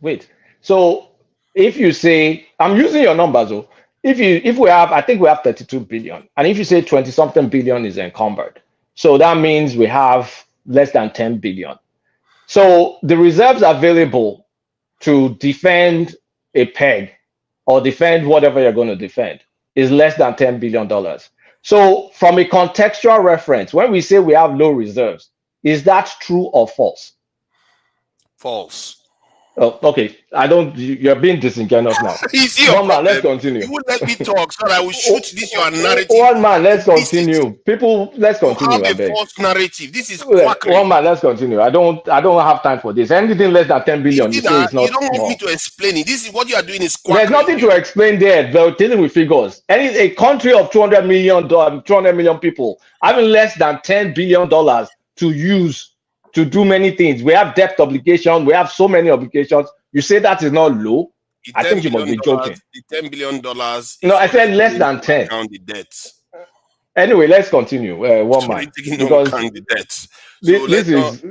S9: wait. So if you say, I'm using your numbers, though. If we have, I think we have 32 billion, and if you say 20-something billion is encumbered, so that means we have less than 10 billion. So the reserves available to defend a peg or defend whatever you're going to defend is less than $10 billion. So from a contextual reference, when we say we have low reserves, is that true or false?
S3: False.
S9: Oh, okay. You're being disingenuous now. One man, let's continue.
S3: You would let me talk so that I will shoot this your narrative.
S9: One man, let's continue. Let's continue.
S3: You have a false narrative. This is
S9: quackery. One man, let's continue. I don't have time for this. Anything less than 10 billion, you say it's not.
S3: You don't want me to explain it. This is what you are doing is quackery.
S9: There's nothing to explain there. They're dealing with figures. A country of 200 million people having less than $10 billion to use to do many things. We have debt obligation. We have so many obligations. You say that is not low. I think you must be joking.
S3: The $10 billion.
S9: No, I said less than 10.
S3: Count the debts.
S9: Anyway, let's continue. One man, because
S3: the debts.
S9: This is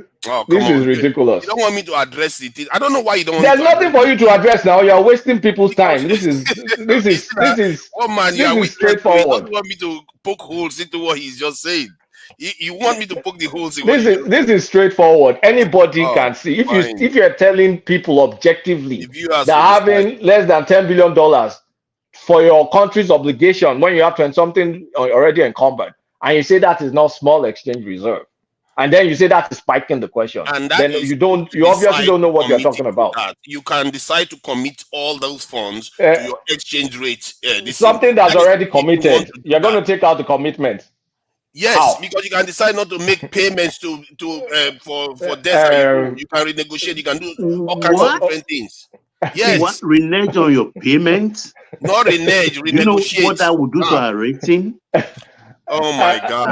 S9: ridiculous.
S3: You don't want me to address it. I don't know why you don't.
S9: There's nothing for you to address now. You're wasting people's time. This is
S3: oh man, you straightforward. You don't want me to poke holes into what he's just saying. You want me to poke the holes in
S9: this is straightforward. Anybody can see. If you're telling people objectively that having less than $10 billion for your country's obligation when you have something already encumbered, and you say that is not small exchange reserve, and then you say that is spiking the question, and then you obviously don't know what you're talking about.
S3: You can decide to commit all those funds to your exchange rate.
S9: Something that's already committed. You're going to take out the commitment.
S3: Yes, because you can decide not to make payments for debt. You can renegotiate. You can do all kinds of different things. Yes.
S7: What? Renege on your payments?
S3: Not renege. Renegotiate.
S7: You know what that would do to our rating?
S3: Oh my God!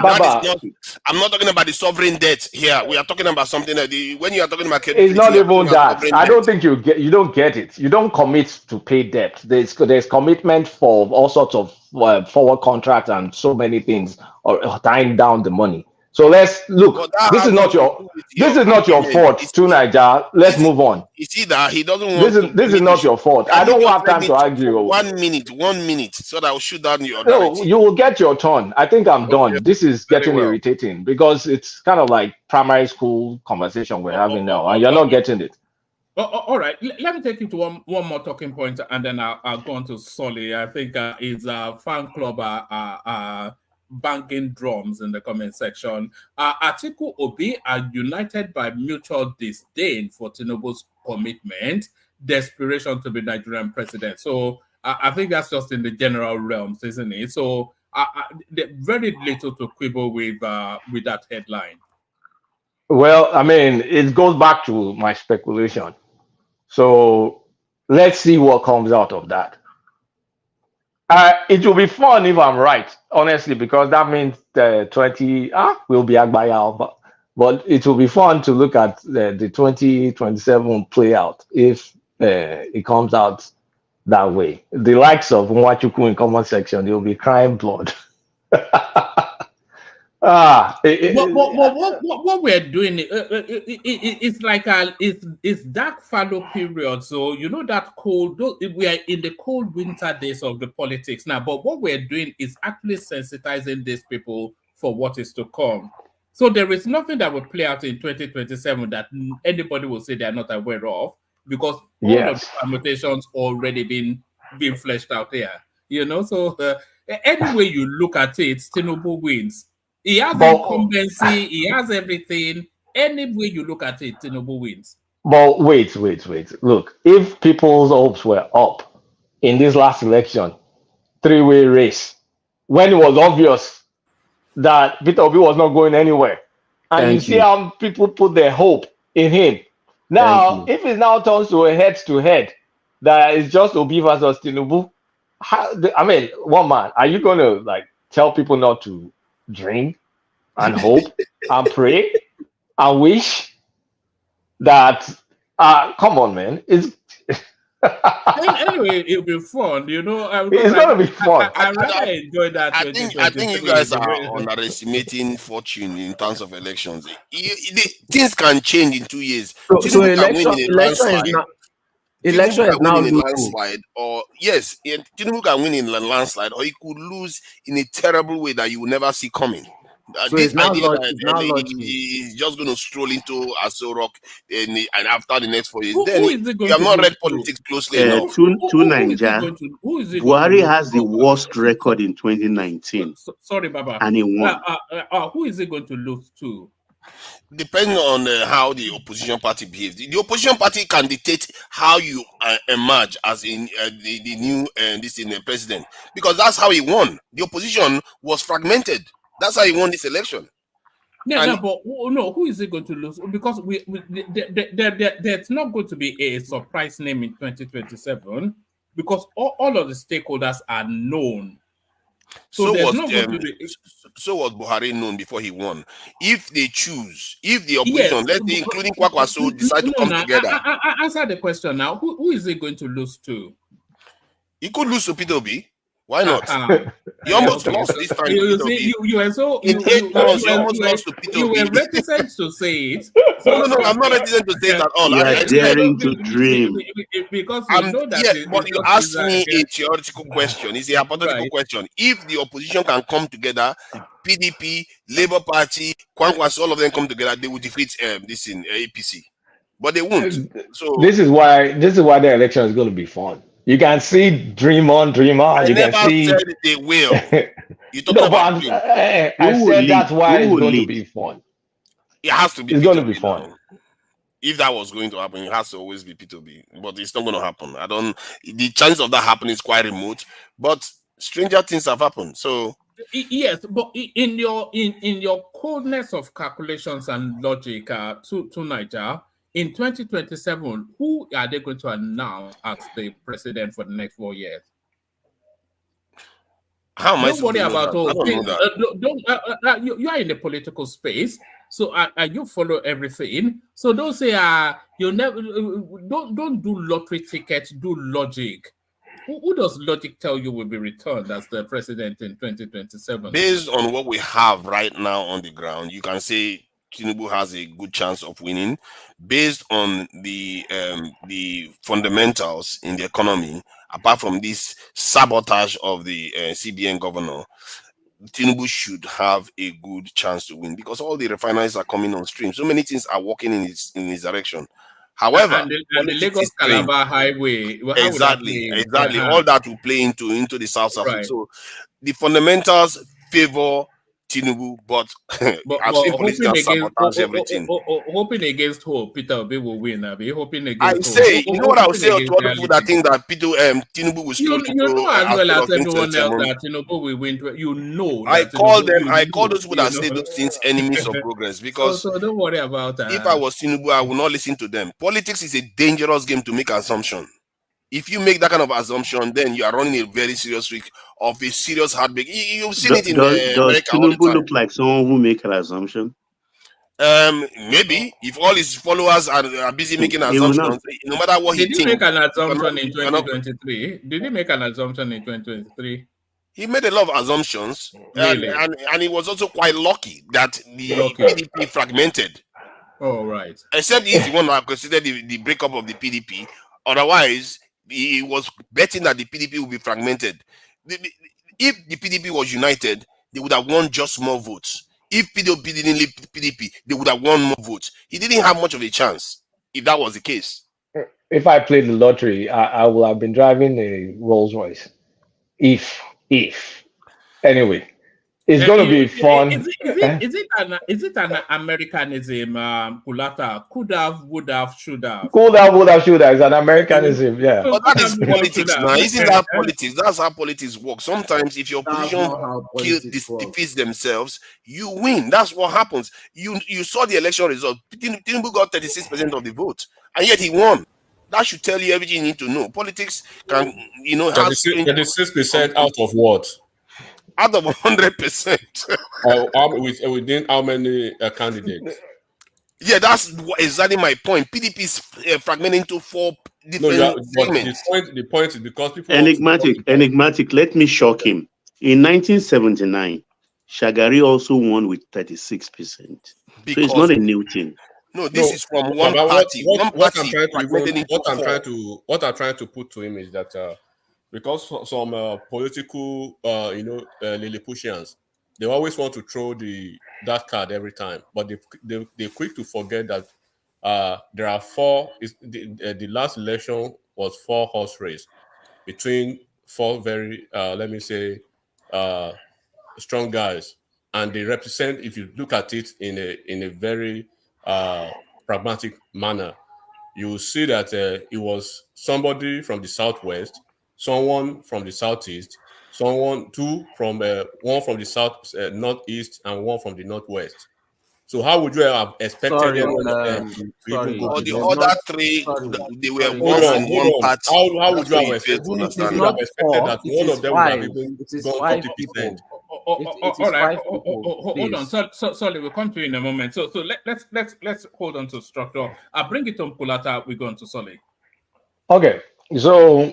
S3: I'm not talking about the sovereign debt here. We are talking about something that when you are talking about
S9: it's not even that. I don't think you don't get it. You don't commit to pay debt. There's commitment for all sorts of forward contracts and so many things or tying down the money. So let's look.
S3: But that
S9: This
S3: has
S9: is not
S3: nothing to
S9: your
S3: do with
S9: this is not your
S3: campaigning.
S9: fault, to Niger. Let's move on.
S3: You see that he doesn't want to.
S9: This is not your fault. I
S3: Can you
S9: don't
S3: just
S9: have
S3: let
S9: time
S3: me
S9: to
S3: talk
S9: argue.
S3: for 1 minute, so that I'll shoot down your
S9: No,
S3: narrative.
S9: you will get your turn. I think I'm done.
S3: Okay,
S9: This is
S3: very
S9: getting
S3: well.
S9: irritating because it's kind of like primary school conversation we're having now, and you're not getting it.
S5: All right, let me take you to one more talking point, and then I'll go on to Solly. I think his fan club banging drums in the comment section. Atiku Obi are united by mutual disdain for Tinubu's commitment, desperation to be Nigerian president. So I think that's just in the general realms, isn't it? So very little to quibble with that headline.
S9: Well, I mean, it goes back to my speculation. So let's see what comes out of that. It will be fun if I'm right, honestly, because that means the 20 will be Agbayal, but it will be fun to look at the 2027 play out if it comes out that way. The likes of Nwachukwu in comment section, they'll be crying blood.
S5: What we're doing, it's like it's dark fallow period. So you know that cold. We are in the cold winter days of the politics now. But what we're doing is actually sensitizing these people for what is to come. So there is nothing that will play out in 2027 that anybody will say they are not aware of, because all of the permutations already been fleshed out here. You know, so any way you look at it, Tinubu wins. He has incumbency, he has everything. Any way you look at it, Tinubu wins.
S9: But wait. Look, if people's hopes were up in this last election, three-way race, when it was obvious that Peter Obi was not going anywhere, and you see how people put their hope in him. Now, if it now turns to a head-to-head, that is just Obi versus Tinubu, one man, are you going to like tell people not to dream and hope and pray and wish that come on, man, it's
S5: anyway, it'll be fun, you know.
S9: It's gonna be fun.
S5: I really enjoy that.
S3: I think you guys are underestimating fortune in terms of elections. Things can change in 2 years.
S10: So election is now
S3: in a landslide, or yes, Tinubu can win in a landslide, or he could lose in a terrible way that you will never see coming.
S10: So
S3: this
S10: it's now
S3: idea
S10: he's
S3: just going to stroll into CR00K and after the next 4 years,
S5: who is it going
S3: you have
S5: to
S3: not
S5: lose
S3: read
S5: to?
S3: politics closely enough.
S7: To Nigeria, Buhari has the worst record in 2019.
S5: Sorry, Baba.
S7: And he won.
S5: Who is it going to lose to?
S3: Depending on how the opposition party behaves, the opposition party can dictate how you emerge as in the new president, because that's how he won. The opposition was fragmented. That's how he won this election.
S5: Who is it going to lose? Because there's not going to be a surprise name in 2027, because all of the stakeholders are known. So
S3: was Buhari known before he won. If they choose, if the opposition, let's say including Kwakwaso, decide to come together.
S5: Answer the question now. Who is it going to lose to?
S3: He could lose to Peter Obi. Why not? He almost lost this time.
S5: You were so
S3: in 8 months. You almost lost to Peter Obi.
S5: You were reticent to say it.
S3: No, I'm not reticent to say it at all.
S7: You are daring to dream.
S5: Because you know that.
S3: But you asked me a theoretical question. It's a hypothetical question. If the opposition can come together, PDP, Labour Party, Kwankwas, all of them come together, they will defeat this in APC. But they won't. So
S9: this is why the election is going to be fun. You can see dream on.
S3: I never said they will. You talk about dream.
S9: I said that's why it's going to be fun.
S3: It has to be.
S9: It's going to be fun.
S3: If that was going to happen, it has to always be P2B. But it's not going to happen. The chance of that happening is quite remote. But stranger things have happened. So
S5: yes, but in your coldness of calculations and logic to Niger, in 2027, who are they going to announce as the president for the next 4 years?
S3: How am I
S5: Don't worry about all. You are in the political space, so you follow everything. So don't say you never don't do lottery tickets. Do logic. Who does logic tell you will be returned as the president in 2027?
S3: Based on what we have right now on the ground, you can say Tinubu has a good chance of winning. Based on the fundamentals in the economy, apart from this sabotage of the CBN governor, Tinubu should have a good chance to win because all the refineries are coming on stream. So many things are working in his direction. However,
S5: And the
S3: politics
S5: Lagos
S3: is strange.
S5: Calabar Highway, well, how would that
S3: Exactly.
S5: play?
S3: All that will play into the South.
S5: Right.
S3: So the fundamentals favor Tinubu, but
S5: But
S3: I've seen politicians sabotage everything.
S5: hoping against hope, Peter Obi will win. I'll be hoping
S3: I
S5: against
S3: say, you know what I would
S5: hoping
S3: say to
S5: against
S3: other people that
S5: reality.
S3: think that Tinubu will stroll
S5: You know as
S3: as
S5: well
S3: well
S5: as
S3: of into
S5: everyone else
S3: tomorrow.
S5: that Tinubu will win. You know
S3: I
S5: that
S3: call
S5: Tinubu,
S3: them, I call those people that
S5: you
S3: say
S5: know.
S3: those things enemies of progress because
S5: So don't worry about that.
S3: if I was Tinubu, I would not listen to them. Politics is a dangerous game to make assumption. If you make that kind of assumption, then you are running a very serious risk of a serious heartbreak. You've seen it in
S7: Does
S3: America all the
S7: Tinubu
S3: time.
S7: look like someone who make an assumption?
S3: Maybe if all his followers are busy making
S7: He will not.
S3: assumptions, no matter what he
S5: Did he make
S3: thinks,
S5: an assumption in
S3: you cannot.
S5: 2023? Did he make an assumption in 2023?
S3: He made a lot of assumptions,
S5: Really?
S3: and he was also quite lucky that the
S5: Lucky.
S3: PDP fragmented.
S5: Oh, right.
S3: Except he's the one that considered the breakup of the PDP. Otherwise, he was betting that the PDP would be fragmented. If the PDP was united, they would have won just more votes. If PDP didn't leave PDP, they would have won more votes. He didn't have much of a chance if that was the case.
S9: If I played the lottery, I would have been driving a Rolls Royce. If anyway, it's going to be fun.
S5: Is it an Americanism, Kulata? Could have, would have, should have.
S9: Could have, would have, should have. It's an Americanism, yeah.
S3: But that is politics now. Isn't that politics? That's how politics works. Sometimes if your opposition defeats themselves, you win. That's what happens. You saw the election result. Tinubu got 36% of the vote, and yet he won. That should tell you everything you need to know. Politics can,
S12: 36% out of what?
S3: Out of 100%.
S12: Within how many candidates?
S3: Yeah, that's exactly my point. PDP is fragmented into 4 different segments.
S12: The point is because people
S7: enigmatic. Let me shock him. In 1979, Shagari also won with 36%. So it's not a new thing.
S3: No, this is from one party.
S12: What I'm trying to put to him is that because some political, Lilliputians, they always want to throw that card every time, but they're quick to forget that there are 4. The last election was 4 horse race between 4 very, strong guys, and they represent. If you look at it in a very pragmatic manner, you will see that it was somebody from the southwest, someone from the southeast, one from the south northeast, and one from the northwest. So how would you have expected everyone of them to even go to
S3: the other 3? They were once in one party.
S12: How would you have expected that one of them would have even gone 50%?
S5: All right. Hold on. Sorry, we'll come to you in a moment. So let's hold on to structure. I'll bring it on Kulata. We go on to Solly.
S9: Okay. So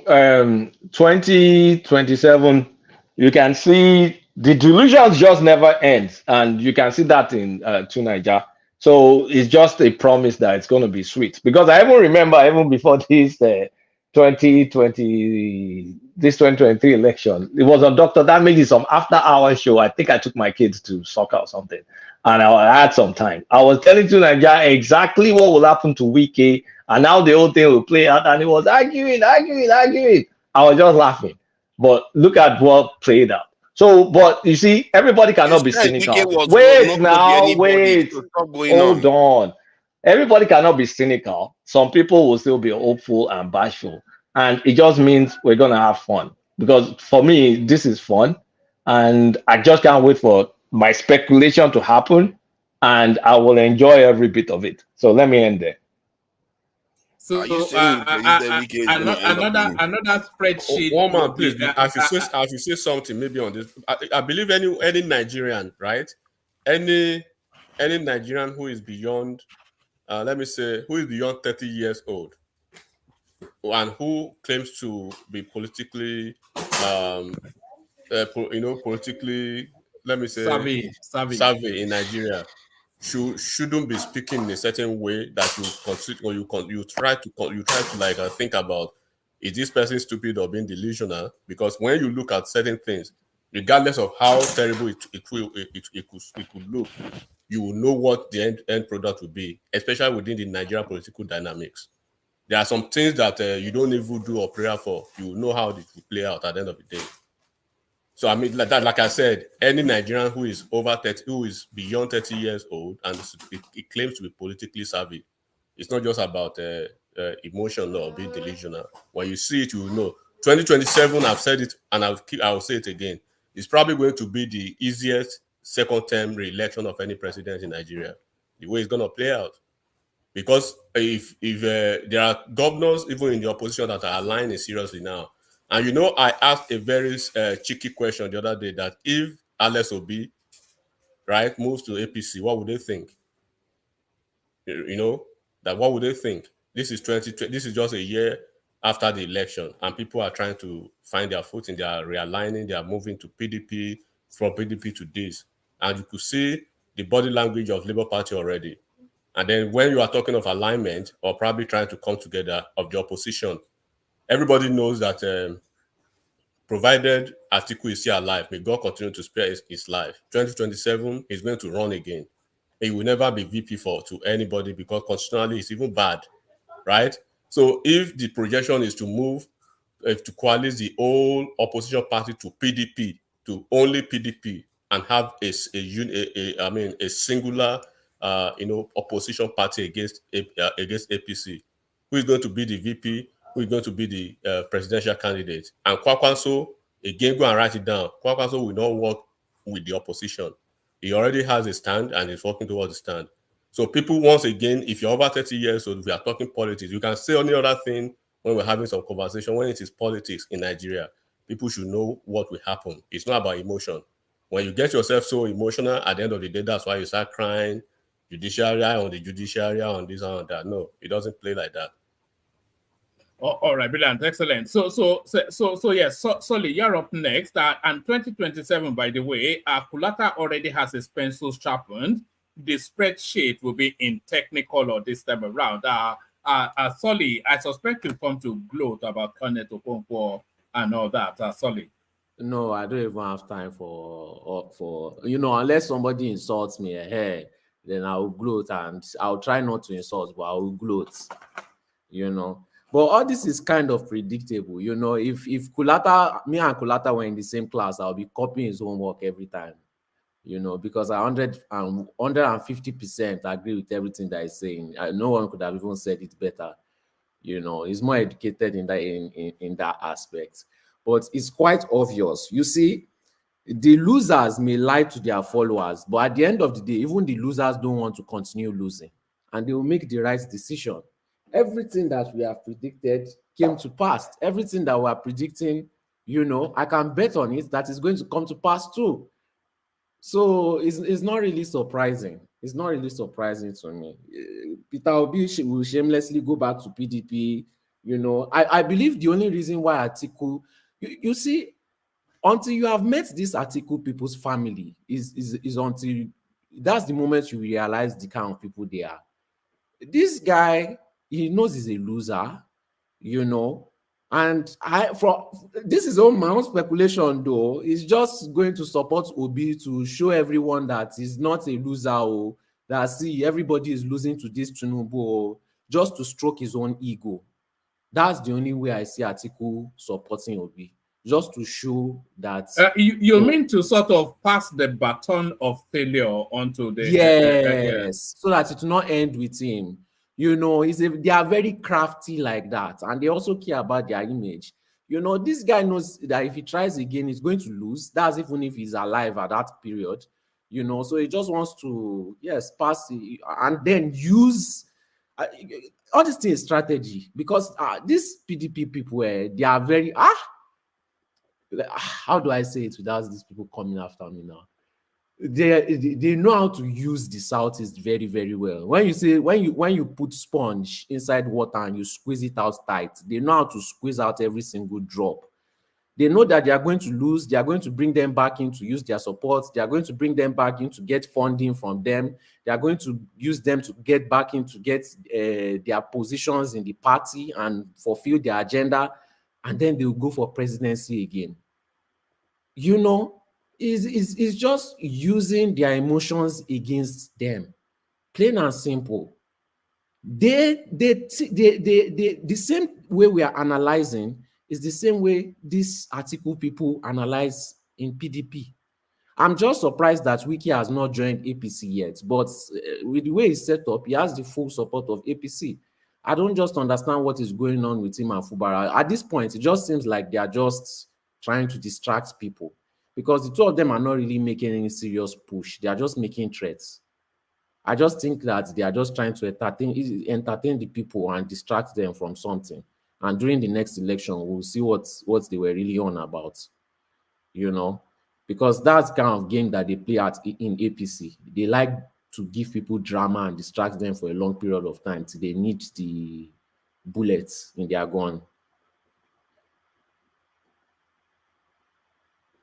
S9: 2027, you can see the delusions just never ends, and you can see that in Niger. So it's just a promise that it's going to be sweet. Because I even remember, even before this 2023 election, it was on Dr. That made it some after-hour show. I think I took my kids to soccer or something, and I had some time. I was telling Niger exactly what will happen to Wike, and how the whole thing will play out, and he was arguing. I was just laughing. But look at what played out. So, but you see, everybody cannot be cynical. Wait. Hold on. Everybody cannot be cynical. Some people will still be hopeful and bashful. And it just means we're going to have fun. Because for me, this is fun. And I just can't wait for my speculation to happen. And I will enjoy every bit of it. So let me end there.
S5: So another spreadsheet.
S12: One man, please. I should say something maybe on this. I believe any Nigerian, right? Any Nigerian who is beyond, who is beyond 30 years old, and who claims to be politically, politically, let me say, savvy in Nigeria, shouldn't be speaking in a certain way that you consider, or you try to like think about, is this person stupid or being delusional? Because when you look at certain things, regardless of how terrible it could look, you will know what the end product will be, especially within the Nigerian political dynamics. There are some things that you don't even do or prayer for. You will know how it will play out at the end of the day. So I mean, like I said, any Nigerian who is over 30, who is beyond 30 years old, and it claims to be politically savvy, it's not just about emotion or being delusional. When you see it, you will know. 2027, I've said it, and I'll say it again. It's probably going to be the easiest second-term re-election of any president in Nigeria. The way it's going to play out, because if there are governors even in the opposition that are aligning seriously now. And I asked a very cheeky question the other day, that if Alex Obi, right, moves to APC, what would they think? That what would they think? This is just a year after the election, and people are trying to find their footing. They are realigning. They are moving to PDP, from PDP to this, and you could see the body language of Labour Party already. And then when you are talking of alignment, or probably trying to come together of the opposition, everybody knows that provided Atiku is still alive, may God continue to spare his life. 2027, he's going to run again. He will never be VP to anybody, because constitutionally it's even bad, right? So if the projection is to move, to coalesce the whole opposition party to PDP, to only PDP, and have a singular opposition party against APC, who is going to be the VP, who is going to be the presidential candidate. And Kwakwanso, again, go and write it down. Kwakwanso will not work with the opposition. He already has a stand and is working towards the stand. So people, once again, if you're over 30 years old, we are talking politics. You can say any other thing when we're having some conversation. When it is politics in Nigeria, people should know what will happen. It's not about emotion. When you get yourself so emotional, at the end of the day, that's why you start crying, judiciary on the judiciary on this and on that. No, it doesn't play like that.
S5: All right, brilliant, excellent. So yes, Solly, you're up next. And 2027, by the way, Kulata already has his pencils sharpened. The spreadsheet will be in Technicolor this time around. Solly, I suspect you'll come to gloat about Kenneth Okonkwo and all that. Solly.
S10: No, I don't even have time for unless somebody insults me, then I will gloat, and I'll try not to insult, but I will gloat. But all this is kind of predictable. If me and Kulata were in the same class, I'll be copying his homework every time. Because I 150% agree with everything that he's saying. No one could have even said it better. He's more educated in that aspect. But it's quite obvious. You see, the losers may lie to their followers, but at the end of the day, even the losers don't want to continue losing, and they will make the right decision. Everything that we have predicted came to pass. Everything that we are predicting, I can bet on it that is going to come to pass too. So it's not really surprising. It's not really surprising to me. Peter Obi will shamelessly go back to PDP. I believe the only reason why Atiku, you see, until you have met this Atiku people's family, is until that's the moment you realize the kind of people they are. This guy, he knows he's a loser, and this is my own speculation though. He's just going to support Obi to show everyone that he's not a loser, that see everybody is losing to this Tinubu, just to stroke his own ego. That's the only way I see Atiku supporting Obi, just to show that.
S5: You mean to sort of pass the baton of failure onto the
S10: yes, so that it will not end with him. They are very crafty like that, and they also care about their image. This guy knows that if he tries again, he's going to lose. That's even if he's alive at that period. So he just wants to pass and then use all this thing is strategy, because these PDP people, they are very how do I say it without these people coming after me now? they know how to use the Southeast very, very well. When you put sponge inside water and you squeeze it out tight, they know how to squeeze out every single drop. They know that they are going to lose. They are going to bring them back in to use their support. They are going to bring them back in to get funding from them. They are going to use them to get back in to get their positions in the party and fulfill their agenda. And then they will go for presidency again. You know, is just using their emotions against them. Plain and simple. The same way we are analyzing is the same way this article people analyze in PDP. I'm just surprised that Wiki has not joined APC yet, but with the way he's set up, he has the full support of APC. I don't just understand what is going on with him and Fubara. At this point, it just seems like they are just trying to distract people because the two of them are not really making any serious push. They are just making threats. I just think that they are just trying to entertain the people and distract them from something. And during the next election, we'll see what they were really on about, you know, because that's kind of game that they play in APC. They like to give people drama and distract them for a long period of time till they need the bullets in their gun.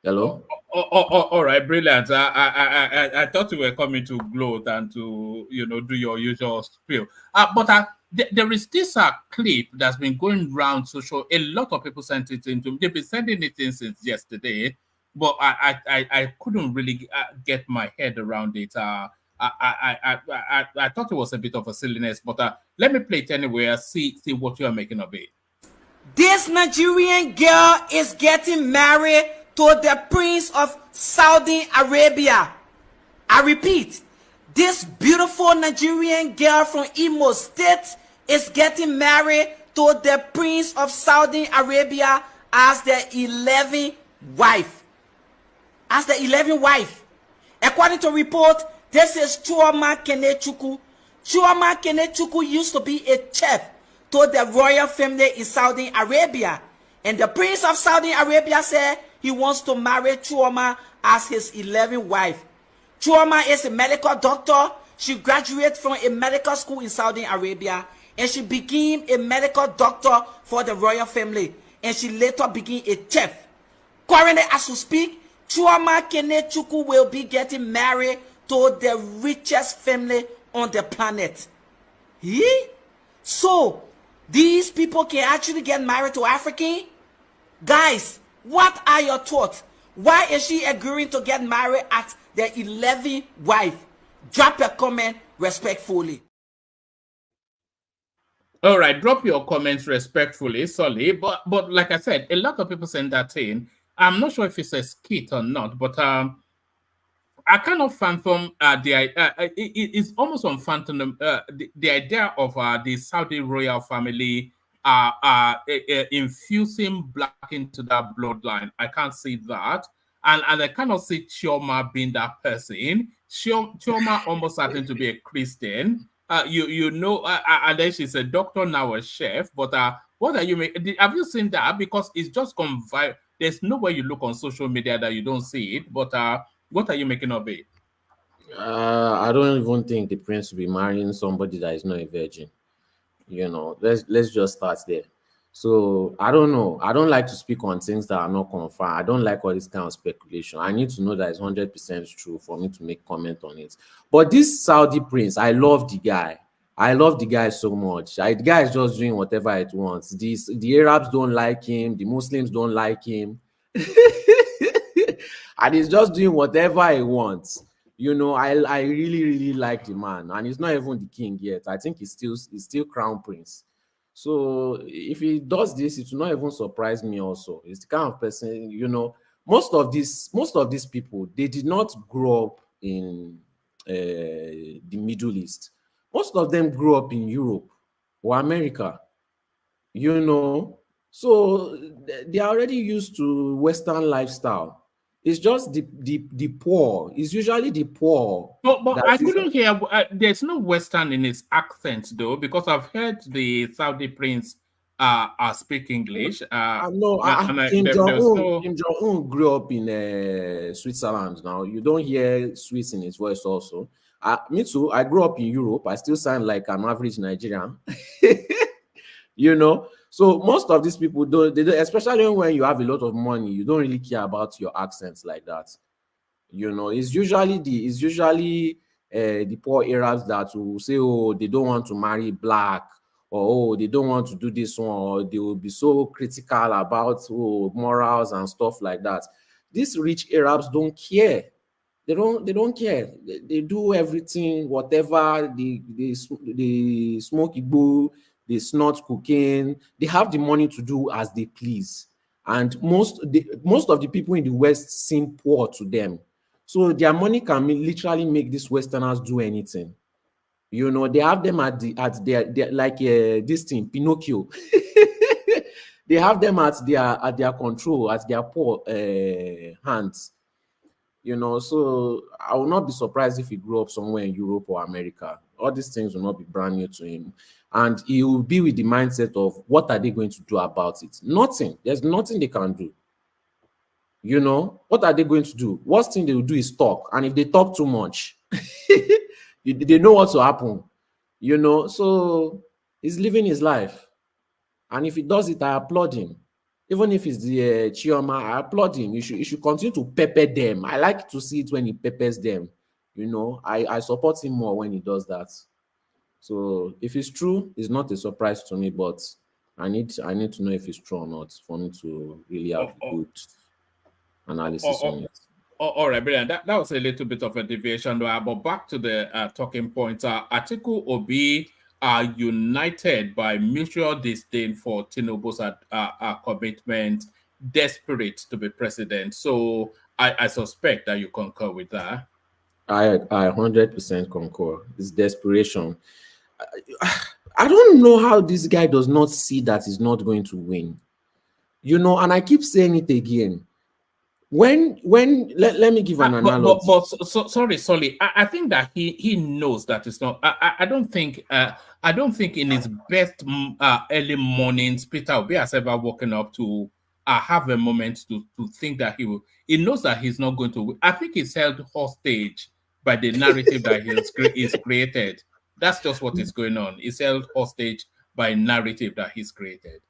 S10: Hello?
S5: All right, brilliant. I thought you were coming to gloat and to, you know, do your usual spiel. But there is this clip that's been going around social. A lot of people sent it into. They've been sending it in since yesterday, but I couldn't really get my head around it. I thought it was a bit of a silliness, but let me play it anyway. See what you are making of it.
S13: This Nigerian girl is getting married to the Prince of Saudi Arabia. I repeat, this beautiful Nigerian girl from Imo State is getting married to the Prince of Saudi Arabia as the 11th wife. As the 11th wife. According to report, this is Chioma Kenechukwu. Chioma Kenechukwu used to be a chef to the royal family in Saudi Arabia. And the Prince of Saudi Arabia said he wants to marry Chioma as his 11th wife. Chioma is a medical doctor. She graduated from a medical school in Saudi Arabia and she became a medical doctor for the royal family. And she later became a chef. Currently, as we speak, Chioma Kenechukwu will be getting married to the richest family on the planet. So, these people can actually get married to African? Guys, what are your thoughts? Why is she agreeing to get married at the 11th wife? Drop a comment respectfully.
S5: All right, drop your comments respectfully, Solly. But like I said, a lot of people send that in. I'm not sure if it's a skit or not, but I kind of phantom it's almost on phantom the idea of the Saudi royal family infusing black into that bloodline. I can't see that, and I cannot see Chioma being that person. Chioma almost happened to be a Christian. You know, and then she's a doctor now, a chef. But what are you making? Have you seen that? Because it's just gone viral. There's nowhere you look on social media that you don't see it. But what are you making of it?
S10: I don't even think the prince will be marrying somebody that is not a virgin. You know, let's just start there. So I don't know. I don't like to speak on things that are not confirmed. I don't like all this kind of speculation. I need to know that it's 100% true for me to make comment on it. But this Saudi prince, I love the guy. I love the guy so much. The guy is just doing whatever it wants. The Arabs don't like him. The Muslims don't like him. And he's just doing whatever he wants. You know, I really, really like the man. And he's not even the king yet. I think he's still crown prince. So if he does this, it will not even surprise me also. It's the kind of person, you know, most of these people, they did not grow up in the Middle East. Most of them grew up in Europe or America, you know. So they are already used to Western lifestyle. It's just the poor. It's usually the poor.
S5: But I couldn't hear. There's no Western in his accent though, because I've heard the Saudi prince speak English.
S10: No,
S5: There, there's no.
S10: Kim Jong-un grew up in Switzerland. Now you don't hear Swiss in his voice. Also, me too. I grew up in Europe. I still sound like an average Nigerian. You know, so most of these people don't. They don't, especially when you have a lot of money. You don't really care about your accents like that. You know, it's usually the poor Arabs that will say, oh, they don't want to marry black, or oh, they don't want to do this one, or they will be so critical about morals and stuff like that. These rich Arabs don't care. They don't care. They do everything, whatever. They smoke igbo, they snort cocaine. They have the money to do as they please. And most of the people in the West seem poor to them. So their money can literally make these Westerners do anything. You know, they have them at their like this thing, Pinocchio. They have them at their control, at their poor hands. You know, so I will not be surprised if he grew up somewhere in Europe or America. All these things will not be brand new to him. And he will be with the mindset of what are they going to do about it? Nothing. There's nothing they can do. You know, what are they going to do? Worst thing they will do is talk. And if they talk too much, they know what will happen. You know, so he's living his life. And if he does it, I applaud him. Even if it's the Chioma, I applaud him. You should continue to pepper them. I like to see it when he peppers them. You know, I support him more when he does that. So if it's true, it's not a surprise to me, but I need to know if it's true or not for me to really have a good analysis on it.
S5: All right, brilliant. That was a little bit of a deviation, but back to the talking points. Atiku Obi are united by mutual disdain for Tinubu's commitment, desperate to be president. So I suspect that you concur with that.
S10: I 100% concur. It's desperation. I don't know how this guy does not see that he's not going to win. You know, and I keep saying it again. When let me give an analogy.
S5: Sorry. I think that he knows that it's not. I don't think in his best early mornings Peter Obi has ever woken up to have a moment to think that he will. He knows that he's not going to win. I think he's held hostage by the narrative that he's created. That's just what is going on. He's held hostage by a narrative that he's created.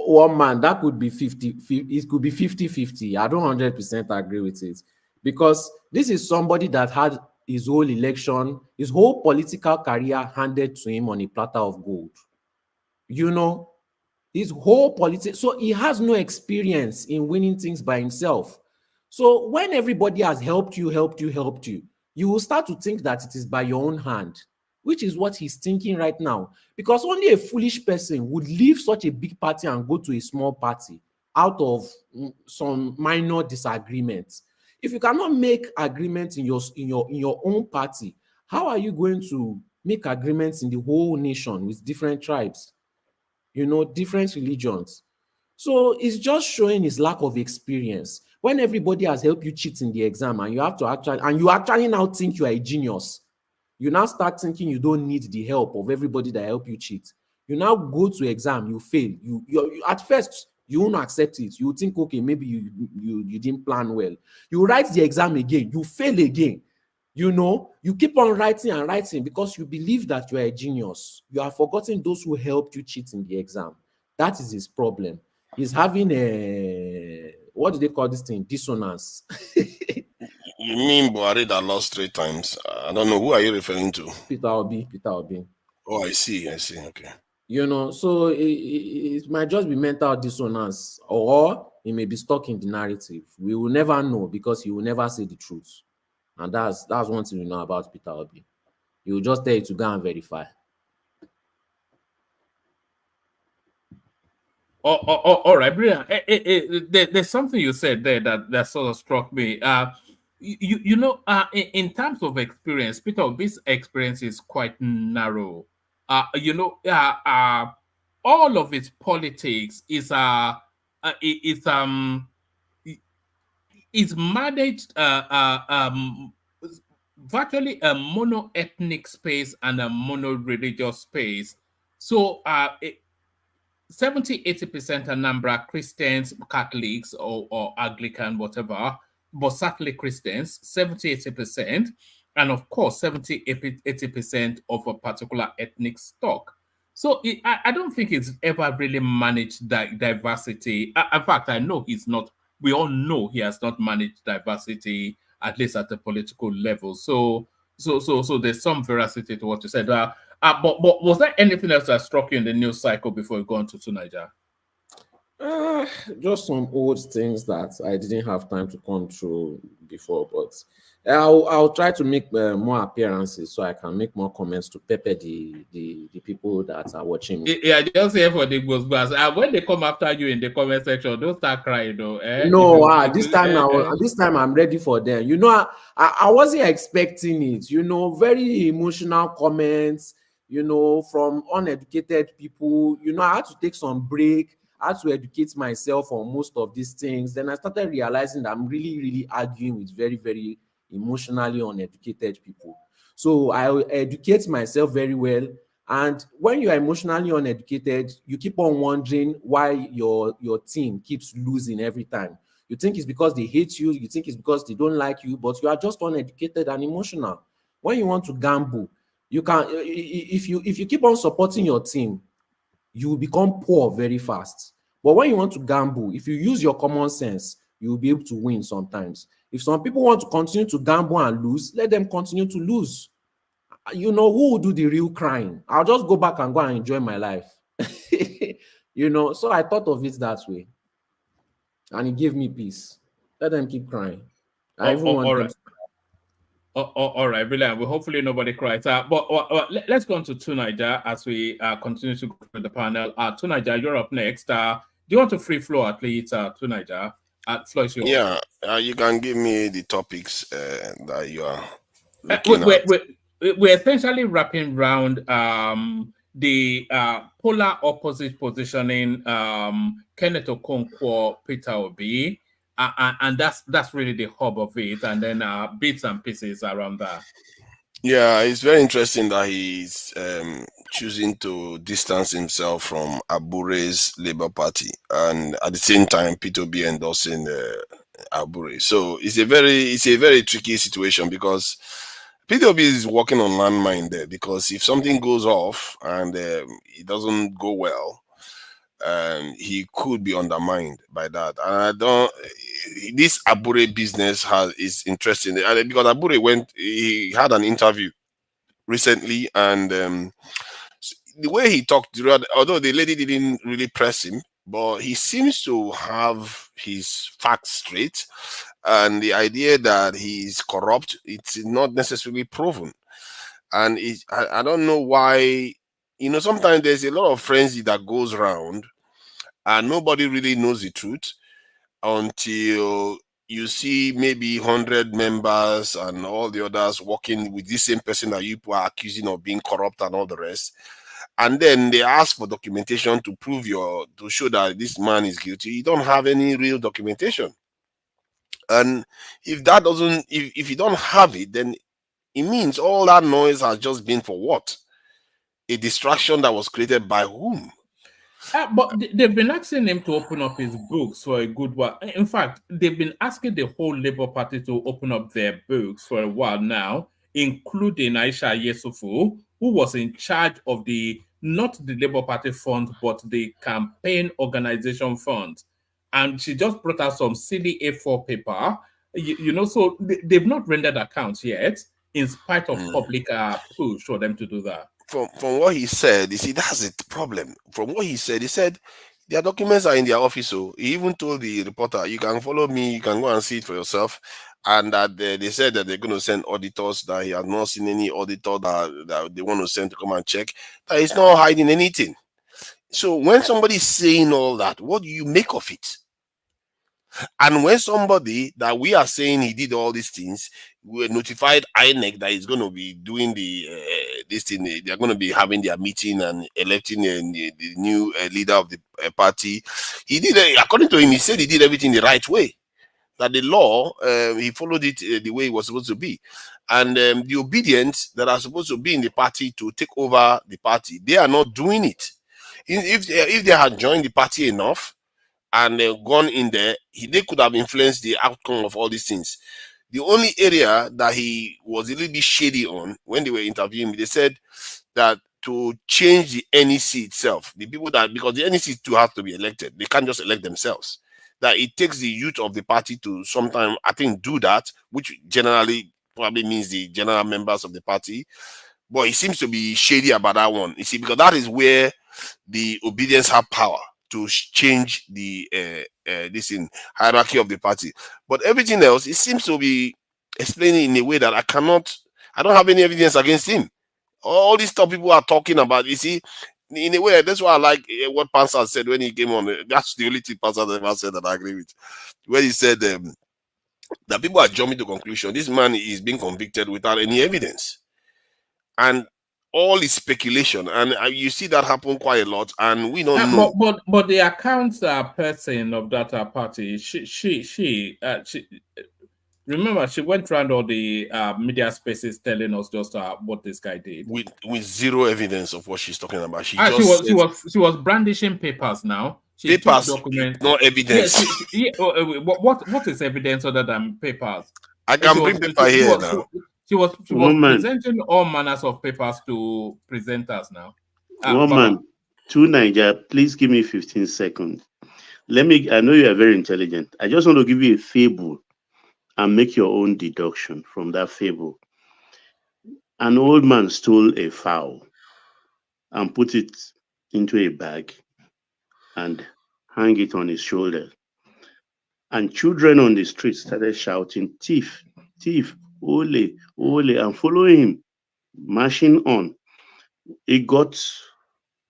S10: One man, that could be 50, it could be 50-50. I don't 100% agree with it, because this is somebody that had his whole election, his whole political career handed to him on a platter of gold. You know, his whole politics, so he has no experience in winning things by himself. So when everybody has helped you, you will start to think that it is by your own hand, which is what he's thinking right now. Because only a foolish person would leave such a big party and go to a small party out of some minor disagreements. If you cannot make agreements in your own party, how are you going to make agreements in the whole nation with different tribes, you know, different religions? So it's just showing his lack of experience. When everybody has helped you cheat in the exam and you actually now think you are a genius, you now start thinking you don't need the help of everybody that help you cheat. You now go to exam, you fail. You at first you won't accept it. You think, okay, maybe you didn't plan well. You write the exam again, you fail again. You know, you keep on writing and writing because you believe that you are a genius. You have forgotten those who helped you cheat in the exam. That is his problem. He's having what do they call this thing? Dissonance.
S3: You mean Buhari that lost 3 times? I don't know. Who are you referring to?
S10: Peter Obi.
S3: Oh, I see. Okay.
S10: You know, so it might just be mental dissonance, or he may be stuck in the narrative. We will never know because he will never say the truth. And that's one thing we know about Peter Obi. He will just tell you to go and verify.
S5: All right, brilliant. There's something you said there that sort of struck me. You know, in terms of experience, Peter Obi's experience is quite narrow. You know, all of its politics is managed virtually a mono-ethnic space and a mono-religious space. So 70-80% Anambra Christians, Catholics, or Anglican, whatever, but certainly Christians, 70-80%, and of course 70-80% of a particular ethnic stock. So I don't think it's ever really managed diversity. In fact, I know he's not. We all know he has not managed diversity, at least at the political level. So there's some veracity to what you said. But was there anything else that struck you in the news cycle before you go on to Niger?
S10: Just some old things that I didn't have time to come through before, but I'll try to make more appearances so I can make more comments to pepper the people that are watching me.
S5: Yeah, just here for the Ghostbusters. When they come after you in the comment section, don't start crying though.
S10: No, this time I'm ready for them. You know, I wasn't expecting it. You know, very emotional comments. You know, from uneducated people. You know, I had to take some break. I had to educate myself on most of these things. Then I started realizing that I'm really arguing with very emotionally uneducated people. So I educate myself very well. And when you are emotionally uneducated, you keep on wondering why your team keeps losing every time. You think it's because they hate you. You think it's because they don't like you, but you are just uneducated and emotional. When you want to gamble, you can, if you keep on supporting your team, you will become poor very fast. But when you want to gamble, if you use your common sense, you will be able to win sometimes. If some people want to continue to gamble and lose, let them continue to lose. You know, who will do the real crying? I'll just go back and go and enjoy my life. You know, so I thought of it that way. And it gave me peace. Let them keep crying. I even want them to cry.
S5: All right, brilliant. Well, hopefully nobody cries. But let's go on to Niger as we continue to go through the panel. To Niger, you're up next. Do you want to free flow at least to Niger? Floor is yours.
S3: Yeah, you can give me the topics that you are looking at.
S5: We're essentially wrapping around the polar opposite positioning, Kenneth Okonkwo, Peter Obi, and that's really the hub of it, and then bits and pieces around that.
S3: Yeah, it's very interesting that he's choosing to distance himself from Abure's Labour Party, and at the same time, Peter Obi endorsing Abure. So it's a very tricky situation because Peter Obi is working on landmine there, because if something goes off and it doesn't go well, he could be undermined by that. And this Abure business is interesting because Abure he had an interview recently, and the way he talked, although the lady didn't really press him, but he seems to have his facts straight. And the idea that he's corrupt, it's not necessarily proven. And I don't know why, sometimes there's a lot of frenzy that goes around and nobody really knows the truth until you see maybe 100 members and all the others working with this same person that you are accusing of being corrupt and all the rest. And then they ask for documentation to prove to show that this man is guilty. You don't have any real documentation. And if you don't have it, then it means all that noise has just been for what? A distraction that was created by whom?
S5: But they've been asking him to open up his books for a good while. In fact, they've been asking the whole Labour Party to open up their books for a while now, including Aisha Yesufu, who was in charge of not the Labour Party fund, but the campaign organization fund. And she just brought out some silly A4 paper, so they've not rendered accounts yet, in spite of public push for them to do that.
S3: From what he said, you see, that's the problem. From what he said their documents are in their office. So he even told the reporter, you can follow me, you can go and see it for yourself. And that they said that they're going to send auditors, that he has not seen any auditor that they want to send to come and check, that he's not hiding anything. So when somebody's saying all that, what do you make of it? And when somebody that we are saying he did all these things, we notified INEC that he's going to be doing this thing, they're going to be having their meeting and electing the new leader of the party. He did, according to him, he said he did everything the right way. That the law, he followed it the way it was supposed to be. And the obedience that are supposed to be in the party to take over the party, they are not doing it. If they had joined the party enough and gone in there, they could have influenced the outcome of all these things. The only area that he was a little bit shady on when they were interviewing me, they said that to change the NEC itself, the people that, because the NEC too have to be elected, they can't just elect themselves. That it takes the youth of the party to sometimes, I think, do that, which generally probably means the general members of the party. But he seems to be shady about that one. You see, because that is where the obedience have power to change the this in hierarchy of the party. But everything else, it seems to be explaining in a way that I don't have any evidence against him. All these stuff people are talking about, you see, in a way, that's why I like what Pansa said when he came on. That's the only thing Pansa ever said that I agree with. When he said that people are jumping to conclusion, this man is being convicted without any evidence. And all is speculation, and you see that happen quite a lot, and we don't know.
S5: But the accounts person of that party, she remember, she went around all the media spaces telling us just what this guy did
S3: with zero evidence of what she's talking about. She
S5: was brandishing papers. Now she
S3: papers,
S5: took documents,
S3: not evidence.
S5: What is evidence other than papers?
S3: I can bring paper here now.
S5: She was presenting all manners of papers to presenters now.
S7: Man, to Niger, please give me 15 seconds. I know you are very intelligent. I just want to give you a fable and make your own deduction from that fable. An old man stole a fowl and put it into a bag and hang it on his shoulder. And children on the street started shouting, "Thief, thief, ole, ole," and following him, marching on. He got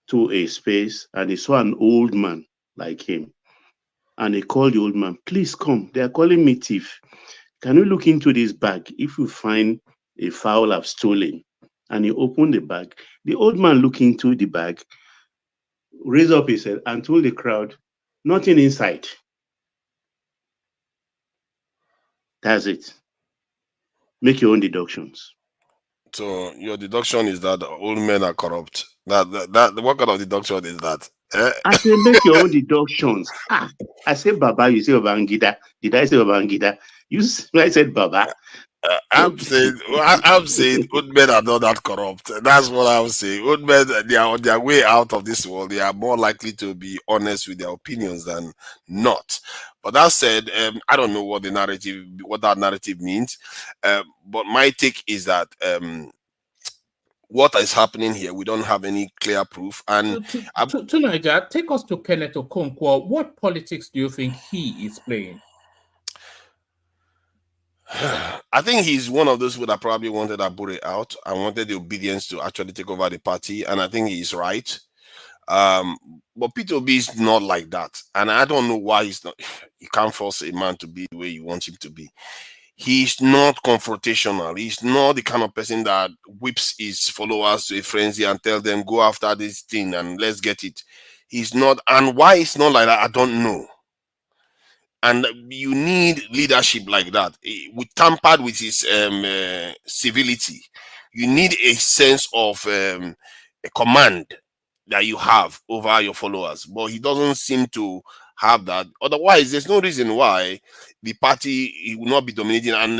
S7: to a space and he saw an old man like him. And he called the old man, "Please come, they are calling me thief. Can you look into this bag if you find a fowl I've stolen?" And he opened the bag. The old man looked into the bag, raised up his head and told the crowd, "Nothing inside." That's it. Make your own deductions.
S3: So your deduction is that old men are corrupt. That what kind of deduction is that?
S7: I say make your own deductions. I said Baba, you say Babangida. Did I say Babangida? I said Baba.
S3: I'm saying old men are not that corrupt. That's what I'm saying. Old men, they are on their way out of this world. They are more likely to be honest with their opinions than not. But that said, I don't know what that narrative means. But my take is that what is happening here, we don't have any clear proof. And
S5: to Niger, take us to Kenneth Okonkwo. What politics do you think he is playing?
S3: I think he's one of those who that probably wanted Abure out and wanted the obedience to actually take over the party, and I think he's right. But Peter Obi is not like that, and I don't know why he's not. You can't force a man to be the way you want him to be. He's not confrontational. He's not the kind of person that whips his followers to a frenzy and tell them, "Go after this thing and let's get it." He's not, and why it's not like that, I don't know. And you need leadership like that. We tampered with his civility. You need a sense of a command that you have over your followers, but he doesn't seem to have that. Otherwise, there's no reason why the party will not be dominating, and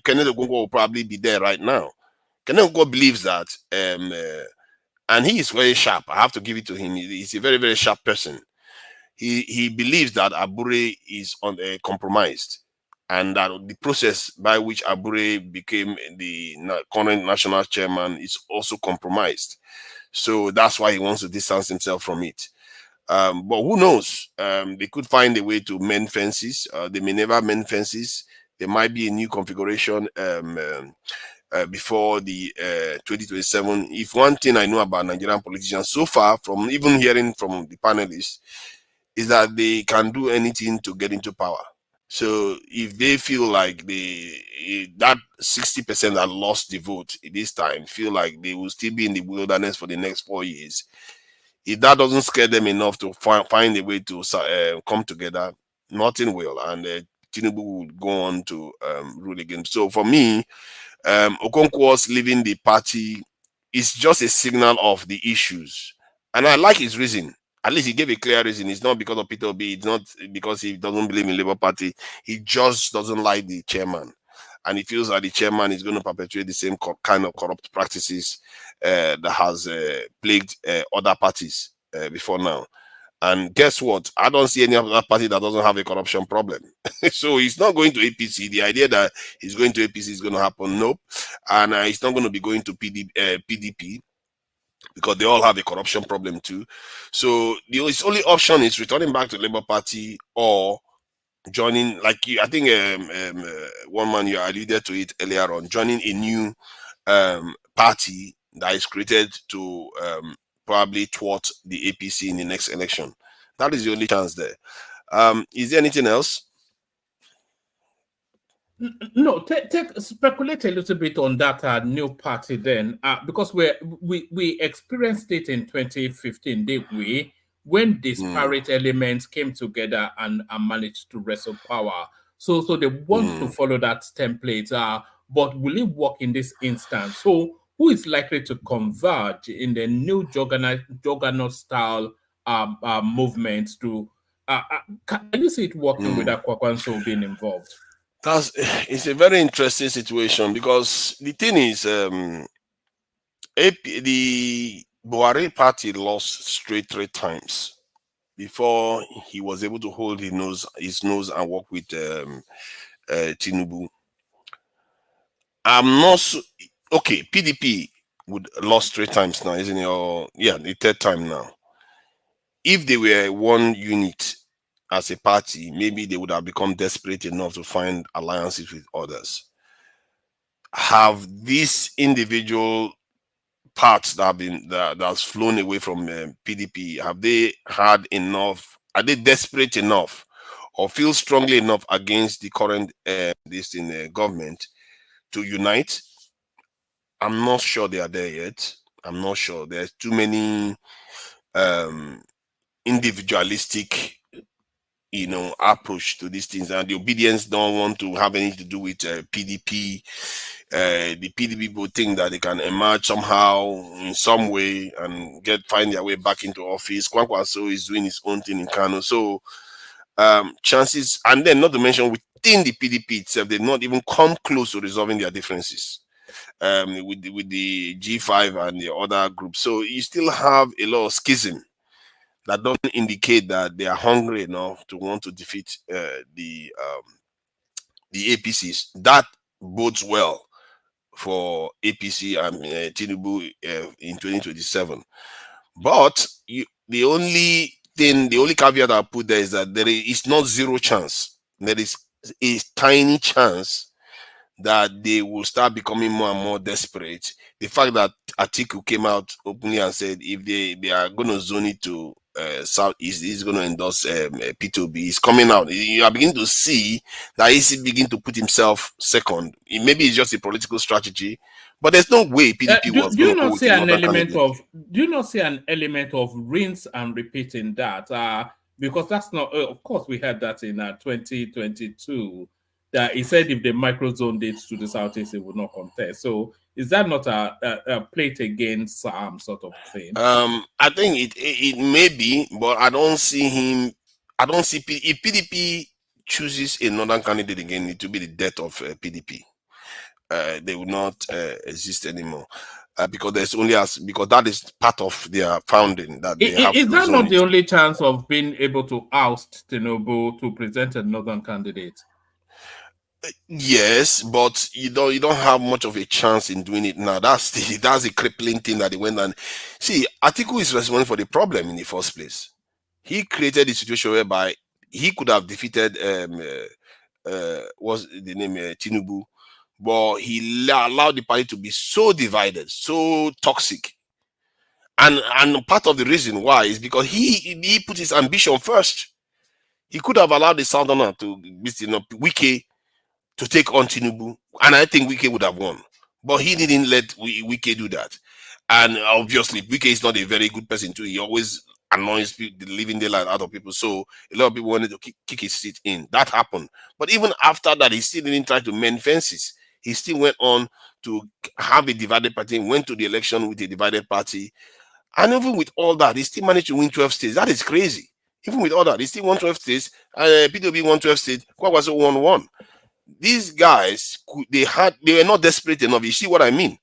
S3: Kenneth Okonkwo will probably be there right now. Kenneth Okonkwo believes that, and he is very sharp. I have to give it to him. He's a very, very sharp person. He believes that Abure is compromised, and that the process by which Abure became the current national chairman is also compromised. So that's why he wants to distance himself from it. But who knows? They could find a way to mend fences. They may never mend fences. There might be a new configuration before the 2027. If one thing I know about Nigerian politicians so far, from even hearing from the panelists, is that they can do anything to get into power. So if they feel like that 60% that lost the vote this time feel like they will still be in the wilderness for the next 4 years, if that doesn't scare them enough to find a way to come together, nothing will, and Tinubu will go on to rule again. So for me, Okonkwo's leaving the party is just a signal of the issues. And I like his reason. At least he gave a clear reason. It's not because of Peter Obi. It's not because he doesn't believe in Labour Party. He just doesn't like the chairman. And he feels that the chairman is going to perpetuate the same kind of corrupt practices that has plagued other parties before now. And guess what? I don't see any other party that doesn't have a corruption problem. So he's not going to APC. The idea that he's going to APC is going to happen, nope. And he's not going to be going to PDP because they all have a corruption problem too. So his only option is returning back to Labour Party or joining, like you, I think one man you alluded to it earlier on, joining a new party that is created to probably thwart the APC in the next election. That is the only chance there. Is there anything else?
S5: No, speculate a little bit on that new party then, because we experienced it in 2015, didn't we? When disparate elements came together and managed to wrestle power. So they want to follow that template, but will it work in this instance? So who is likely to converge in the new juggernaut style movement to can you see it working without Kwakwanso being involved?
S3: It's a very interesting situation because the thing is, the Buhari party lost straight 3 times before he was able to hold his nose and work with Tinubu. I'm not okay. PDP would lost 3 times now, isn't it? Or yeah, the 3rd time now. If they were one unit as a party, maybe they would have become desperate enough to find alliances with others. Have these individual parts that's flown away from PDP, have they had enough? Are they desperate enough or feel strongly enough against the current government to unite? I'm not sure they are there yet. I'm not sure. There's too many individualistic approach to these things, and the obedience don't want to have anything to do with PDP. The PDP people think that they can emerge somehow in some way and find their way back into office. Kwankwaso is doing his own thing in Kano. So chances, and then not to mention within the PDP itself, they've not even come close to resolving their differences with the G5 and the other groups. So you still have a lot of schism that doesn't indicate that they are hungry enough to want to defeat the APCs. That bodes well for APC and Tinubu in 2027. But the only caveat I put there is that there is not zero chance. There is a tiny chance that they will start becoming more and more desperate. The fact that Atiku came out openly and said if they are going to zone it to Southeast, he's going to endorse P2B. He's coming out. You are beginning to see that he's beginning to put himself second. Maybe it's just a political strategy, but there's no way PDP was going to go with another candidate.
S5: Do you not see an element of rinse and repeat in that? Because that's not. Of course, we had that in 2022. That he said if the microzone dates to the Southeast, it would not contest. So is that not a plate against sort of thing?
S3: I think it may be, but I don't see him. I don't see if PDP chooses a northern candidate again, it will be the death of PDP. They will not exist anymore. Because because that is part of their founding. That they have.
S5: Is that not the only chance of being able to oust Tinubu to present a northern candidate?
S3: Yes, but you don't have much of a chance in doing it now. That's the crippling thing that they went and see. Atiku is responsible for the problem in the first place. He created a situation whereby he could have defeated what's the name Tinubu, but he allowed the party to be so divided, so toxic. And part of the reason why is because he put his ambition first. He could have allowed the Southerner to Wike to take on Tinubu, and I think Wike would have won. But he didn't let Wike do that. And obviously, Wike is not a very good person too. He always annoys people, the living daylight out of people. So a lot of people wanted to kick his seat in. That happened. But even after that, he still didn't try to mend fences. He still went on to have a divided party, went to the election with a divided party. And even with all that, he still managed to win 12 states. That is crazy. Even with all that, he still won 12 states. PWB won 12 states. Kwakwaso won 1. These guys, they were not desperate enough. You see what I mean?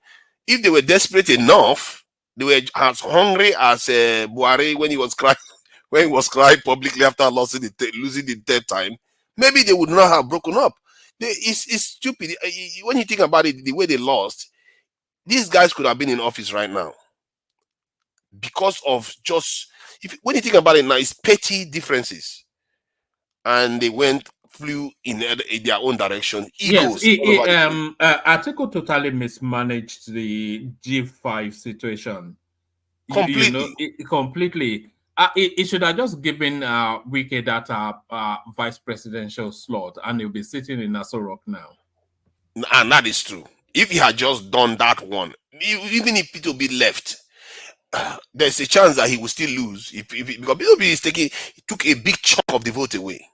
S3: If they were desperate enough, they were as hungry as Buhari when he was crying publicly after losing the third time. Maybe they would not have broken up. It's stupid. When you think about it, the way they lost, these guys could have been in office right now because of just when you think about it now, it's petty differences, and they flew in their own direction. Egos.
S5: Yes, Article totally mismanaged the G5 situation.
S3: Completely.
S5: Completely. It should have just given Wike that vice presidential slot, and he'll be sitting in Aso Rock now.
S3: And that is true. If he had just done that one, even if P2B left, there's a chance that he will still lose. Because P2B took a big chunk of the vote away.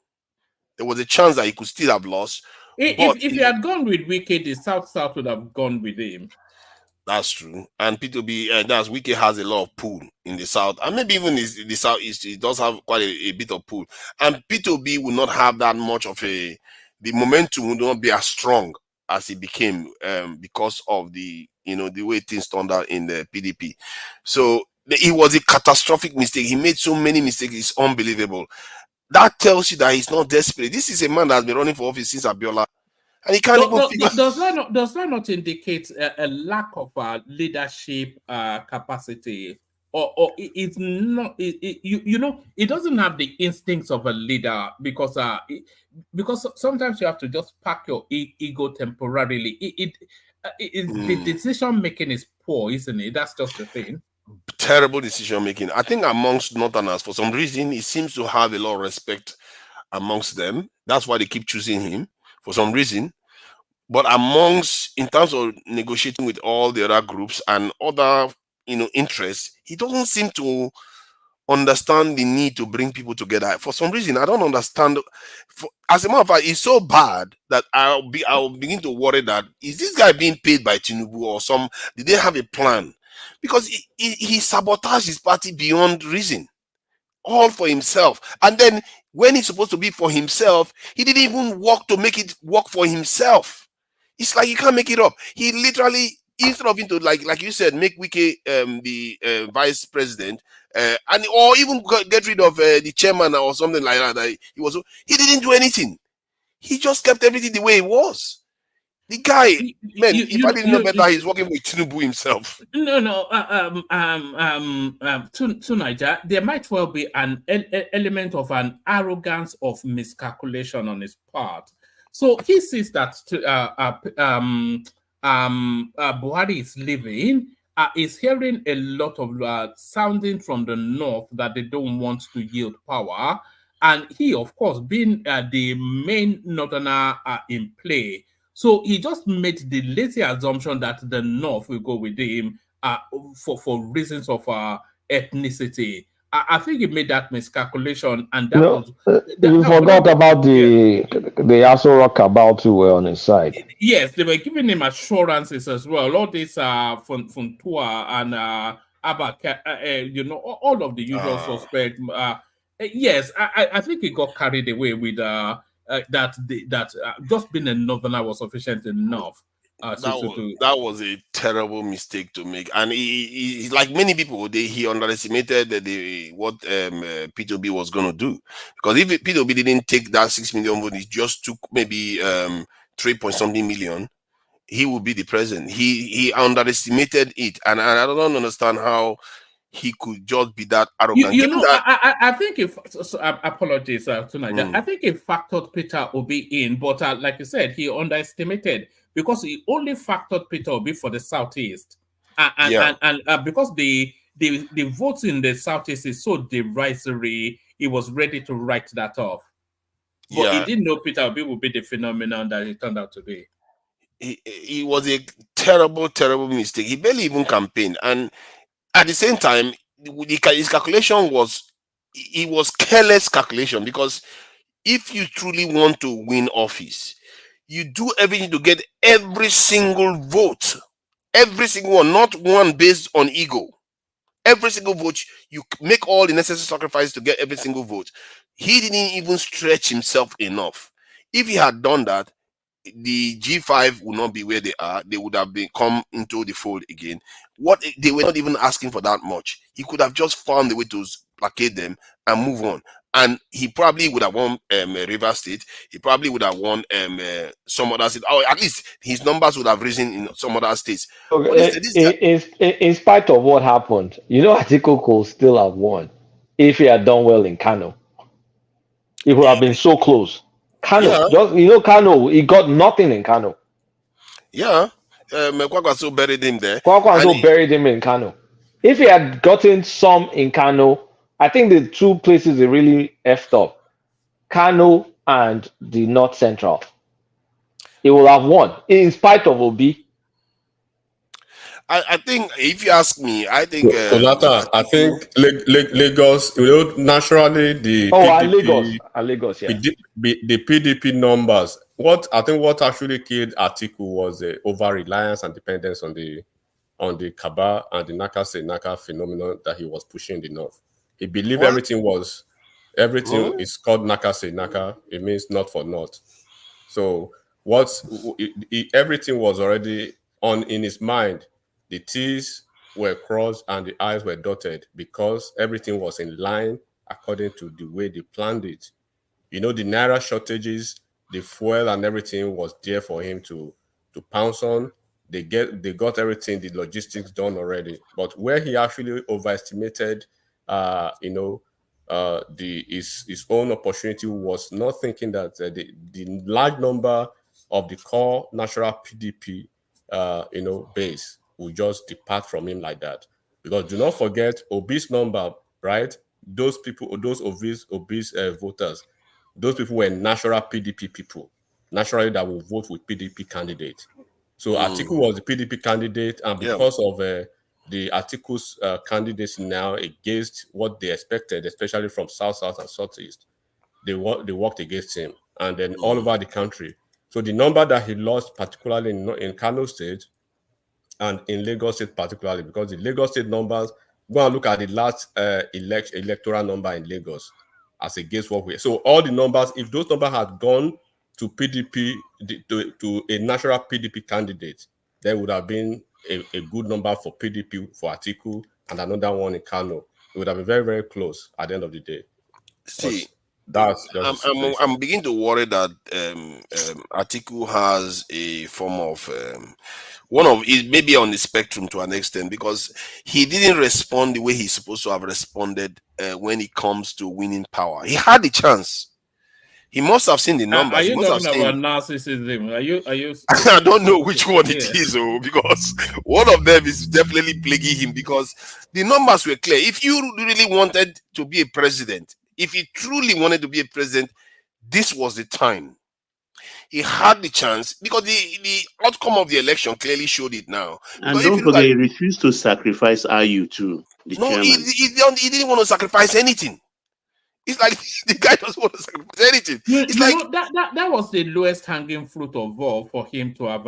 S3: There was a chance that he could still have lost.
S5: If he had gone with Wike, the South would have gone with him.
S3: That's true. And P2B, that's Wike has a lot of pull in the South. And maybe even the Southeast, it does have quite a bit of pull. And P2B will not have that much of the momentum will not be as strong as it became because of the way things turned out in the PDP. So it was a catastrophic mistake. He made so many mistakes. It's unbelievable. That tells you that he's not desperate. This is a man that has been running for office since Abiola. And he can't even figure.
S5: Does that not indicate a lack of leadership capacity? Or it's not, it doesn't have the instincts of a leader because sometimes you have to just pack your ego temporarily. The decision making is poor, isn't it? That's just the thing.
S3: Terrible decision making. I think amongst Northerners, for some reason, he seems to have a lot of respect amongst them. That's why they keep choosing him for some reason. But in terms of negotiating with all the other groups and other interests, he doesn't seem to understand the need to bring people together. For some reason, I don't understand. As a matter of fact, it's so bad that I'll begin to worry that is this guy being paid by Tinubu or did they have a plan? Because he sabotaged his party beyond reason, all for himself. And then when it's supposed to be for himself, he didn't even work to make it work for himself. It's like you can't make it up. He literally, instead of into like you said, make Wike the vice president, or even get rid of the chairman or something like that. He didn't do anything. He just kept everything the way it was. The guy, if I didn't know better, he's working with Tinubu himself.
S5: No. To Niger, there might well be an element of an arrogance of miscalculation on his part. So he sees that Buhari is leaving. Is hearing a lot of sounding from the north that they don't want to yield power, and he, of course, being the main northerner in play. So he just made the lazy assumption that the North will go with him for reasons of ethnicity. I think he made that miscalculation, and
S9: you forgot about the Aso Rock about who were on his side.
S5: Yes, they were giving him assurances as well. All this from Tua and Abure, all of the usual suspects. Yes, I think he got carried away with that just being a northerner was sufficient enough.
S3: That was a terrible mistake to make, and he like many people, he underestimated what P2B was going to do, because if P2B didn't take that 6 million vote, he just took maybe 3-point-something million, he would be the president. He underestimated it, and I don't understand how he could just be that arrogant.
S5: I think apologies to Niger. I think he factored Peter Obi in, but like you said, he underestimated, because he only factored Peter Obi for the Southeast, and because the votes in the Southeast is so derisory, he was ready to write that off. But he didn't know Peter Obi would be the phenomenon that he turned out to be.
S3: He was a terrible, terrible mistake. He barely even campaigned, and at the same time, his calculation was careless calculation, because if you truly want to win office, you do everything to get every single vote, every single one, not one based on ego.
S14: Every single vote, you make all the necessary sacrifices to get every single vote. He didn't even stretch himself enough. If he had done that, the G5 would not be where they are. They would have been come into the fold again. What they were not even asking for that much. He could have just found a way to placate them and move on. And he probably would have won River State. He probably would have won some other state, or at least his numbers would have risen in some other states. But
S9: In spite of what happened, Atiku could still have won if he had done well in Kano. It would have been so close. Kano, Kano, he got nothing in Kano.
S14: Yeah, Kwakwaso buried him there.
S9: Kwakwaso buried him in Kano. If he had gotten some in Kano, I think the two places he really effed up, Kano and the North Central, he will have won in spite of Obi.
S14: I think, if you ask me, I think
S12: Jonathan, I think Lagos, naturally the
S9: Lagos, yeah.
S12: The PDP numbers. What actually killed Atiku was over reliance and dependence on the Kaba and the Naka phenomenon that he was pushing in the north. He believed everything is called Naka. It means not for north. So everything was already in his mind. The T's were crossed and the I's were dotted because everything was in line according to the way they planned it. The Naira shortages, the fuel and everything was there for him to pounce on. They got everything, the logistics done already. But where he actually overestimated, his own opportunity was not thinking that the large number of the core natural PDP, base will just depart from him like that. Because do not forget obese number, right? Those people, those obese voters, those people were natural PDP people, naturally that will vote with PDP candidate. So Atiku was the PDP candidate, and because of the Atiku's candidacy now against what they expected, especially from South and Southeast, they worked against him, and then all over the country. So the number that he lost, particularly in Kano State and in Lagos State particularly, because the Lagos State numbers, go and look at the last electoral number in Lagos as against what we. So all the numbers, if those numbers had gone to PDP, to a natural PDP candidate, there would have been a good number for PDP for Atiku and another one in Kano. It would have been very, very close at the end of the day.
S14: See,
S12: I'm
S14: beginning to worry that Atiku has a form of maybe on the spectrum to an extent, because he didn't respond the way he's supposed to have responded when it comes to winning power. He had the chance. He must have seen the numbers.
S5: Are you talking about narcissism? Are you?
S14: I don't know which one it is, because one of them is definitely plaguing him, because the numbers were clear. If you really wanted to be a president, if he truly wanted to be a president, this was the time. He had the chance, because the outcome of the election clearly showed it now.
S7: And don't forget, he refused to sacrifice IU too.
S14: He didn't want to sacrifice anything. It's like the guy doesn't want to sacrifice anything.
S5: That was the lowest hanging fruit of all for him to have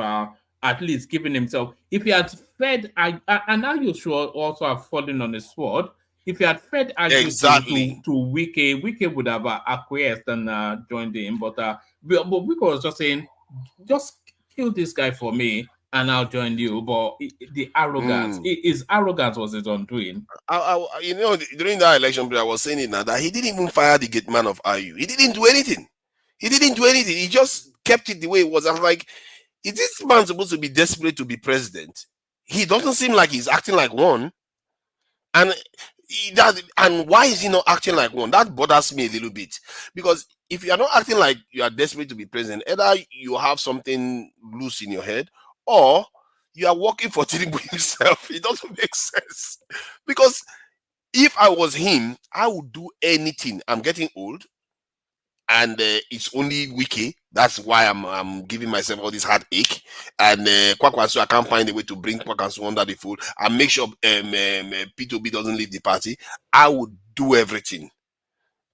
S5: at least given himself. If he had fed, and now you should also have fallen on the sword. If he had fed to Wike would have acquiesced and joined him. But Wike was just saying, just kill this guy for me and I'll join you. But the arrogance, his arrogance was his undoing.
S14: During that election period, I was saying it now, that he didn't even fire the gate man of IU. He didn't do anything. He just kept it the way it was. I was like, is this man supposed to be desperate to be president? He doesn't seem like he's acting like one. And why is he not acting like one? That bothers me a little bit, because if you are not acting like you are desperate to be president, either you have something loose in your head, or you are working for Tinubu himself. It doesn't make sense, because if I was him, I would do anything. I'm getting old, and it's only Wiki. That's why I'm giving myself all this heartache. And Kwakwaso, I can't find a way to bring Kwakwaso under the fold and make sure P2B doesn't leave the party. I would do everything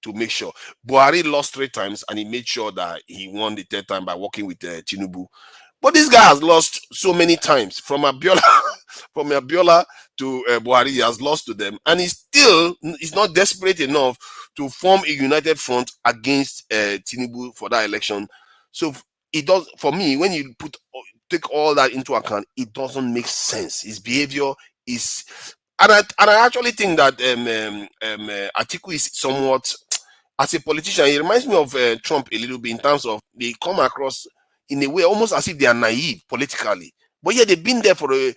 S14: to make sure. Buhari lost 3 times, and he made sure that he won the 3rd time by working with Tinubu. But this guy has lost so many times from Abiola, from Abiola to Buhari. He has lost to them, and he's not desperate enough to form a united front against Tinubu for that election. So it does, for me, when you take all that into account, it doesn't make sense. His behavior is, and I actually think that Atiku is somewhat, as a politician, he reminds me of Trump a little bit in terms of they come across in a way almost as if they are naive politically. But yeah, they've been there for him.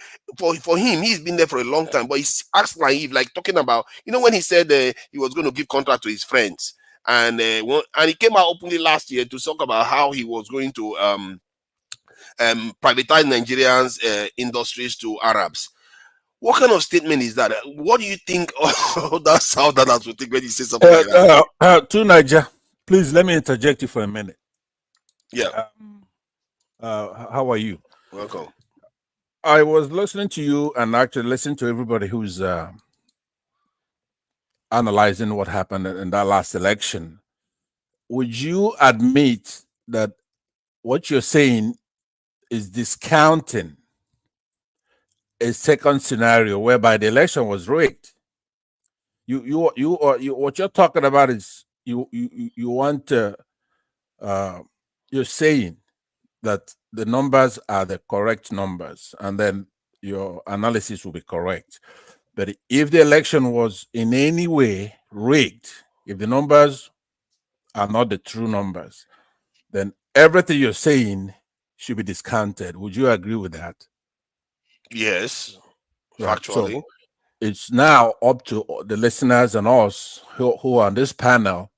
S14: He's been there for a long time, but he acts naive, like talking about, when he said he was going to give contract to his friends, and he came out openly last year to talk about how he was going to privatize Nigerians' industries to Arabs. What kind of statement is that? What do you think that Southerners would think when you say something like that?
S8: To Niger, please let me interject you for a minute.
S14: Yeah.
S8: How are you?
S14: Welcome.
S8: I was listening to you and actually listening to everybody who's analyzing what happened in that last election. Would you admit that what you're saying is discounting a second scenario whereby the election was rigged? What you're talking about is you want you're saying that the numbers are the correct numbers, and then your analysis will be correct. But if the election was in any way rigged, if the numbers are not the true numbers, then everything you're saying should be discounted. Would you agree with that?
S14: Yes,
S8: right.
S14: Factually.
S8: So it's now up to the listeners and us who are on this panel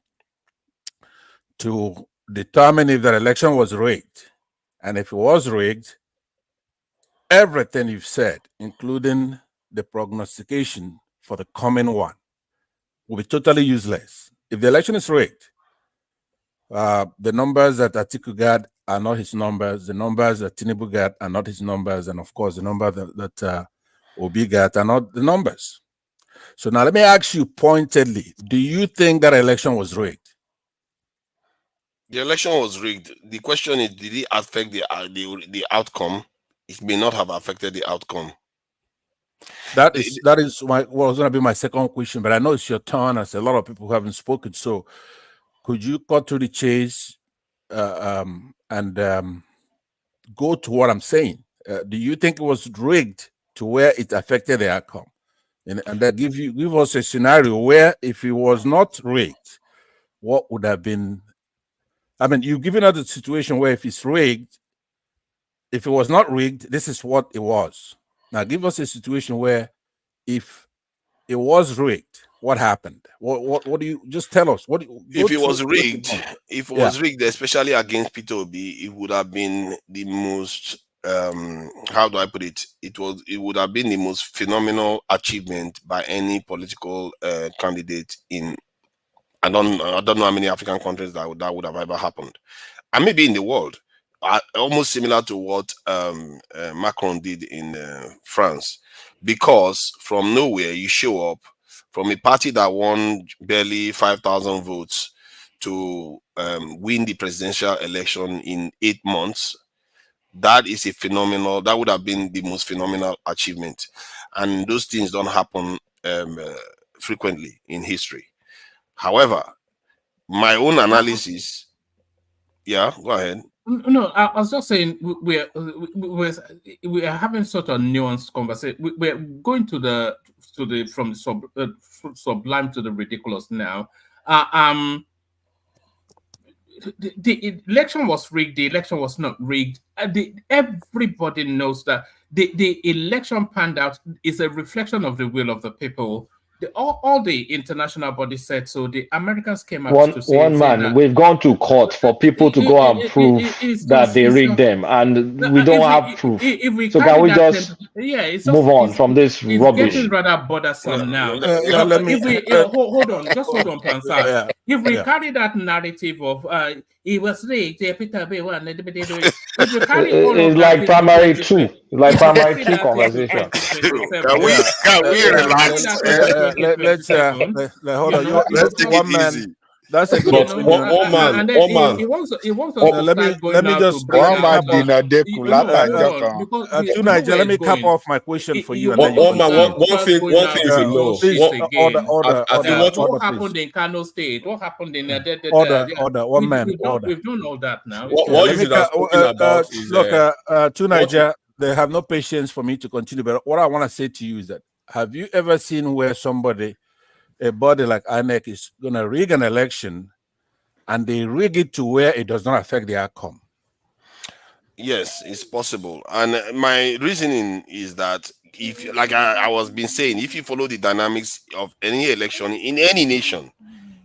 S8: to determine if the election was rigged. And if it was rigged, everything you've said, including the prognostication for the coming one, will be totally useless. If the election is rigged, the numbers that Atiku got are not his numbers. The numbers that Tinubu got are not his numbers. And of course, the number that Obi got are not the numbers. So now let me ask you pointedly, do you think that election was rigged?
S14: The election was rigged. The question is, did it affect the outcome? It may not have affected the outcome.
S8: That is what was going to be my second question, but I know it's your turn as a lot of people who haven't spoken. So could you cut to the chase and go to what I'm saying? Do you think it was rigged to where it affected the outcome? And that give us a scenario where if it was not rigged, what would have been? I mean, you've given us a situation where if it's rigged, if it was not rigged, this is what it was. Now give us a situation where if it was rigged, what happened? What do you just tell us?
S14: If it was rigged, especially against Peter Obi, it would have been the most how do I put it? It would have been the most phenomenal achievement by any political candidate in I don't know how many African countries that would have ever happened, and maybe in the world. Almost similar to what Macron did in France, because from nowhere you show up from a party that won barely 5,000 votes to win the presidential election in 8 months. That is that would have been the most phenomenal achievement, and those things don't happen frequently in history. However, my own analysis, yeah, go ahead.
S5: No, I was just saying we are having sort of nuanced conversation. We're going from the sublime to the ridiculous now. The election was rigged. The election was not rigged. Everybody knows that the election panned out is a reflection of the will of the people. All the international bodies said so. The Americans came out to say
S9: one man. We've gone to court for people to go and prove that they rigged them, and we don't have proof. So can we just move on from this rubbish?
S5: It's getting rather bothersome now. Hold on, Pansa. If we carry that narrative of it was rigged, if we carry all
S9: it's like primary two, conversation.
S14: Can we relax?
S8: Let's hold on.
S14: Let's take
S8: one
S14: it
S8: man.
S14: easy.
S8: That's a good
S5: You
S12: But
S5: know,
S12: one man,
S5: and then
S12: one man.
S5: he wants us to
S8: let me
S5: start going out to
S8: just
S5: bring
S6: One
S5: out.
S6: man dina deku
S5: No, hold
S6: lata
S5: on,
S6: joko.
S5: because
S8: to
S5: you know
S8: Niger,
S5: where
S8: let
S5: it's
S8: me cap
S5: going.
S8: off my question for you,
S5: You
S8: and then
S5: want
S8: you
S5: to
S12: One man,
S5: start
S8: continue.
S12: one
S5: just
S12: thing,
S5: going
S12: one
S5: out
S12: thing
S5: to
S12: is to
S5: throw
S12: know.
S8: Please,
S5: shit
S8: order,
S5: again.
S8: order,
S12: I think
S8: order,
S12: what
S8: order,
S5: What
S8: please.
S5: happened in Kano State? What happened in
S8: Order,
S5: yeah.
S8: order, one man, order.
S5: We've done all that now. It's
S12: what
S8: Let
S12: you
S8: me
S12: should have spoken about is
S8: look, to
S12: what.
S8: Niger, they have no patience for me to continue. But what I want to say to you is that have you ever seen where somebody, a body like INEC, is going to rig an election and they rig it to where it does not affect the outcome?
S14: Yes, it's possible. And my reasoning is that if, like I was been saying, if you follow the dynamics of any election in any nation,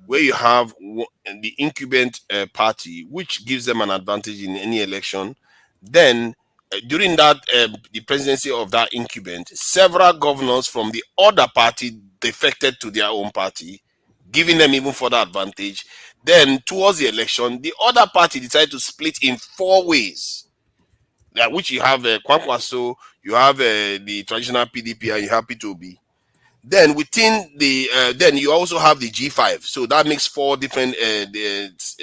S14: where you have the incumbent party, which gives them an advantage in any election, then during that the presidency of that incumbent, several governors from the other party defected to their own party, giving them even further advantage. Then towards the election, the other party decided to split in 4 ways. Which you have Kwankwaso, you have the traditional PDP, and you have P2B. Then within the then you also have the G5. So that makes 4 different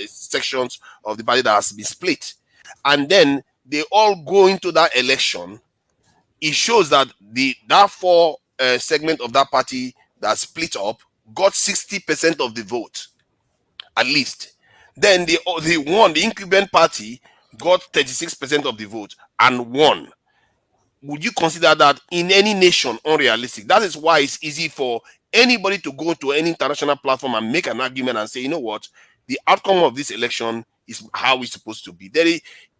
S14: sections of the party that has been split. And then they all go into that election. It shows that that 4 segment of that party that split up got 60% of the vote, at least. Then the incumbent party got 36% of the vote and won. Would you consider that in any nation unrealistic? That is why it's easy for anybody to go to any international platform and make an argument and say, you know what, the outcome of this election is how it's supposed to be.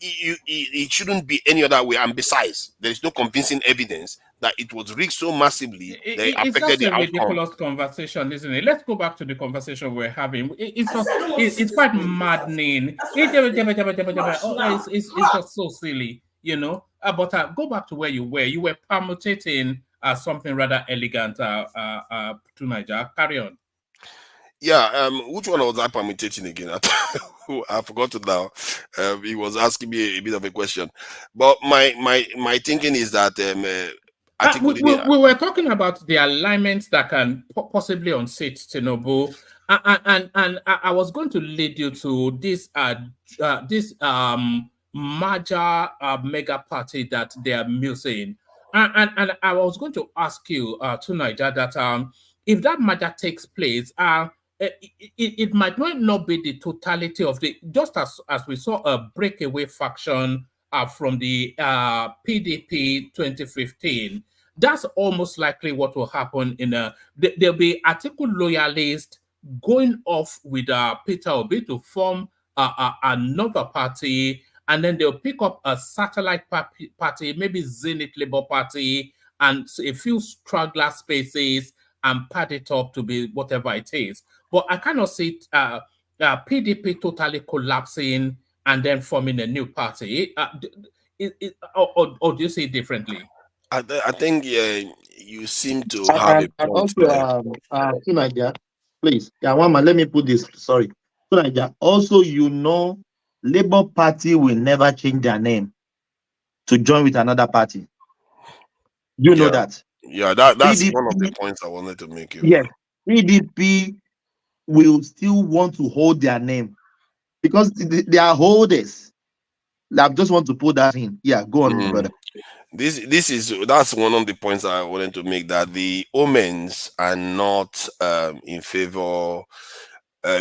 S14: It shouldn't be any other way. And besides, there is no convincing evidence that it was rigged so massively that it
S5: It's
S14: affected
S5: just
S14: the
S5: a
S14: outcome.
S5: ridiculous conversation, isn't it? Let's go back to the conversation we're having. It's quite maddening. It's just so silly, you know. But go back to where you were. You were permutating something rather elegant to Niger. Carry on.
S14: Yeah, which one was I permutating again? I forgot it now. He was asking me a bit of a question, but my thinking is that I think
S5: we were talking about the alignments that can possibly unseat Tinubu, and I was going to lead you to this major mega party that they are musing, and I was going to ask you to Niger that if that merger takes place, it might not be the totality of the, just as we saw a breakaway faction from the PDP 2015. That's almost likely what will happen in there'll be Atiku loyalists going off with Peter Obi to form another party, and then they'll pick up a satellite party, maybe Zenith Labour Party, and a few straggler spaces, and pad it up to be whatever it is. But I cannot see PDP totally collapsing and then forming a new party. Or do you see it differently?
S14: I think you seem to have a
S11: And
S14: point
S11: also,
S14: there.
S11: Niger, please, yeah, one man, let me put this. Sorry, Niger. Also, Labour Party will never change their name to join with another party. You know that.
S14: Yeah, that's
S11: PDP,
S14: one of the points I wanted to make.
S11: yes, PDP will still want to hold their name because they are holders. I just want to put that in. Yeah, go on, brother.
S14: That's one of the points I wanted to make, that the omens are not in favor,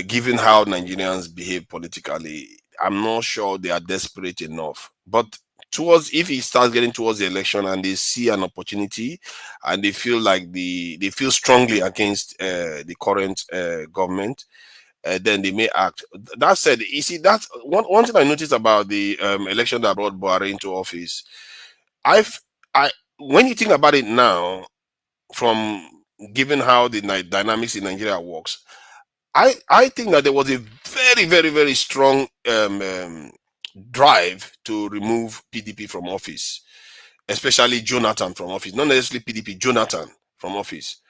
S14: given how Nigerians behave politically. I'm not sure they are desperate enough. But if he starts getting towards the election and they see an opportunity and they feel like they feel strongly against the current government, then they may act. That said, you see, that's one thing I noticed about the election that brought Buhari into office. When you think about it now, from given how the dynamics in Nigeria works, I think that there was a very, very, very strong drive to remove PDP from office, especially Jonathan from office, not necessarily PDP, Jonathan from office.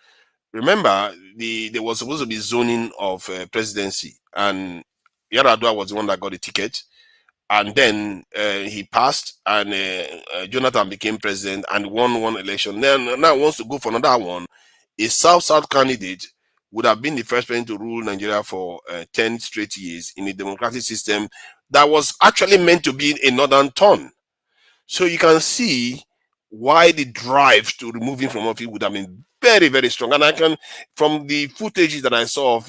S14: Remember, there was supposed to be zoning of presidency, and Yaradua was the one that got the ticket. And then he passed, and Jonathan became president and won one election. Now wants to go for another one. A South candidate would have been the first president to rule Nigeria for 10 straight years in a democratic system that was actually meant to be a northern turn. So you can see why the drive to remove him from office would have been very, very strong. And I can, from the footages that I saw of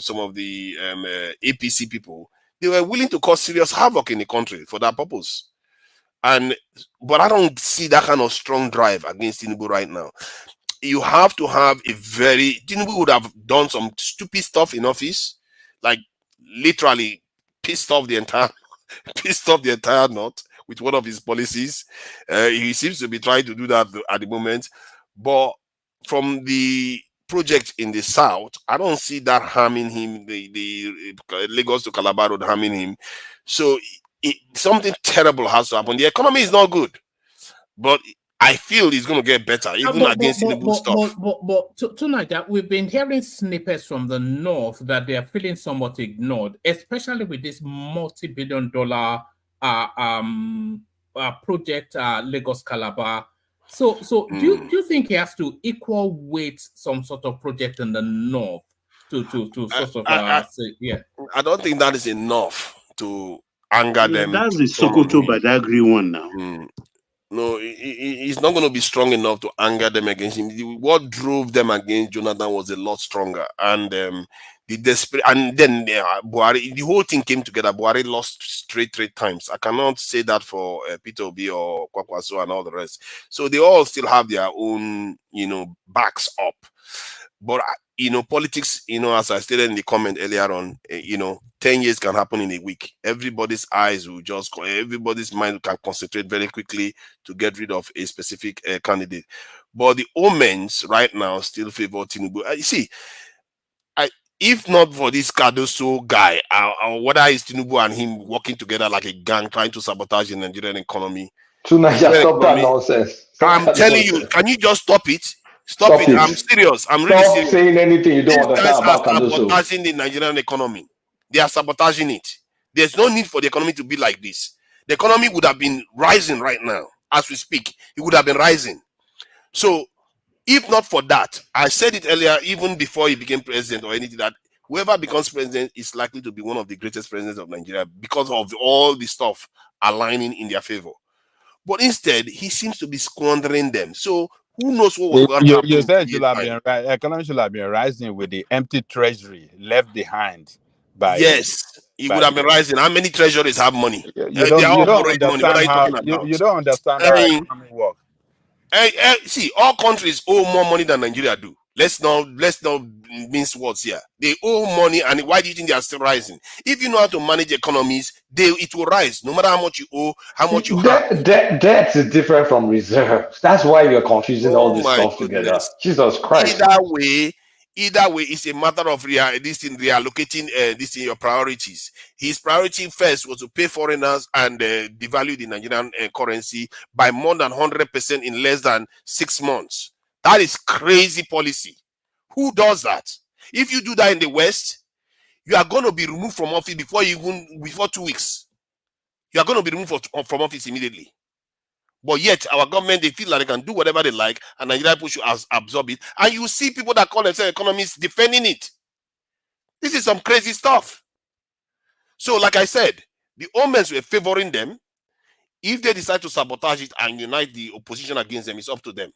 S14: some of the APC people, they were willing to cause serious havoc in the country for that purpose. But I don't see that kind of strong drive against Tinubu right now. You have to have a Tinubu would have done some stupid stuff in office, like literally pissed off the entire north with one of his policies. He seems to be trying to do that at the moment. But from the project in the south, I don't see that harming him, the Lagos to Calabar road harming him. So something terrible has to happen. The economy is not good, but I feel it's going to get better, even against Tinubu stuff.
S5: But tonight, we've been hearing snippets from the north that they are feeling somewhat ignored, especially with this multi-billion-dollar project, Lagos Calabar. So do you think he has to equal weight some sort of project in the north to sort of say, yeah?
S14: I don't think that is enough to anger them.
S7: That's the Sokoto Badagry one now.
S14: No, he's not going to be strong enough to anger them against him. What drove them against Jonathan was a lot stronger, and then Buhari, the whole thing came together. Buhari lost straight 3 times. I cannot say that for Peter Obi or Kwakwaso and all the rest. So they all still have their own, backs up. But politics, as I stated in the comment earlier on, 10 years can happen in a week. Everybody's everybody's mind can concentrate very quickly to get rid of a specific candidate. But the omens right now still favor Tinubu. You see, if not for this Cardoso guy, or whether it's Tinubu and him working together like a gang trying to sabotage the Nigerian economy.
S9: Tonight, stop that nonsense.
S14: I'm telling you, can you just stop it? Stop it. I'm serious. I'm really serious.
S9: Stop saying anything you don't understand about Cardoso.
S14: These guys are sabotaging the Nigerian economy. They are sabotaging it. There's no need for the economy to be like this. The economy would have been rising right now. As we speak, it would have been rising. So, if not for that, I said it earlier, even before he became president or anything, that whoever becomes president is likely to be one of the greatest presidents of Nigeria because of all the stuff aligning in their favor. But instead, he seems to be squandering them. So, who knows what was going to happen?
S8: You said economy should have been rising with the empty treasury left behind by.
S14: Yes, it would have been rising. How many treasuries have money?
S8: You don't understand how economy works.
S14: See, all countries owe more money than Nigeria do. Let's not mince words here. They owe money, and why do you think they are still rising? If you know how to manage economies, it will rise no matter how much you owe, how much you have.
S9: Debt is different from reserves. That's why you're confusing all this stuff together. Jesus Christ.
S14: Either way, it's a matter of reallocating your priorities. His priority first was to pay foreigners and devalue the Nigerian currency by more than 100% in less than 6 months. That is crazy policy. Who does that? If you do that in the West, you are going to be removed from office before 2 weeks. You are going to be removed from office immediately. But yet, our government, they feel like they can do whatever they like, and Nigeria people should absorb it. And you see people that call themselves economists defending it. This is some crazy stuff. So, like I said, the omens were favoring them. If they decide to sabotage it and unite the opposition against them, it's up to them.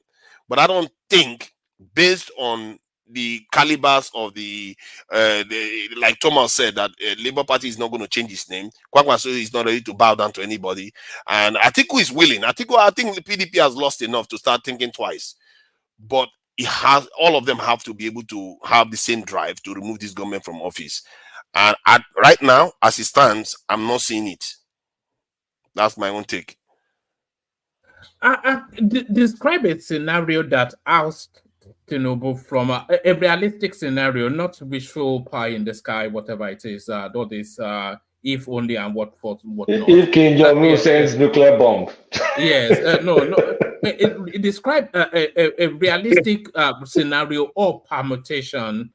S14: But I don't think, based on the calibers of like Thomas said, that Labour Party is not going to change its name. Kwakwaso is not ready to bow down to anybody. And Atiku is willing. I think the PDP has lost enough to start thinking twice. But all of them have to be able to have the same drive to remove this government from office. And right now, as it stands, I'm not seeing it. That's my own take.
S5: Describe a scenario that oust Tinubu from a realistic scenario, not visual pie in the sky, whatever it is. That is if only and what not.
S9: If King Jong-un sends nuclear bomb.
S5: Yes, no. Describe a realistic scenario or permutation,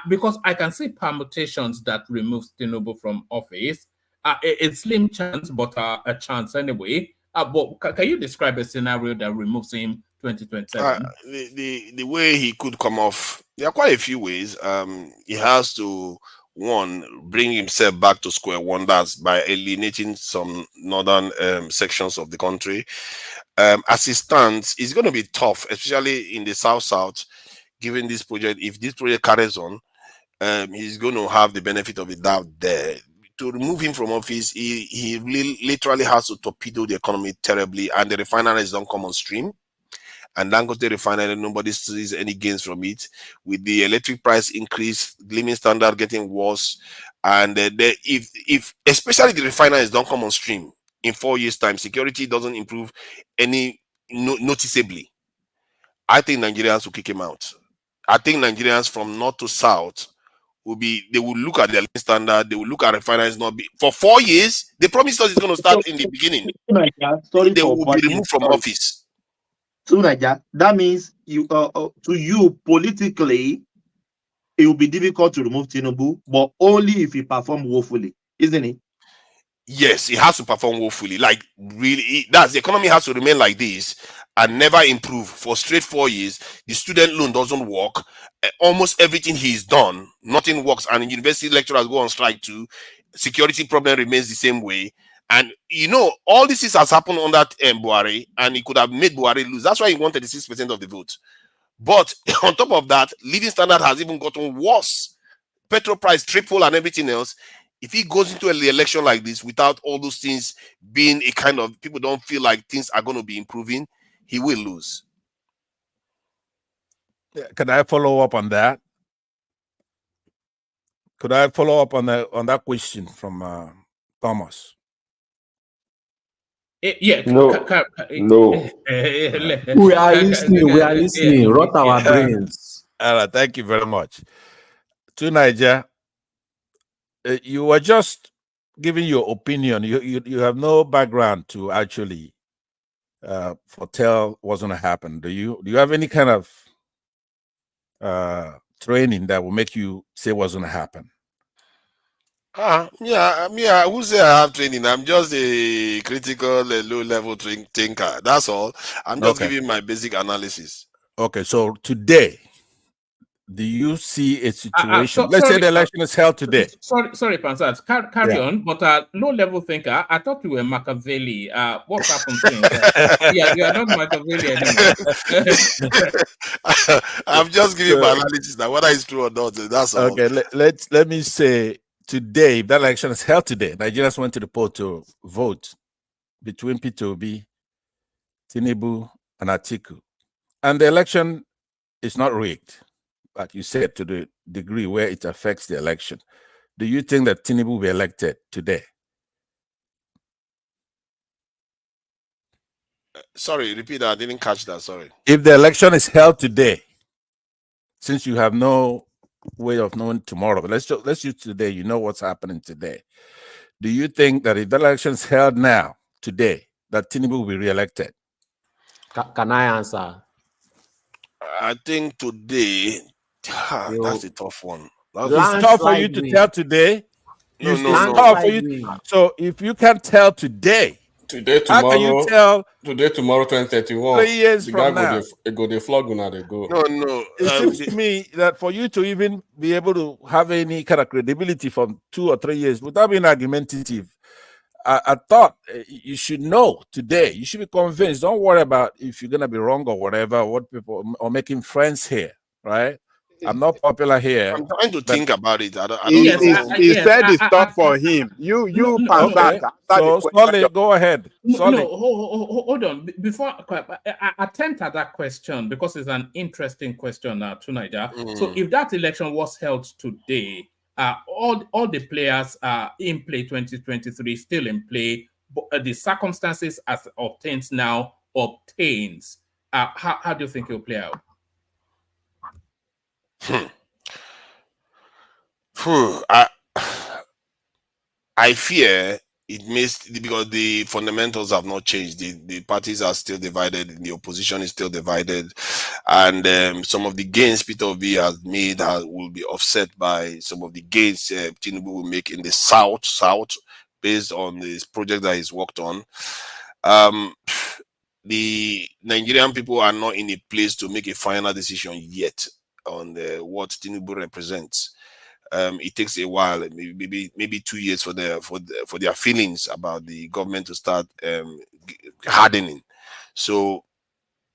S5: because I can see permutations that removes Tinubu from office. A slim chance, but a chance anyway. But can you describe a scenario that removes him 2027?
S14: The way he could come off There are quite a few ways. He has to, one, bring himself back to square one. That's by alienating some northern sections of the country. As it stands, it's going to be tough, especially in the south, given this project. If this project carries on, he's going to have the benefit of the doubt there. To remove him from office, he really literally has to torpedo the economy terribly, and the refineries don't come on stream. And Dangote refinery, nobody sees any gains from it. With the electric price increase, living standard getting worse, and if especially the refineries don't come on stream in 4 years' time, security doesn't improve any noticeably. I think Nigerians will kick him out. I think Nigerians from north to south they will look at their living standard, they will look at refineries not be for 4 years. They promised us it's going to start in the beginning.
S11: Sorry
S14: They
S11: for
S14: will be removed from office.
S11: So that means you to you politically it will be difficult to remove Tinubu, but only if he perform woefully, isn't it?
S14: Yes, it has to perform woefully. Like really, that's the economy has to remain like this and never improve for straight 4 years. The student loan doesn't work. Almost everything he's done, nothing works, and university lecturers go on strike too. Security problem remains the same way. And all this has happened under Buhari, and he could have made Buhari lose. That's why he wanted 36% of the vote. But on top of that, living standard has even gotten worse. Petrol price triple and everything else. If he goes into an election like this without all those things being a kind of people don't feel like things are going to be improving, he will lose.
S8: Can I follow up on that? Could I follow up on that question from Thomas?
S10: Yeah. No. We are listening. We are listening. Rot our brains.
S8: Thank you very much. To Niger, you were just giving your opinion. You have no background to actually foretell what's going to happen. Do you have any kind of training that will make you say what's going to happen?
S14: Yeah. Who say I have training? I'm just a critical, low-level thinker. That's all. I'm just giving my basic analysis.
S8: Okay, so today, do you see a situation? Let's say the election is held today.
S5: Sorry, Pansat. Carry on. But low-level thinker, I thought you were Machiavelli. What happened since? You are not Machiavelli anymore.
S14: I'm just giving my analysis now, whether it's true or not. That's all.
S8: Okay, let me say today, if that election is held today, Nigerians went to the poll to vote between P2B, Tinubu, and Atiku. And the election is not rigged, like you said, to the degree where it affects the election. Do you think that Tinubu will be elected today?
S14: Sorry, repeat that. I didn't catch that. Sorry.
S8: If the election is held today, since you have no way of knowing tomorrow, but let's use today, you know what's happening today. Do you think that if the election is held now, today, that Tinubu will be re-elected?
S10: Can I answer?
S14: I think today, that's a tough one.
S8: It's tough for you to tell today.
S14: No.
S8: Tough for you. So if you can't tell today,
S12: tomorrow,
S8: how can you tell?
S12: Today, tomorrow, 2031.
S8: 3 years from now,
S12: go the flog now they go.
S14: No.
S8: It seems to me that for you to even be able to have any kind of credibility from 2 or 3 years without being argumentative, I thought you should know today. You should be convinced. Don't worry about if you're gonna be wrong or whatever. What people are making friends here, right? I'm not popular here.
S14: I'm trying to think about it. I don't
S6: know. He said it's tough for him. You
S8: okay. So Solly, go ahead.
S5: No, hold on. Before I attempt at that question, because it's an interesting question to Niger. So if that election was held today, all the players in play 2023 still in play, but the circumstances as obtains now obtains. How do you think it will play out?
S14: I fear it because the fundamentals have not changed. The parties are still divided. The opposition is still divided, and some of the gains Peter Obi has made will be offset by some of the gains Tinubu will make in the south based on this project that he's worked on. The Nigerian people are not in a place to make a final decision yet. what Tinubu represents. It takes a while, maybe 2 years for their feelings about the government to start hardening. So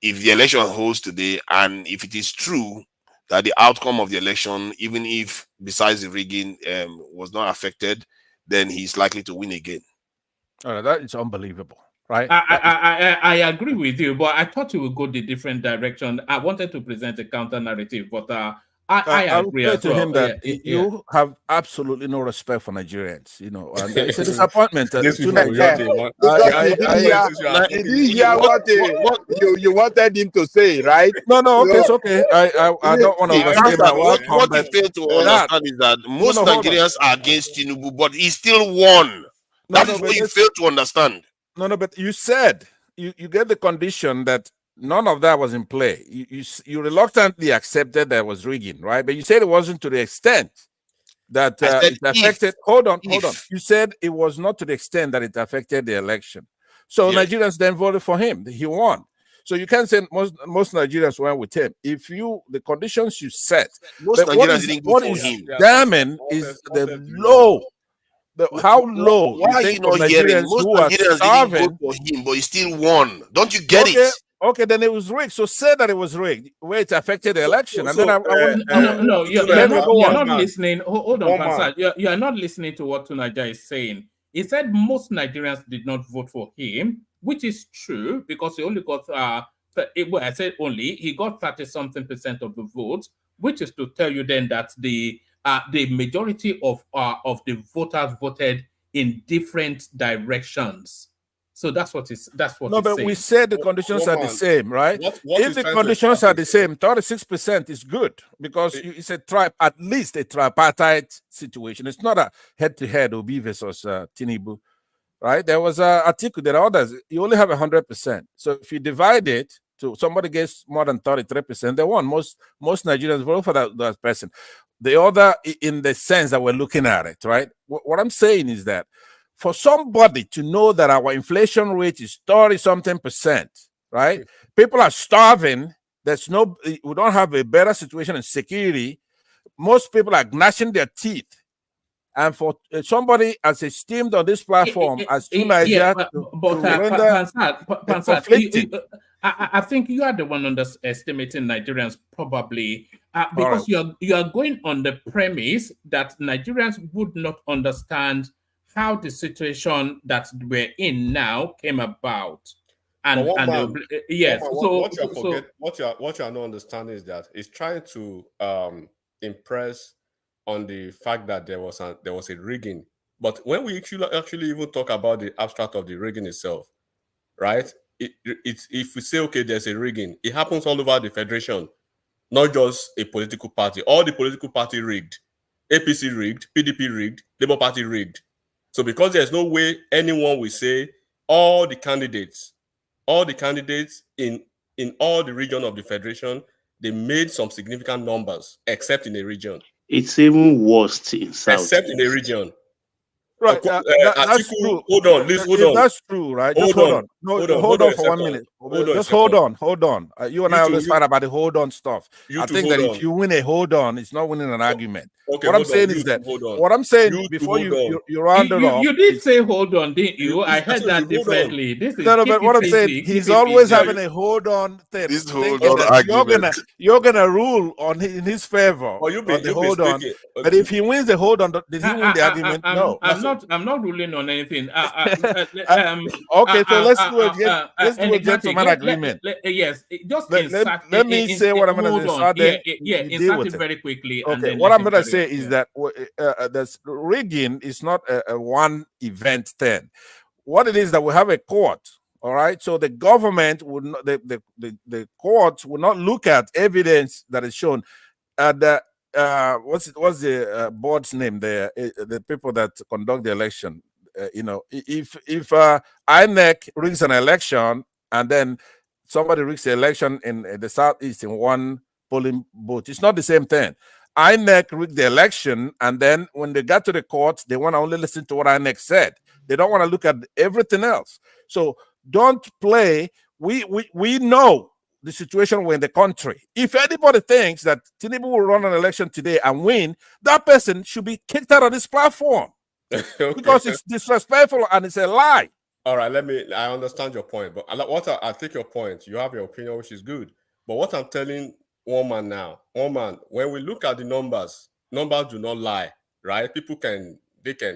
S14: if the election holds today, and if it is true that the outcome of the election, even if besides the rigging, was not affected, then he's likely to win again.
S8: That is unbelievable, right?
S5: I agree with you, but I thought you would go the different direction. I wanted to present a counter narrative, but I
S8: will
S5: agree
S8: say
S5: as
S8: to
S5: well.
S8: him that you have absolutely no respect for Nigerians, and it's a disappointment.
S12: These
S8: To
S12: people,
S8: Nigerians.
S6: Did you hear what you wanted him to say, right?
S8: No, okay, it's okay. I don't want to overstay my welcome.
S14: What you fail to understand is that most Nigerians are against Tinubu, but he still won. That is what you fail to understand.
S8: No, but you said you get the condition that none of that was in play. You reluctantly accepted that was rigging, right? But you said it wasn't to the extent that it affected. Hold on. You said it was not to the extent that it affected the election. So yes. Nigerians then voted for him. He won. So you can't say most Nigerians went with him. If the conditions you set,
S14: most Nigerians didn't go for him.
S8: Damning is the low. How low?
S14: Why are you not hearing? Most Nigerians didn't vote for him, but he still won. Don't you get it?
S8: Okay, then it was rigged. So say that it was rigged, where it affected the election. And then
S5: you're not listening. Hold on, Pansat. You are not listening to what Tunaja is saying. He said most Nigerians did not vote for him, which is true because he only got. I said only he got 30-something% of the votes, which is to tell you then that the majority of the voters voted in different directions. So that's what it's. That's what.
S8: No, but
S5: saying.
S8: We said the conditions are the same, right? If the conditions are the same, 36% is good because it's at least a tripartite situation. It's not a head-to-head Obi versus Tinubu, right? There was a article that others. You only have 100%. So if you divide it to somebody gets more than 33%, they won. Most Nigerians vote for that person. The other, in the sense that we're looking at it, right? What I'm saying is that for somebody to know that our inflation rate is 30-something%, right? People are starving. We don't have a better situation in security. Most people are gnashing their teeth. And for somebody as esteemed on this platform as Nigeria
S5: I think you are the one underestimating Nigerians probably because you are going on the premise that Nigerians would not understand how the situation that we're in now came about. Yes.
S12: What you are not understanding is that it's trying to impress on the fact that there was a rigging. But when we actually even talk about the abstract of the rigging itself, right? It's if we say, okay, there's a rigging, it happens all over the federation, not just a political party. All the political party rigged. APC rigged, PDP rigged, Labour Party rigged. So because there's no way anyone will say all the candidates in all the region of the federation, they made some significant numbers, except in a region.
S7: It's even worse in South.
S12: Except in a region.
S8: Right, that's true.
S12: Hold on, Liz, hold on.
S8: That's true, right? Just hold on. Hold on for 1 minute. Just hold on. You and I always fight about the hold on stuff. I think that if you win a hold on, it's not winning an argument. Okay, what I'm saying is that what I'm saying before you round it off.
S5: You did say hold on, didn't you? I heard that differently. This is
S8: no, but what I'm saying, he's always having a hold on thing.
S6: This hold on argument.
S8: You're gonna rule in his favor on the hold on. But if he wins the hold on, did he win the argument? No.
S5: I'm not ruling on anything.
S8: Okay, so let's do a gentleman agreement.
S5: Yes, just
S8: let me say what I'm going to say.
S5: Insert it very quickly.
S8: Okay, what I'm going to say is that this rigging is not a one event thing. What it is that we have a court. All right, so the government would not, the courts will not look at evidence that is shown. What's the board's name there? The people that conduct the election. If INEC rigs an election and then somebody rigs the election in the southeast in one polling booth, it's not the same thing. INEC rigged the election, and then when they got to the courts, they want to only listen to what INEC said. They don't want to look at everything else. So don't play. We know the situation we're in the country. If anybody thinks that Tinubu will run an election today and win, that person should be kicked out of this platform.
S12: Okay.
S8: Because it's disrespectful and it's a lie.
S12: All right, I understand your point, but I take your point. You have your opinion, which is good. But what I'm telling one man, when we look at the numbers do not lie, right? People can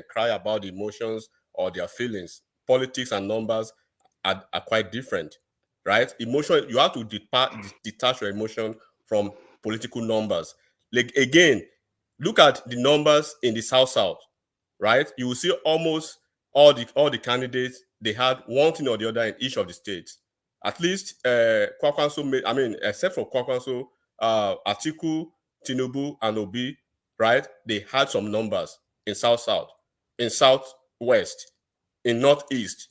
S12: cry about the emotions or their feelings. Politics and numbers are quite different, right? Emotion, you have to detach your emotion from political numbers. Like, again, look at the numbers in the South, right? You will see almost all the candidates, they had one thing or the other in each of the states. At least Kwakwanso made, except for Kwakwanso, Atiku, Tinubu, and Obi, right? They had some numbers in South, in Southwest, in Northeast,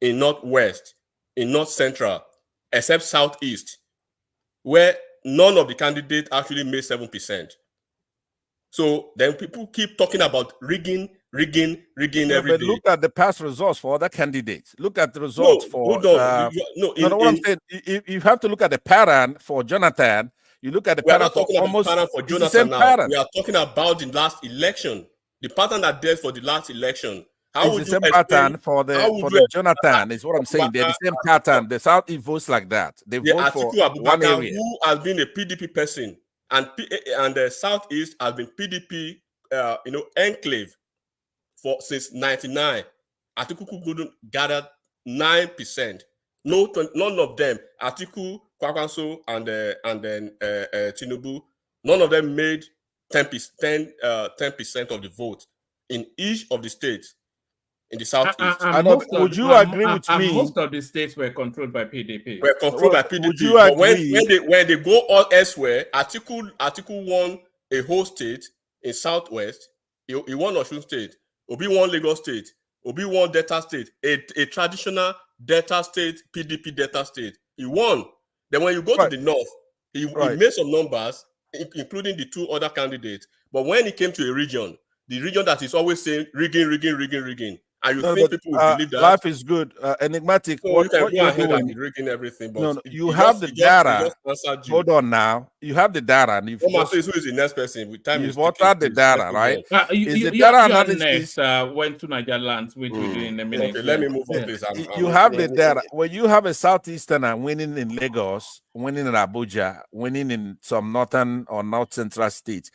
S12: in Northwest, in North Central, except Southeast, where none of the candidates actually made 7%. So then people keep talking about rigging every day.
S8: Look at the past results for other candidates. Look at the results for
S12: what I'm
S8: saying, you have to look at the pattern for Jonathan. You look at the pattern for almost
S12: pattern for Jonathan
S8: the same
S12: now.
S8: pattern.
S12: We are talking about the last election. The pattern that there for the last election. How would
S8: the
S12: you
S8: same pattern for the Jonathan is what I'm saying. They're the same pattern. The Southeast votes like that. They vote for one area.
S12: Who has been a PDP person, and the Southeast has been PDP, enclave since '99. Atiku couldn't gather 9%. None of them, Atiku, Kwakwanso, and then Tinubu, none of them made 10% of the vote in each of the states in the Southeast.
S8: Would you agree with me?
S5: Most of the states were controlled by PDP.
S8: Would you agree?
S12: But when they go all elsewhere, Atiku won a whole state in Southwest. He won Osun State. Obi won Lagos State. Obi won Delta State, a traditional Delta State, PDP Delta State. He won. Then when you go to the North, he made some numbers, including the two other candidates. But when he came to a region, the region that is always saying rigging, and you think people will believe that?
S8: Life is good. Enigmatic.
S12: So you can go ahead and be rigging everything. But
S8: you have the data. Hold on now. You have the data. And
S12: who is the next person? With time,
S8: you've altered the data, right?
S5: Is the data analysis went to Niger lands, which we do in a minute.
S12: Okay, let me move on, please.
S8: You have the data. When you have a Southeasterner winning in Lagos, winning in Abuja, winning in some northern or north central states,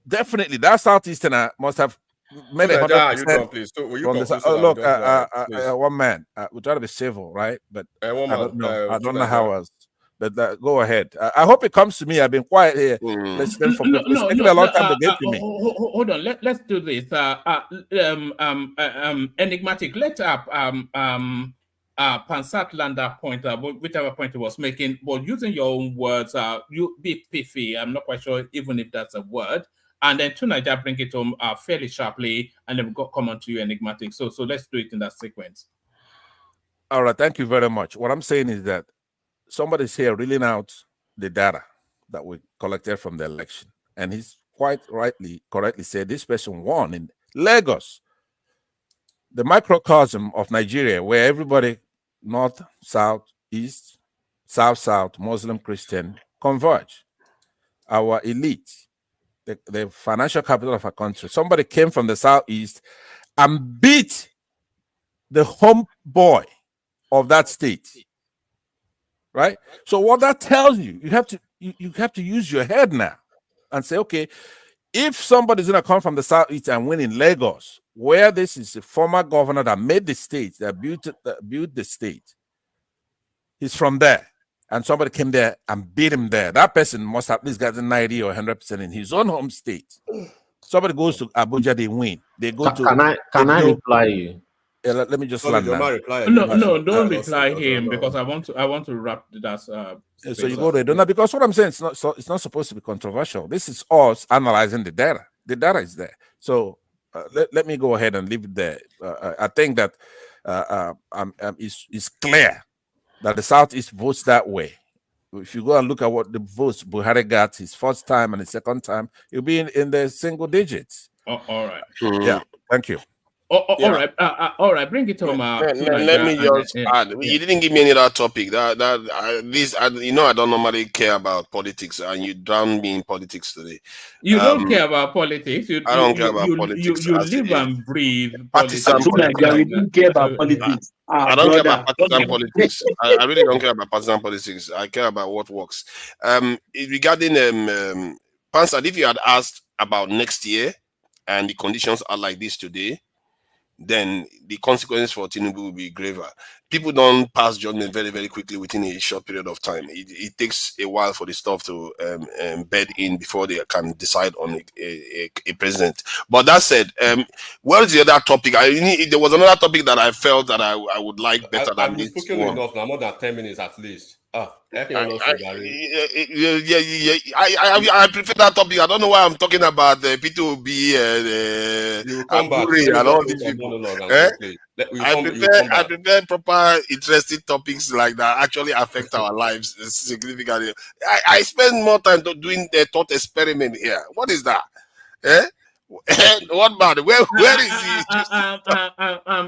S8: definitely that Southeasterner must have made 100%. Look, one man. We try to be civil, right? But I don't know how else. But go ahead. I hope it comes to me. I've been quiet here. It's taking a long time to get to me.
S5: Hold on. Let's do this. Enigmatic. Let up Pansat Lander point, whichever point he was making, but using your own words, you be piffy. I'm not quite sure even if that's a word. And then Tunaja bring it home fairly sharply, and then we'll come on to you, Enigmatic. So let's do it in that sequence.
S8: All right, thank you very much. What I'm saying is that somebody's here reeling out the data that we collected from the election, and he's quite correctly said this person won in Lagos, the microcosm of Nigeria, where everybody, north, south, east, south, Muslim, Christian, converge. Our elite, the financial capital of our country. Somebody came from the southeast and beat the home boy of that state, right? So what that tells you, you have to use your head now and say, okay, if somebody's gonna come from the southeast and win in Lagos, where this is a former governor that made the state, that built the state, he's from there. And somebody came there and beat him there. That person must have at least gotten 90 or 100% in his own home state. Somebody goes to Abuja, they win. They go to.
S10: Can I reply you?
S8: Let me just land now.
S5: No, don't reply him because I want to wrap that.
S8: So you go there, because what I'm saying it's not supposed to be controversial. This is us analyzing the data. The data is there. So let me go ahead and leave it there. I think that it's clear that the Southeast votes that way. If you go and look at what the votes Buhari got his first time and his second time, it'll be in the single digits.
S5: All right.
S8: Yeah, thank you.
S5: All right, all right. Bring it home.
S14: Let me just add. You didn't give me any other topic. You know, I don't normally care about politics, and you drowned me in politics today.
S5: You don't care about politics.
S14: I don't care about politics.
S5: You live and breathe
S14: partisan
S5: politics.
S11: We don't care about politics.
S14: I don't care about partisan politics. I really don't care about partisan politics. I care about what works. Regarding Pansad, if you had asked about next year and the conditions are like this today, then the consequences for Tinubu will be graver. People don't pass judgment very, very quickly within a short period of time. It takes a while for the stuff to bed in before they can decide on a president. But that said, what is the other topic? There was another topic that I felt that I would like better than this
S12: spoken
S14: one.
S12: enough now, more than 10 minutes at least.
S14: I prefer that topic. I don't know why I'm talking about the P2B Abure and all these people. I prefer proper, interesting topics like that actually affect our lives significantly. I spend more time doing the thought experiment here. What is that? What about where is he?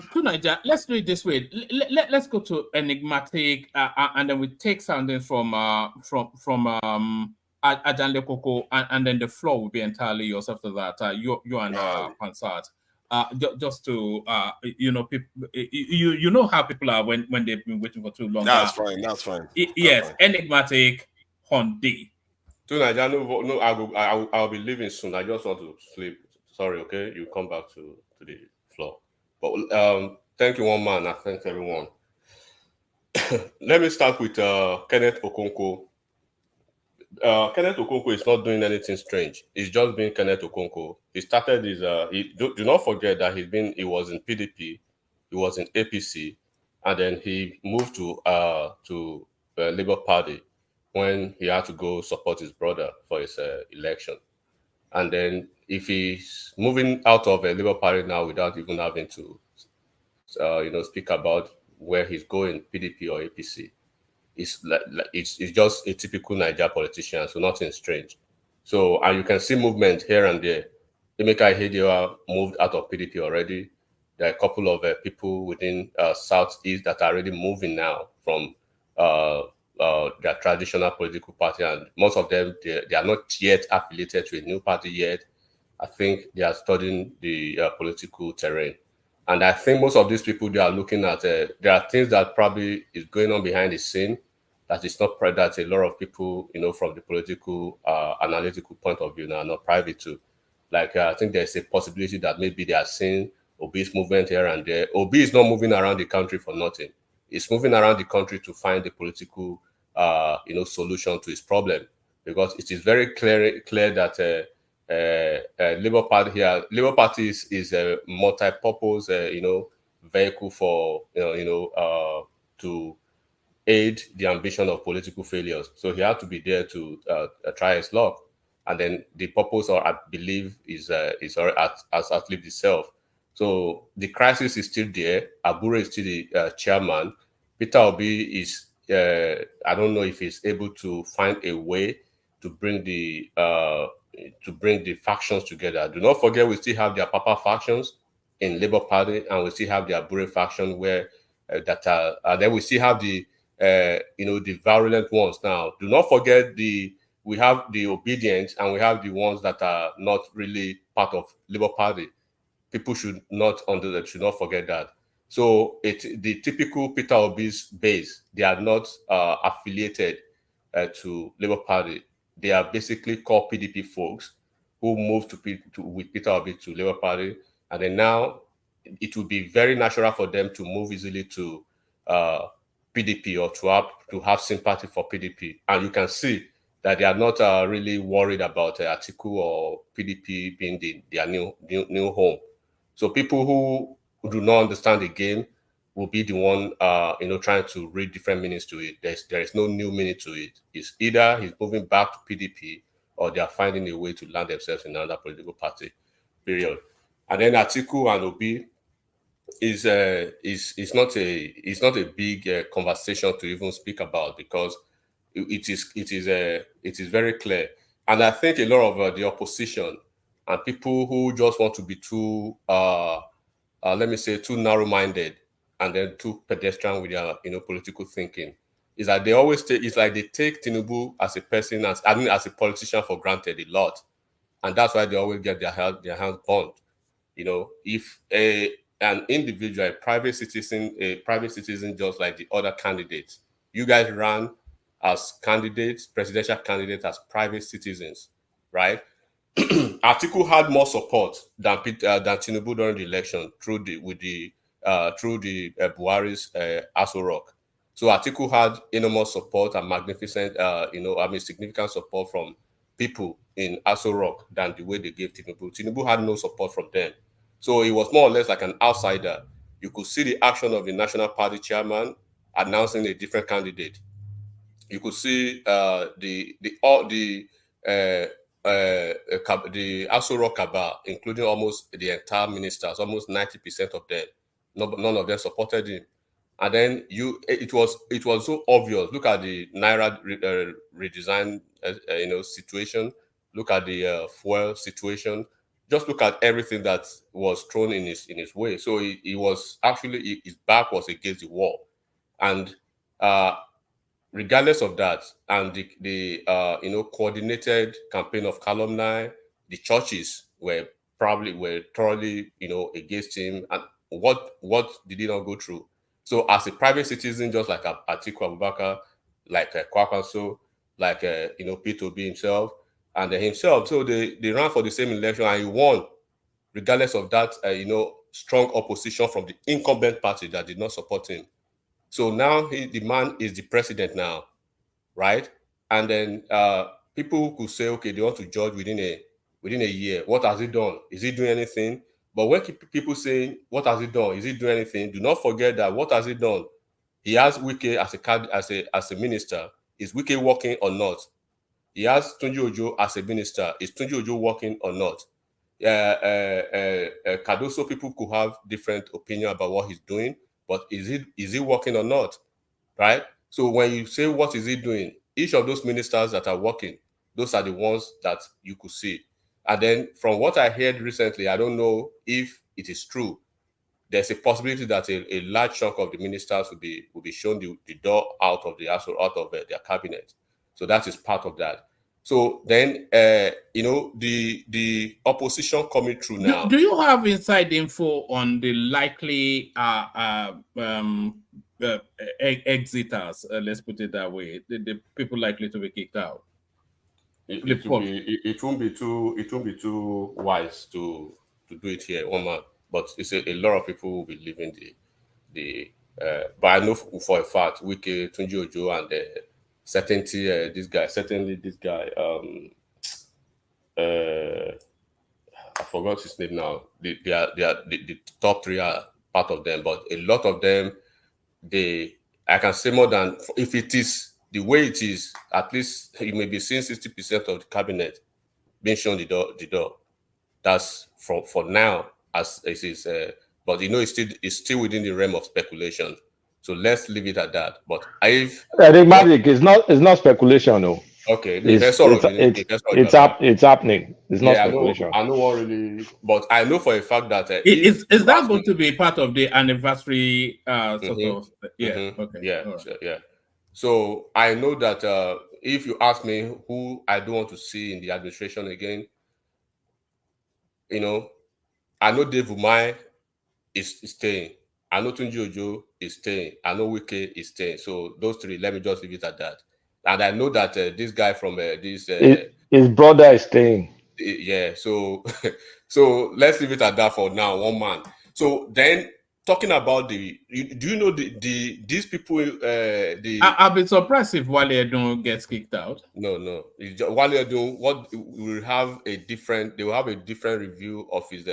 S5: Tunaja, let's do it this way. Let's go to enigmatic, and then we take something from Ajanle Koko, and then the floor will be entirely yours after that. You and Pansat. Just to people, you know how people are when they've been waiting for too long.
S14: That's fine.
S5: Yes, enigmatic Hondi.
S12: Tunaja, no, I'll be leaving soon. I just want to sleep. Sorry, okay? You come back to the floor. But thank you, one man. I thank everyone. Let me start with Kenneth Okonkwo. Kenneth Okonkwo is not doing anything strange. He's just being Kenneth Okonkwo. He started his. Do not forget that he was in PDP, he was in APC, and then he moved to Labour Party when he had to go support his brother for his election. And then if he's moving out of a Labour Party now without even having to, speak about where he's going, PDP or APC, it's just a typical Niger politician, so nothing strange. So, and you can see movement here and there. Emeka Ihedioha moved out of PDP already. There are a couple of people within Southeast that are already moving now from their traditional political party, and most of them they are not yet affiliated to a new party yet. I think they are studying the political terrain, and I think most of these people, they are looking at there are things that probably is going on behind the scene that is not that a lot of people, from the political analytical point of view, now are not private to. Like I think there's a possibility that maybe they are seeing Obi's movement here and there. Obi is not moving around the country for nothing. He's moving around the country to find the political solution to his problem, because it is very clear that Labour Party is a multi-purpose vehicle for to aid the ambition of political failures. So he had to be there to try his luck, and then the purpose, or I believe, is already has outlived itself. So the crisis is still there. Abure is still the chairman. Peter Obi is. I don't know if he's able to find a way to bring the factions together. Do not forget, we still have the Papa factions in Labour Party, and we still have the Abure faction where then we still have the the virulent ones. Now, do not forget we have the obedient, and we have the ones that are not really part of Labour Party. People should not forget that. So the typical Peter Obi's base, they are not affiliated to Labour Party. They are basically called PDP folks who moved with Peter Obi to Labour Party, and then now it will be very natural for them to move easily to PDP, or to have sympathy for PDP. And you can see that they are not really worried about Atiku or PDP being their new home. So people who do not understand the game will be the one trying to read different meanings to it. There is no new meaning to it. It's either he's moving back to PDP, or they are finding a way to land themselves in another political party, period. And then Atiku and Obi is not a big conversation to even speak about, because it is very clear. And I think a lot of the opposition and people who just want to be too let me say, too narrow-minded and then too pedestrian with their, political thinking. Is that they always take, it's like they take Tinubu as a person, as a politician for granted a lot. And that's why they always get their hands burned. If an individual, a private citizen just like the other candidates, you guys ran as candidates, presidential candidates, as private citizens, right? Atiku had more support than Tinubu during the election through the Buhari's Aso Rock. So Atiku had enormous support and magnificent, significant support from people in Aso Rock than the way they gave Tinubu. Tinubu had no support from them. So it was more or less like an outsider. You could see the action of the National Party chairman announcing a different candidate. You could see the Aso Rock cabal, including almost the entire ministers, almost 90% of them. None of them supported him. And then it was so obvious. Look at the Naira redesign, situation. Look at the fuel situation. Just look at everything that was thrown in his way. So he was actually, his back was against the wall, and regardless of that, and the coordinated campaign of calumny, the churches were thoroughly against him. And what did he not go through? So as a private citizen, just like Atiku Abubakar, like Kwakwanso, like Peter himself, and himself, so they ran for the same election and he won, regardless of that strong opposition from the incumbent party that did not support him. So now the man is the president now, right? And then people could say, okay, they want to judge within a year. What has he done? Is he doing anything? But when people saying, what has he done? Is he doing anything? Do not forget that what has he done? He has Wike as a minister. Is Wike working or not? He has Tunji Ojo as a minister. Is Tunji Ojo working or not? Cardoso, people could have different opinion about what he's doing, but is he working or not, right? So when you say what is he doing, each of those ministers that are working, those are the ones that you could see. And then from what I heard recently, I don't know if it is true, there's a possibility that a large chunk of the ministers will be shown the door out of their cabinet. So that is part of that. So then, the opposition coming through now.
S5: Do you have inside info on the likely exiters? Let's put it that way. The people likely to be kicked out.
S12: It won't be too wise to do it here, one man. But it's a lot of people will be leaving but I know for a fact Wike, Tunji Ojo, and certainly this guy. I forgot his name now. The top three are part of them, but a lot of them, I can say more than, if it is the way it is, at least you may be seeing 60% of the cabinet being shown the door. That's for now, as it is. But it's still within the realm of speculation. So let's leave it at that. But I
S9: think magic is not speculation, no.
S12: Okay,
S9: it's happening. It's not speculation.
S12: I know really, but I know for a fact that
S5: is that going to be part of the anniversary sort of? Yeah. Okay.
S12: Yeah. Right. Yeah. So I know that if you ask me who I don't want to see in the administration again, I know Dave Umai is staying. I know Tunji Ojo is staying. I know Wike is staying. So those three, let me just leave it at that. And I know that this guy from
S9: his brother is staying.
S12: Yeah. So let's leave it at that for now. One man. So then, talking about do you know these people?
S5: I'll be surprised if Wale Edun gets kicked out.
S12: No. Wale Edun, they will have a different review of his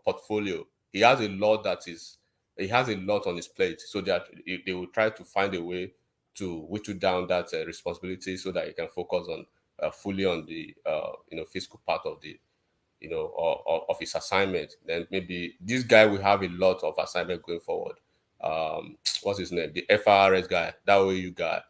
S12: portfolio. He has a lot on his plate, so that they will try to find a way to whittle down that responsibility so that he can focus on fully on the fiscal part of the of his assignment. Then maybe this guy will have a lot of assignment going forward. What's his name? The FRS guy, that OAU guy,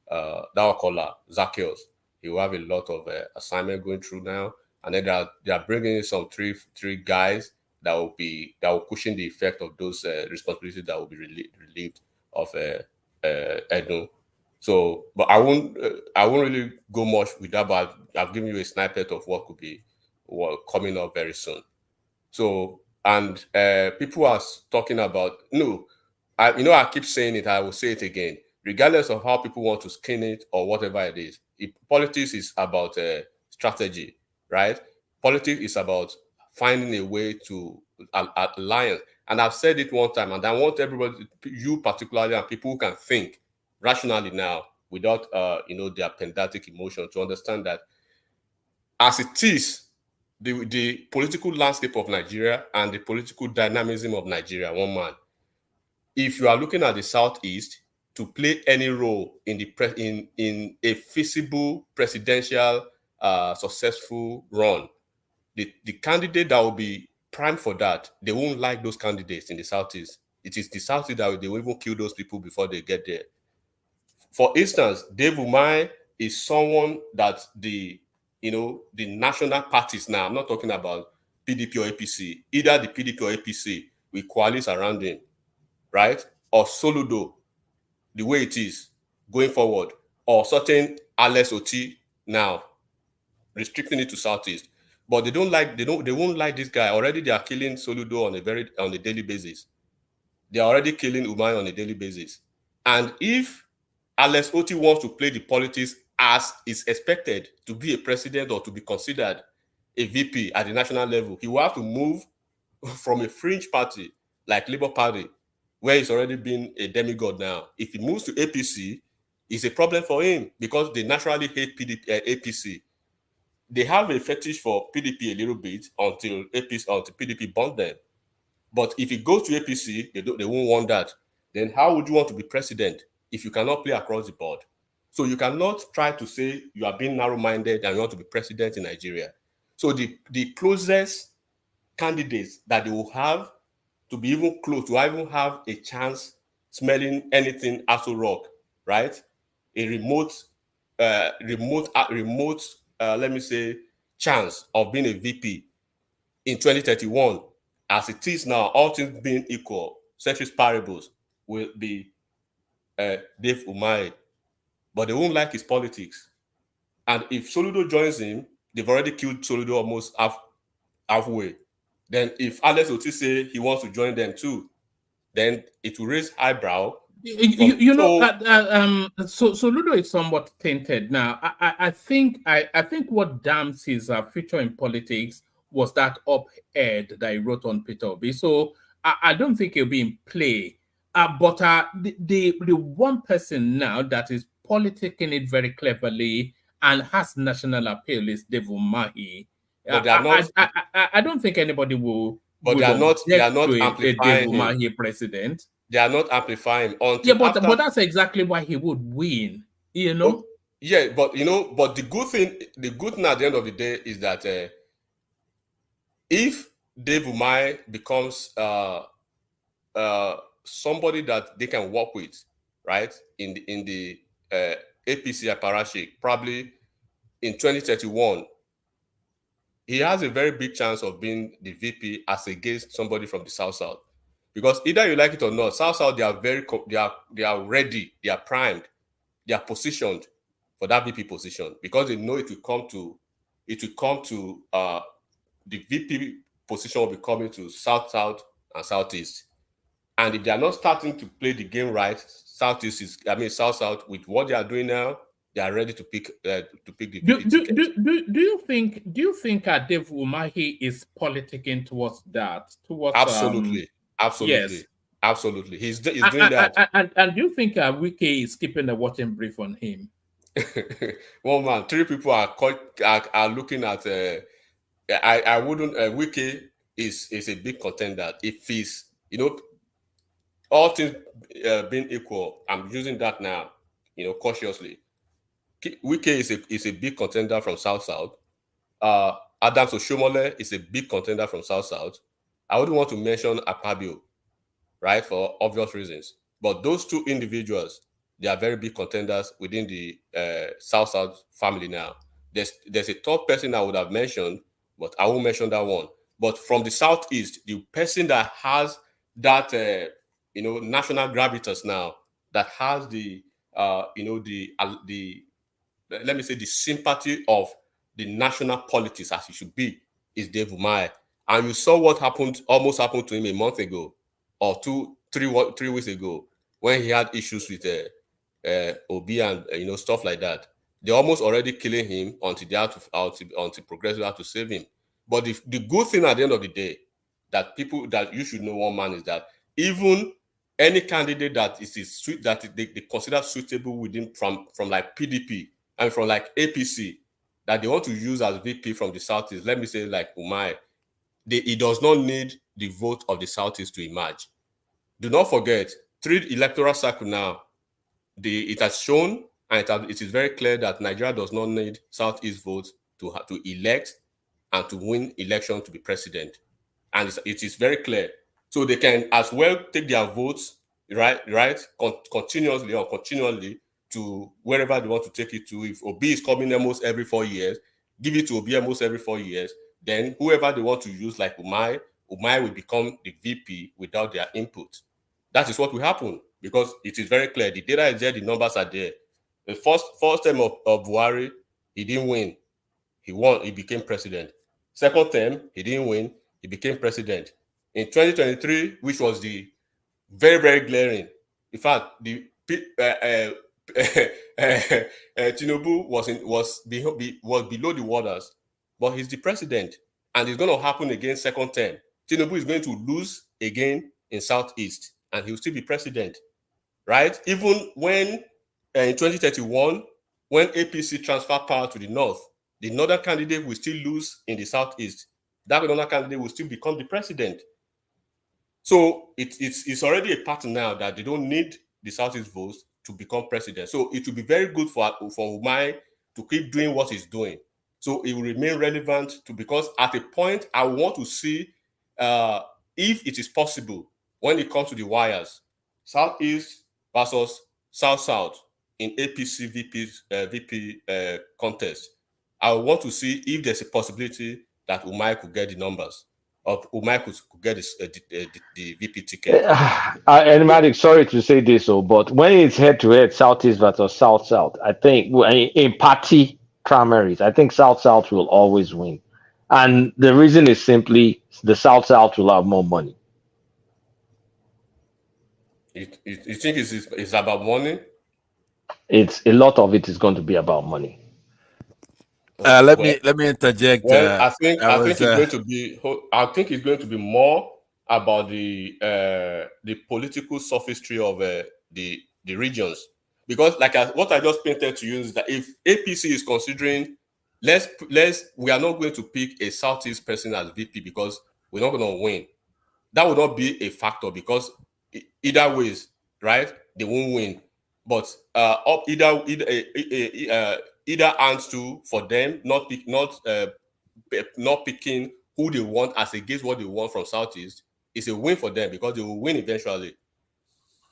S12: that caller Zacchaeus. He will have a lot of assignment going through now, and then they are bringing in some three guys that will cushion the effect of those responsibilities that will be relieved of Edo. So, but I won't really go much with that. But I've given you a snippet of what could be coming up very soon. So, and people are talking about I keep saying it. I will say it again. Regardless of how people want to skin it or whatever it is, politics is about strategy, right? Politics is about finding a way to alliance. And I've said it one time, and I want everybody, you particularly, and people who can think rationally now without their pedantic emotion, to understand that as it is, the political landscape of Nigeria and the political dynamism of Nigeria, one man. If you are looking at the Southeast to play any role in in a feasible presidential successful run, the candidate that will be primed for that, they won't like those candidates in the Southeast. It is the Southeast that they will even kill those people before they get there. For instance, Dave Umahi is someone that the national parties now, I'm not talking about PDP or APC, either the PDP or APC will coalesce around him, right? Or Soludo, the way it is going forward, or certain Alex Oti now, restricting it to Southeast. But they won't like this guy. Already they are killing Soludo on a daily basis. They are already killing Umahi on a daily basis. And if Alex Oti wants to play the politics as is expected to be a president or to be considered a VP at the national level, he will have to move from a fringe party like Labour Party, where he's already been a demigod now. If he moves to APC, it's a problem for him because they naturally hate APC. They have a fetish for PDP a little bit until PDP burned them. But if it goes to APC, they won't want that. Then how would you want to be president if you cannot play across the board? So you cannot try to say you are being narrow-minded and you want to be president in Nigeria. So the closest candidates that they will have to be even close, to even have a chance smelling anything Aso Rock, right? A remote, let me say, chance of being a VP in 2031, as it is now, all things being equal, ceteris paribus will be Dave Umahi. But they won't like his politics. And if Soludo joins him, they've already killed Soludo almost halfway. Then if Alex Oti say he wants to join them too, then it will raise eyebrow.
S5: So Ludo is somewhat tainted now. I think what damns his future in politics was that op-ed that he wrote on Peter Obi. So I don't think he'll be in play. But the one person now that is politicking it very cleverly and has national appeal is Dave Umahi.
S12: But they are not.
S5: I don't think anybody will.
S12: But they are not amplifying
S5: a Dave Umahi president.
S12: They are not amplifying
S5: until but that's exactly why he would win.
S12: Oh, yeah, but the good thing at the end of the day is that if Dave Umahi becomes somebody that they can work with, right, in the APC apparatchik, probably in 2031, he has a very big chance of being the VP as against somebody from the South. Because either you like it or not, South, they are they are ready, they are primed, they are positioned for that VP position because they know it will come to the VP position will be coming to South and Southeast. And if they are not starting to play the game right, South with what they are doing now, they are ready to pick the VP ticket.
S5: Do you think Dave Umahi is politicking towards that?
S12: Absolutely.
S5: Yes.
S12: Absolutely. He's doing that.
S5: And do you think Wiki is keeping a watching brief on him?
S12: Well, man, 3 people are looking at. I wouldn't. Wiki is a big contender. If he's all things being equal, I'm using that now, cautiously. Wiki is a big contender from South. Adams Oshomole is a big contender from South. I wouldn't want to mention Akpabio, right, for obvious reasons. But those 2 individuals, they are very big contenders within the South family now. There's a top person I would have mentioned, but I won't mention that one. But from the southeast, the person that has that national gravitas now, that has the let me say the sympathy of the national politics as it should be, is Dave Umahi. And you saw what almost happened to him a month ago, or 3 weeks ago, when he had issues with Obi and stuff like that. They're almost already killing him until progressive have to save him. But the good thing at the end of the day that you should know, one man, is that even any candidate that they consider suitable within from like PDP and from like APC that they want to use as VP from the Southeast, let me say like Umahi, it does not need the vote of the Southeast to emerge. Do not forget, 3 electoral cycle now, it has shown and it is very clear that Nigeria does not need Southeast votes to elect and to win election to be president. And it is very clear. So they can as well take their votes, continually to wherever they want to take it to. If Obi is coming almost every 4 years, give it to Obi almost every 4 years. Then whoever they want to use, like Umahi will become the VP without their input. That is what will happen, because it is very clear. The data is there, the numbers are there. The first term of Buhari, he didn't win. He won, he became president. Second term, he didn't win, he became president. In 2023, which was the very, very glaring, in fact, Tinubu was below the waters, but he's the president, and it's going to happen again second term. Tinubu is going to lose again in Southeast, and he'll still be president, right? Even when in 2031, when APC transfer power to the north, the northern candidate will still lose in the Southeast. That northern candidate will still become the president. So it's already a pattern now that they don't need the Southeast votes to become president. So it will be very good for Umahi to keep doing what he's doing. So it will remain relevant because at a point I want to see if it is possible when it comes to the wires, Southeast versus South-South in APC VP contest. I want to see if there's a possibility that Umahi could get the numbers, or Umahi could get the VP ticket.
S9: Enigmatic, sorry to say this, but when it's head-to-head, Southeast versus South-South, I think in party primaries, I think South-South will always win. And the reason is simply the South-South will have more money.
S12: You think it's about money?
S9: It's a lot of it is going to be about money.
S8: Let me interject.
S12: Well, I think it's going to be more about the political sophistry of the regions, because what I just painted to you is that if APC is considering, we are not going to pick a Southeast person as VP because we're not going to win. That would not be a factor, because either ways, right, they won't win. But either hands to for them, not picking who they want as against what they want from Southeast, is a win for them, because they will win eventually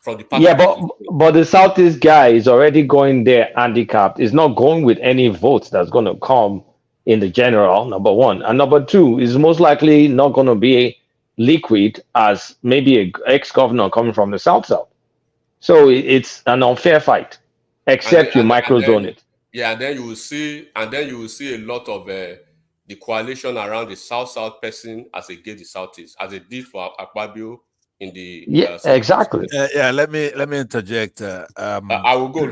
S12: from the party.
S9: Yeah, but the Southeast guy is already going there handicapped. He's not going with any votes that's going to come in the general, number one. And number two, is most likely not going to be liquid as maybe an ex-governor coming from the South-South. So it's an unfair fight, except you microzone it.
S12: Yeah, and then you will see a lot of the coalition around the South-South person as against the Southeast, as it did for Akpabio in the
S9: exactly.
S8: Let me interject.
S12: I will go.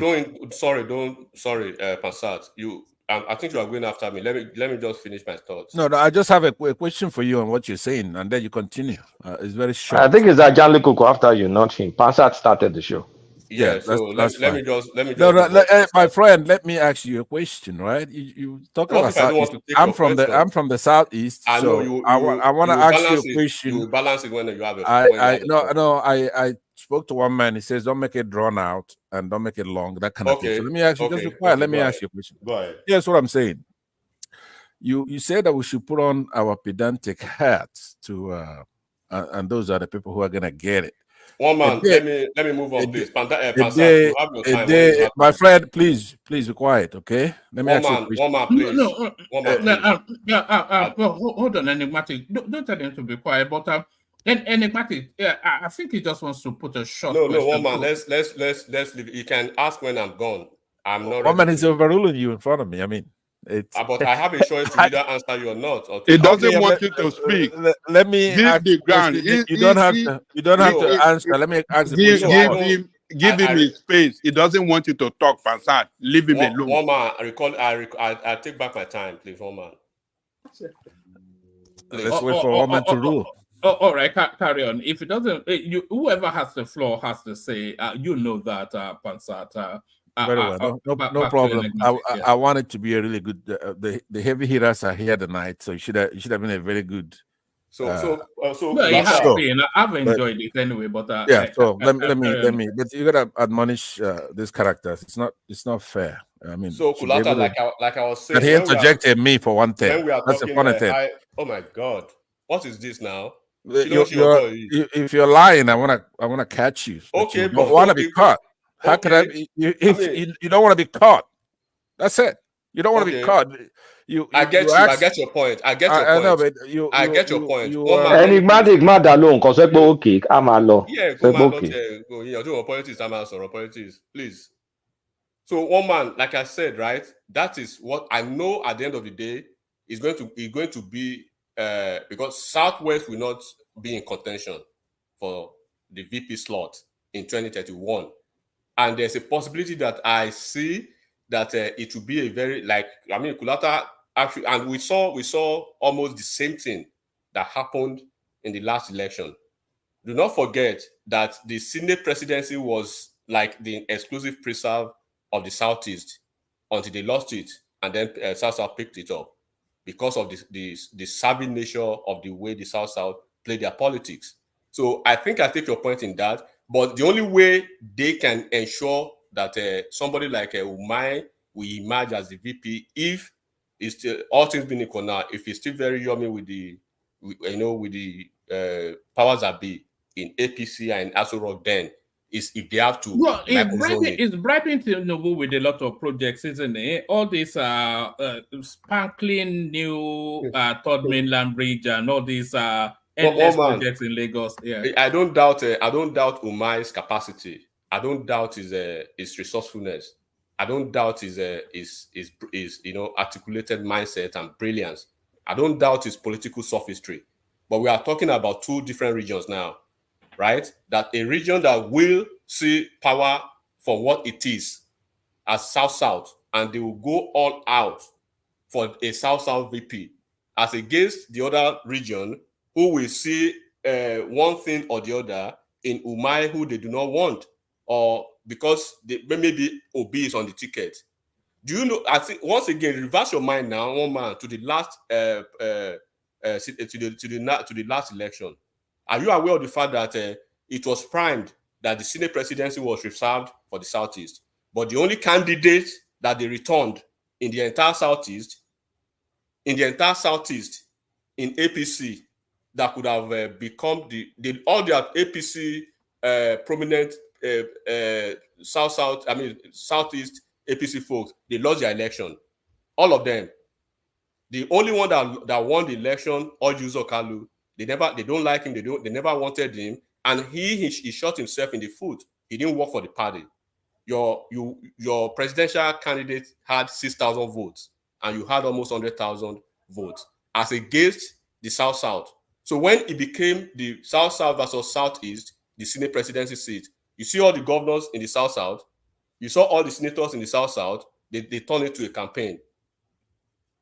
S12: Sorry, Pansat. I think you are going after me. Let me just finish my thoughts.
S8: No, I just have a question for you on what you're saying, and then you continue. It's very short.
S9: I think it's Ajahn Kuku after you, not him. Pansat started the show.
S12: Yeah, so let me just.
S8: My friend, let me ask you a question, right? You talk about Southeast. I'm from the Southeast,
S12: I know
S8: so I want to ask you a question.
S12: You will balance it when you have a.
S8: I spoke to one man. He says, "Don't make it drawn out and don't make it long." That kind of thing. So let me ask you. Just be quiet. Let me ask you a question.
S12: Go ahead.
S8: Here's what I'm saying. You said that we should put on our pedantic hats to, and those are the people who are gonna get it.
S12: One man,
S8: day-
S12: let me move on, please. Pansat,
S8: day,
S12: you have your time. When you have
S8: my
S12: time.
S8: friend, please be quiet, okay? Let me
S12: One
S8: ask you a
S12: man,
S8: question.
S12: please. One man, please.
S5: Well, hold on, Enigmatic. Don't tell him to be quiet, but Enigmatic, yeah, I think he just wants to put a short
S12: No,
S5: question.
S12: one man. Let's leave. You can ask when I'm gone. I'm not
S8: One
S12: ready.
S8: man is overruling you in front of me. I mean, it's.
S12: But I have a choice to either answer you or not. Or
S3: He
S12: to
S3: doesn't want
S8: let,
S3: you to speak.
S8: let me
S3: Give
S8: ask
S3: the
S8: the
S3: ground.
S8: question. You don't have to. You don't have to answer. Let me ask the question.
S3: Give him his space. He doesn't want you to talk, Pansat. Leave him alone.
S12: One man, I take back my time, please. One man.
S8: Let's wait for one man to rule.
S5: All right, carry on. If it doesn't, whoever has the floor has to say. You know that, Pansat.
S8: Very well, no problem. I want it to be a really good. The heavy hitters are here tonight, so it should have been a very good.
S5: No, it has been. I've enjoyed it anyway, but
S8: yeah. So let me. But you gotta admonish these characters. It's not fair. I mean,
S12: so Kulata, like I was saying,
S8: that he interjected me for one thing.
S12: When we are
S8: That's
S12: talking,
S8: the funny thing.
S12: Oh my God, what is this now?
S8: If you're lying, I wanna catch you.
S12: Okay,
S8: you don't want to be caught. How could I? If you don't want to be caught, that's it. You don't want to be caught.
S12: I get your point. I know, but I get your point.
S9: Enigmatic má dá lóhùn kan sọ pé okay a máa lọ.
S12: Yeah, go man, politics, please. So one man, like I said, right? That is what I know. At the end of the day, is going to be because Southwest will not be in contention for the VP slot in 2031, and there's a possibility that I see that it will be a very Kulata actually, and we saw almost the same thing that happened in the last election. Do not forget that the Senate presidency was like the exclusive preserve of the Southeast until they lost it, and then South picked it up because of the savvy nature of the way the South play their politics. So I think I take your point in that, but the only way they can ensure that somebody like Umai will emerge as the VP if it's still all things being equal now, if it's still very yummy with the powers that be in APC and Aso Rock, then is if they have to.
S5: Well, it's bribing Tinubu with a lot of projects, isn't it? All these sparkling new third mainland bridge and all these endless projects in Lagos. Yeah,
S12: I don't doubt Umai's capacity. I don't doubt his resourcefulness. I don't doubt his articulated mindset and brilliance. I don't doubt his political sophistry. But we are talking about two different regions now, right? That a region that will see power for what it is as South, and they will go all out for a South VP, as against the other region who will see one thing or the other in Umai who they do not want, or because they maybe Obi is on the ticket. Do you know? I think once again, reverse your mind now, one man, to the last to the last election. Are you aware of the fact that it was primed that the Senate presidency was reserved for the Southeast, but the only candidate that they returned in the entire Southeast, in APC, that could have become all their APC prominent Southeast APC folks, they lost their election. All of them. The only one that won the election, Julius Kalu, they don't like him. They never wanted him, and he shot himself in the foot. He didn't work for the party. Your presidential candidate had 6,000 votes, and you had almost 100,000 votes as against the South. So when it became the South versus Southeast, the Senate presidency seat, you see all the governors in the South. You saw all the senators in the South. They turned it to a campaign.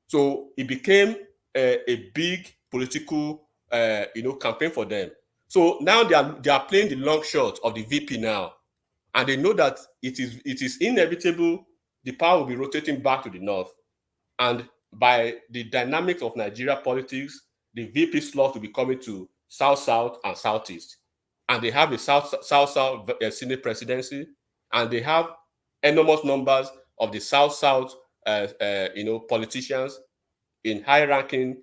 S12: So it became a big political, campaign for them. So now they are playing the long shot of the VP now, and they know that it is inevitable. The power will be rotating back to the north, and by the dynamics of Nigeria politics, the VP slot will be coming to South and Southeast, and they have a South Senate presidency, and they have enormous numbers of the South politicians in high-ranking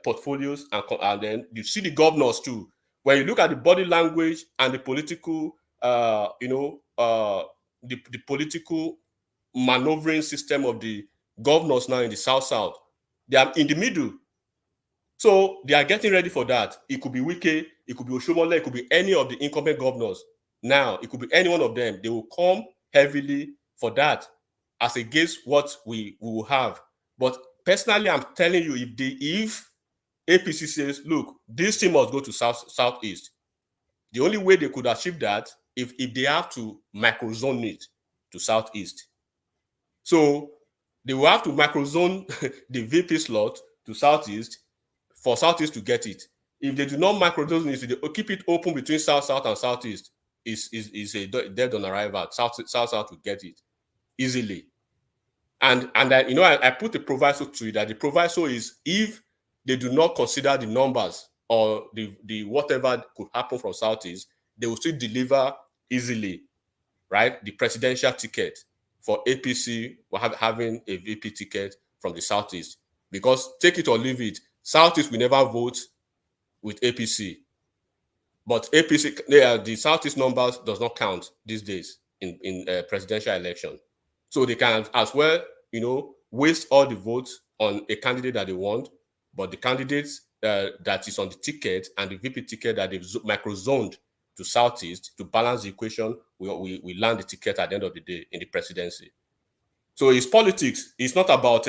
S12: portfolios, and then you see the governors too. when you look at the body language and the political, the political maneuvering system of the governors now in the South, they are in the middle. So they are getting ready for that. It could be Wike, it could be Oshomole, it could be any of the incumbent governors. Now, it could be any one of them. They will come heavily for that as against what we will have. But personally, I'm telling you, if APC says, look, this team must go to Southeast, the only way they could achieve that if they have to microzone it to Southeast. So they will have to microzone the VP slot to Southeast for Southeast to get it. If they do not microzone it, they keep it open between South and Southeast, is a dead on arrival. South to get it easily. And I put a proviso to it, that the proviso is if they do not consider the numbers or the whatever could happen from Southeast, they will still deliver easily, right? The presidential ticket for APC having a VP ticket from the Southeast. Because take it or leave it, Southeast will never vote with APC. But APC, the Southeast numbers does not count these days in presidential election. So they can as well, waste all the votes on a candidate that they want, but the candidates that is on the ticket and the VP ticket that they've microzoned to Southeast to balance the equation, we land the ticket at the end of the day in the presidency. So it's politics. It's not about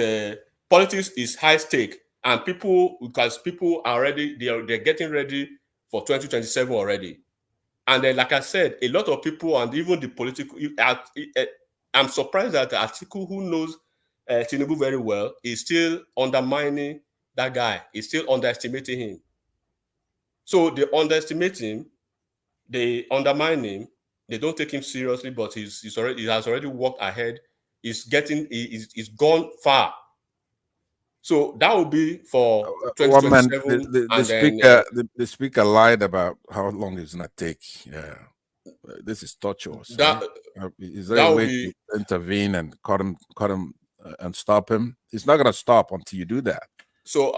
S12: politics. Is high stake, and because people are ready, they're getting ready for 2027 already. And then, like I said, a lot of people and even the political, I'm surprised that the article who knows Tinubu very well is still undermining that guy. Is still underestimating him. So they underestimate him, they undermine him, they don't take him seriously, but he has already walked ahead. He's gone far. So that will be for 2027.
S8: The speaker lied about how long it's gonna take. Yeah, this is torturous. Is there a way to intervene and cut him and stop him? It's not gonna stop until you do that.
S12: So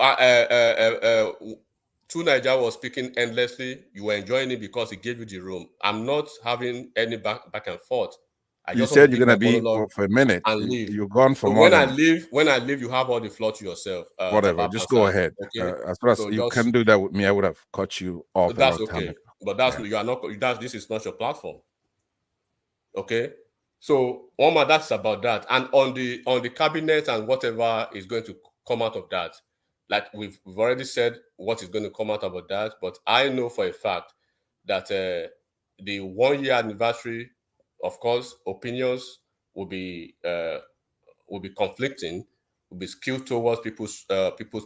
S12: Two Niger was speaking endlessly. You were enjoying it because he gave you the room. I'm not having any back and forth.
S8: You said you're gonna be for a minute
S12: and leave.
S8: You're gone for
S12: so
S8: more.
S12: When I leave, you have all the floor to yourself.
S8: Whatever, just go ahead. Okay? As far as you can do that with me, I would have cut you off.
S12: That's okay, but you are not. This is not your platform. Okay, so Omar, that's about that. And on the cabinet and whatever is going to come out of that, like we've already said what is going to come out about that. But I know for a fact that the 1 year anniversary, of course, opinions will be conflicting, will be skewed towards people's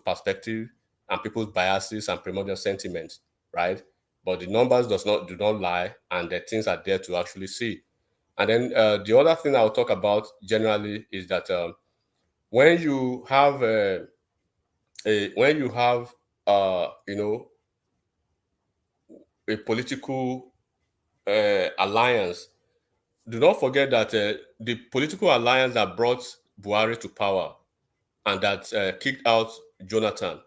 S12: perspective and people's biases and primordial sentiments, right? But the numbers do not lie, and the things are there to actually see. And then the other thing I'll talk about generally is that when you have a political alliance, do not forget that the political alliance that brought Buhari to power and that kicked out Jonathan,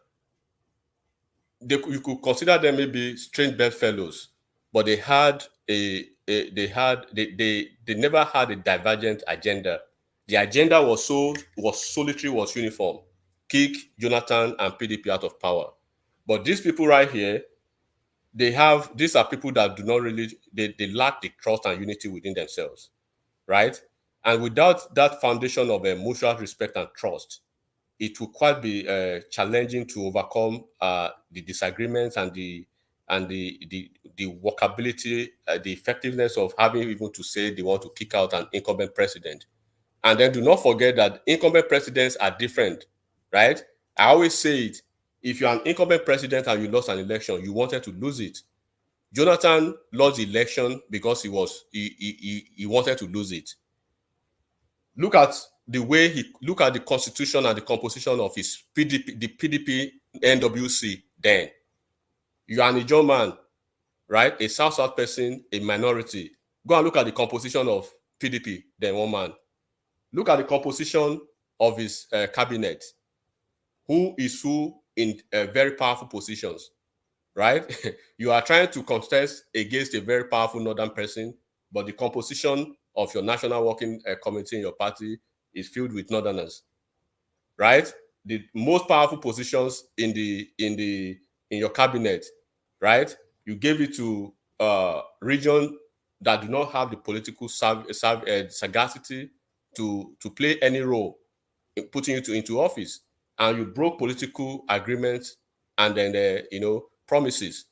S12: you could consider them maybe strange bedfellows, but they never had a divergent agenda. The agenda was solitary, was uniform: kick Jonathan and PDP out of power. But these people right here, these are people that do not really, they lack the trust and unity within themselves, right? And without that foundation of mutual respect and trust, it will quite be challenging to overcome the disagreements and the workability, the effectiveness of having even to say they want to kick out an incumbent president. And then do not forget that incumbent presidents are different, right? I always say it: if you're an incumbent president and you lost an election, you wanted to lose it. Jonathan lost the election because he wanted to lose it. Look at the constitution and the composition of his PDP, the PDP NWC. Then you are an Ijaw man, right? A South person, a minority. Go and look at the composition of PDP. Then one man. Look at the composition of his cabinet. Who is who in very powerful positions, right? You are trying to contest against a very powerful northern person, but the composition of your national working committee in your party is filled with northerners, right? The most powerful positions in your cabinet, right? You gave it to region that do not have the political sagacity to play any role in putting you into office, and you broke political agreements and then promises.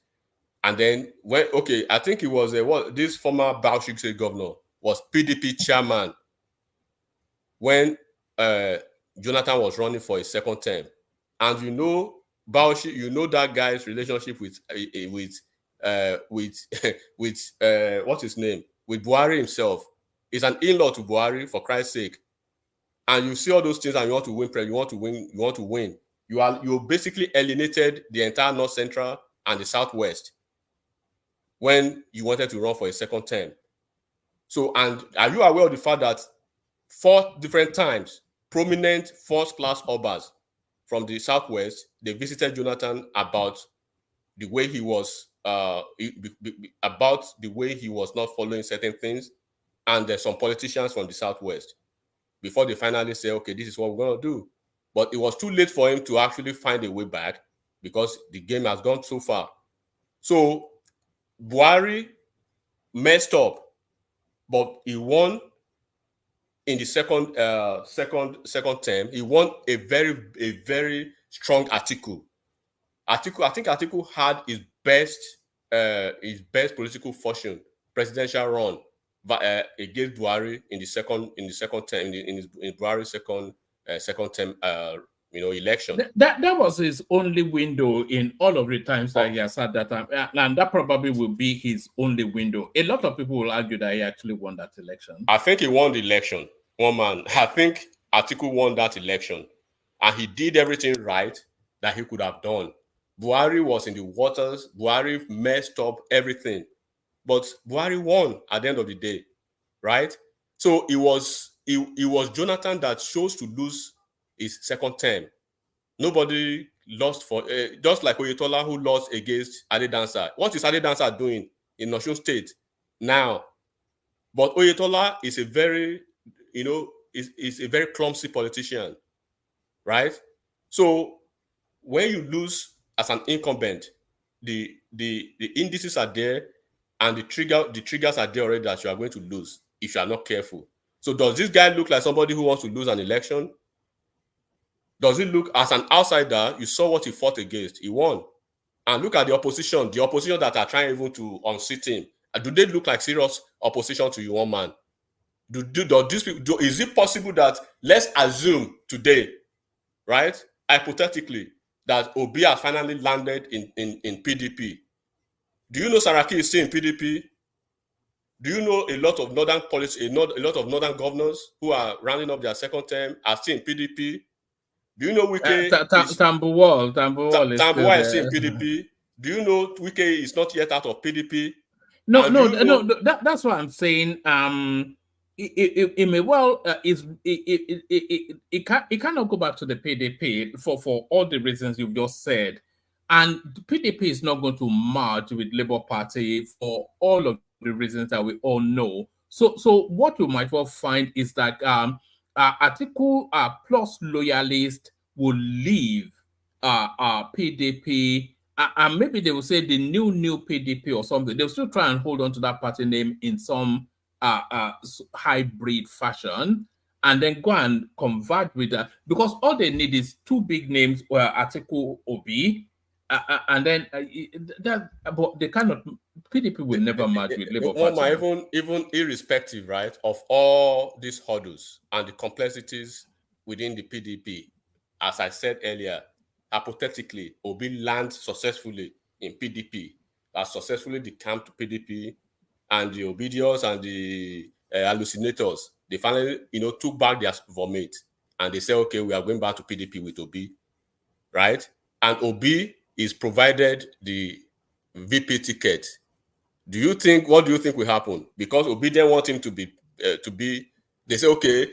S12: And then I think it was this former Bauchi State governor was PDP chairman when Jonathan was running for a second term, and Bauchi, that guy's relationship with what's his name, with Buhari himself, is an in-law to Buhari, for Christ's sake. And you see all those things, and you want to win. You basically alienated the entire North Central and the Southwest when you wanted to run for a second term. So, and are you aware of the fact that 4 different times prominent first-class obas from the Southwest, they visited Jonathan about the way he was not following certain things, and there's some politicians from the Southwest, before they finally say, okay, this is what we're going to do. But it was too late for him to actually find a way back because the game has gone so far. So Buhari messed up, but he won in the second term. He won a very strong Atiku. I think Atiku had his best political fortune, presidential run against Buhari in the second term, in Buhari's second term election.
S5: That was his only window in all of the times that he has had that time, and that probably will be his only window. A lot of people will argue that he actually won that election.
S12: I think he won the election. One man, I think Atiku won that election, and he did everything right that he could have done. Buhari was in the waters. Buhari messed up everything, but Buhari won at the end of the day, right? So it was Jonathan that chose to lose his second term. Nobody lost for just like Oyetola, who lost against Adedansa. What is Adedansa doing in Osun State now? But Oyetola is a very is a very clumsy politician, right? So when you lose as an incumbent, the indices are there, and the triggers are there already that you are going to lose if you are not careful. So does this guy look like somebody who wants to lose an election? Does it look, as an outsider, you saw what he fought against, he won. And look at the opposition that are trying even to unseat him. Do they look like serious opposition to you, one man? Is it possible that, let's assume today, right, hypothetically, that Obi has finally landed in PDP? Do you know Saraki is still in PDP? Do you know a lot of northern governors who are rounding up their second term are still in PDP? Do you know Wike
S5: Tambuwal
S12: is still in PDP? Do you know Wike is not yet out of PDP?
S5: That's what I'm saying. It may well it cannot go back to the PDP for all the reasons you've just said, and the PDP is not going to merge with Labour Party for all of the reasons that we all know. So what you might well find is that Atiku plus loyalists will leave PDP. And maybe they will say the new PDP or something. They'll still try and hold on to that party name in some hybrid fashion, and then go and convert with that, because all they need is 2 big names, Atiku, Obi, and then but they cannot. PDP will never merge with Labour Party.
S12: Even irrespective, right, of all these hurdles and the complexities within the PDP, as I said earlier, hypothetically, Obi lands successfully in PDP, has successfully decamped to PDP, and the Obidios and the hallucinators, they finally, took back their vomit, and they say, okay, we are going back to PDP with Obi, right? And Obi is provided the VP ticket. What do you think will happen? Because Obi didn't want him to be, they say, okay,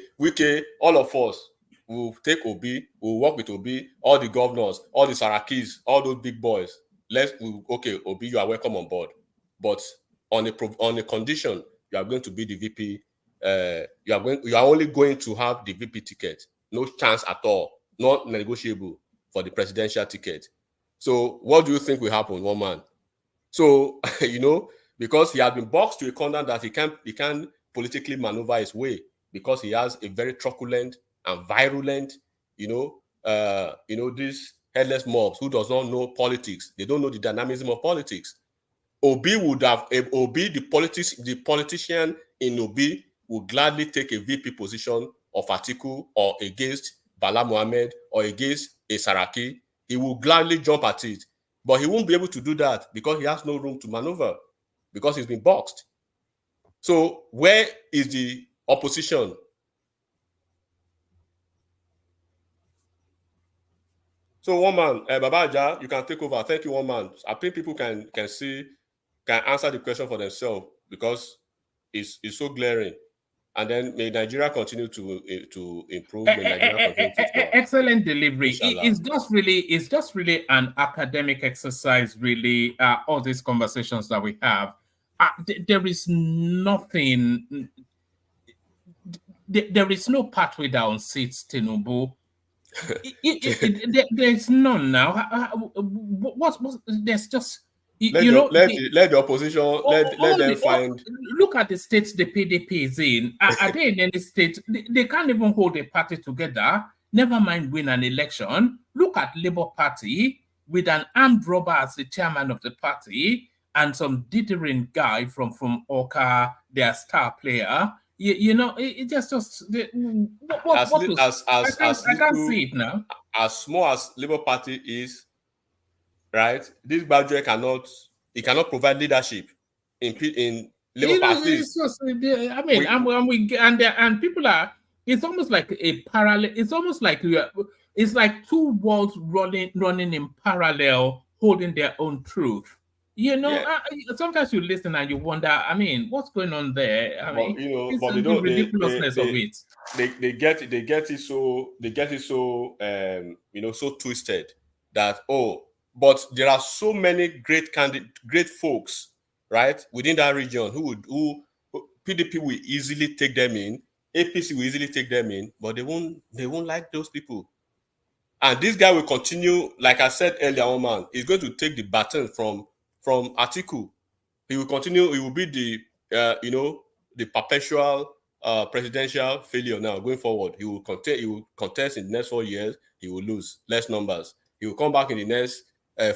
S12: all of us will take Obi, we'll work with Obi, all the governors, all the Sarakis, all those big boys, okay, Obi, you are welcome on board, but on a condition, you are going to be the VP. You are only going to have the VP ticket. No chance at all, not negotiable for the presidential ticket. So what do you think will happen, one man? So because he has been boxed to a corner that he can't politically maneuver his way, because he has a very truculent and virulent, these headless mobs who does not know politics. They don't know the dynamism of politics. The politician in Obi would gladly take a VP position of Atiku or against Bala Mohammed or against a Saraki. He will gladly jump at it, but he won't be able to do that because he has no room to maneuver, because he's been boxed. So where is the opposition? So one man, Babaja, you can take over. Thank you, one man. I think people can answer the question for themselves, because it's so glaring. And then may Nigeria continue to improve. May Nigeria continue to
S5: excellent delivery.
S12: Inshallah.
S5: It's just really an academic exercise. Really, all these conversations that we have, there is nothing. There is no pathway that unseats Tinubu. There's none now. There's just
S12: let the opposition let them find.
S5: Look at the states the PDP is in. Are they in any state? They can't even hold a party together. Never mind win an election. Look at Labour Party with an armed robber as the chairman of the party and some dithering guy from Oka, their star player. It just I can't see it now.
S12: As small as Labour Party is, right? This budget cannot provide leadership in Labour Party.
S5: It's just, and people are. It's almost like a parallel. It's almost like it's like two worlds running in parallel, holding their own truth. Sometimes you listen and you wonder, what's going on there?
S12: But
S5: the ridiculousness of it.
S12: They get it so so twisted that but there are so many great folks, right, within that region who PDP will easily take them in, APC will easily take them in, but they won't like those people. And this guy will continue, like I said earlier, man, he's going to take the baton from Atiku. He will continue. He will be the perpetual presidential failure now going forward. He will contest in the next 4 years. He will lose less numbers. He will come back in the next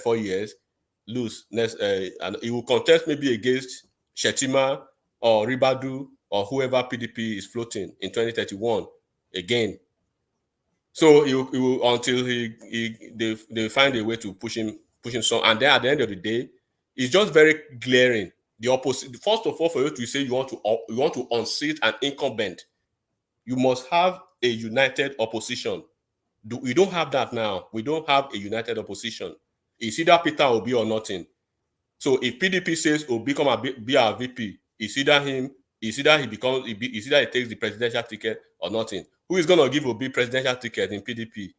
S12: 4 years, lose next, and he will contest maybe against Shetima or Ribadu or whoever PDP is floating in 2031 again. So he will until they find a way to push him some, and then at the end of the day, it's just very glaring. The opposite. First of all, for you to say you want to unseat an incumbent, you must have a united opposition. We don't have that now. We don't have a united opposition. It's either Peter Obi or nothing. So if PDP says Obi be our VP, it's either he takes the presidential ticket or nothing. Who is going to give Obi presidential ticket in PDP?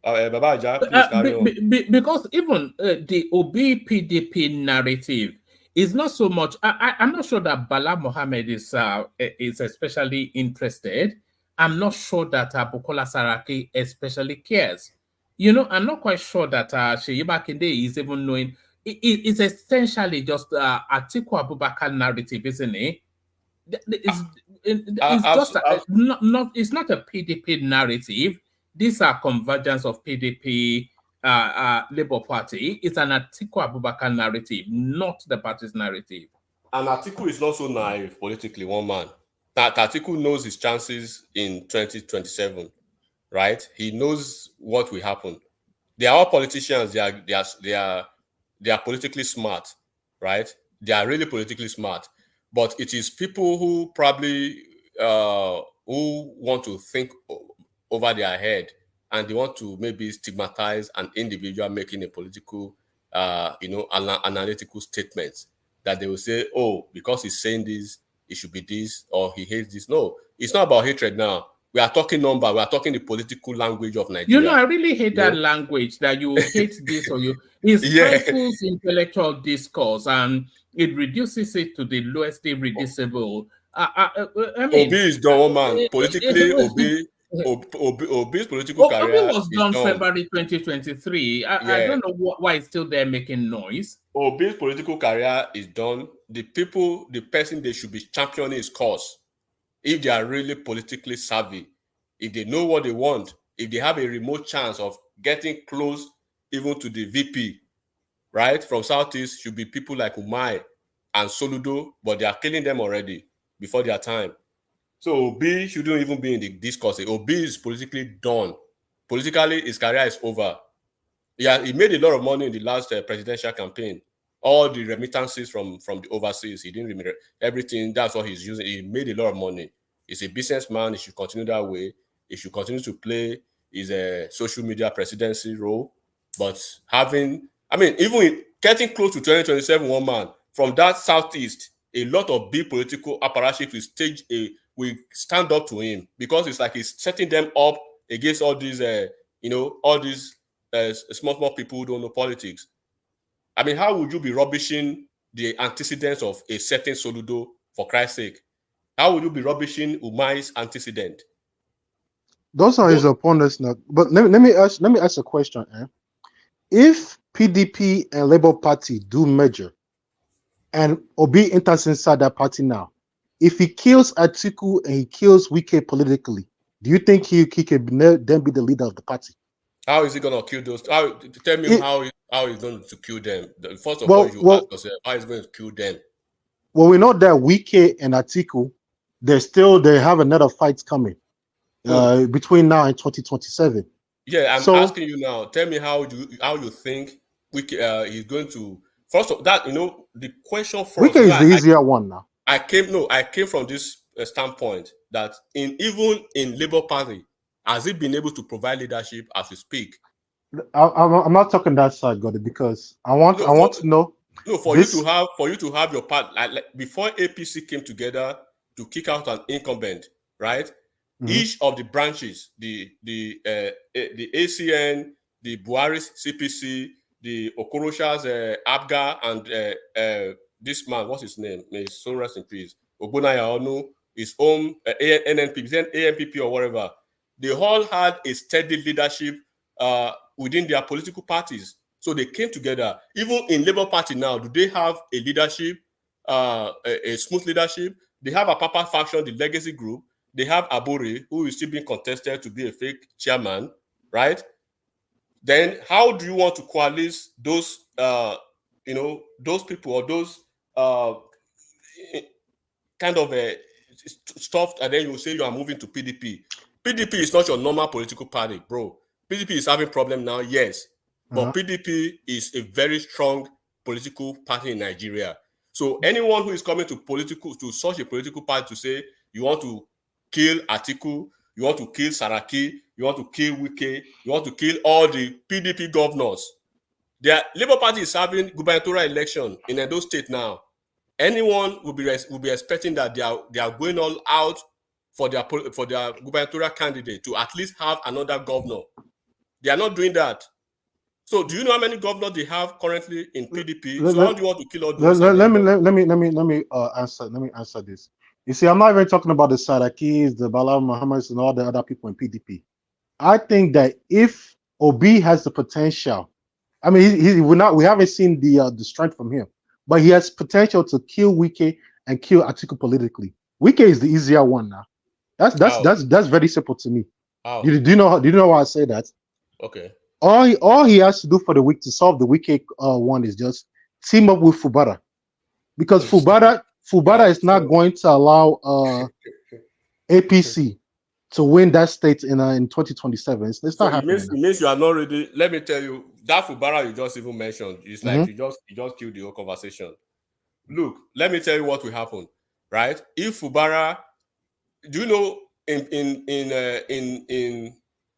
S12: Babaja, please carry on.
S5: Because even the Obi PDP narrative is not so much. I'm not sure that Bala Mohammed is especially interested. I'm not sure that Bukola Saraki especially cares. I'm not quite sure that Sheyi Makinde is even knowing. It's essentially just Atiku Abubakar narrative, isn't it? It's not a PDP narrative. These are convergence of PDP, Labour Party. It's an Atiku Abubakar narrative, not the party's narrative.
S12: And Atiku is not so naive politically, one man. That Atiku knows his chances in 2027, right? He knows what will happen. They are all politicians. They are politically smart, right? They are really politically smart. But it is people who probably who want to think over their head, and they want to maybe stigmatize an individual making a political, analytical statement, that they will say, oh, because he's saying this, it should be this, or he hates this. No, it's not about hatred now. We are talking number. We are talking the political language of Nigeria.
S5: You know, I really hate that language that you hate this or you. It stifles intellectual discourse and it reduces it to the lowest irreducible. I mean,
S12: Obi is done, man. Politically, Obi's political career
S5: Obi was done
S12: is done.
S5: February 2023. I don't know why it's still there making noise.
S12: Obi's political career is done. The person they should be championing his cause. If they are really politically savvy, if they know what they want, if they have a remote chance of getting close even to the VP, right, from Southeast, should be people like Umai and Soludo, but they are killing them already before their time. So Obi shouldn't even be in the discourse. Obi is politically done. Politically, his career is over. Yeah, he made a lot of money in the last presidential campaign. All the remittances from the overseas, he didn't remit everything. That's what he's using. He made a lot of money. He's a businessman. He should continue that way. He should continue to play his social media presidency role. But even getting close to 2027, one man from that Southeast, a lot of big political apparatchiks will stand up to him because it's like he's setting them up against all these, all these small people who don't know politics. I mean, how would you be rubbishing the antecedents of a certain Soludo, for Christ's sake? How would you be rubbishing Umai's antecedent?
S15: Those are his opponents now. But let me ask a question. If PDP and Labour Party do merger, and Obi enters inside that party now, if he kills Atiku and he kills Wike politically, do you think he can then be the leader of the party?
S12: How is he going to kill those? Tell me how he's going to kill them. First of all, you ask yourself, how is he going to kill them?
S15: Well, we know that Wike and Atiku, they have another fight coming between now and 2027.
S12: Yeah, I'm asking you now. Tell me how you think Wike is going to. First of that, the question for
S15: Wike is the easier one now.
S12: I came from this standpoint that even in Labour Party, has he been able to provide leadership as we speak?
S15: I'm not talking that side, Gotti, because I want to know.
S12: No, for you to have your part, like before APC came together to kick out an incumbent, right? Mm-hmm. Each of the branches, the ACN, the Buhari's CPC, the Okorosha's Abga, and this man, what's his name? May his soul rest in peace. Ogbonaya Onu, his own NNP, then ANPP or whatever. They all had a steady leadership within their political parties. So they came together. Even in Labour Party now, do they have a leadership, a smooth leadership? They have a Papa faction, the Legacy Group. They have Abure, who is still being contested to be a fake chairman, right? Then how do you want to coalesce those, those people or those kind of stuff, and then you say you are moving to PDP? PDP is not your normal political party, bro. PDP is having problem now, yes. But PDP is a very strong political party in Nigeria. So anyone who is coming to such a political party to say you want to kill Atiku, you want to kill Saraki, you want to kill Wike, you want to kill all the PDP governors. The Labour Party is having gubernatorial election in Edo State now. Anyone will be expecting that they are going all out for their gubernatorial candidate to at least have another governor. They are not doing that. So, do you know how many governors they have currently in PDP? How do you want to kill all those?
S15: Let me answer this. You see, I'm not even talking about the Sarakis, the Bala Muhammads, and all the other people in PDP. I think that if Obi has the potential, I mean, we haven't seen the strength from him, but he has potential to kill Wike and kill Atiku politically. Wike is the easier one now. That's very simple to me. Do you know why I say that?
S12: Okay.
S15: All he has to do for the week to solve the Wike one is just team up with Fubara, because Fubara is not going to allow APC to win that state in 2027. It's not happening.
S12: It means you are not ready. Let me tell you, that Fubara you just even mentioned, it's like you just killed the whole conversation. Look, let me tell you what will happen, right? If Fubara, do you know in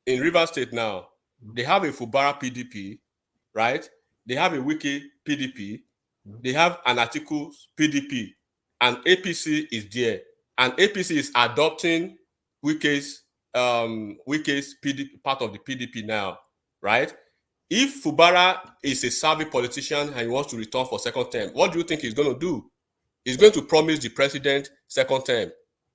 S12: Rivers State now, they have a Fubara PDP, right? They have a Wike PDP. They have an Atiku PDP, and APC is there, and APC is adopting Wike's Wike's part of the PDP now, right? If Fubara is a savvy politician and he wants to return for second term, what do you think he's going to do? He's going to promise the president second term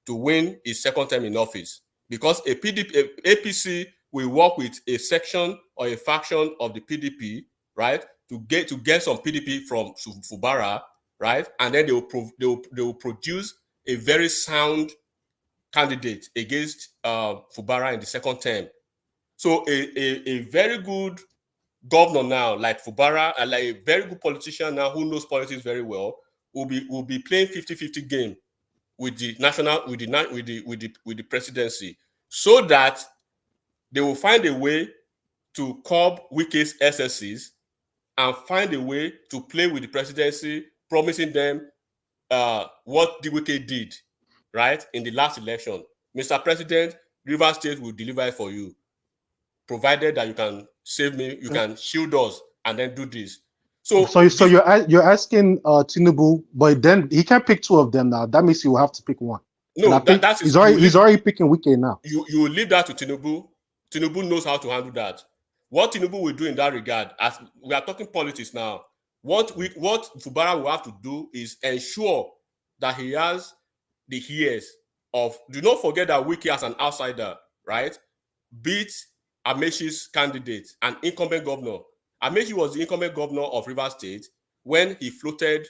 S12: to win his second term in office, because APC will work with a section or a faction of the PDP, right, to get some PDP from Fubara, right, and then they will produce a very sound candidate against Fubara in the second term. So a very good governor now, like Fubara, and like a very good politician now who knows politics very well, will be playing 50-50 game with the national, with the presidency, so that they will find a way to curb Wike's excesses and find a way to play with the presidency, promising them what the Wike did, right, in the last election. Mr. President, Rivers State will deliver it for you, provided that you can save me, you can shield us, and then do this. So
S15: you're asking Tinubu, but then he can't pick two of them now. That means he will have to pick one.
S12: No,
S15: he's already picking Wike now.
S12: You will leave that to Tinubu. Tinubu knows how to handle that. What Tinubu will do in that regard, as we are talking politics now, what Fubara will have to do is ensure that he has the ears of. Do not forget that Wike, as an outsider, right, beat Ameshi's candidate, an incumbent governor. Amechi was the incumbent governor of Rivers State when he floated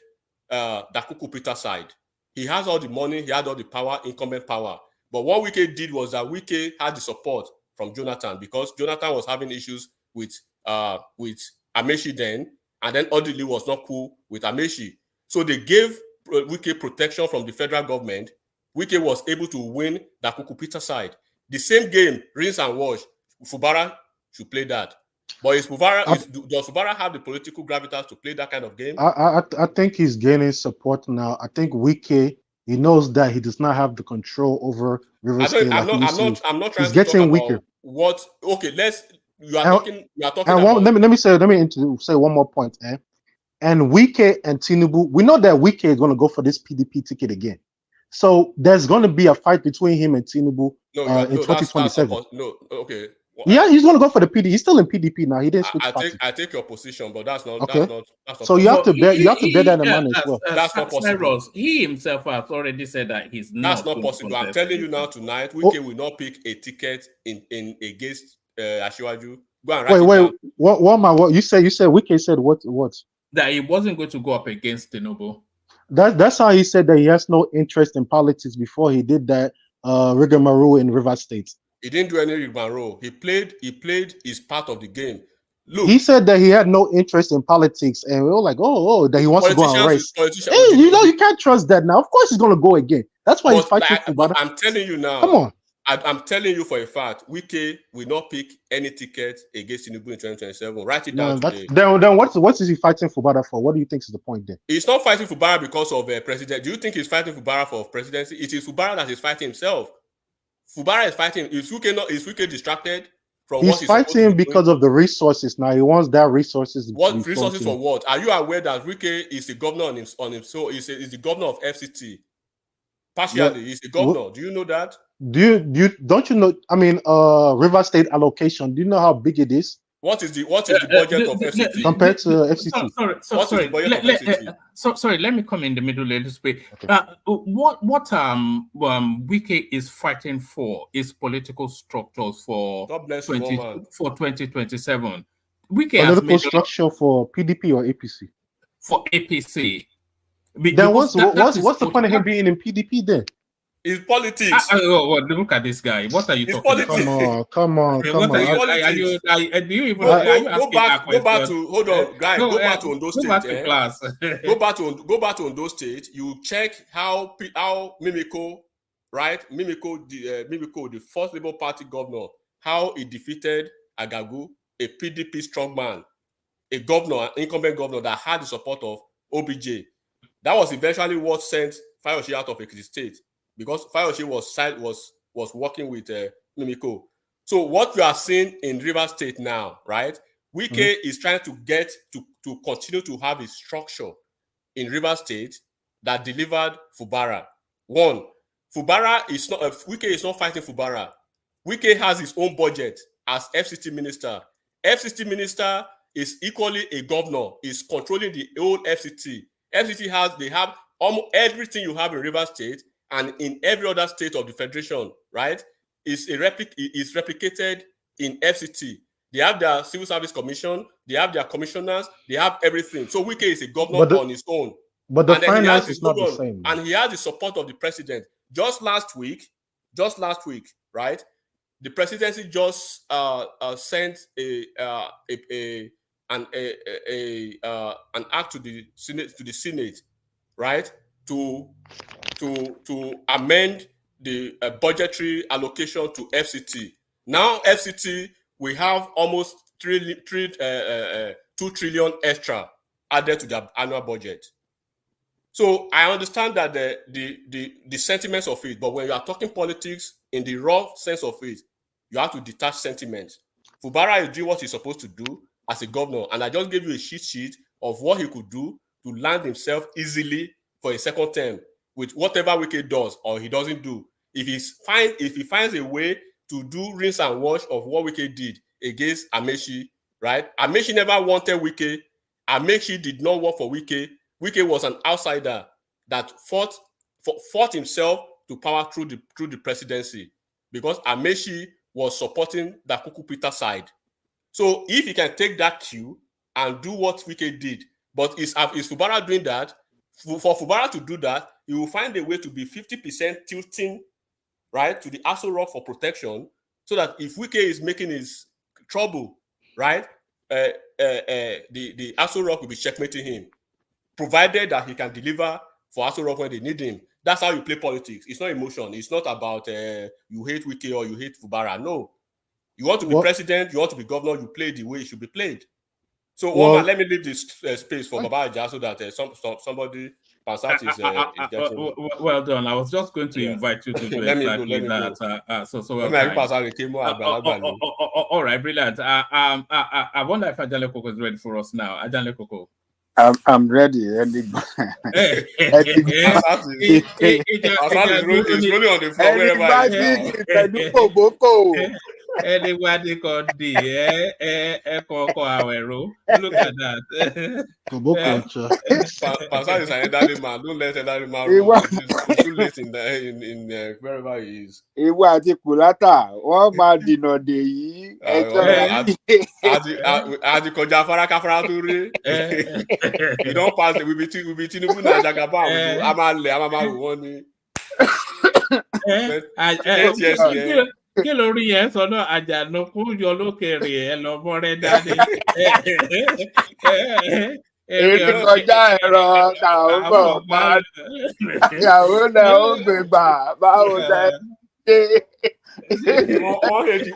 S12: Dakuku Peter side. He has all the money, he had all the power, incumbent power. But what Wike did was that Wike had the support from Jonathan, because Jonathan was having issues with Amechi then, and then Odili was not cool with Amechi. So they gave Wike protection from the federal government. Wike was able to win Dakuku Peter side. The same game, rinse and wash. Fubara should play that. But does Fubara have the political gravitas to play that kind of game?
S15: I think he's gaining support now. I think Wike, he knows that he does not have the control over Rivers State.
S12: I'm not trying
S15: he's
S12: to
S15: getting
S12: talk
S15: weaker.
S12: About what? Okay, you are talking
S15: about. Let me say one more point. And Wike and Tinubu, we know that Wike is going to go for this PDP ticket again. So there's going to be a fight between him and Tinubu in 2027.
S12: Okay.
S15: Yeah, he's going to go for the PDP. He's still in PDP now. He didn't switch party.
S12: I take your position, but that's not.
S15: Okay.
S12: That's not
S15: so you have to bear that in mind as well.
S5: That's not possible. He himself has already said that he's not.
S12: That's not possible. I'm telling you now tonight, Wike will not pick a ticket in against Asiwaju. Go and write
S15: wait. What you said? Wike said what?
S5: That he wasn't going to go up against Tinubu.
S15: That's how he said that he has no interest in politics before he did that rigmarole in Rivers State.
S12: He didn't do any rigmarole. He played his part of the game. Look,
S15: he said that he had no interest in politics, and we were like, that he wants to go on race. Hey, you can't trust that now. Of course, he's going to go again. That's why he's fighting for.
S12: I'm telling you now.
S15: Come on.
S12: I'm telling you for a fact, Wike will not pick any ticket against Tinubu in 2027. Write it down today.
S15: Then what is he fighting Fubara for? What do you think is the point there?
S12: He's not fighting Fubara because of president. Do you think he's fighting Fubara for presidency? It is Fubara that is fighting himself. Fubara is fighting. Is Wike distracted from
S15: what he's fighting because of the resources? Now he wants that resources.
S12: What resources for what? Are you aware that Wike is the governor on him? So is the governor of FCT. Partially, he's the governor. Do you know that?
S15: Don't you know? I mean, River State allocation. Do you know how big it is?
S12: What is the budget of FCT
S15: compared to FCT?
S5: Sorry, let me come in the middle a little bit. Okay. What Wike is fighting for is political structures for 2027. Wike
S15: political structure for PDP or APC?
S5: For APC.
S15: Then what's the point of him being in PDP then?
S12: It's politics.
S5: Look at this guy. What are you talking
S12: about?
S15: Come on.
S12: Go back to Ondo State. Go back to Ondo State. You check how Mimiko, right? Mimiko, the first Labour Party governor, how he defeated Agagu, a PDP strongman, a governor, incumbent governor that had the support of OBJ. That was eventually what sent Fayose out of Ekiti State, because Fayose was working with Mimiko. So what you are seeing in Rivers State now, right? Wike is trying to get to continue to have a structure in Rivers State that delivered Fubara. One, Fubara is not Wike is not fighting Fubara. Wike has his own budget as FCT minister. FCT minister is equally a governor, is controlling the whole FCT. They have almost everything you have in Rivers State and in every other state of the federation, right? Is replicated in FCT. They have their civil service commission, they have their commissioners, they have everything. So Wike is a governor on his own.
S15: But the
S12: And then
S15: finance is not the same.
S12: and he has the support of the president. Just last week, right? The presidency just sent an act to the Senate, right, to amend the budgetary allocation to FCT. Now FCT we have almost 2 trillion extra added to their annual budget. So I understand that the sentiments of it, but when you are talking politics in the raw sense of it, you have to detach sentiments. Fubara is doing what he's supposed to do as a governor, and I just gave you a cheat sheet of what he could do to land himself easily for a second term with whatever Wike does or he doesn't do. If he finds a way to do rinse and wash of what Wike did against Amaechi, right? Amaechi never wanted Wike. Amaechi did not work for Wike. Wike was an outsider that fought himself to power through the presidency because Amaechi was supporting the Kuku Peter side. So if he can take that cue and do what Wike did, but is Fubara doing that? For Fubara to do that, he will find a way to be 50% tilting, right, to the Aso Rock for protection, so that if Wike is making his trouble, right, the Aso Rock will be checkmating him, provided that he can deliver for Aso Rock when they need him. That's how you play politics. It's not emotion. It's not about you hate Wike or you hate Fubara. No. You want to be president, you want to be governor, you play the way it should be played. So, Omar, let me leave this space for Baba Aja so that somebody Pansat is getting...
S5: Well done. I was just going to invite you to do exactly that. All right, brilliant. I wonder if Ajale Koko is ready for us now. Ajale Koko.
S16: I'm ready.
S5: Anybody could look at that.
S12: Pastor is an elderly man. Don't let elderly man rule. It's too late in wherever he is. You don't pass it. We be Tinubu na Jagaba.
S5: Kí lórí yẹn sọ náà Àjànàkú yọ lókèrè ẹ lọ mọrẹ dání.
S16: Èmi kọjá ẹ̀rọ táwọn bọ̀ máa ìyàwó náà ó gbégbà báwo ṣe ṣe.
S12: Wọ́n ètì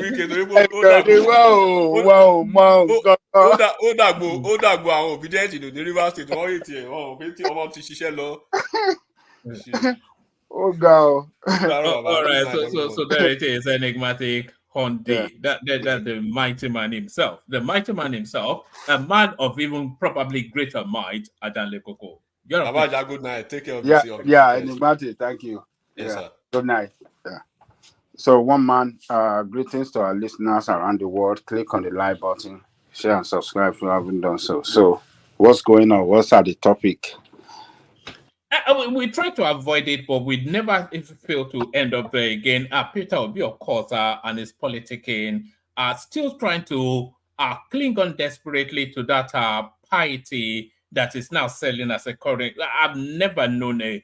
S12: Wike torí pé
S16: wọ́n ò mọ nǹkan kan.
S12: Ó dàgbò àwọn obedient ní Rivers State wọ́n ètì ẹ̀ wọ́n ò pé tí ọmọ ti ṣiṣẹ́ lọ.
S16: Oh God!
S5: All right, so there it is, enigmatic Honda. That's the mighty man himself. The mighty man himself, a man of even probably greater might, Adanle Koko.
S12: Abaja, good night. Take care of
S16: yourself. Yeah, enigmatic. Thank you.
S12: Yes, sir.
S16: Good night. Yeah. So, one man, greetings to our listeners around the world. Click on the like button, share and subscribe if you haven't done so. So, what's going on? What's at the topic?
S5: We try to avoid it, but we never fail to end up there again. Peter Obi, of course, and his politicking are still trying to cling on desperately to that piety that is now selling as a current. I've never known a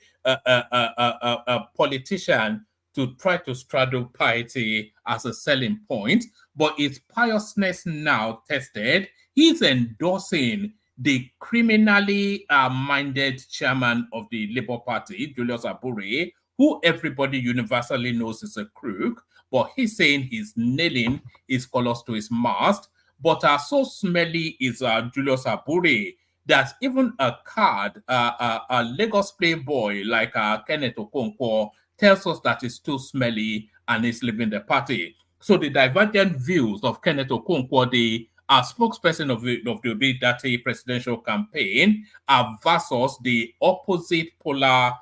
S5: politician to try to straddle piety as a selling point, but its piousness now tested. He's endorsing the criminally minded chairman of the Labour Party, Julius Abure, who everybody universally knows is a crook, but he's saying he's nailing his colors to his mast. But so smelly is Julius Abure that even a Lagos playboy like Kenneth Okonkwo tells us that it's too smelly and is leaving the party. So the divergent views of Kenneth Okonkwo, the spokesperson of the Obidate presidential campaign, versus the opposite polar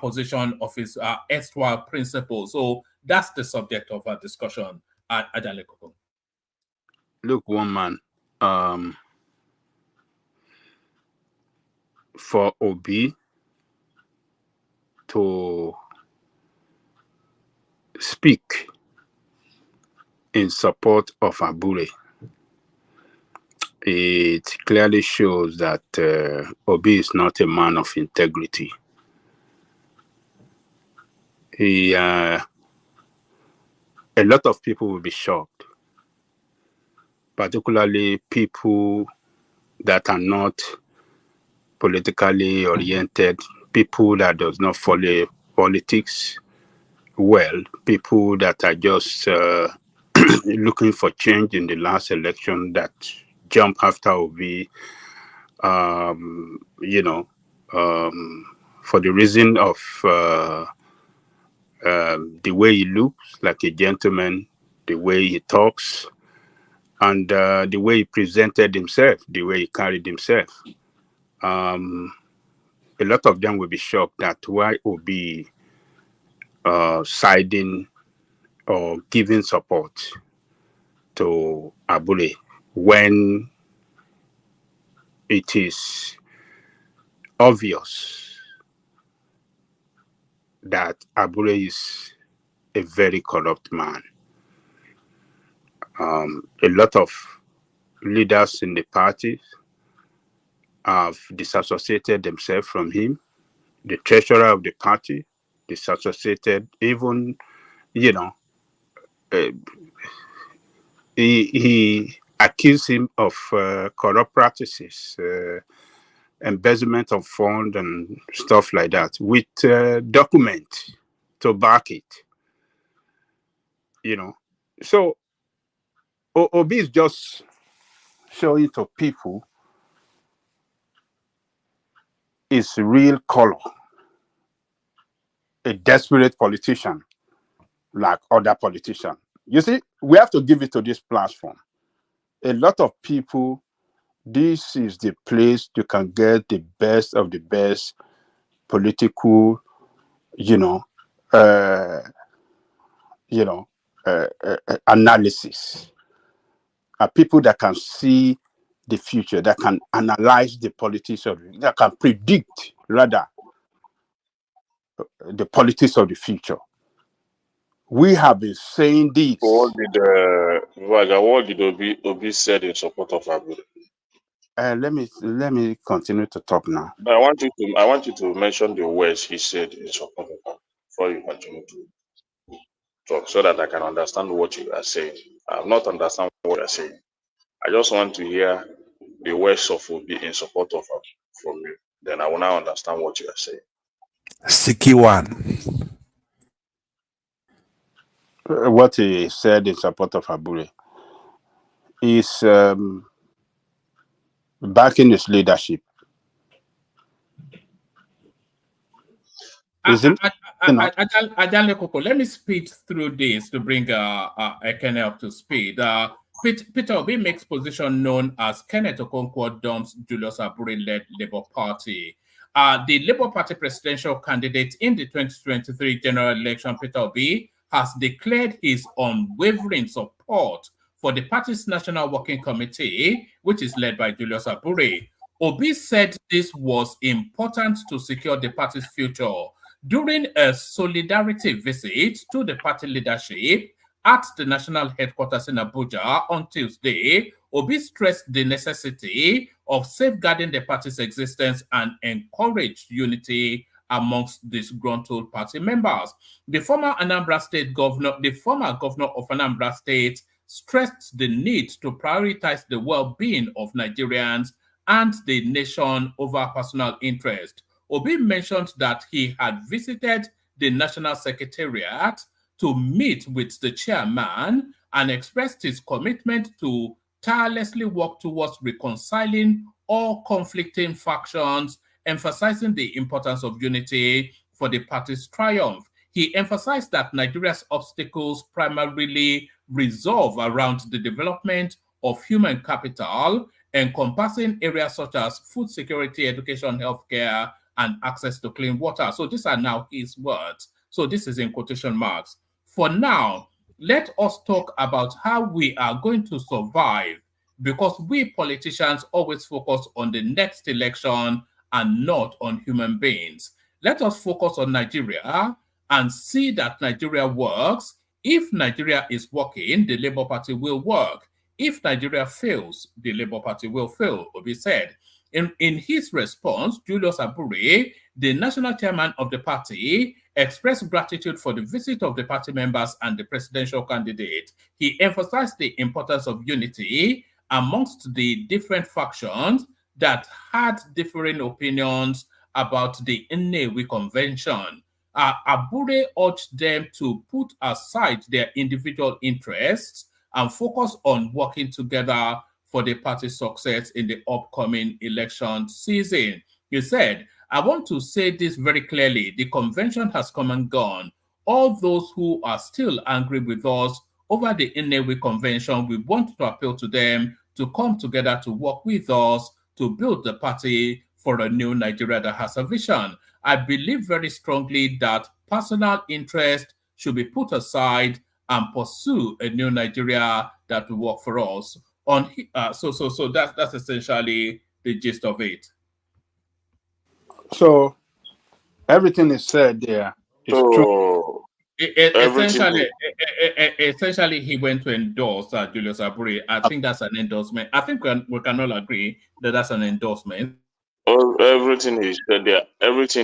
S5: position of his erstwhile principal. So That's the subject of our discussion at Ajalekoko.
S16: Look, one man, for Obi to speak in support of Abure, it clearly shows that Obi is not a man of integrity. A lot of people will be shocked, particularly people that are not politically oriented, people that does not follow politics well, people that are just looking for change in the last election, that jump after Obi, for the reason of the way he looks like a gentleman, the way he talks, and the way he presented himself, the way he carried himself. A lot of them will be shocked that why Obi siding or giving support to Abure when it is obvious that Abure is a very corrupt man. A lot of leaders in the party have disassociated themselves from him. The treasurer of the party disassociated, even, he accused him of corrupt practices, embezzlement of funds and stuff like that, with document to back it. So Obi is just showing to people his real color. A desperate politician like other politicians. You see, we have to give it to this platform. A lot of people, this is the place you can get the best of the best political, analysis. People that can see the future, that can analyze the politics of it, that can predict rather the politics of the future. We have been saying this.
S6: What did Obi said in support of Abure?
S16: Let me continue to talk now.
S6: I want you to mention the words he said in support of Abure before you continue to talk, so that I can understand what you are saying. I'm not understand what you are saying. I just want to hear the words of Obi in support of Abure from you. Then I will now understand what you are saying.
S8: Siki one.
S16: What he said in support of Abure is backing his leadership.
S5: Ajalekoko, let me speed through this to bring Ekene up to speed. Peter Obi makes position known as Kenneth Okonkwo dumps Julius Abure-led Labour Party. The Labour Party presidential candidate in the 2023 general election, Peter Obi, has declared his unwavering support for the party's National Working Committee, which is led by Julius Abure. Obi said this was important to secure the party's future. During a solidarity visit to the party leadership at the national headquarters in Abuja on Tuesday, Obi stressed the necessity of safeguarding the party's existence and encouraged unity amongst disgruntled party members. The former governor of Anambra State stressed the need to prioritize the well-being of Nigerians and the nation over personal interest. Obi mentioned that he had visited the National Secretariat to meet with the chairman and expressed his commitment to tirelessly work towards reconciling all conflicting factions, emphasizing the importance of unity for the party's triumph. He emphasized that Nigeria's obstacles primarily revolve around the development of human capital, encompassing areas such as food security, education, healthcare, and access to clean water. So these are now his words. So this is in quotation marks. for now, let us talk about how we are going to survive, because we politicians always focus on the next election and not on human beings. Let us focus on Nigeria and see that Nigeria works. If Nigeria is working, the Labour Party will work. If Nigeria fails, the Labour Party will fail, Obi said. In his response, Julius Abure, the national chairman of the party, expressed gratitude for the visit of the party members and the presidential candidate. He emphasized the importance of unity amongst the different factions that had differing opinions about the Nnewi Convention. Abure urged them to put aside their individual interests and focus on working together for the party's success in the upcoming election season. He said, I want to say this very clearly. The convention has come and gone. All those who are still angry with us over the Nnewi Convention, we want to appeal to them to come together to work with us to build the party for a new Nigeria that has a vision. I believe very strongly that personal interest should be put aside and pursue a new Nigeria that will work for us. So that's essentially the gist of it.
S16: So everything is said there is true.
S5: Essentially, he went to endorse Julius Abure. I think that's an endorsement. I think we can all agree that that's an endorsement.
S17: Everything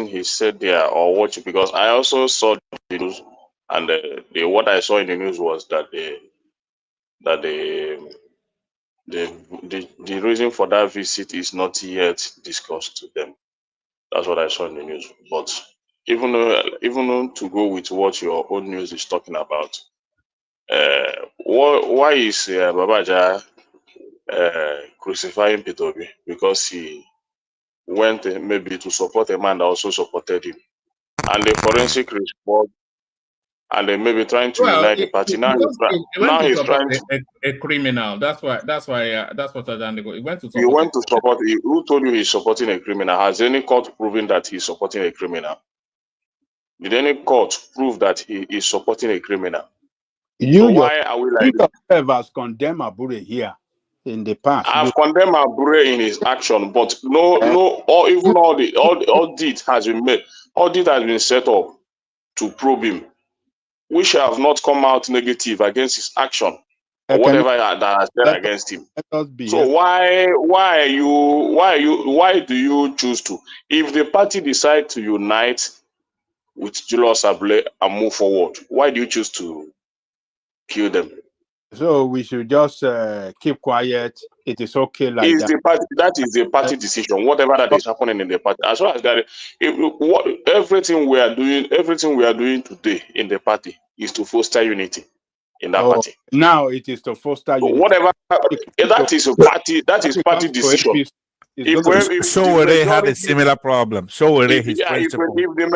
S17: he said there, or watch it, because I also saw the news, and what I saw in the news was that the reason for that visit is not yet discussed to them. That's what I saw in the news. But even to go with what your own news is talking about, why is Babaja crucifying Peter? Because he went maybe to support a man that also supported him, and the forensic report, and then maybe trying to unite the party. Now he's trying to
S5: a criminal. That's what Adandigo. He went to
S17: support. Who told you he's supporting a criminal? Has any court proven that he's supporting a criminal? Did any court prove that he is supporting a criminal? Why are we like this?
S16: Yourself has condemned Abure here in the past.
S17: I've condemned Abure in his action, but audit has been made. Audit has been set up to probe him. We shall have not come out negative against his action or whatever that has been against him. So why do you choose to? If the party decide to unite with Julius Abure and move forward, why do you choose to kill them?
S16: So we should just keep quiet. It is okay like that.
S17: That is the party decision. Whatever that is happening in the party, as well as that, everything we are doing today in the party is to foster unity in that party.
S16: Now it is to foster unity.
S17: Whatever that is a party. That is party decision.
S8: Showore had a similar problem. Showore his principle.
S17: If the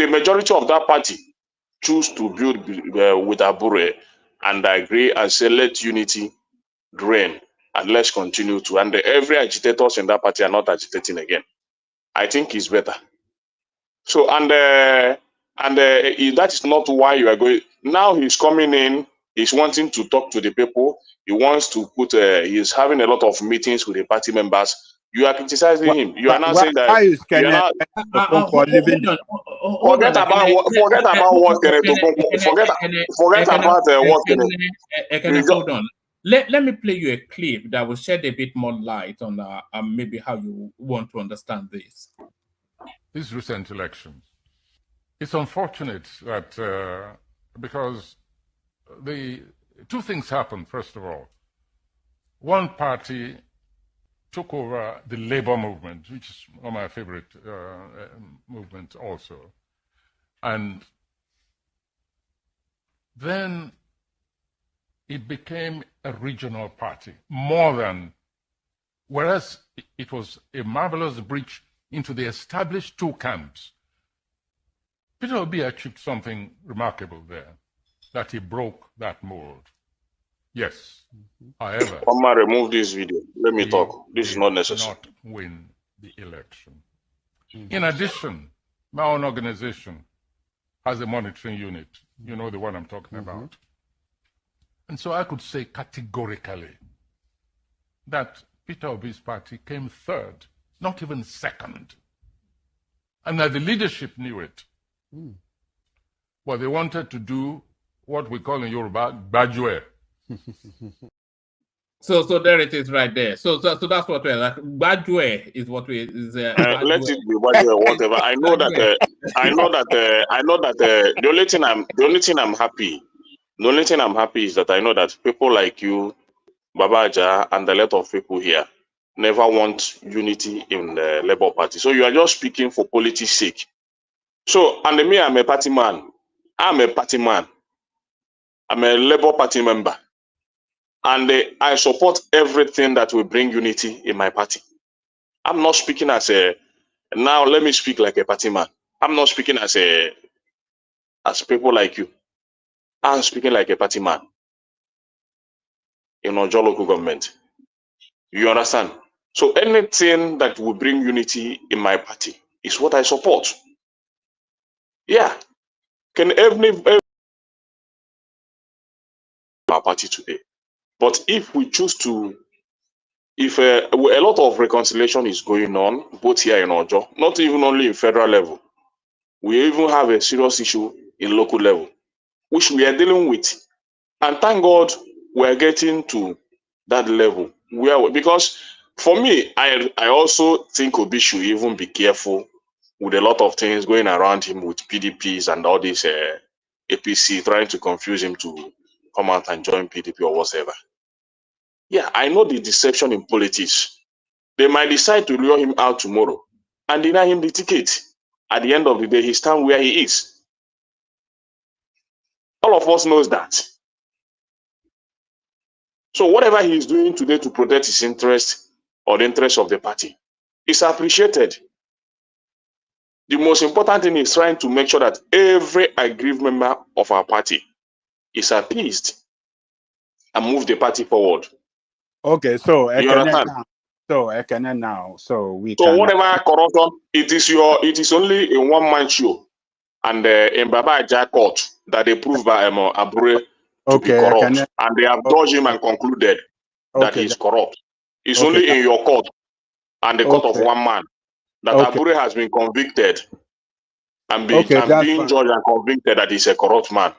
S17: majority of that party choose to build with Abure and agree and say let unity reign and let's continue to, and every agitators in that party are not agitating again, I think it's better. So that is not why you are going. Now he's coming in, he's wanting to talk to the people, he wants to put he's having a lot of meetings with the party members. You are criticizing him. You are not saying that. Forget about what.
S5: Hold on. Let me play you a clip that will shed a bit more light on maybe how you want to understand this.
S18: These recent elections. It's unfortunate that because the two things happened. First of all, one party took over the labor movement, which is one of my favorite movements also. And then it became a regional party, more than, whereas it was a marvelous breach into the established two camps. Peter Obi achieved something remarkable there, that he broke that mold. Yes. However,
S17: Omar, remove this video. Let me talk. This is not necessary.
S18: Not win the election. In addition, my own organization as a monitoring unit. You know the one I'm talking about. And so I could say categorically that Peter Obi's party came third, not even second. And that the leadership knew it. Well, they wanted to do what we call in Yoruba, Abure.
S5: So there it is right there. So that's what we're like. Abure is what we is.
S17: Let it be whatever. I know that. The only thing I'm happy is that I know that people like you, Babaja, and a lot of people here never want unity in the Labour Party. So you are just speaking for politics' sake. So, and me, I'm a party man. I'm a Labour Party member. And I support everything that will bring unity in my party. I'm not speaking as now let me speak like a party man. I'm not speaking as people like you. I'm speaking like a party man in Ojo local government. You understand? So anything that will bring unity in my party is what I support. Yeah. Can every our party today. But if we choose to, if a lot of reconciliation is going on, both here in Ojo, not even only in federal level, we even have a serious issue in local level, which we are dealing with. And thank God we're getting to that level. Because for me, I also think Obi should even be careful with a lot of things going around him with PDPs and all this APC trying to confuse him to come out and join PDP or whatever. Yeah, I know the deception in politics. They might decide to lure him out tomorrow and deny him the ticket. At the end of the day, he stands where he is. All of us knows that. So whatever he is doing today to protect his interest or the interest of the party is appreciated. The most important thing is trying to make sure that every aggrieved member of our party is appeased and move the party forward.
S16: Okay, so
S17: You understand?
S16: So we
S17: So
S16: can.
S17: whatever corruption, it is only a one-man show, and in Baba Aja court that they prove by Abure to be corrupt, and they have dodged him and concluded that he's corrupt. It's only in your court and the court of one man that Abure has been convicted and being judged and convicted that he's a corrupt man.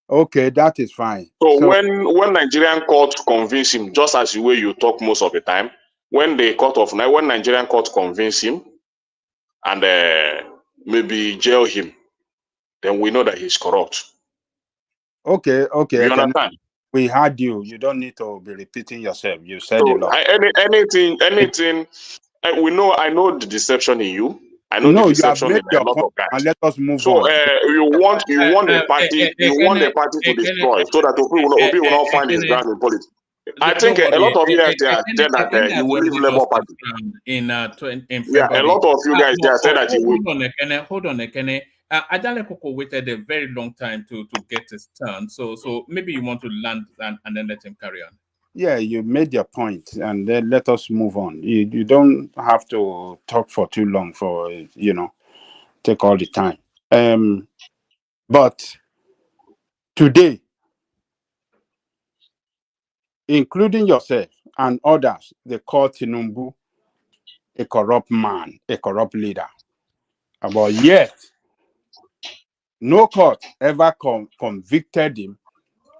S16: Okay, that is fine.
S17: So when Nigerian court convince him, just as the way you talk most of the time, when Nigerian court convince him and maybe jail him, then we know that he's corrupt.
S16: Okay.
S17: You understand?
S16: We heard you. You don't need to be repeating yourself. You said a lot.
S17: Anything. We know. I know the deception in you. I know the deception in a lot of guys.
S16: And let us move
S17: so,
S16: on.
S17: You want the party. You want the party to destroy so that Obi will not find his ground in politics. I think a lot of you guys there said that he will leave Labour Party.
S5: In February.
S17: Yeah, a lot of you guys there said that he will.
S5: Hold on, Ekene. Ajale Koko waited a very long time to get his turn. So maybe you want to land and then let him carry on.
S16: Yeah, you made your point, and then let us move on. You don't have to talk for too long for take all the time. But today, including yourself and others, they call Tinubu a corrupt man, a corrupt leader. But yet, no court ever convicted him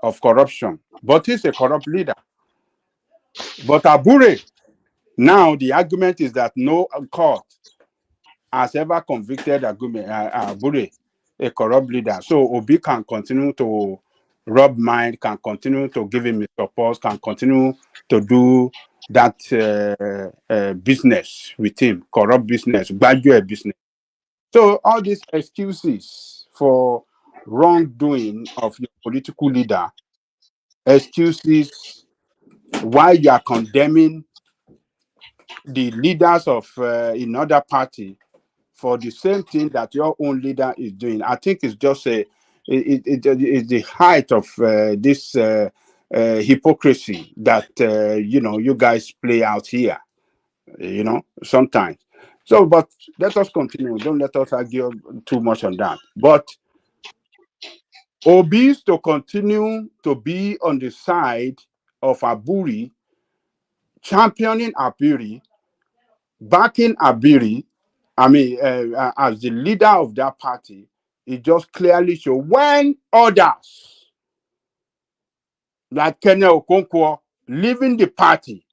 S16: of corruption. But he's a corrupt leader. But Abure, now the argument is that no court has ever convicted Abure, a corrupt leader. So Obi can continue to rub mind, can continue to give him his support, can continue to do that business with him, corrupt business, graduate business. So all these excuses for wrongdoing of your political leader, excuses why you are condemning the leaders of another party for the same thing that your own leader is doing. I think it's just it's the height of this hypocrisy that you guys play out here. Sometimes. So, but let us continue. Don't let us argue too much on that. But Obis to continue to be on the side of Abure, championing Abure, backing Abure, as the leader of that party, it just clearly shows when others, like Kenya Okonkwo, leaving the party,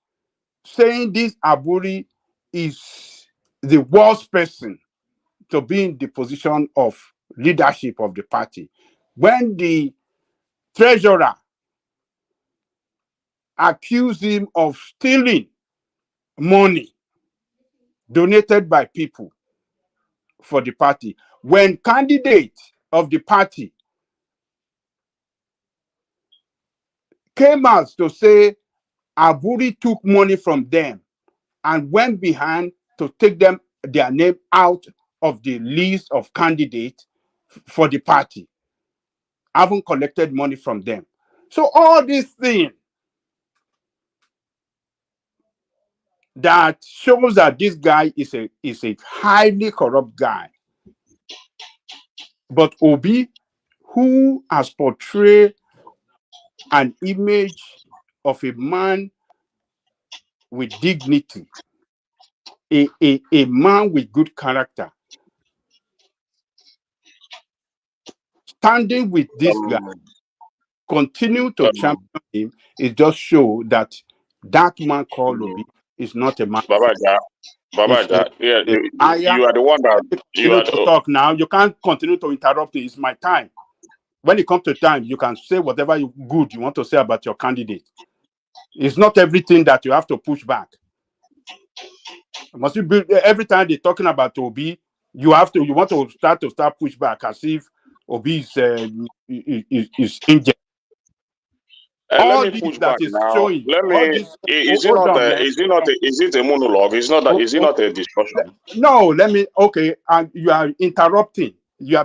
S16: saying this Abure is the worst person to be in the position of leadership of the party. When the treasurer accused him of stealing money donated by people for the party, when candidate of the party came out to say Abure took money from them and went behind to take their name out of the list of candidates for the party, haven't collected money from them. So all these things that shows that this guy is a highly corrupt guy. But Obi, who has portrayed an image of a man with dignity, a man with good character, standing with this guy, continue to champion him, it just shows that that man called Obi is not a man.
S17: Babaja, yeah, you are the one that you
S16: Continue
S17: are.
S16: to talk now. You can't continue to interrupt me. It's my time. When it comes to time, you can say whatever good you want to say about your candidate. It's not everything that you have to push back. Must you be, every time they're talking about Obi, you want to start push back as if Obi is injured.
S17: Let me push back now. Is it a monologue? Is it not a discussion?
S16: No, okay, and you are interrupting.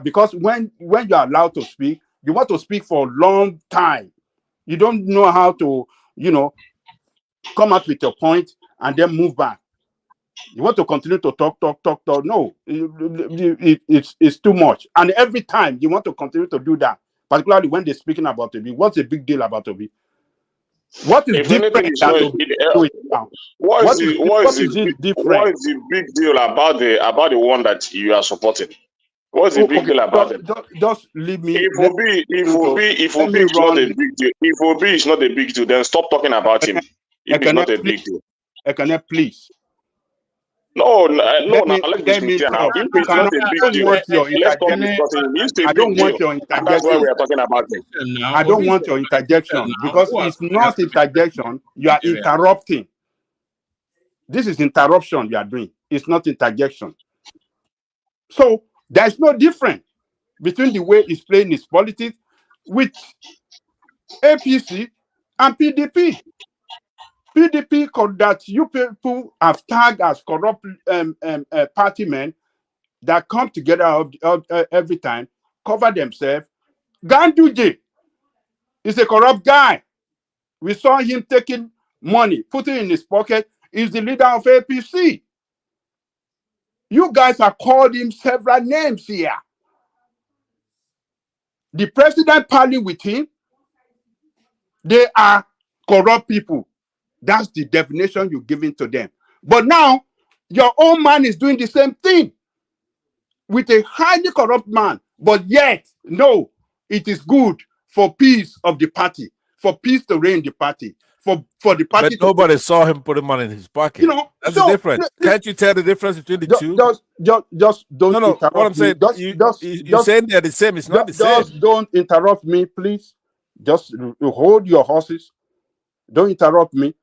S16: Because when you are allowed to speak, you want to speak for a long time. You don't know how to, come out with your point and then move back. You want to continue to talk. No, it's too much. And every time you want to continue to do that, particularly when they're speaking about Obi. What's the big deal about Obi? What is different than Obi?
S17: What is the big deal about the one that you are supporting? What's the big deal about it?
S16: Just leave me.
S17: If Obi is not a big deal, if Obi is not a big deal, then stop talking about him. If it's not a big deal.
S16: Ekene, please.
S17: No, let's discuss it now. If it's not a big deal, let's stop discussing. It's a big deal. And that's why we are talking about it.
S16: I don't want your interjection because it's not interjection. You are interrupting. This is interruption you are doing. It's not interjection. So there's no difference between the way he's playing his politics with APC and PDP. PDP that you people have tagged as corrupt party men that come together every time, cover themselves. Ganduje is a corrupt guy. We saw him taking money, putting it in his pocket. He's the leader of APC. You guys have called him several names here. The president parley with him. They are corrupt people. That's the definition you're giving to them. But now, your own man is doing the same thing with a highly corrupt man. But yet, no, it is good for peace of the party, for peace to reign the party, for the party.
S8: But nobody saw him put money in his pocket. That's the difference. Can't you tell the difference between the two?
S16: Just don't interrupt
S8: what I'm saying, you're saying they're the same. It's not the same.
S16: Just don't interrupt me, please. Just hold your horses. Don't interrupt me.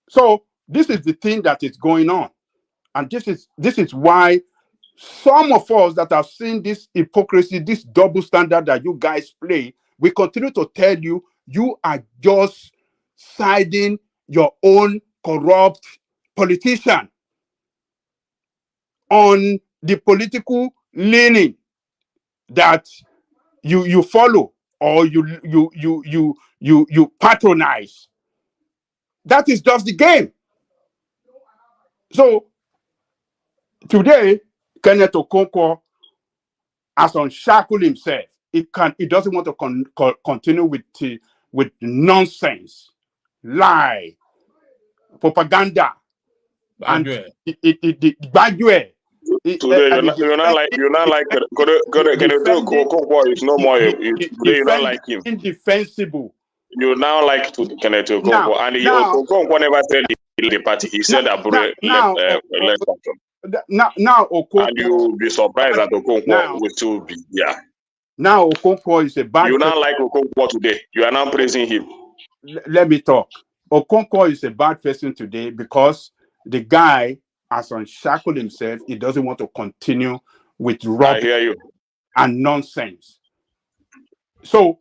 S16: So this is the thing that is going on. And this is why some of us that have seen this hypocrisy, this double standard that you guys play, we continue to tell you, you are just siding your own corrupt politician on the political leaning that you follow or you patronize. That is just the game. So today, Kenneth Okonkwo has unshackled himself. It doesn't want to continue with nonsense, lie, propaganda, and it Badue.
S17: Today, you're not like Okonkwo is no more. You don't like him.
S16: Indefensible.
S17: You now like Kenneth Okonkwo, and Okonkwo never said he left the party. He said Abure left
S16: now Okonkwo,
S17: and you'll be surprised that Okonkwo will still be there.
S16: Now Okonkwo is a bad.
S17: You now like Okonkwo today. You are now praising him.
S16: Let me talk. Okonkwo is a bad person today because the guy has unshackled himself. He doesn't want to continue with rubbish and nonsense. So,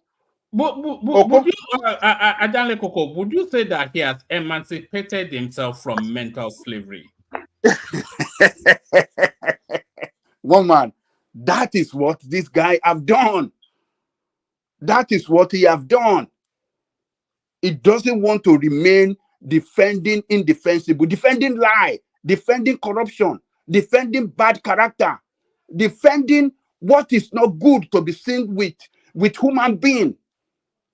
S5: would you say that he has emancipated himself from mental slavery?
S16: One man, that is what this guy have done. That is what he have done. He doesn't want to remain defending indefensible, defending lie, defending corruption, defending bad character, defending what is not good to be seen with human being.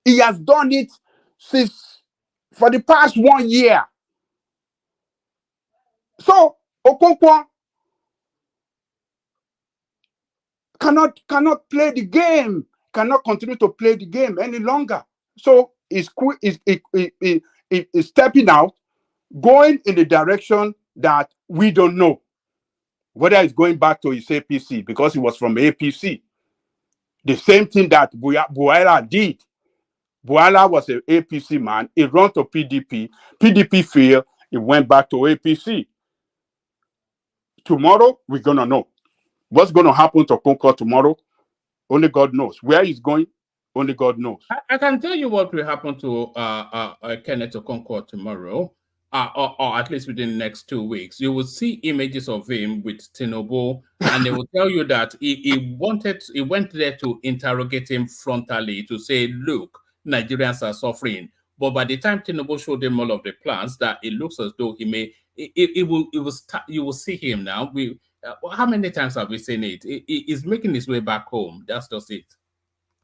S16: He has done it for the past 1 year. So Okonkwo cannot play the game, cannot continue to play the game any longer. So he's stepping out, going in the direction that we don't know. Whether he's going back to his APC because he was from APC. The same thing that Buala did. Buala was an APC man. He ran to PDP. PDP failed. He went back to APC. Tomorrow, we're going to know. What's going to happen to Okonkwo tomorrow? Only God knows. Where he's going, only God knows.
S5: I can tell you what will happen to Kenneth Okonkwo tomorrow, or at least within the next 2 weeks. You will see images of him with Tinubu, and they will tell you that he went there to interrogate him frontally to say, look, Nigerians are suffering. But by the time Tinubu showed him all of the plans, that it looks as though you will see him now. How many times have we seen it? He's making his way back home. That's just it.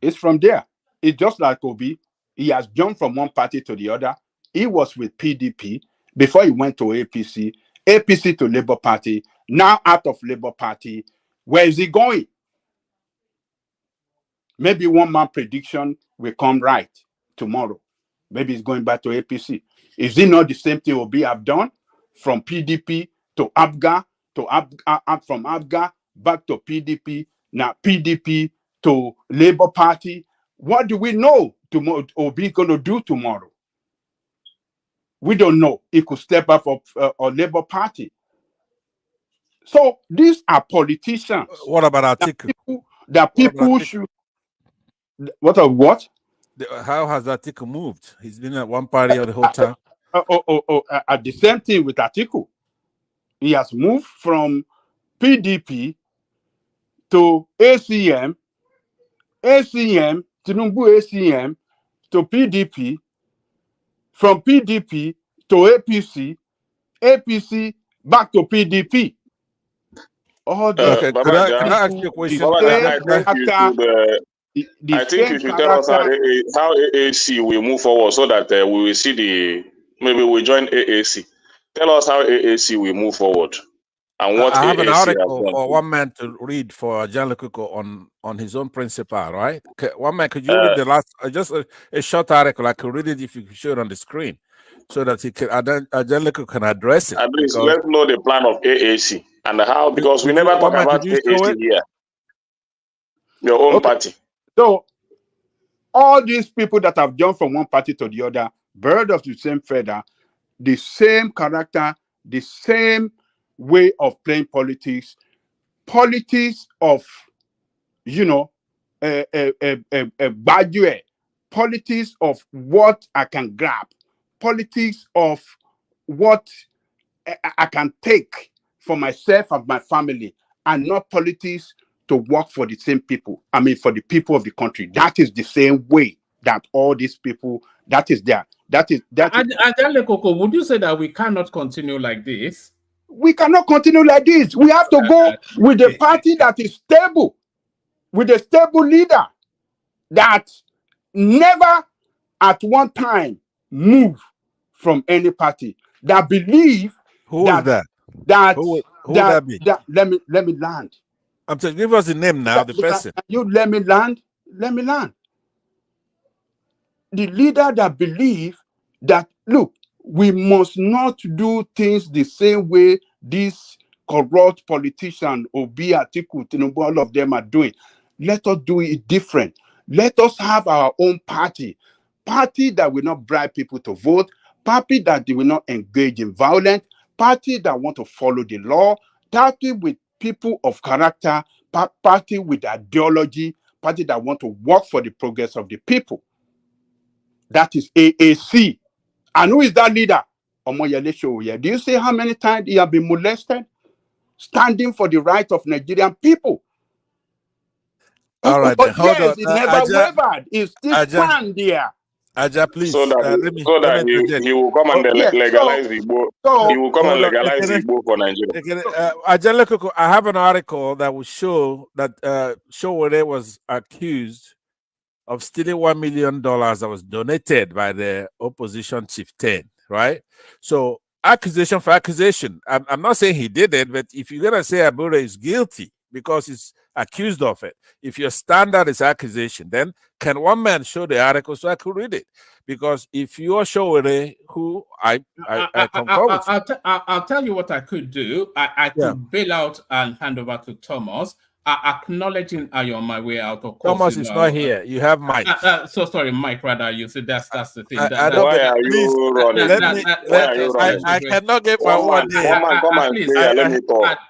S16: It's from there. It's just like Obi. He has jumped from one party to the other. He was with PDP before he went to APC, APC to Labour Party, now out of Labour Party. Where is he going? Maybe one man prediction will come right tomorrow. Maybe he's going back to APC. Is it not the same thing Obi have done? From PDP to ABGA, from ABGA back to PDP, now PDP to Labour Party. What do we know Obi going to do tomorrow? We don't know. He could step up of Labour Party. So these are politicians.
S8: What about Atiku?
S16: People should. What of what?
S8: How has Atiku moved? He's been at one party the whole time.
S16: The same thing with Atiku. He has moved from PDP to ACM, Tinubu ACM to PDP, from PDP to APC back to PDP.
S8: Okay, can I ask you a question?
S17: I think you should tell us how AAC will move forward so that we will see maybe we join AAC. Tell us how AAC will move forward and what
S8: I have an
S17: AAC
S8: article for one man to read for John Lekuko on his own principle, right? One man, could you read the last, just a short article? I could read it if you could show it on the screen so that he can, John Lekuko can address it.
S17: At least let's know the plan of AAC and how, because we never talk about AAC here. Your own party.
S16: So, all these people that have jumped from one party to the other, bird of the same feather, the same character, the same way of playing politics of, Badue, politics of what I can grab, politics of what I can take for myself and my family, and not politics to work for the same people. I mean, for the people of the country. That is the same way that all these people, that is there.
S5: Lekoko, would you say that we cannot continue like this?
S16: We cannot continue like this. We have to go with a party that is stable, with a stable leader. that never at one time move from any party, that believe
S8: Who is that?
S16: that
S8: Who would that be?
S16: let me land.
S8: I'm saying, give us the name now, the person.
S16: Can you let me land? Let me land. The leader that believe that, look, we must not do things the same way these corrupt politicians, Obi, Atiku, Tinubu, all of them are doing. Let us do it different. Let us have our own party that will not bribe people to vote, party that will not engage in violence, party that want to follow the law, party with people of character, party with ideology, party that want to work for the progress of the people. That is AAC. And who is that leader? Omoyele Sowore. Do you see how many times he has been molested? Standing for the right of Nigerian people.
S8: All right,
S16: But
S8: hold
S16: yes,
S8: on.
S16: he never wavered. He still stand there.
S8: Aja, please.
S12: So that he will come and legalize the Igbo. He will come and legalize the Igbo for Nigeria.
S8: Aja Lekoko, I have an article that will show that Sowore was accused of stealing $1 million that was donated by the opposition chieftain, right? So accusation for accusation. I'm not saying he did it, but if you're gonna say Abure is guilty because he's accused of it, if your standard is accusation, then can one man show the article so I could read it? Because if you are Sowore, who I concur with,
S5: I'll tell you what I could do. I could bail out and hand over to Thomas. Acknowledging are you on my way out? Of course,
S8: Thomas is not here. You have Mike.
S5: So sorry, Mike. Rather, you said that's the thing.
S12: Why are you running?
S8: I cannot get my one day.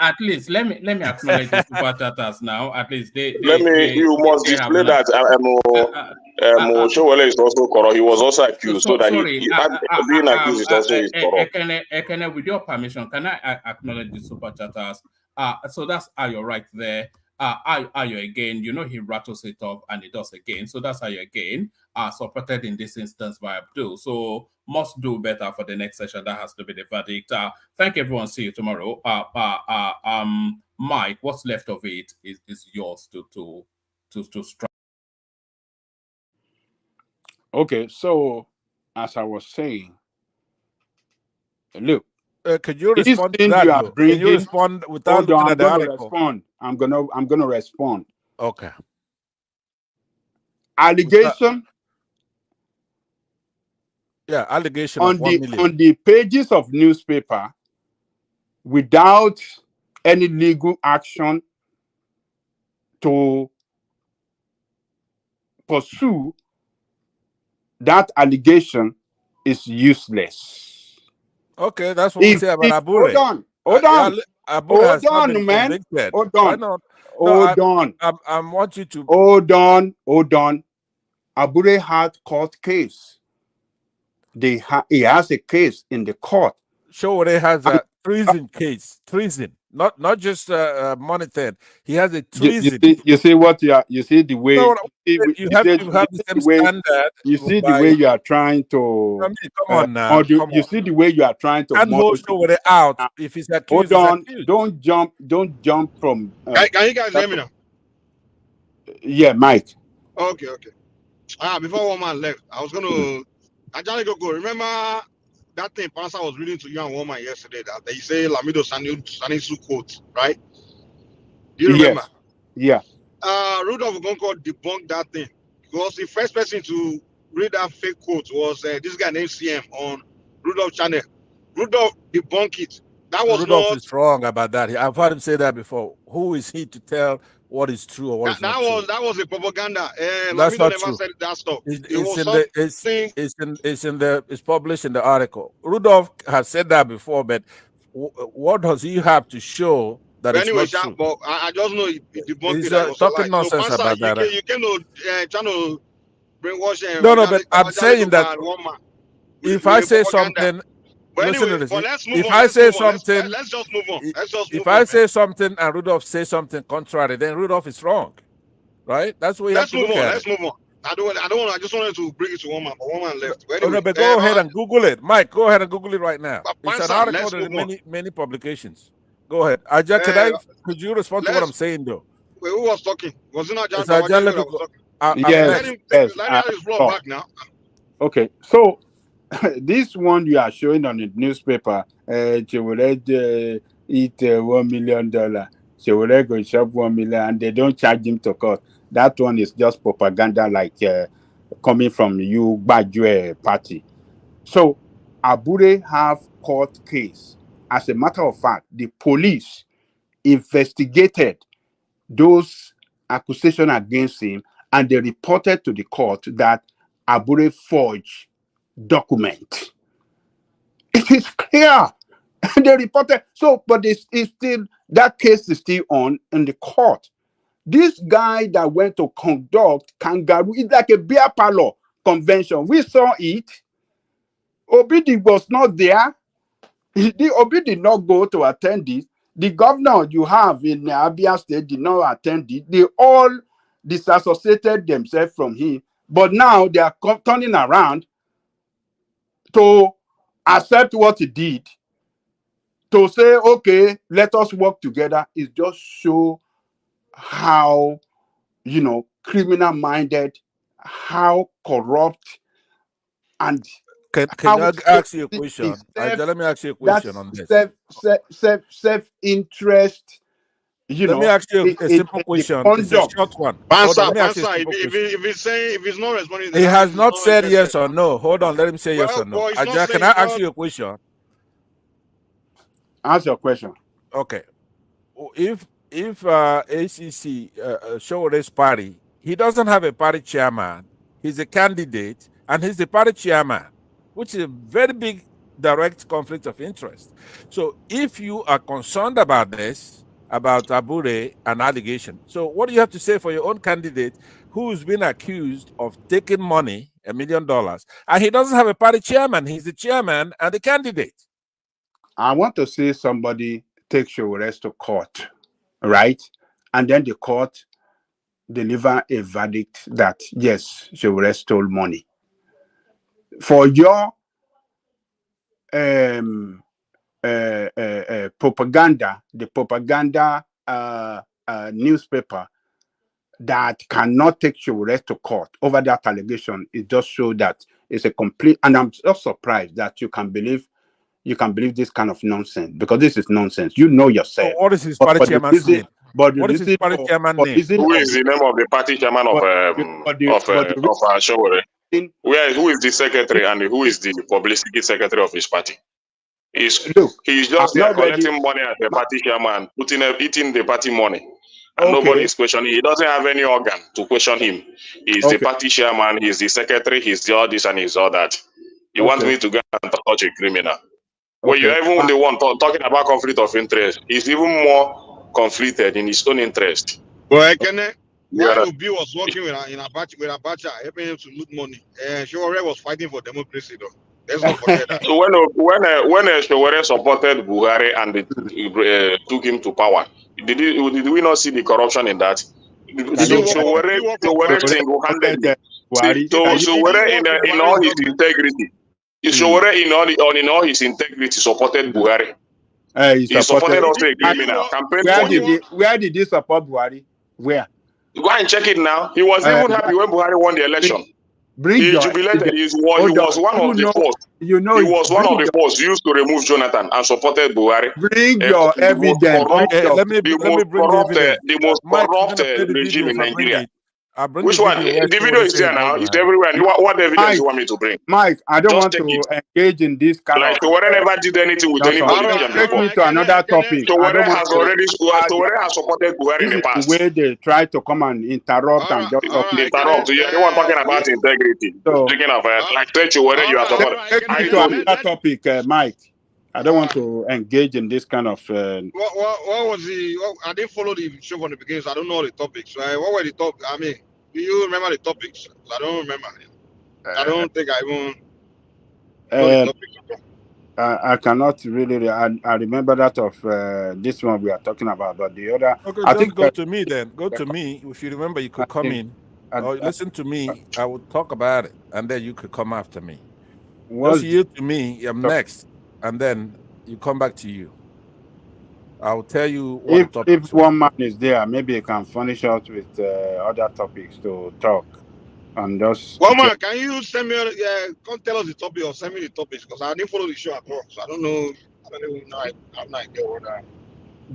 S5: At least let me acknowledge the super chatters now. At least
S12: you must display that Sowore is also corrupt. He was also accused, so that being accused is also corrupt.
S5: Ekene, with your permission, can I acknowledge the super chatters? So that's Ayo right there. Ayo again, he rattles it off and he does again. So that's Ayo again, supported in this instance by Abdul. So must do better for the next session. That has to be the verdict. Thank everyone. See you tomorrow. Mike, what's left of it is yours to strike.
S16: Okay, so as I was saying, look.
S8: Could you respond to that? Can you respond without looking at the article?
S16: I'm gonna respond.
S8: Okay.
S16: Allegation.
S8: Yeah, allegation
S16: on the pages of newspaper without any legal action to pursue that allegation is useless.
S8: Okay, that's what we say about Abure.
S16: Hold on.
S8: Abure has not been convicted.
S16: Hold on.
S8: I want you to
S16: hold on. Abure had court case. He has a case in the court.
S8: Sowore has a treason case. Treason, not just money thing. He has a treason.
S16: You see what you see the way
S8: you have to have the same standard.
S16: You see the way you are trying to.
S8: I mean, come on now.
S16: You see the way you are trying to.
S8: And hold Sowore out if he's accused.
S16: Hold on. Don't jump from.
S3: Can you guys hear me now?
S16: Yeah, Mike.
S3: Okay. Before one man left, I was gonna. Go. Remember that thing Pastor was reading to you and woman yesterday that they say Lamido Sanisu quote, right? Do you remember?
S16: Yes.
S3: Yeah. Rudolph Gonko debunked that thing because the first person to read that fake quote was this guy named CM on Rudolph channel. Rudolph debunked it. That was
S8: Rudolph is wrong about that. I've heard him say that before. Who is he to tell what is true or what is not true?
S3: That was a propaganda.
S8: That's not
S3: never
S8: true.
S3: said that stuff.
S8: It's published in the article. Rudolph has said that before, but what does he have to show that it's not true?
S3: But I just know he debunked
S8: He's
S3: it.
S8: talking nonsense about that.
S3: You came to trying to brainwash him.
S8: No, but I'm saying that if I say something.
S3: But
S8: listen
S3: anyway,
S8: to this.
S3: let's move
S8: if
S3: on.
S8: I say something,
S3: let's just move on.
S8: If I say something and Rudolph says something contrary, then Rudolph is wrong, right? That's what you have to look at.
S3: Let's move on. I just wanted to bring it to one man, but one man left. But
S8: anyway, but go ahead and Google it, Mike. Go ahead and Google it right now. It's an article in many publications. Go ahead, Aja. Could you respond to what I'm saying, though?
S3: Wait, who was talking? Was it not Aja?
S16: Yes, yes.
S3: Let him roll back now.
S16: Okay, so this one you are showing on the newspaper, she will eat $1 million. She will go shop 1 million, and they don't charge him to court. That one is just propaganda, like coming from you, Bajue party. So Abure have court case. As a matter of fact, the police investigated those accusations against him, and they reported to the court that Abure forged document. It is clear. They reported so, but it's still, that case is still on in the court. This guy that went to conduct kangaroo, it's like a beer parlor convention. We saw it. Obidi was not there. Obi did not go to attend it. The governor you have in Abia State did not attend it. They all disassociated themselves from him. But now they are turning around to accept what he did, to say, okay, let us work together. It just show how, criminal minded, how corrupt, and
S8: Can
S16: how
S8: I ask you a question? Let me ask you a question
S16: that's
S8: on this.
S16: self-interest,
S8: Let me ask you a simple question. It's a short one. Hold on, let me ask you a simple question.
S3: If he's not responding,
S8: He has not said yes or no. Hold on, let him say yes or no.
S3: Well, he's not
S8: Can
S3: saying
S8: I ask you a question?
S16: Ask your question.
S8: Okay. If ACC Showore's party, he doesn't have a party chairman, he's a candidate, and he's the party chairman, which is a very big direct conflict of interest. So if you are concerned about this, about Abure and allegation, so what do you have to say for your own candidate who's been accused of taking money, $1 million, and he doesn't have a party chairman? He's the chairman and the candidate.
S16: I want to see somebody take Showores to court, right? And then the court deliver a verdict that, yes, Showores stole money. For your propaganda, the propaganda newspaper that cannot take Showores to court over that allegation, it just shows that it's a complete, and I'm just surprised that you can believe this kind of nonsense, because this is nonsense. You know yourself.
S8: So what is his party chairman's name?
S12: What is his party chairman name? Who is the name of the party chairman of Showore? Who is the secretary and who is the publicity secretary of his party? He's just there collecting money as the party chairman, eating the party money. And nobody is questioning. He doesn't have any organ to question him. He's the party chairman, he's the secretary, he's the all this and he's all that. You want me to go and touch a criminal? Well, you're even the one talking about conflict of interest. He's even more conflicted in his own interest.
S3: Well, while Obi was working with Abacha, helping him to loot money, Showore was fighting for democracy, though. Let's not forget that.
S12: So when Showore supported Buhari and took him to power, did we not see the corruption in that? Showore single-handedly. Showore in all his integrity. Showore in all his integrity supported Buhari. He supported us a criminal campaign.
S16: Where did he support Buhari? Where?
S12: Go and check it now. He was even happy when Buhari won the election. He jubilated. He was one of the first. He was one of the first used to remove Jonathan and supported Buhari.
S16: Bring your evidence.
S12: The most corrupt regime in Nigeria. Which one? The video is there now. It's everywhere. What evidence you want me to bring?
S16: Mike, I don't want to engage in this kind of.
S12: Showore never did anything with any politician before.
S16: Take me to another topic.
S12: Showore has supported Buhari in the past.
S16: The way they try to come and interrupt and just
S12: interrupt. You're the one talking about integrity. Speaking of like Showore, you are supporting.
S16: Take me to another topic, Mike. I don't want to engage in this kind of.
S3: What was the? I didn't follow the show from the beginning, so I don't know the topics. What were the topics? I mean, do you remember the topics? I don't remember. I don't think I even know the topics.
S16: I cannot really. I remember that of this one we are talking about, but the other.
S8: Okay, I think go to me then. Go to me. If you remember, you could come in or listen to me. I will talk about it, and then you could come after me. Once you to me, I'm next. And then you come back to you. I'll tell you what the topics
S16: If one man is there, maybe he can furnish us with other topics to talk. And just
S3: Well, man, can you send me? Come tell us the topic or send me the topics because I didn't follow the show across. So I don't know. I don't even know. I'm not idea what that.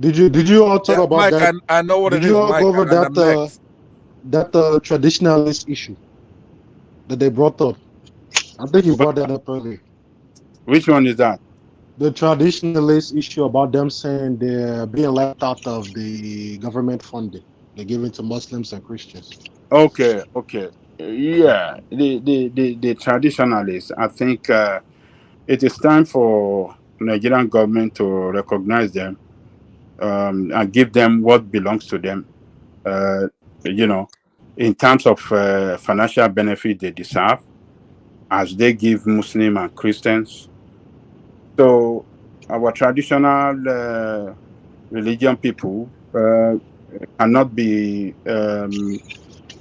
S15: Did you all talk about
S8: Mike,
S15: that?
S8: I know what
S15: Did
S8: it
S15: you
S8: is,
S15: all
S8: Mike,
S15: go over
S8: and I'm next.
S15: that traditionalist issue that they brought up? I think you brought that up earlier.
S16: Which one is that?
S15: The traditionalist issue about them saying they're being left out of the government funding they're giving to Muslims and Christians.
S16: Okay. Yeah, the traditionalists. I think it is time for Nigerian government to recognize them and give them what belongs to them. You know, in terms of financial benefit they deserve, as they give Muslim and Christians. So our traditional religion people cannot be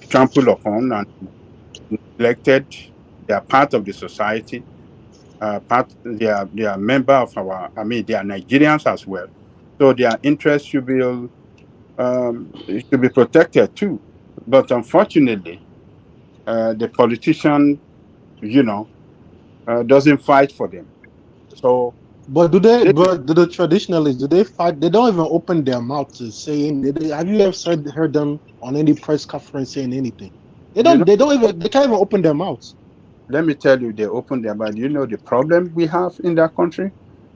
S16: trampled upon and neglected. They are part of the society. They are member of our. I mean, they are Nigerians as well. So their interests should be protected too. But unfortunately, the politician, doesn't fight for them. So,
S15: But do they? But do the traditionalists do they fight? They don't even open their mouth to say. Have you ever heard them on any press conference saying anything? They don't. They don't even. They can't even open their mouths.
S16: let me tell you, they open their mouth. You know the problem we have in that country?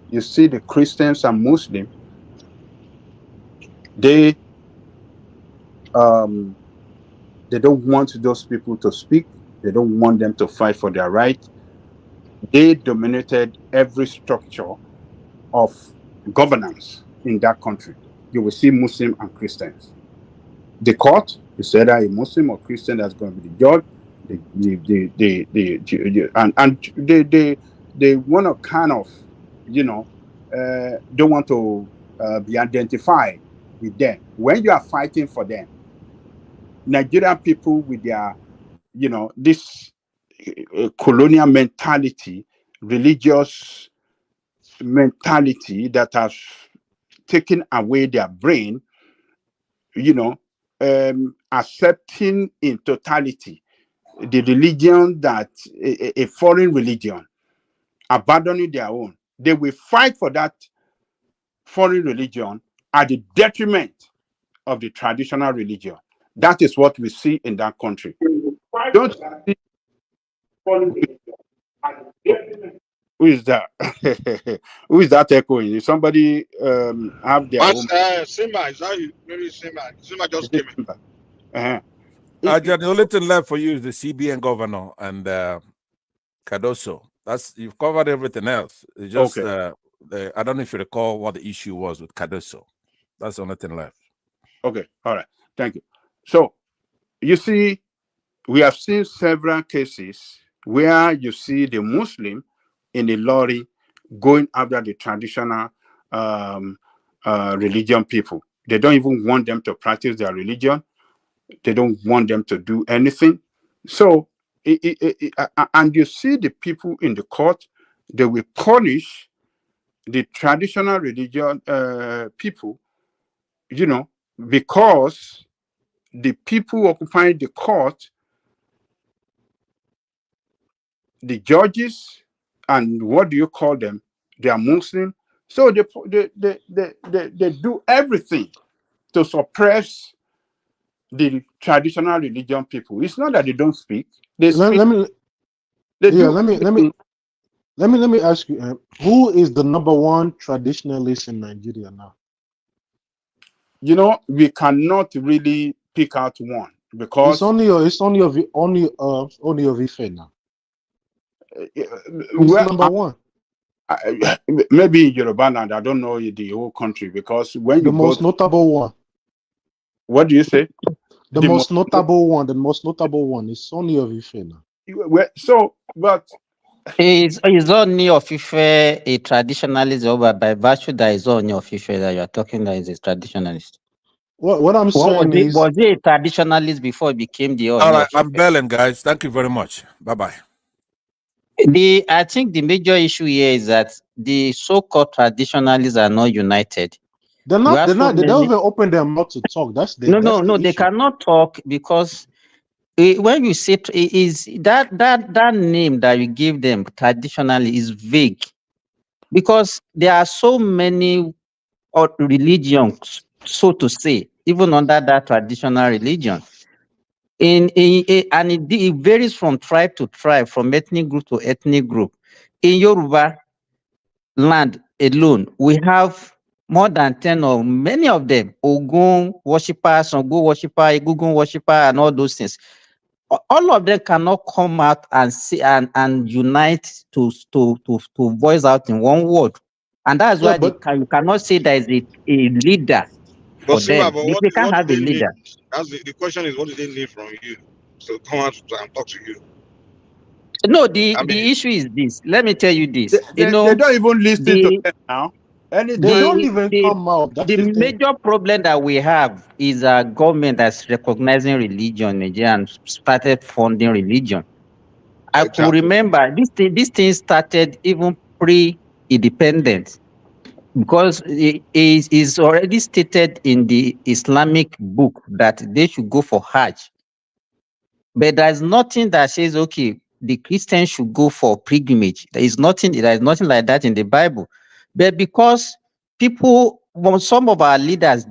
S16: You see the Christians and Muslims, they don't want those people to speak. They don't want them to fight for their right. They dominated every structure of governance in that country. You will see Muslim and Christians. The court is either a Muslim or Christian that's going to be the judge. They want to kind of, don't want to be identified with them. When you are fighting for them, Nigerian people with their, this colonial mentality, religious mentality that has taken away their brain, accepting in totality the religion that a foreign religion, abandoning their own. They will fight for that foreign religion at the detriment of the traditional religion. That is what we see in that country. Don't see who is that? Who is that echoing? Is somebody have their own?
S3: Simba, is that you? Maybe Simba. Simba just came in.
S8: The only thing left for you is the CBN governor and Cardoso. You've covered everything else. It's just I don't know if you recall what the issue was with Cardoso. That's the only thing left.
S16: Okay, all right, thank you. So you see, we have seen several cases where you see the Muslim in the lorry going after the traditional religion people. They don't even want them to practice their religion. They don't want them to do anything. So, and you see the people in the court, they will punish the traditional religion people, because the people occupying the court, the judges, and what do you call them? They are Muslim. So they do everything to suppress the traditional religion people. It's not that they don't speak. They speak.
S15: Let me ask you, who is the number one traditionalist in Nigeria now?
S16: We cannot really pick out one because
S15: it's only of Ife now. Who's number one?
S16: Maybe in Yoruba land. I don't know the whole country because when
S15: the most notable one.
S16: What do you say?
S15: The most notable one is Sonny of Ife now.
S16: But
S19: is only of Ife a traditionalist over by virtue that is only of Ife that you are talking that is a traditionalist?
S15: What I'm saying is,
S19: was he a traditionalist before he became the
S8: all right, I'm belling, guys. Thank you very much. Bye-bye.
S19: I think the major issue here is that the so-called traditionalists are not united.
S15: They're not. They're not. They don't even open their mouth to talk. That's the.
S19: No. They cannot talk because when you say is that name that you give them traditionally is vague, because there are so many religions, so to say, even under that traditional religion. And it varies from tribe to tribe, from ethnic group to ethnic group. In Yoruba land alone, we have more than 10 or many of them, Ogun worshippers, Sango worshipper, Egungun worshipper, and all those things. All of them cannot come out and say and unite to voice out in one word. And that's why you cannot say there is a leader for them. They can't have a leader.
S20: That's the question is, what do they need from you? So come out and talk to you.
S19: No, the issue is this. Let me tell you this.
S16: They don't even listen to them now.
S15: They don't even come out.
S19: The major problem that we have is a government that's recognizing religion in Nigeria and started funding religion. I could remember this thing started even pre-independence, because it is already stated in the Islamic book that they should go for Hajj. But there's nothing that says, okay, the Christians should go for pilgrimage. There is nothing like that in the Bible. But because some of our leaders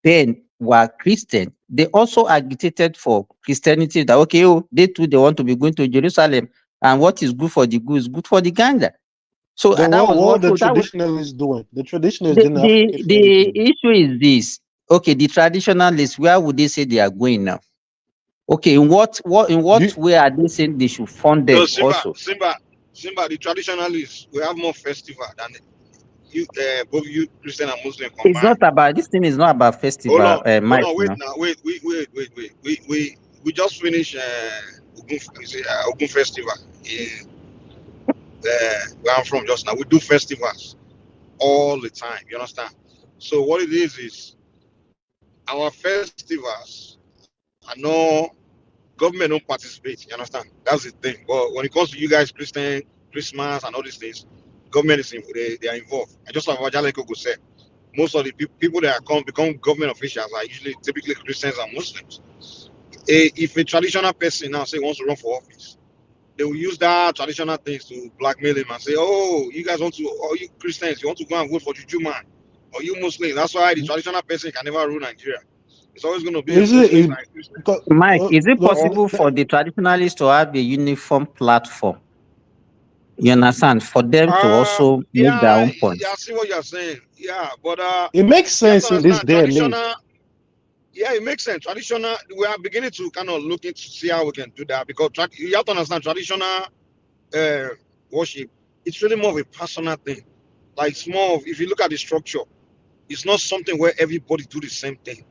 S19: then were Christian, they also agitated for Christianity, that okay, they too, they want to be going to Jerusalem, and what is good for the goose is good for the gander. So
S15: then
S19: that was
S15: what the traditionalists doing. The traditionalists didn't have
S19: the issue is this. Okay, the traditionalists, where would they say they are going now? Okay, in what way are they saying they should fund them also?
S20: Simba, the traditionalists, we have more festival than you, both you Christian and Muslim combined.
S19: It's not about, this thing is not about festival.
S20: Wait. We just finished Ogun festival in where I'm from just now. We do festivals all the time. You understand? So what it is our festivals are no government don't participate. You understand? That's the thing. But when it comes to you guys, Christian, Christmas, and all these things, government is they are involved. And just like what Jaleko said, most of the people that become government officials are typically Christians and Muslims. If a traditional person now say wants to run for office, they will use that traditional things to blackmail him and say, "Oh, you guys want to, or you Christians, you want to go and vote for Juju man, or you Muslims." That's why the traditional person can never rule Nigeria. It's always going to be.
S19: Mike, is it possible for the traditionalists to have a uniform platform? You understand? For them to also make their own point.
S20: Yeah, I see what you're saying. Yeah, but
S15: it makes sense in this day and age.
S20: Yeah, it makes sense. Traditional, we are beginning to kind of look into see how we can do that, because you have to understand traditional worship. It's really more of a personal thing. Like it's more of, if you look at the structure, it's not something where everybody do the same thing.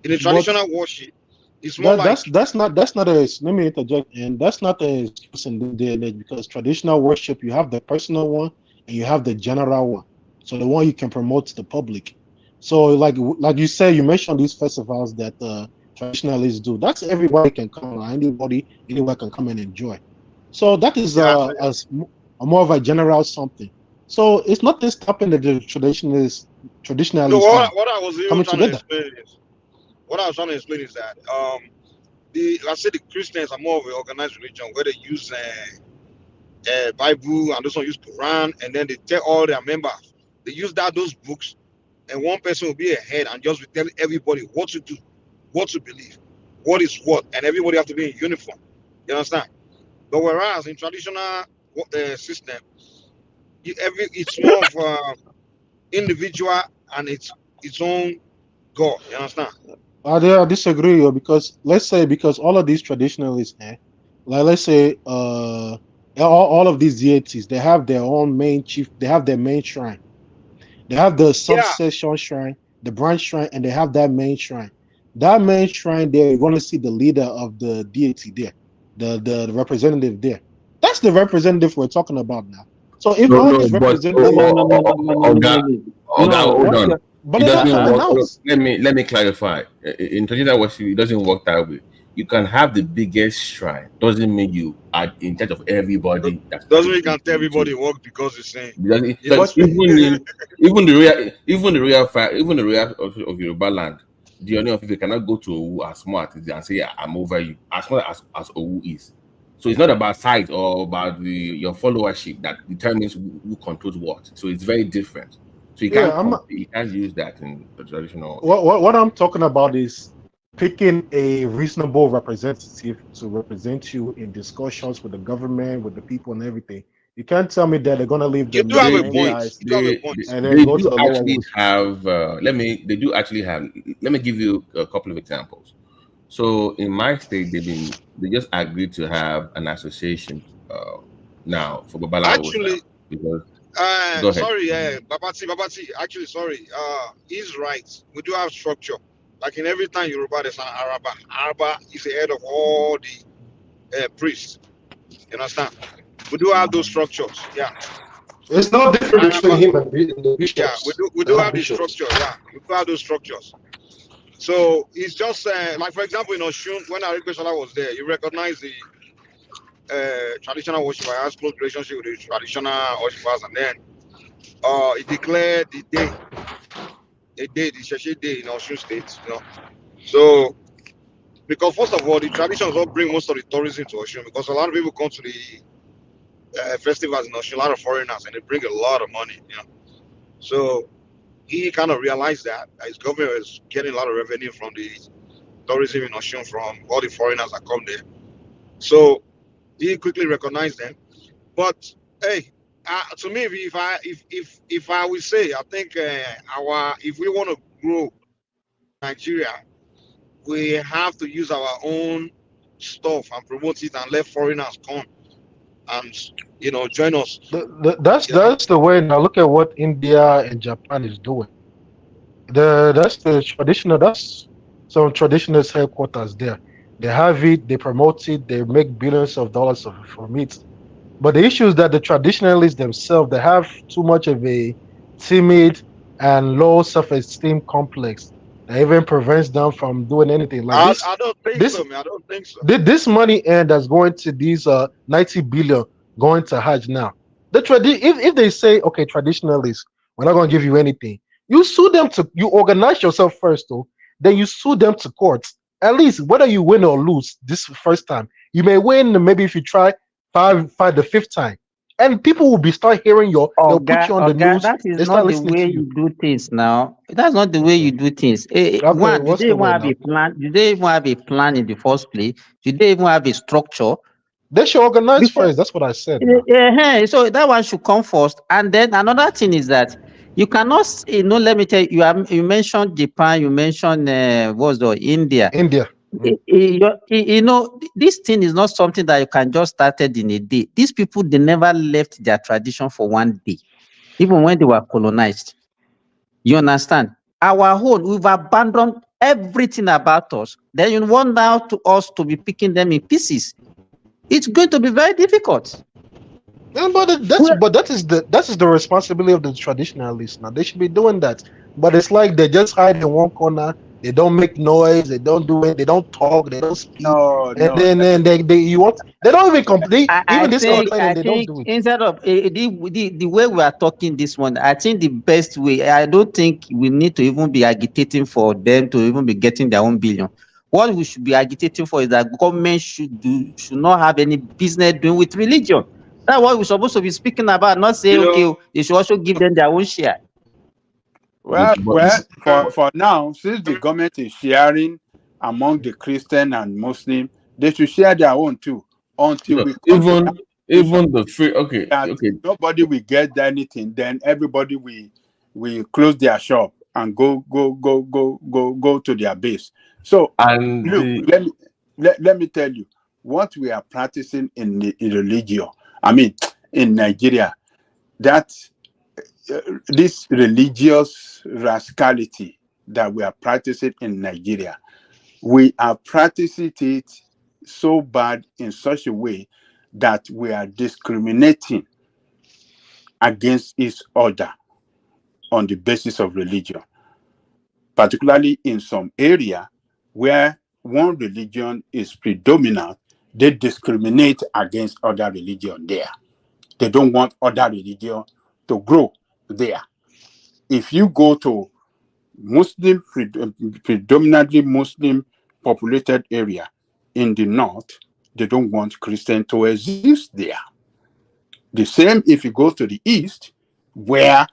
S20: In the traditional worship, it's more
S15: that's not a, let me interject, and that's not a excuse in this day and age, because traditional worship, you have the personal one and you have the general one. So the one you can promote to the public. So like you said, you mentioned these festivals that traditionalists do. That's everybody can come, anybody anywhere can come and enjoy. So that is as more of a general something. So it's not this stopping the traditionalists.
S20: No, what I was even trying to explain is, what I was trying to explain is that I said the Christians are more of an organized religion where they use Bible, and those one use Quran, and then they tell all their members. They use those books, and one person will be ahead and just be telling everybody what to do, what to believe, what is what, and everybody have to be in uniform. You understand? But whereas in traditional system, it's more of individual and it's own God. You understand?
S15: I disagree, because let's say, because all of these traditionalists, like let's say all of these deities, they have their own main chief, they have their main shrine, they have the subsection shrine, the branch shrine, and they have that main shrine. That main shrine there, you're going to see the leader of the deity there, the representative there. That's the representative we're talking about now. So if all these representatives,
S21: hold on. Let me clarify. In traditional worship, it doesn't work that way.
S12: you can have the biggest shrine. Doesn't mean you are in charge of everybody.
S20: Doesn't mean you can tell everybody work because you're saying.
S12: Because even the royal of Yoruba land, the only of people cannot go to Owu as smart as and say, yeah, I'm over you, as smart as Owu is. So it's not about size or about your followership that determines who controls what. So it's very different. So you can't use that in the traditional.
S15: What I'm talking about is picking a reasonable representative to represent you in discussions with the government, with the people, and everything. You can't tell me that they're gonna leave the main guys and then go to the lower ones.
S12: They do actually have. Let me give you a couple of examples. So in my state, they just agreed to have an association now for Babalawo.
S20: Actually,
S12: because go ahead.
S20: Sorry, Babati. Actually, sorry. He's right. We do have structure. Like in every time Yoruba, there's an Araba. Araba is the head of all the priests. You understand? We do have those structures. Yeah.
S15: It's no different between him and the bishops.
S20: Yeah, we do have the structure. Yeah, we do have those structures. So it's just like, for example, in Oshun, when Arikeshala was there, you recognize the traditional worshipper, has close relationship with the traditional worshippers, and then he declared the Sheshe Day in Oshun State. You know, so because first of all, the traditions all bring most of the tourism to Oshun, because a lot of people come to the festivals in Oshun, a lot of foreigners, and they bring a lot of money. You know, so he kind of realized that his government was getting a lot of revenue from the tourism in Oshun from all the foreigners that come there. So he quickly recognized them. But hey, to me, if I would say, I think if we want to grow Nigeria, we have to use our own stuff and promote it and let foreigners come and join us.
S15: That's the way. Now look at what India and Japan is doing. That's the traditional. That's some traditionalist headquarters there. They have it. They promote it. They make billions of dollars from it. But the issue is that the traditionalists themselves, they have too much of a timid and low self-esteem complex that even prevents them from doing anything like this.
S20: I don't think so, man. I don't think so.
S15: This money that's going to these 90 billion going to Hajj now. If they say, okay, traditionalists, we're not going to give you anything, you sue them you organize yourself first, though, then you sue them to court. At least whether you win or lose this first time, you may win. Maybe if you try five the fifth time, and people will start hearing they'll put you on the news.
S19: That is not the way you do things now. That's not the way you do things. One, do they even have a plan? Do they even have a plan in the first place? Do they even have a structure?
S15: They should organize first. That's what I said.
S19: So that one should come first. And then another thing is that you cannot, let me tell you, you mentioned Japan, you mentioned India. This thing is not something that you can just start it in a day. These people, they never left their tradition for one day, even when they were colonized. You understand? Our own, we've abandoned everything about us. Then you want now to us to be picking them in pieces. It's going to be very difficult.
S15: Yeah, but that is the responsibility of the traditionalists. Now they should be doing that. But it's like they just hide in one corner. They don't make noise. They don't do it. They don't talk. They don't speak. Then they don't even complain. Even this complaining, they don't do it.
S19: Instead of the way we are talking this one, I think the best way. I don't think we need to even be agitating for them to even be getting their own billion. What we should be agitating for is that government should not have any business doing with religion. That's what we're supposed to be speaking about. Not saying they should also give them their own share.
S16: Well, for now, since the government is sharing among the Christian and Muslim, they should share their own too. Until we
S12: even the free
S16: nobody will get anything, then everybody will close their shop and go to their base. So let me tell you what we are practicing in religion. I mean, in Nigeria, that this religious rascality that we are practicing in Nigeria, we are practicing it so bad in such a way that we are discriminating against each other on the basis of religion, particularly in some area where one religion is predominant, they discriminate against other religion there. They don't want other religion to grow there. If you go to Muslim, predominantly Muslim populated area in the north, they don't want Christian to exist there. The same if you go to the east, where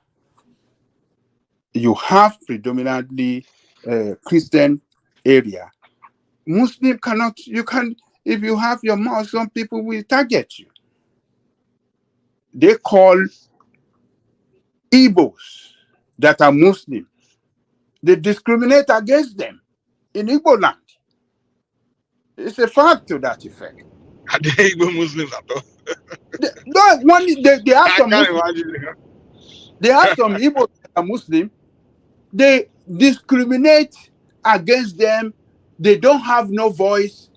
S16: you have predominantly Christian area. Muslim cannot, you can, if you have your mosque, some people will target you. They call Igbos that are Muslim. They discriminate against them in Igbo land. It's a fact to that effect.
S20: Are they Igbo Muslims at all?
S16: They have some Muslims. They have some Igbo that are Muslim. They discriminate against them. They don't have no voice.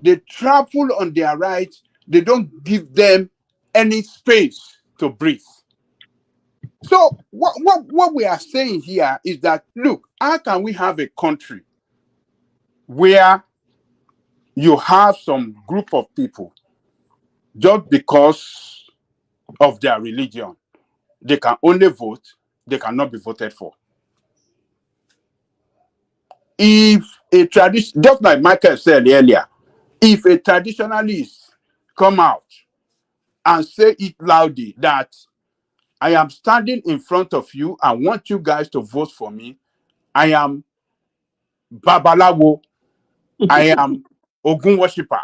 S16: They trample on their rights. They don't give them any space to breathe. So what we are saying here is that, look, how can we have a country where you have some group of people just because of their religion, they can only vote, they cannot be voted for? If a tradition, just like Michael said earlier, if a traditionalist come out and say it loudly that I am standing in front of you, I want you guys to vote for me, I am Babalawo, I am Ogun worshipper.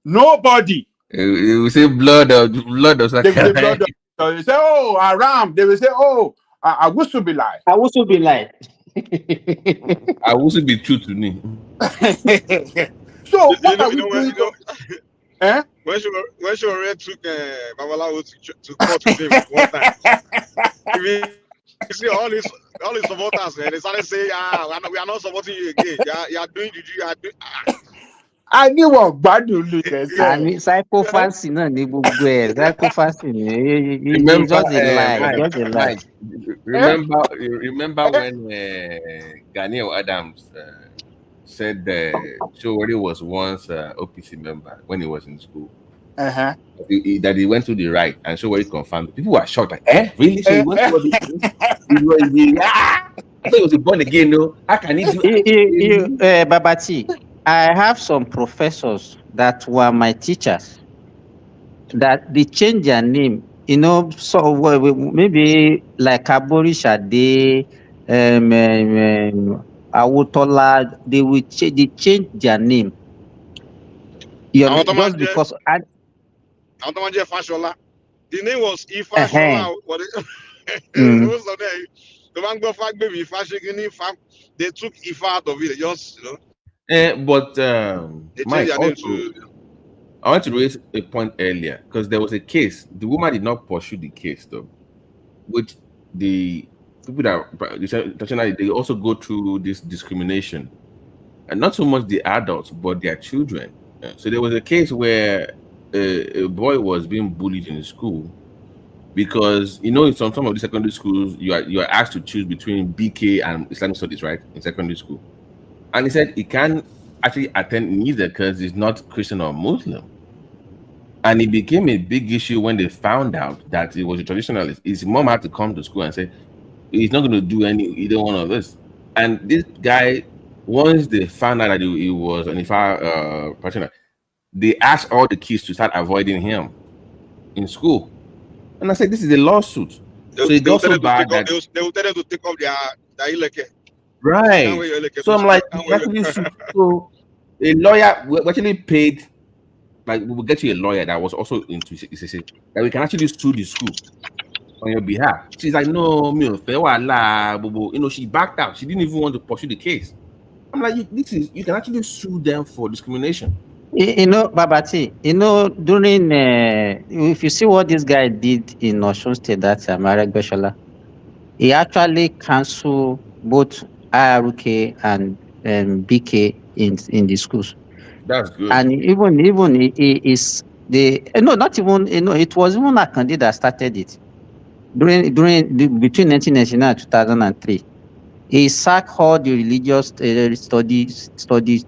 S16: Nobody.
S2: They will say blood of
S16: They will say blood of, they will say, oh, Aram. They will say, oh, I wish to be like.
S19: I also be like.
S2: I also be true to me.
S16: So what are we doing?
S20: When Shore took Babalawo to court with him one time, you see all his supporters, man, they started saying, we are not supporting you again. You are doing juju, you are doing.
S16: I knew what bad you look at.
S19: I mean, psychophancy, no, psychophancy. It's just a lie. Just a lie.
S2: Remember when Ghanaian Adams said Showori was once OPC member when he was in school.
S16: That
S2: he went to the right, and Showori confirmed. People were shocked, like, really? So he went to the I thought he was born again, no? How can he do
S19: Babati, I have some professors that were my teachers that they changed their name. You know, so maybe like Abure Shade, Awutola, they change their name. Just because
S20: the name was Ifa Shola. They took Ifa out of it. Just,
S2: but Mike, also, I want to raise a point earlier because there was a case. The woman did not pursue the case, though, which the people that they also go through this discrimination, and not so much the adults but their children. So there was a case where a boy was being bullied in school because, you know, in some of the secondary schools you are asked to choose between BK and Islamic studies, right, in secondary school. And he said he can't actually attend neither because he's not Christian or Muslim. And it became a big issue when they found out that he was a traditionalist. His mom had to come to school and say he's not going to do either one of this. And this guy, once they found out that he was an Ifa practitioner, they asked all the kids to start avoiding him in school. And I said, this is a lawsuit. So it got so bad that
S20: they will tell them to take off their ileke.
S2: Right. So I'm like, so a lawyer, we actually paid, like, we will get you a lawyer that was also into it, that we can actually sue the school on your behalf. She's like, no, you know, she backed out. She didn't even want to pursue the case. I'm like, you can actually sue them for discrimination.
S19: You know, Babati, you know, during, if you see what this guy did in Osun State, that's Marek Beshola, he actually canceled both CR00K and BK in the schools.
S2: That's good.
S19: And even he is not even, it was even a candidate that started it between 1999 and 2003. He sacked all the religious study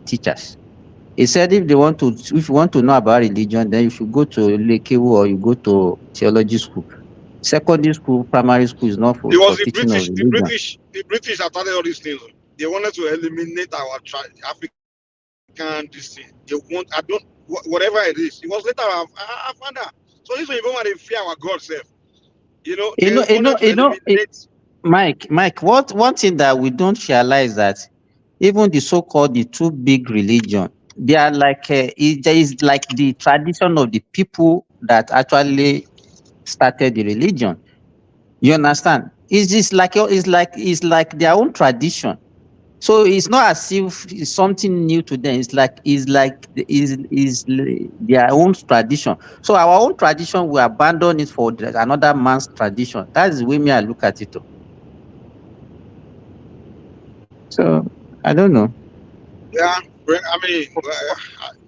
S19: teachers. He said if you want to know about religion, then you should go to Lekewu or you go to theology school. Secondary school, primary school is not
S20: It
S19: for
S20: was the
S19: teaching of
S20: British.
S19: religion.
S20: The British that started all these things. They wanted to eliminate our African this thing. They want. I don't. Whatever it is. It was later I found out. So this is even when they fear our God self. You know, they wanted to eliminate.
S19: Mike, one thing that we don't realize that even the so-called the two big religion, they are like there is like the tradition of the people that actually started the religion. You understand? It's like their own tradition. So it's not as if it's something new to them. It's like their own tradition. So our own tradition, we abandon it for another man's tradition. That's the way me I look at it. So I don't know.
S20: Yeah, I mean,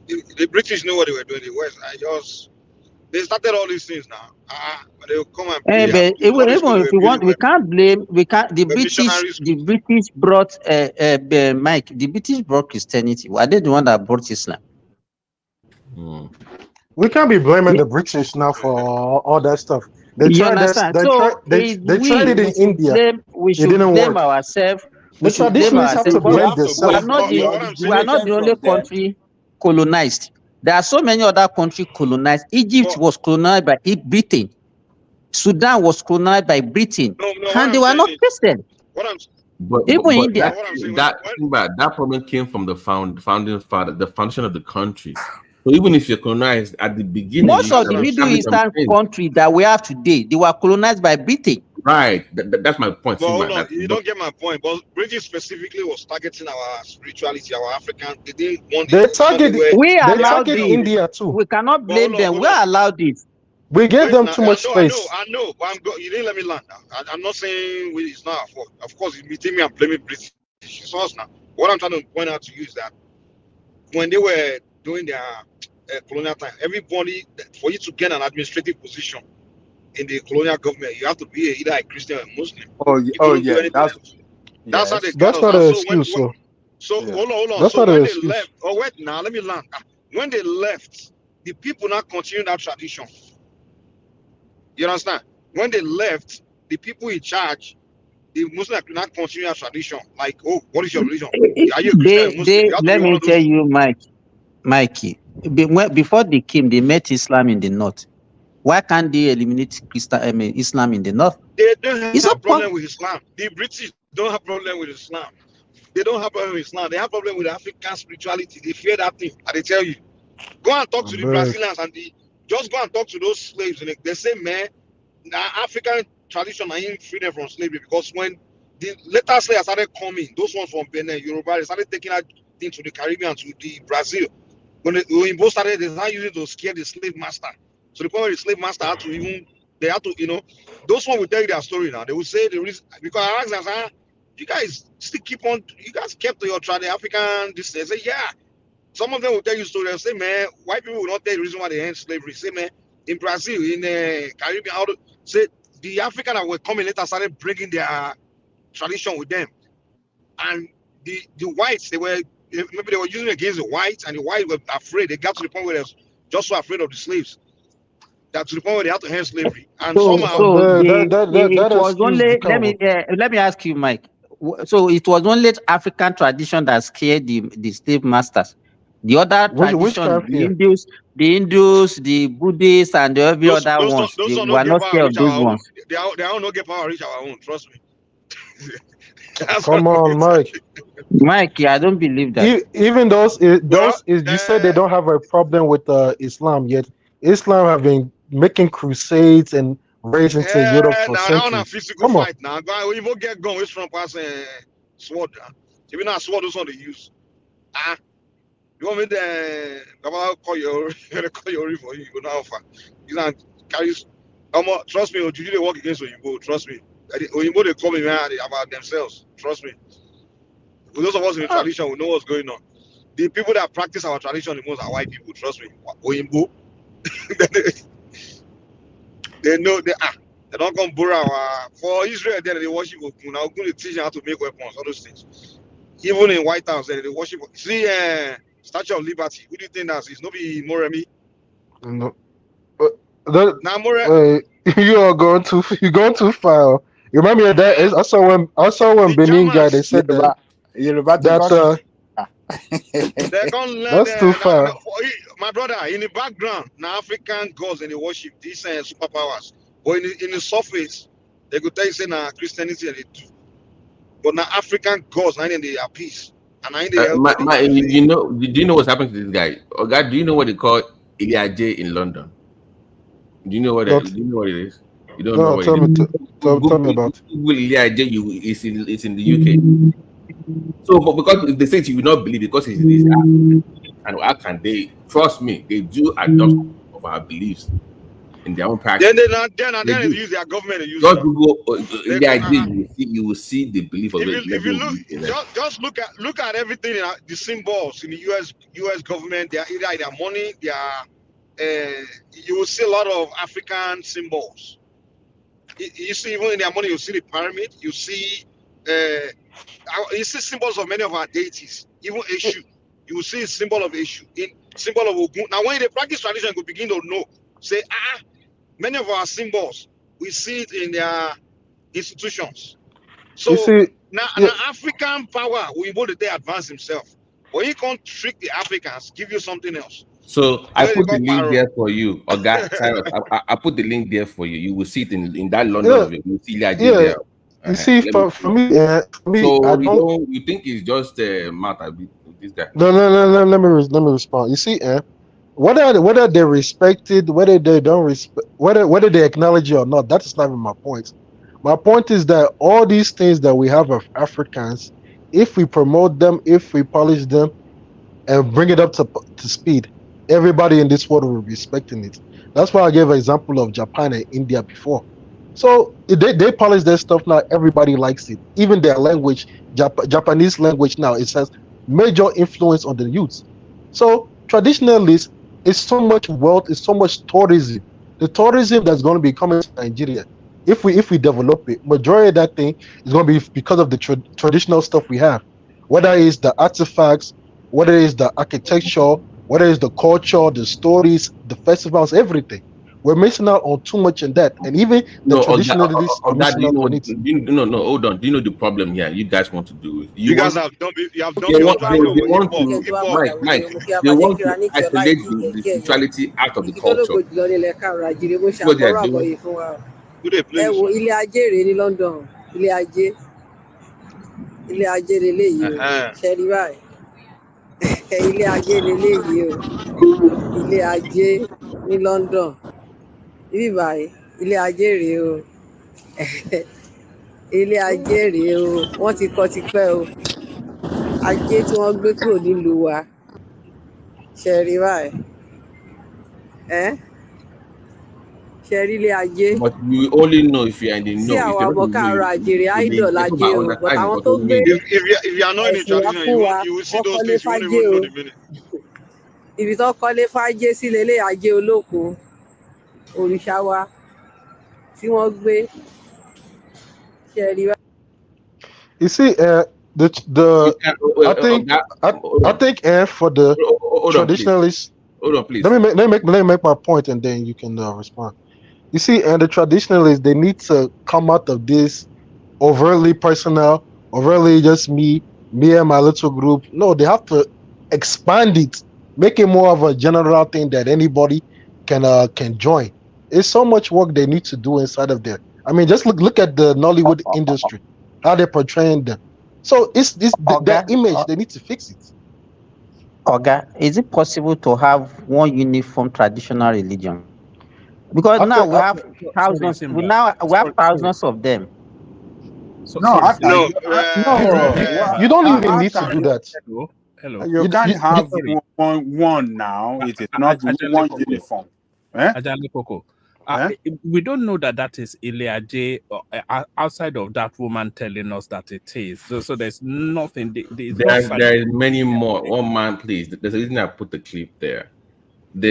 S20: the British know what they were doing. The West, they started all these things now. They'll come and play
S19: But
S20: and all these
S19: even
S20: people
S19: if
S20: were
S19: we
S20: building
S19: want, we can't blame. We can't. The
S20: missionary
S19: British brought Mike. The British brought Christianity. Are they the one that brought Islam?
S15: We can't be blaming the British now for all that stuff. They
S19: You
S15: tried this.
S19: understand?
S15: They tried.
S19: So
S15: They tried it in India.
S19: We
S15: It
S19: should
S15: didn't
S19: blame
S15: work.
S19: ourselves.
S15: The traditionalists have to
S19: Because
S15: blame
S19: we are
S15: themselves.
S19: not the only country colonized. There are so many other countries colonized. Egypt was colonized by Britain. Sudan was colonized by Britain, and they were not Christian.
S10: But
S19: Even India.
S10: that problem came from the founding father, the foundation of the country. So even if you're colonized at the beginning,
S19: most of the Middle Eastern countries that we have today, they were colonized by Britain.
S10: Right. That's my point.
S20: But hold on, you don't get my point. But British specifically was targeting our spirituality, our African. They didn't want.
S15: They target India too.
S19: We cannot blame them. We allowed it.
S15: We gave them too much space.
S20: I know, but you didn't let me land. I'm not saying it's not our fault. Of course, you meeting me and blaming British. It's us now. What I'm trying to point out to you is that when they were doing their colonial time, everybody, for you to get an administrative position in the colonial government, you have to be either a Christian or a Muslim.
S16: Yeah.
S20: That's how they got
S15: That's
S20: us.
S15: not an excuse.
S20: Hold on.
S15: That's
S20: So
S15: not an
S20: when they
S15: excuse.
S20: left, wait now, let me land. When they left, the people now continue that tradition. You understand? When they left, the people in charge, the Muslims could not continue that tradition. Like, oh, what is your religion? Are you a Christian or Muslim?
S19: Let me tell you, Mikey. Before they came, they met Islam in the north. Why can't they eliminate Islam in the north?
S20: They don't have a problem with Islam. The British don't have a problem with Islam. They don't have a problem with Islam. They have a problem with African spirituality. They fear that thing. And they tell you, go and talk to the Brazilians and just go and talk to those slaves. And they say, man, the African tradition ain't freedom from slavery, because when the later slaves started coming, those ones from Benin, Yoruba, they started taking that thing to the Caribbean, to the Brazil. When both started, they started using to scare the slave master. So the point where the slave master had to, those ones will tell you their story now. They will say the reason, because I asked them, you guys still you guys kept to your African this. They say, yeah. Some of them will tell you stories. They'll say, man, white people will not tell you the reason why they end slavery. Say, man, in Brazil, in Caribbean, say the African that were coming later started bringing their tradition with them, and the whites, maybe they were using it against the whites, and the whites were afraid. They got to the point where they were just so afraid of the slaves that to the point where they had to end slavery. And somehow,
S19: let me ask you, Mike. So it was only African tradition that scared the slave masters. The other tradition, the Hindus, the Buddhists, and every other ones, they were not scared of those ones.
S20: They all not get power reach our own. Trust me.
S15: Come on, Mike.
S19: Mike, I don't believe that.
S15: Even you said they don't have a problem with Islam, yet Islam have been making crusades and raging to Europe for centuries.
S20: Physical fight now. We won't get going. It's from past sword. Even not sword, those on the use. You want me to call your for you? You know how far. You know, carries. Trust me, Ojuju they work against Oyinbo. Trust me. Oyinbo they come in about themselves. Trust me. Those of us in the tradition will know what's going on. The people that practice our tradition the most are white people. Trust me. Oyinbo. They know They don't come borrow for Israel. Then they worship Ogun. Now Ogun they teach them how to make weapons, all those things. Even in White House, they worship. See, Statue of Liberty. Who do you think that is? Nobody Moremi.
S15: No, that,
S20: Now More.
S15: you are going too far. You remind me of that? I saw when
S20: The
S15: Benin guy. They
S20: Germans.
S15: said that
S16: Yoruba to God.
S20: They can't learn.
S15: that's too far.
S20: My brother, in the background, now African gods and they worship these superpowers. But in the surface, they could tell you say now Christianity and they do. But now African gods, now they are peace. And now they help them.
S12: You know, do you know what's happened to this guy? Oh God, do you know what they call Iliaje in London? Do you know what
S15: Not-
S12: do you know what it is? You don't
S15: No,
S12: know what
S15: tell
S12: it
S15: me,
S12: is.
S15: tell me about it.
S12: Google Iliaje, it's in the UK. So, but because they say you will not believe because it's this, and how can they trust me? They do adopt of our beliefs in their own practice.
S20: Then they use their government to use
S12: Just
S20: them.
S12: Google Iliaje, you will see the belief of it.
S20: If you look, just look at everything, the symbols in the US government, either their money, you will see a lot of African symbols. You see, even in their money, you see the pyramid, you see symbols of many of our deities, even Eshu. You will see a symbol of Eshu, symbol of Ogun. Now, when the practice tradition will begin to know, say, many of our symbols, we see it in their institutions. So
S15: You see,
S20: now African power will be able to advance himself. But he can't trick the Africans, give you something else.
S12: So I put the link there for you. I put the link there for you. You will see it in that London video. You will see Iliaje there.
S15: You see, for me,
S12: so
S15: I don't.
S12: You think it's just matter with this guy?
S15: No. Let me respond. You see, whether they respected, whether they don't respect, whether they acknowledge it or not, that is not even my point. My point is that all these things that we have of Africans, if we promote them, if we polish them, and bring it up to speed, everybody in this world will be respecting it. That's why I gave an example of Japan and India before. So they polish their stuff now. Everybody likes it. Even their language, Japanese language now, it has major influence on the youth. So traditionalists, it's so much wealth, it's so much tourism. The tourism that's going to be coming to Nigeria, if we develop it, majority of that thing is going to be because of the traditional stuff we have, whether it's the artifacts, whether it's the architecture, whether it's the culture, the stories, the festivals, everything. We're missing out on too much in that, and even the traditionalists are missing out on it.
S12: No, hold on. Do you know the problem here? You guys want to do it.
S20: You guys have done. You have done. They want
S12: to, Mike. They want to isolate the spirituality out of the culture. What they are doing.
S1: Ilé ajé rèé ní London, ilé ajé leléyìí o, ṣe rí báyìí, ilé ajé leléyìí o, ilé ajé ní London, ibi báyìí ilé ajé rèé o, ilé ajé rèé o, wọ́n ti kọ́ tipẹ́ o, ajé tí wọ́n gbé kúrò nílùú wa, ṣe rí báyìí, ṣe rí ilé ajé.
S12: But you only know if you are in the know.
S1: Sí àwọn ọmọ káàárọ̀ àjèrè idol ajé o, but àwọn tó gbé
S20: if you are not in the tradition, you will see those things. You won't even know the meaning.
S1: Ibi tó kọ́lé fájé sí lélẹ̀ ajé olóko, òrìṣà wa tí wọ́n gbé, ṣe rí báyìí.
S15: You see, I think for the traditionalists.
S12: Hold on, please.
S15: Let me make my point, and then you can respond. You see, and the traditionalists, they need to come out of this overtly personal, overtly just me and my little group. No, they have to expand it, make it more of a general thing that anybody can join. It's so much work they need to do inside of there. I mean, just look at the Nollywood industry, how they're portraying them. So it's that image, they need to fix it.
S19: Oga, is it possible to have one uniform traditional religion? Because now we have thousands. We have thousands of them.
S16: No,
S15: you don't even need to do that.
S16: Hello. You can't have one now. It is not one uniform.
S5: We don't know that is Iliaje outside of that woman telling us that it is. So there's nothing.
S12: There is many more. One man, please. There's a reason I put the clip there.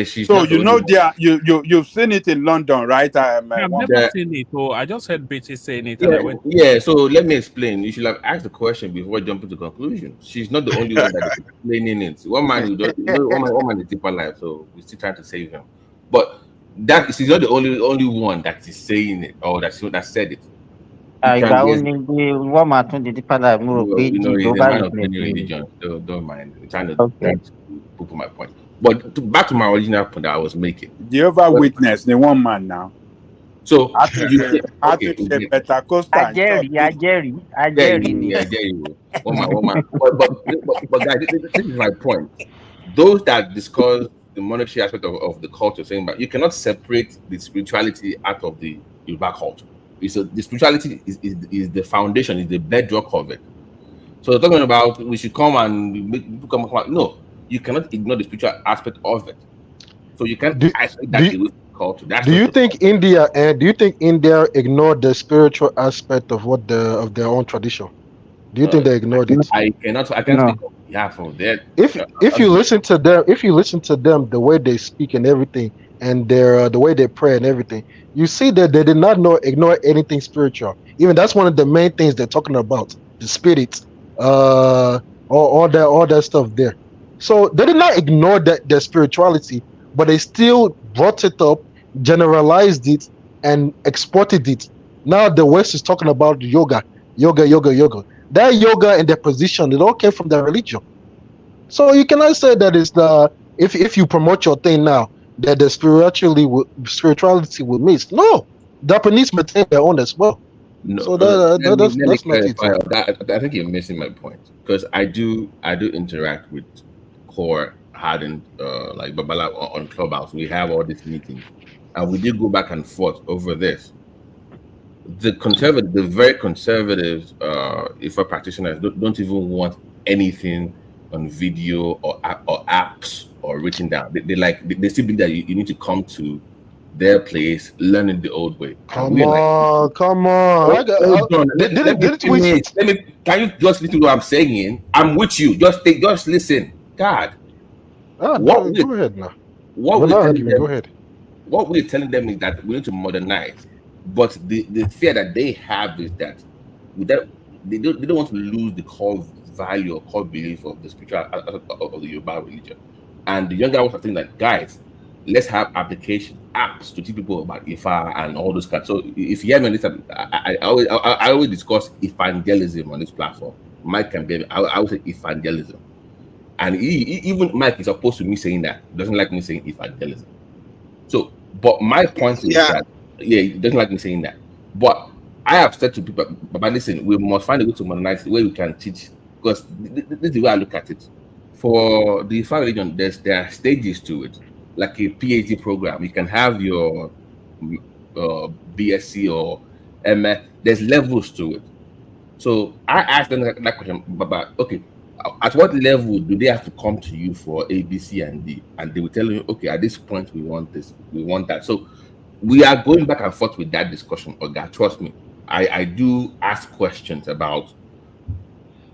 S12: She's
S16: So
S12: not the
S16: you
S12: only
S16: know,
S12: one.
S16: you've seen it in London, right?
S5: I've
S16: One
S5: never
S16: man.
S5: seen it. So I just heard Betty saying it, and
S12: Yeah,
S5: I went.
S12: yeah. So let me explain. You should have asked the question before jumping to conclusions. She's not the only one that is explaining it. One man who does, one man is deeper life, so we're still trying to save him. But that she's not the only one that is saying it or that said it. You
S19: Ìgbà
S12: can
S19: wo
S12: there's
S19: ni wọ́n máa tún di deeper life? Mo rò pé
S12: he's a
S19: Jehovah
S12: man of
S19: Witness
S12: many
S19: ni.
S12: religions. So don't mind. I'm trying
S19: Okay.
S12: to prove my point. But back to my original point that I was making.
S16: Jehovah Witness, the one man now.
S12: So
S16: I think the Pentecostal church.
S19: Ajẹ́rìí ni.
S12: Yeah, there you go. One man. But guys, this is my point. Those that discuss the monetary aspect of the culture, saying that you cannot separate the spirituality out of the Yoruba culture. The spirituality is the foundation, is the bedrock of it. So talking about we should come and make people come out. No, you cannot ignore the spiritual aspect of it. So you can't isolate that away from culture. That's
S15: Do
S12: just
S15: you
S12: the
S15: think India ignored the spiritual aspect of their own tradition? Do you think they ignored it?
S12: I can't speak on behalf of that.
S15: If you listen to them, the way they speak and everything, and the way they pray and everything, you see that they did not ignore anything spiritual. Even that's one of the main things they're talking about, the spirit, all that stuff there. So they did not ignore their spirituality, but they still brought it up, generalized it, and exported it. Now the West is talking about yoga. That yoga and their position, it all came from their religion. So you cannot say that it's if you promote your thing now that the spirituality will miss. No, Japanese maintain their own as well.
S12: No,
S15: So
S12: let me
S15: that's not it.
S12: clarify that. I think you're missing my point because I do interact with core hardened like Babala on Clubhouse. We have all these meetings, and we did go back and forth over this. The very conservative, IFA practitioners don't even want anything on video or apps or written down. They still believe that you need to come to their place, learning the old way.
S15: Come on.
S12: Hold on. Let me finish. Can you just listen to what I'm saying? I'm with you. Just listen. God.
S15: Go ahead now. Go ahead.
S12: What we're telling them is that we need to modernize. But the fear that they have is that they don't want to lose the core value or core belief of the spiritual of the Yoruba religion. And the younger ones are saying that, guys, let's have apps to teach people about Ifa and all those kinds. So if you hear me on this, I always discuss evangelism on this platform. Mike can be, I always say evangelism. And even Mike is opposed to me saying that. Doesn't like me saying evangelism. So, but my point is that, he doesn't like me saying that. But I have said to people, but listen, we must find a way to modernize the way we can teach. Because this is the way I look at it. For the Ifa religion, there are stages to it. Like a PhD program, you can have your BSc or MS. There's levels to it. So I asked them that question about, okay, at what level do they have to come to you for A, B, C, and D? And they will tell you, okay, at this point we want this, we want that. So we are going back and forth with that discussion. Oga, trust me, I do ask questions about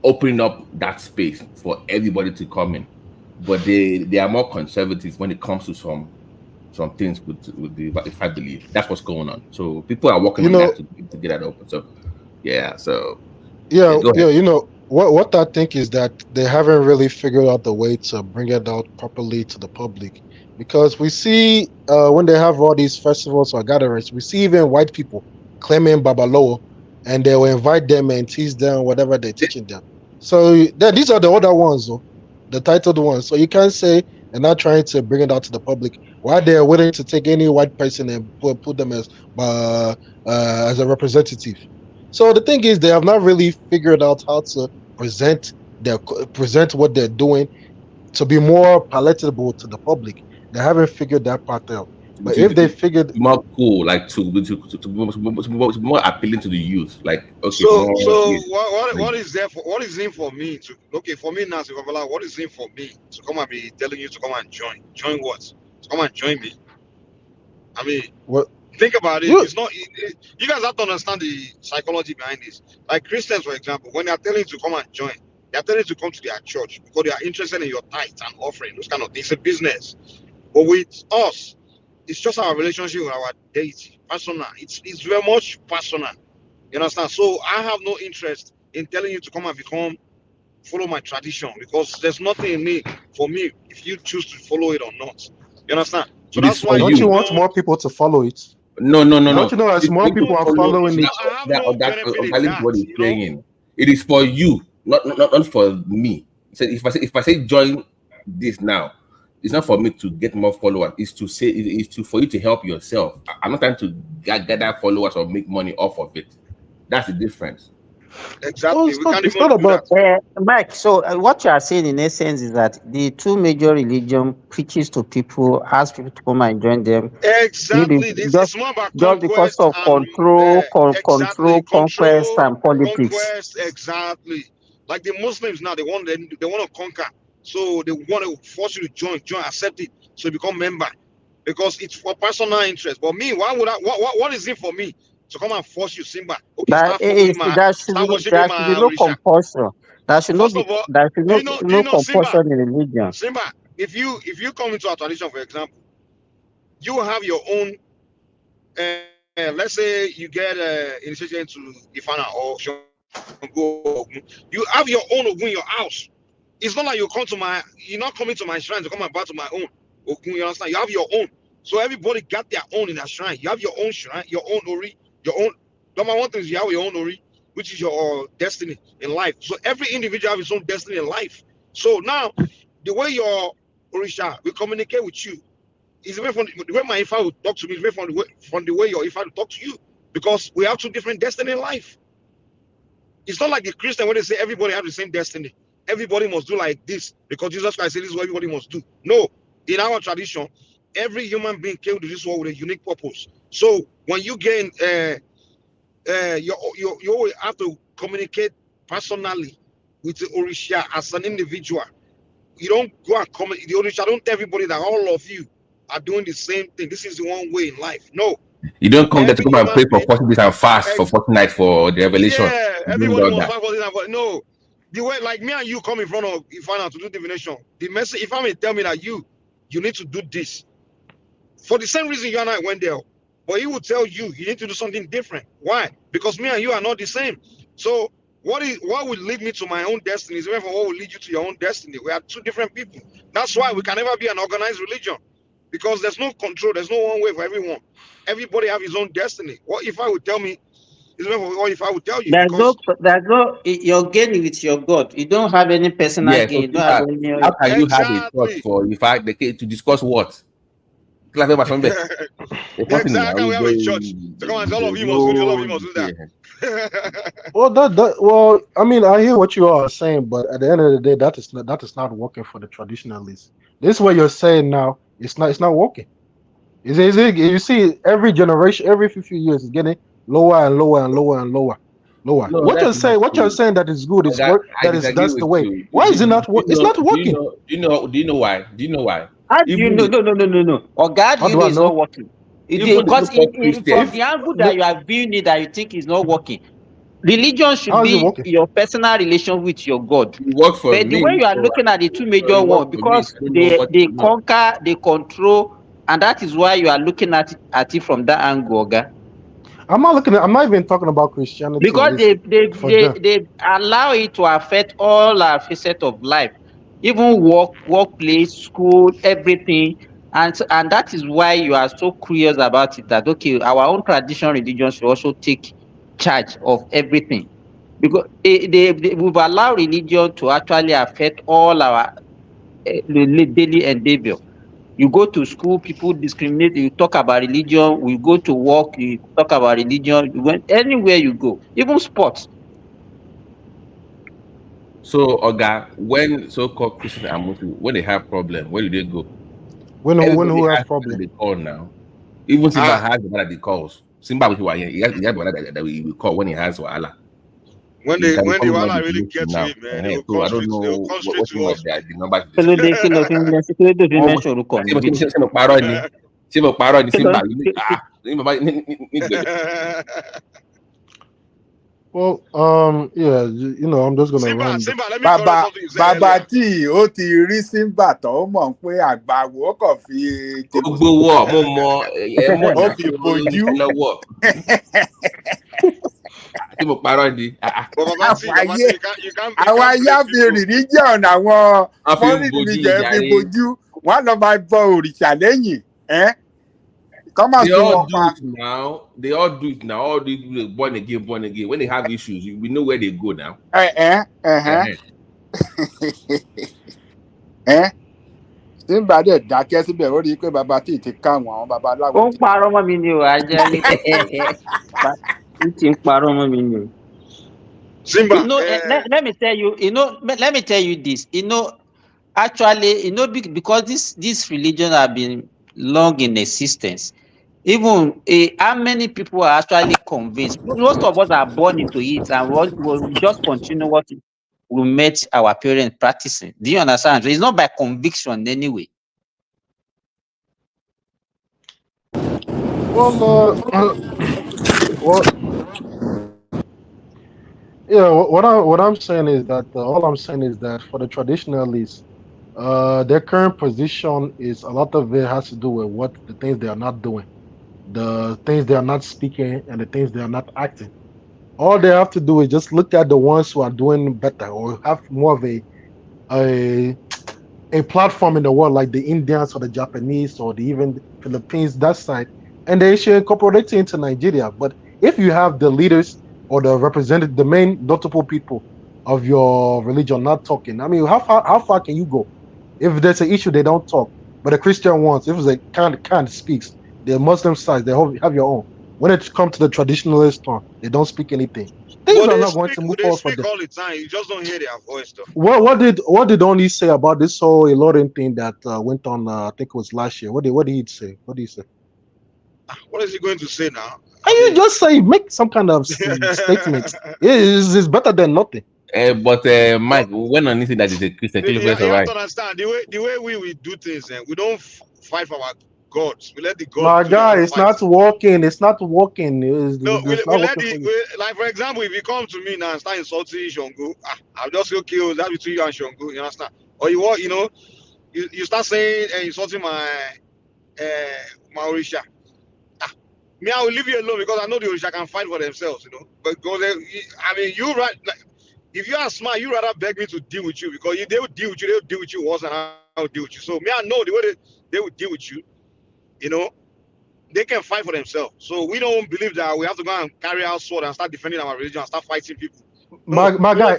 S12: opening up that space for everybody to come in, but they are more conservative when it comes to some things with the, if I believe that's what's going on. So people are working on that to get that open. So
S15: you know what I think is that they haven't really figured out the way to bring it out properly to the public, because we see when they have all these festivals or gatherings, we see even white people claiming Babalawo, and they will invite them and teach them whatever they're teaching them. So these are the other ones, though, the titled ones. So you can't say they're not trying to bring it out to the public while they're willing to take any white person and put them as a representative. So the thing is, they have not really figured out how to present what they're doing to be more palatable to the public. They haven't figured that part out. But if they figured
S12: more cool, like to be more appealing to the youth, like okay.
S20: What is in for me to for me now, what is in for me to come and be telling you to come and join what? To come and join me. I mean,
S15: what?
S20: Think about it. It's not. You guys have to understand the psychology behind this. Like Christians, for example, when they are telling you to come and join, they are telling you to come to their church because they are interested in your tithe and offering, those kind of things. It's a business. But with us, it's just our relationship with our deity, personal. It's very much personal. You understand? So I have no interest in telling you to come and follow my tradition, because there's nothing in me for me if you choose to follow it or not. You understand? So
S12: It is
S20: that's
S12: for
S20: why
S15: Don't
S12: you.
S15: you want more people to follow it?
S12: No.
S15: Don't you know as
S12: It's
S15: more
S12: for you to
S15: people are
S12: follow.
S15: following it?
S20: I have
S12: That
S20: no benefit in
S12: valid what
S20: that,
S12: he's saying. It is for you, not for me. So if I say join this now, it's not for me to get more followers. It's to say it's to for you to help yourself. I'm not trying to gather followers or make money off of it. That's the difference.
S20: exactly. We can't
S15: It's
S20: even
S15: not
S20: do
S15: about.
S20: that.
S19: Mike, so what you are saying in essence is that the two major religion preaches to people, ask people to come and join them, maybe
S20: Exactly. It's more about
S19: just because
S20: conquest
S19: of
S20: and exactly
S19: conquest, and politics.
S20: conquest. Exactly. Like the Muslims now, they want to conquer, so they want to force you to join, accept it, so you become member, because it's for personal interest. But me, why would I? What is it for me to come and force you, Simba? Okay,
S19: That
S20: start worshiping
S19: there should be
S20: my
S19: no
S20: Orisha.
S19: compulsion.
S20: First of all,
S19: There should
S20: do you
S19: no
S20: know Simba?
S19: compulsion in religion.
S20: Simba, if you come into our tradition, for example, you have your own. Let's say you get initiation to Ifana or Shango, you have your own Ogun in your house. It's not like you're not coming to my shrine to come and bow to my own Ogun. You understand? You have your own. So everybody got their own in that shrine. You have your own shrine, your own Ori, your own. Number one thing is you have your own Ori, which is your destiny in life. So every individual has his own destiny in life. So now, the way your Orisha will communicate with you, it's very from the way my Ifa will talk to me, it's very from the way your Ifa will talk to you. Because we have two different destiny in life. It's not like the Christian when they say everybody have the same destiny. Everybody must do like this because Jesus Christ said this is what everybody must do. No, in our tradition, every human being came to this world with a unique purpose. So when you gain, you always have to communicate personally with the Orisha as an individual. You don't go and comment. The Orisha don't tell everybody that all of you are doing the same thing. This is the one way in life. No.
S12: You don't come there to
S20: Every
S12: come and pray
S20: human
S12: for
S20: being,
S12: 40 days and fast for 40 nights for the revelation.
S20: yeah,
S12: You don't
S20: everybody
S12: do
S20: must
S12: that.
S20: fight for this. But no, the way like me and you come in front of Ifana to do divination, the message, if I may tell me that you need to do this for the same reason you and I went there, but he will tell you need to do something different. Why? Because me and you are not the same. So what will lead me to my own destiny is different from what will lead you to your own destiny. We are two different people. That's why we can never be an organized religion, because there's no control. There's no one way for everyone. Everybody have his own destiny. What if I would tell me? Is different from what if I would tell you? Because
S19: You're gaining with your God. You don't have any personal
S12: Yeah, so
S19: gain. You don't have
S12: Simba,
S19: any.
S12: how can you have a thought
S20: exactly.
S12: for if I the case to discuss what? Class member somebody. It's nothing
S20: Exactly. How
S12: now.
S20: can we have a church to come and say all of you must do this, all of you must do that?
S15: Well, I mean, I hear what you all are saying, but at the end of the day, that is not working for the traditionalists. This is what you're saying now. It's not working. Is it? You see, every generation, every few years, it's getting lower and lower and lower and lower.
S12: No, that's not
S15: What you're
S12: true.
S15: saying that is good is
S12: Okay,
S15: work.
S12: I disagree
S15: That's the
S12: with
S15: way.
S12: you.
S15: Why is it not? It's not working.
S12: Do you know why? Do you know why?
S19: How do you
S12: Even
S19: know? No. Or God,
S15: How
S19: you
S15: do
S19: know
S15: I
S19: it's not
S15: know?
S19: working.
S12: even the
S19: Because
S12: so-called
S19: from
S12: Christians.
S19: the angle that
S15: The,
S19: you are viewing it, that you think is not working, religion should
S15: how is it
S19: be
S15: working?
S19: your personal relation with your God.
S12: It worked for
S19: But the way
S12: me,
S19: you are
S12: so
S19: looking at the two
S12: it
S19: major
S12: worked
S19: ones,
S12: for me.
S19: because
S12: So don't know what
S19: they
S12: you know.
S19: conquer, they control, and that is why you are looking at it from that angle, okay?
S15: I'm not even talking about Christianity or
S19: Because
S15: this for them.
S19: they allow it to affect all our facets of life, even workplace, school, everything. And that is why you are so curious about it, that okay, our own traditional religion should also take charge of everything, because we've allowed religion to actually affect all our daily endeavor. You go to school, people discriminate, you talk about religion. We go to work, you talk about religion. You went anywhere you go, even sports.
S12: So, Oga, when so-called Christians and Muslims, when they have problem, where do they go?
S15: When
S12: Everybody
S15: who has
S12: has
S15: problem?
S12: they call now. Even Simba has the one that he calls. Simba, which he has the one that we will call when he has wahala.
S20: when
S12: He
S20: the
S12: can be
S20: when the
S12: calling all
S20: wala
S12: the
S20: really
S12: solution
S20: get to
S12: now.
S20: it, man, they will
S12: So
S20: come
S12: I don't
S20: straight. They will
S12: know
S20: come straight
S12: what's
S20: to
S12: name of
S20: us.
S12: the number to
S19: Kí ló
S12: discuss.
S19: dé kí ló fi ń mention kí ló dé fi ń mention orúkọ mi bíi ti
S12: Ṣé mo parọ́ ni? Ṣé mo parọ́ ni
S19: kí ló
S12: Simba? Ní bàbá ní gbẹ̀gbẹ̀.
S15: Well, yeah, I'm just gonna run.
S20: Simba, let me correct something you said
S16: Bàbá
S20: earlier.
S16: tí ó ti rí Simba tó mọ̀ pé àgbàwò kàn fi
S2: Gbogbo wọ̀ mo mọ ẹ mọ̀
S16: ó
S2: náà
S16: fi
S2: mo
S16: bojú.
S2: níṣẹ́ lọ́wọ́. Tí mo parọ́ ni.
S20: But Baba T, you can't
S16: Àwọn
S20: blame people.
S16: ayáfẹ́rì níjẹ́ ọ̀nà àwọn
S2: Wọ́n fi ń
S16: mọ́rìnì
S2: bojú
S16: níjẹ́ fi
S2: jàre.
S16: bojú. Wọ́n lọ máa bọ òrìṣà lẹ́yìn. Kọ́ máa
S2: They
S16: sún
S2: all
S16: wọn
S2: do
S16: pa.
S2: it now. They all do it now. All these people born again. When they have issues, we know where they go now.
S16: Simba dẹ̀ dákẹ́ síbẹ̀ ó rí i pé bàbá tí ti ká àwọn bàbá aláwo.
S19: Ó ń parọ́ mọ́ mi ni o, ajẹ́lé. Ó ti ń parọ́ mọ́ mi ni o.
S20: Simba,
S19: let me tell you, let me tell you this. Actually, because this religion have been long in existence. Even how many people are actually convinced? Most of us are born into it, and we'll just continue what we met our parents practicing. Do you understand? So it's not by conviction anyway.
S15: Well, what I'm saying is that all I'm saying is that for the traditionalists, their current position is a lot of it has to do with what the things they are not doing, the things they are not speaking, and the things they are not acting. All they have to do is just look at the ones who are doing better or have more of a platform in the world, like the Indians or the Japanese or even the Philippines, that side, and they should incorporate it into Nigeria. But if you have the leaders or the representative, the main notable people of your religion not talking, I mean, how far can you go? If there's an issue, they don't talk. But the Christian ones, if it's a kind speaks, the Muslim side, they have your own. When it comes to the traditionalist one, they don't speak anything. Things are not going to move forward for them.
S20: all the time. You just don't hear their voice, though.
S15: What did Oni say about this whole Ilorin thing that went on? I think it was last year. What did he say? What did he say?
S20: What is he going to say now?
S15: You just say make some kind of statement. It's better than nothing.
S2: But Mike, when anything that is a Christian,
S20: you have to understand the way we do things, and we don't fight for our gods. We let the gods.
S15: My guy, it's not working. It's not working.
S20: Like for example, if you come to me now and start insulting Shongo, I'll just say, okay, that between you and Shongo. You understand? Or you start saying and insulting my Orisha. Me, I will leave you alone because I know the Orisha can fight for themselves. But you right. Like, if you are smart, you rather beg me to deal with you because they will deal with you. They will deal with you worse than I will deal with you. So me, I know the way they will deal with you. They can fight for themselves. So we don't believe that we have to go and carry our sword and start defending our religion and start fighting people.
S15: My guy,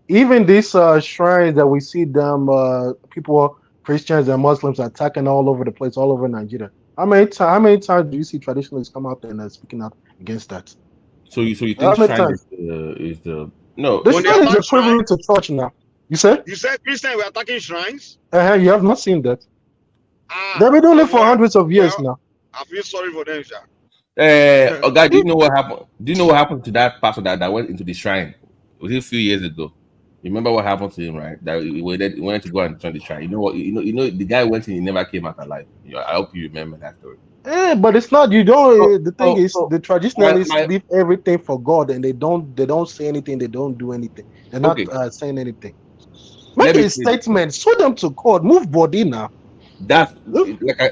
S15: even these shrines that we see them people, Christians and Muslims attacking all over the place, all over Nigeria. How many times do you see traditionalists come out there and speaking out against that?
S2: So you think shrine is the no?
S15: The shrine is equivalent to church now. You said
S20: Christians were attacking shrines?
S15: You have not seen that. They've been doing it for hundreds of years now.
S20: I feel sorry for them, sir.
S2: Guy, do you know what happened? Do you know what happened to that pastor that went into the shrine? It was a few years ago. You remember what happened to him, right? That he went to go and join the shrine. You know what? You know the guy went and he never came out alive. I hope you remember that story.
S15: But it's not. You don't. The thing is, the traditionalists leave everything for God, and they don't say anything. They don't do anything. They're not saying anything. Make a statement. Sue them to court. Move body now.
S2: That's like I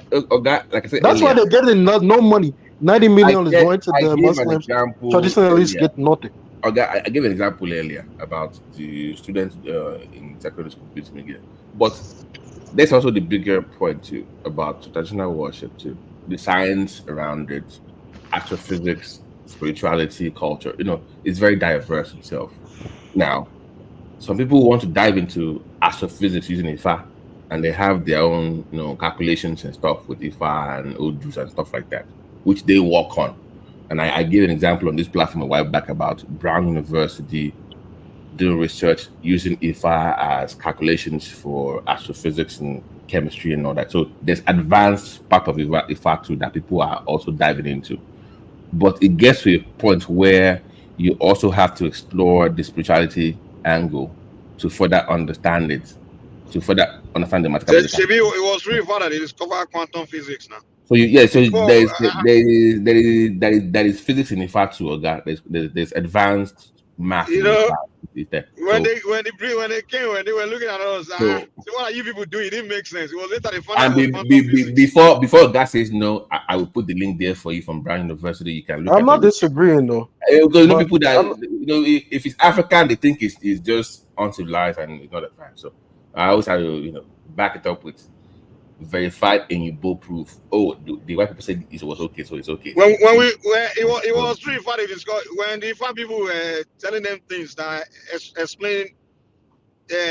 S2: said.
S15: That's why they're getting no money. 90 million is going to the Muslims. Traditionalists get nothing.
S2: I gave an example earlier about the students in secondary school beating again. But there's also the bigger point too about traditional worship too. The science around it, astrophysics, spirituality, culture. It's very diverse itself. Now, some people want to dive into astrophysics using Ifa, and they have their own, calculations and stuff with Ifa and Odus and stuff like that, which they work on. And I gave an example on this platform a while back about Brown University doing research using Ifa as calculations for astrophysics and chemistry and all that. So there's advanced part of Ifa too that people are also diving into. But it gets to a point where you also have to explore the spirituality angle to further understand it, to further understand the mathematical.
S20: It was really fun that they discovered quantum physics now.
S2: So so
S20: Well,
S2: there is physics in the fact too, or that there's advanced math
S20: you
S2: in the
S20: know,
S2: fact.
S20: when
S2: So
S20: they came, when they were looking at us,
S2: so
S20: so what are you people doing? It didn't make sense. It was later they found out
S2: and
S20: it was quantum physics.
S2: before God says no, I will put the link there for you from Brown University. You can look
S15: I'm
S2: at
S15: not
S2: it.
S15: disagreeing though,
S2: Because you know
S15: but
S2: people that
S15: I'm,
S2: if it's African, they think it's just uncivilized and it's not advanced. So I always have to back it up with verified and you both proof. Oh, the white people said it was okay, so it's okay.
S20: When
S2: So
S20: it was true funny discuss when the fat people were telling them things that explain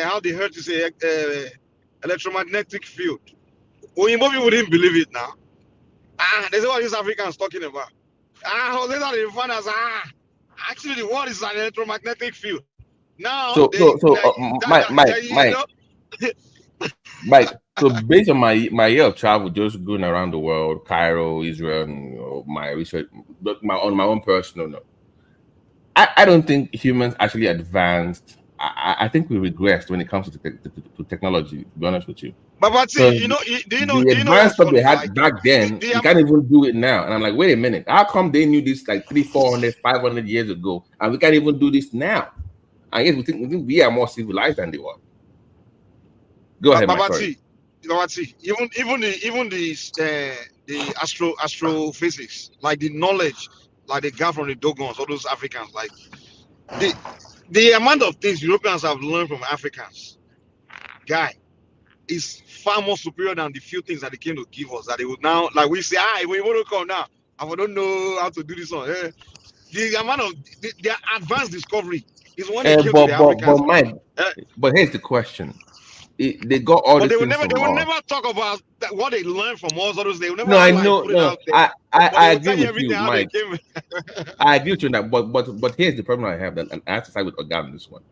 S20: how the earth is a electromagnetic field. Oyinbo people didn't believe it now. They say what these Africans talking about. Later they found out actually the world is an electromagnetic field. Now
S2: Mike. So based on my year of travel, just going around the world, Cairo, Israel, and my research, on my own personal note, I don't think humans actually advanced. I think we regressed when it comes to technology. To be honest with you,
S20: but see,
S2: so
S20: do you know
S2: the advanced
S20: what's
S2: stuff they
S20: funny?
S2: had
S20: Like
S2: back then, you can't even do it now. And I'm like, wait a minute, how come they knew this like 300, 400, 500 years ago, and we can't even do this now? And yet we think we are more civilized than they were. Go ahead, Mike. Sorry.
S20: Even the astrophysics, like the knowledge, like they got from the Dogons, all those Africans, like the amount of things Europeans have learned from Africans, guy, is far more superior than the few things that they came to give us. That they would now, like we say, we want to come now. I don't know how to do this one. The amount of their advanced discovery is when they came to the Africans.
S2: Mike, but here's the question. They got all
S20: But
S2: these
S20: they will
S2: things
S20: never,
S2: from us.
S20: never talk about what they learned from us. Others, they will never
S2: No, I
S20: like
S2: know.
S20: put it out there.
S2: I agree
S20: Tell you
S2: with you,
S20: everything how
S2: Mike.
S20: they came.
S2: I agree with you on that. But here's the problem I have, and I have to side with Oga on this one.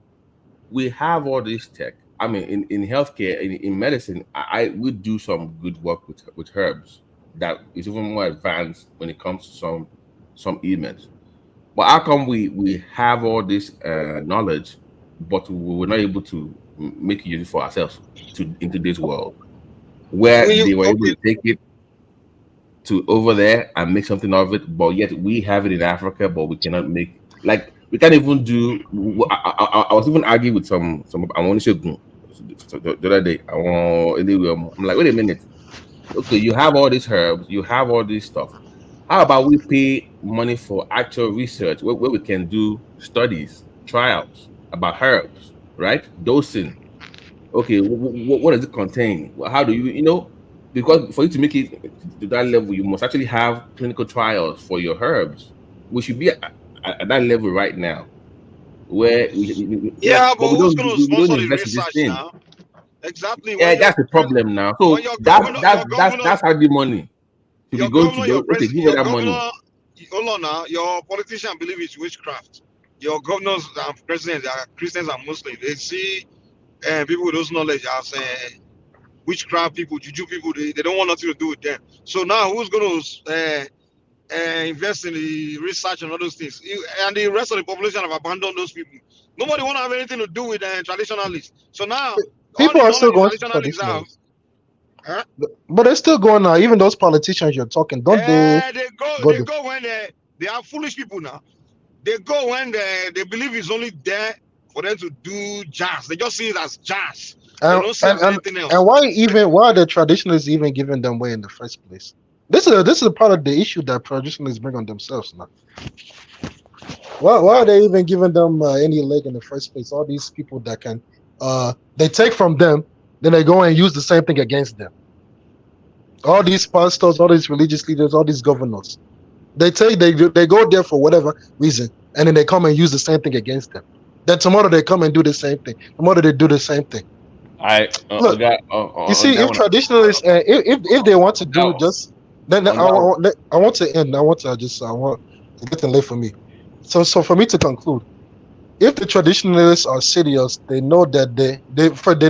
S2: We have all this tech. I mean, in healthcare, in medicine, I would do some good work with herbs that is even more advanced when it comes to some ailments. But how come we have all this knowledge, but we were not able to make use for ourselves into this world, where they were able to take it to over there and make something of it, but yet we have it in Africa, but we cannot make we can't even do. I was even arguing with some. I want to say the other day. I'm like, wait a minute. Okay, you have all these herbs, you have all this stuff. How about we pay money for actual research where we can do studies, trials about herbs, right? Dosing. Okay, what does it contain? How do because for you to make it to that level, you must actually have clinical trials for your herbs. We should be at that level right now, where
S20: but who's going to
S2: we don't
S20: sponsor the
S2: invest in this
S20: research
S2: thing.
S20: now? Exactly.
S2: Yeah, that's the problem now. So that's how the money to be going to go. Okay, give me that money.
S20: Hold on now. Your politician believe it's witchcraft. Your governors and presidents are Christians and Muslims. They see people with those knowledge as witchcraft people, juju people. They don't want nothing to do with them. So now who's going to invest in the research and all those things? And the rest of the population have abandoned those people. Nobody want to have anything to do with traditionalists. So now
S15: people are still going to
S20: traditionalists have.
S15: Huh? But they're still going now. Even those politicians you're talking, don't they?
S20: They go when they are foolish people now. They go when they believe it's only there for them to do jazz. They just see it as jazz. They don't see it as anything else.
S15: And why are the traditionalists even giving them way in the first place? This is a part of the issue that traditionalists bring on themselves now. Why are they even giving them any leg in the first place? All these people that can they take from them, then they go and use the same thing against them. All these pastors, all these religious leaders, all these governors, they go there for whatever reason, and then they come and use the same thing against them. Then tomorrow they come and do the same thing. Tomorrow they do the same thing.
S2: Look,
S15: you see, if traditionalists, if they want to do just, then I want to end. It's getting late for me. So for me to conclude, if the traditionalists are serious, they know that they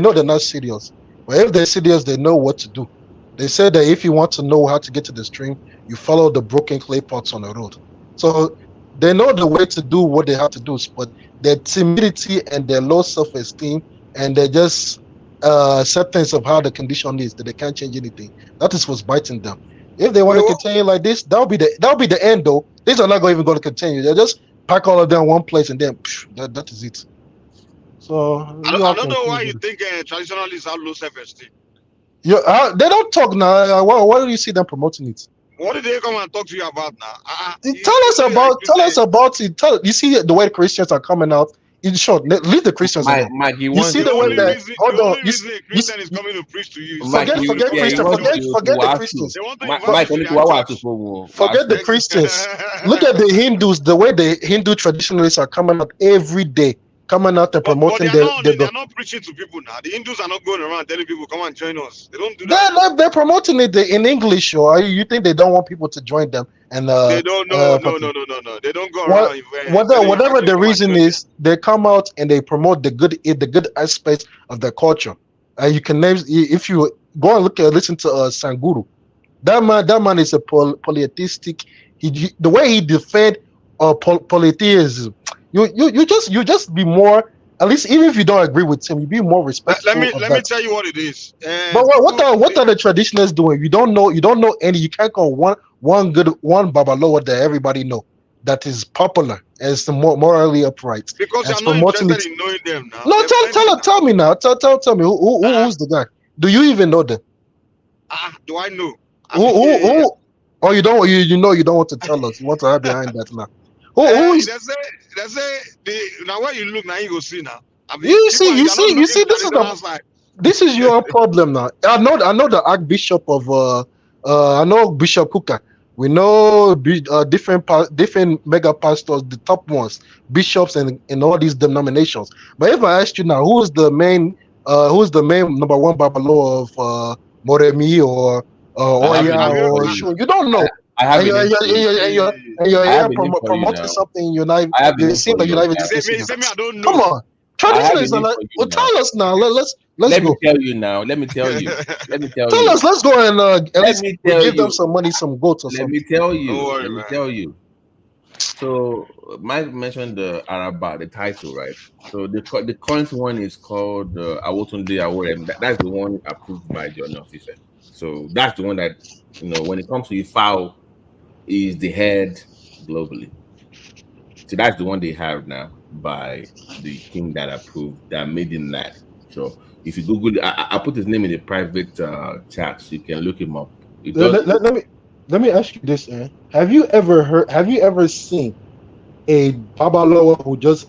S15: know they're not serious. But if they're serious, they know what to do. They say that if you want to know how to get to the stream, you follow the broken clay pots on the road. So they know the way to do what they have to do, but their timidity and their low self-esteem and their just acceptance of how the condition is, that they can't change anything. That is what's biting them. If they want to continue like this, that'll be the end though. These are not even going to continue. They'll just pack all of them in one place and then that is it. So
S20: I don't know why you think traditionalists have low self-esteem.
S15: They don't talk now. Why do you see them promoting it?
S20: What did they come and talk to you about now?
S15: Tell us about it. You see the way Christians are coming out. In short, leave the Christians alone.
S2: Mike,
S15: you see the way that
S20: Christian is coming to preach to you.
S15: Forget Christians. Forget the Christians. Forget the Christians. Look at the Hindus. The way the Hindu traditionalists are coming out every day, coming out and promoting
S20: they're not preaching to people now. The Hindus are not going around telling people come and join us. They don't do
S15: that. They're promoting it in English, or you think they don't want people to join them? And
S20: they don't. No. They don't go around.
S15: Whatever the reason is, they come out and they promote the good aspects of their culture. You can name, if you go and listen to Sanguru. That man is a polytheistic. The way he defend polytheism, you just be more. At least even if you don't agree with him, you be more respectful.
S20: Let me tell you what it is.
S15: But what are the traditionalists doing? You don't know any. You can't call one Babalowo that everybody know that is popular and is morally upright.
S20: Because you're not interested in knowing them now.
S15: No, tell me now. Tell me who's the guy? Do you even know them?
S20: Do I know?
S15: Who? Oh, you don't. You know you don't want to tell us. You want to hide behind that now. Who is?
S20: They say now where you look now you go see now.
S15: You see. This is your problem now. I know the Archbishop of I know Bishop Kuka. We know different mega pastors, the top ones, bishops, and all these denominations. But if I ask you now, who's the main number one Babalo of Moremi or Oya or Shun? You don't know. You're promoting something you're not. You seem like you're not even discussing. Come on, traditionalists are like. Well, tell us now. Let's
S2: let
S15: go.
S2: me tell you now. Let me tell you.
S15: Tell us. Let's go and at least give them some money, some goats or something.
S2: Let me tell you. So Mike mentioned the Araba, the title, right? So the current one is called Awotunde Abure, and that's the one approved by the officer. So that's the one that when it comes to Ifao, is the head globally. So that's the one they have now by the king that approved, that made him that. So if you Google, I put his name in the private chat, so you can look him up.
S15: Let me ask you this, Have you ever seen a Babalowo who just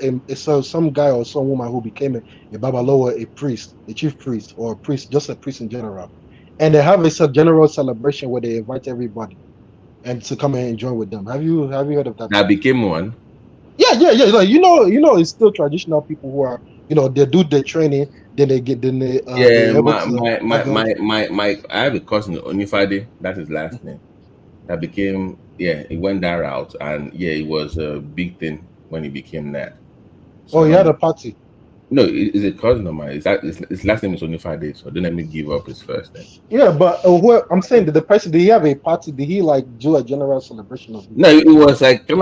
S15: some guy or some woman who became a Babalowo, a priest, a chief priest, or a priest, just a priest in general, and they have a general celebration where they invite everybody and to come and enjoy with them? Have you heard of that?
S2: That became one.
S15: Yeah. Like, it's still traditional people who are they do their training, then they get
S2: I have a cousin Onifade, that's his last name. That became he went that route, and it was a big thing when he became that.
S15: So, he had a party.
S2: No, it's a cousin of mine. His last name is Onifade, so don't let me give up his first name.
S15: Yeah, but I'm saying that the person, did he have a party? Did he do a general celebration of it?
S2: No, it was like it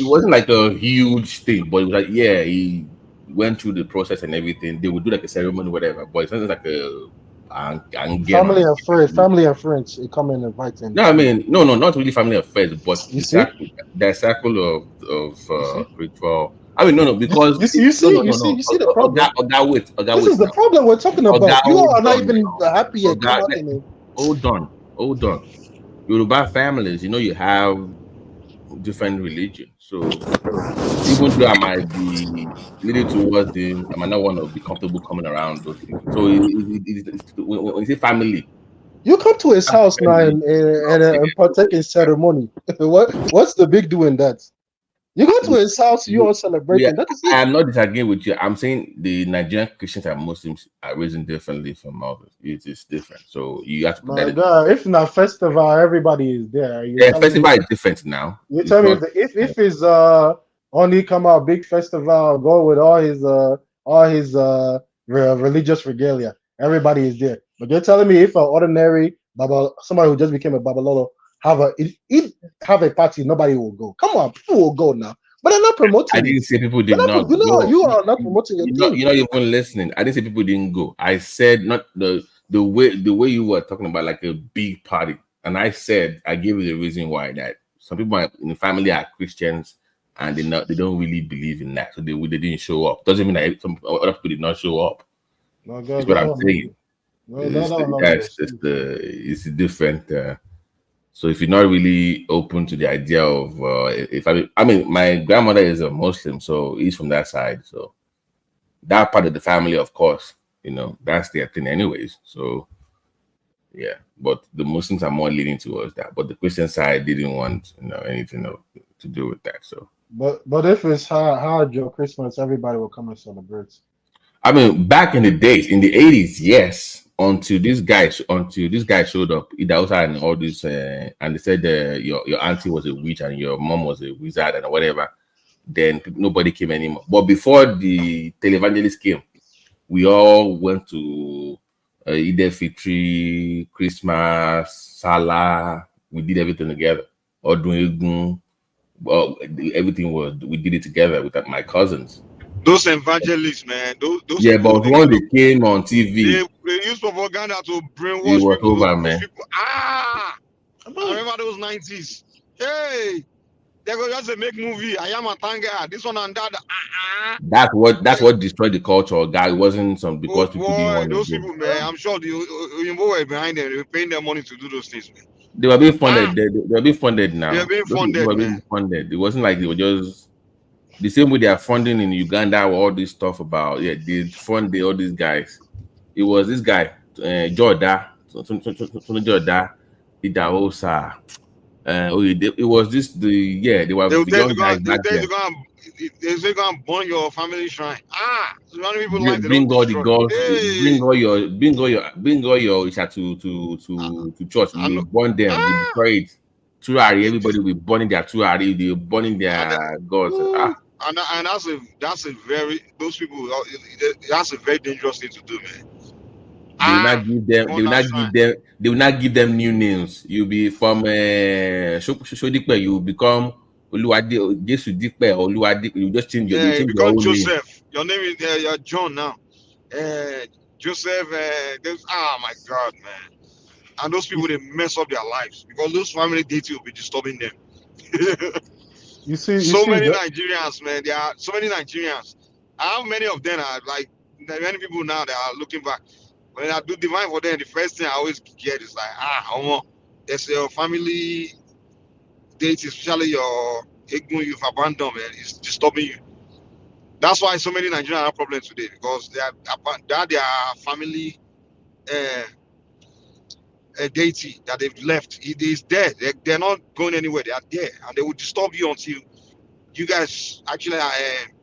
S2: wasn't like a huge thing, but it was like he went through the process and everything. They would do like a ceremony, whatever, but it's not like a
S15: family and friends come and invite him.
S2: No, I mean, no, not really family and friends, but the circle of ritual. I mean, no, because
S15: you see the problem. This is the problem we're talking about. You are not even happy at coming.
S2: Hold on. Yoruba families, you have different religions. So even though I might be leading towards them, I might not want to be comfortable coming around those people. So when you say family,
S15: you come to his house now and partake in ceremony. What's the big deal in that? You go to his house, you are celebrating. That is it.
S2: I am not disagreeing with you. I'm saying the Nigerian Christians and Muslims are raising differently from others. It is different. So you have to put that
S15: if not festival, everybody is there.
S2: Festival is different now.
S15: You tell me if it's only come out big festival, go with all his religious regalia. Everybody is there. But you're telling me if an ordinary somebody who just became a Babalolo have a party, nobody will go. Come on, people will go now. But they're not promoting.
S2: I didn't say people did not
S15: go. You are not promoting your team.
S2: You're not even listening. I didn't say people didn't go. I said not the way you were talking about like a big party.
S12: And I said, I gave you the reason why, that some people in the family are Christians and they don't really believe in that, so they didn't show up. Doesn't mean that some other people did not show up.
S15: No,
S12: That's what I'm saying.
S15: no,
S12: It's different. So if you're not really open to the idea of, I mean, my grandmother is a Muslim, so he's from that side. So that part of the family, of course, that's their thing, anyways. So yeah, but the Muslims are more leaning towards that. But the Christian side didn't want, anything to do with that. So.
S15: But if it's hard your Christmas, everybody will come and celebrate.
S12: I mean, back in the days, in the 80s, yes. Until this guy showed up, Idausa and all this, and they said your auntie was a witch and your mom was a wizard and whatever. Then nobody came anymore. But before the televangelist came, we all went to Eid Fitri, Christmas, Salah. We did everything together. Everything we did it together with my cousins.
S20: Those evangelists, man, those
S12: yeah, people, but when they came on TV,
S20: they use propaganda to brainwash people.
S12: Over, man.
S20: People. I remember those 90s. Hey, they go just make movie. I am a tanga. This one and that.
S12: That's what destroyed the culture, guy. It wasn't because people didn't want
S20: those people, man. I'm sure the Oyinbo were behind them. They were paying their money to do those things, man.
S12: They were being funded. They were being funded now.
S20: They were being funded, man.
S12: Being funded. It wasn't like they were just. The same way they are funding in Uganda or all this stuff about, they fund all these guys. It was this guy, Jorda, Idaosa. It was this they were the young guys back then.
S20: They're gonna burn your family shrine. So many people
S12: bring all the gods, bring all your Isha to church. We will burn them, we destroy it. Everybody will burning their Tuari, they burning their gods.
S20: And that's a very those people. That's a very dangerous thing to do, man.
S12: They will not give them new names. You'll be from Shodikpe. You will become Oluwade. You just change your name.
S20: You become Joseph. Name. Your name is you're John now. Joseph. My God, man. And those people, they mess up their lives because those family deity will be disturbing them.
S15: You see
S20: many Nigerians, man. There are so many Nigerians. How many of them are like many people now that are looking back? When I do divine for them, the first thing I always get is like, there's your family deity, especially your Egun you've abandoned, man. It's disturbing you. That's why so many Nigerians have problems today because their family deity that they've left, it is there. They're not going anywhere. They are there, and they will disturb you until you guys actually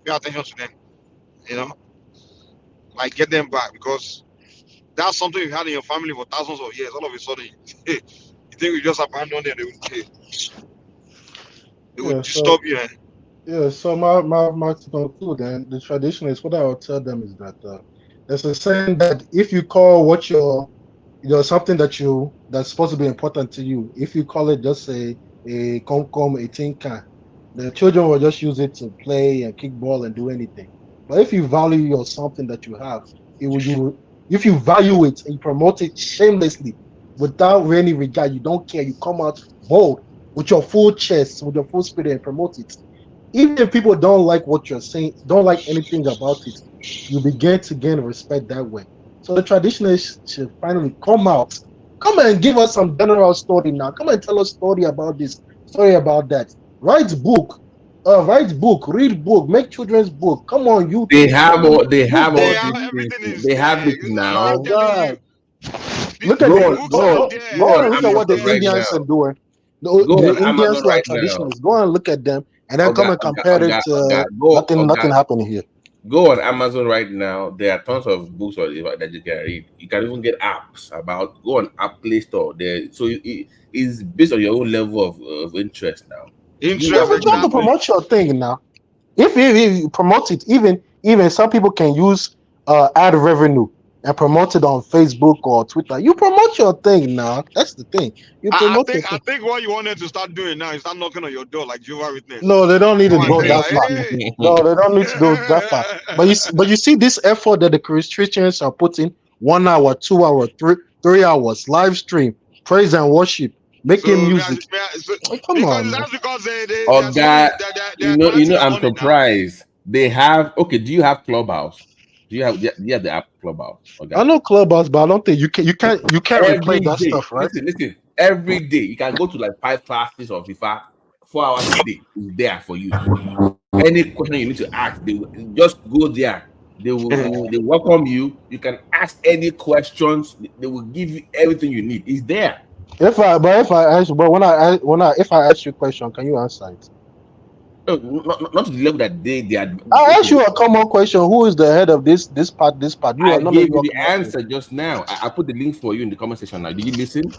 S20: pay attention to them. Like get them back because that's something you had in your family for thousands of years. All of a sudden, you think we just abandon them? They will disturb you.
S15: Yeah. So my to conclude, then the traditionalists, what I would tell them is that there's a saying that if you call what something that's supposed to be important to you, if you call it just a a tin can, the children will just use it to play and kick ball and do anything. But if you value something that you have, if you value it and you promote it shamelessly, without any regard, you don't care, you come out bold with your full chest, with your full spirit and promote it. Even if people don't like what you're saying, don't like anything about it, you begin to gain respect that way. So the traditionalists should finally come and give us some general story now. Come and tell us story about this, story about that. Write book, read book, make children's book. Come on, you.
S12: They have everything. They have it now.
S15: Oh God. Look at what the Indians are doing. The Indians who are traditionalists. Go and look at them and then come and compare it to nothing happening here.
S12: Go on Amazon right now. There are tons of books that you can read. You can even get apps about. Go on App Play Store. There, so it's based on your own level of interest now.
S15: You have to promote your thing now. If you promote it, even some people can use ad revenue and promote it on Facebook or Twitter. You promote your thing now. That's the thing.
S20: I think what you wanted to start doing now is start knocking on your door like Jehovah's Witness.
S15: No, they don't need to go that far. No, they don't need to go that far. But you see this effort that the Christians are putting, 1 hour, 2 hours, 3 hours, live stream, praise and worship. making music. Come on, man.
S20: That's because they
S12: Oh
S20: are
S12: God,
S20: spending, they
S12: you
S20: are
S12: know,
S20: collecting their
S12: I'm
S20: money now.
S12: surprised. They have okay. Do you have Clubhouse? Do you have the app Clubhouse? Okay.
S15: I know Clubhouse, but I don't think you can't replay
S12: Every
S15: that
S12: day,
S15: stuff, right?
S12: listen. Every day you can go to like 5 classes of FIFA, 4 hours a day is there for you. Any question you need to ask, they will just go there. They welcome you. You can ask any questions. They will give you everything you need. It's there.
S15: If I ask, but if I ask you a question, can you answer it?
S12: Not to the level that they are.
S15: I ask you a common question. Who is the head of this part? You
S12: I
S15: are none of
S12: gave
S15: you
S12: you
S15: are
S12: the
S15: come out with.
S12: answer just now. I put the link for you in the comment section now. Did you listen?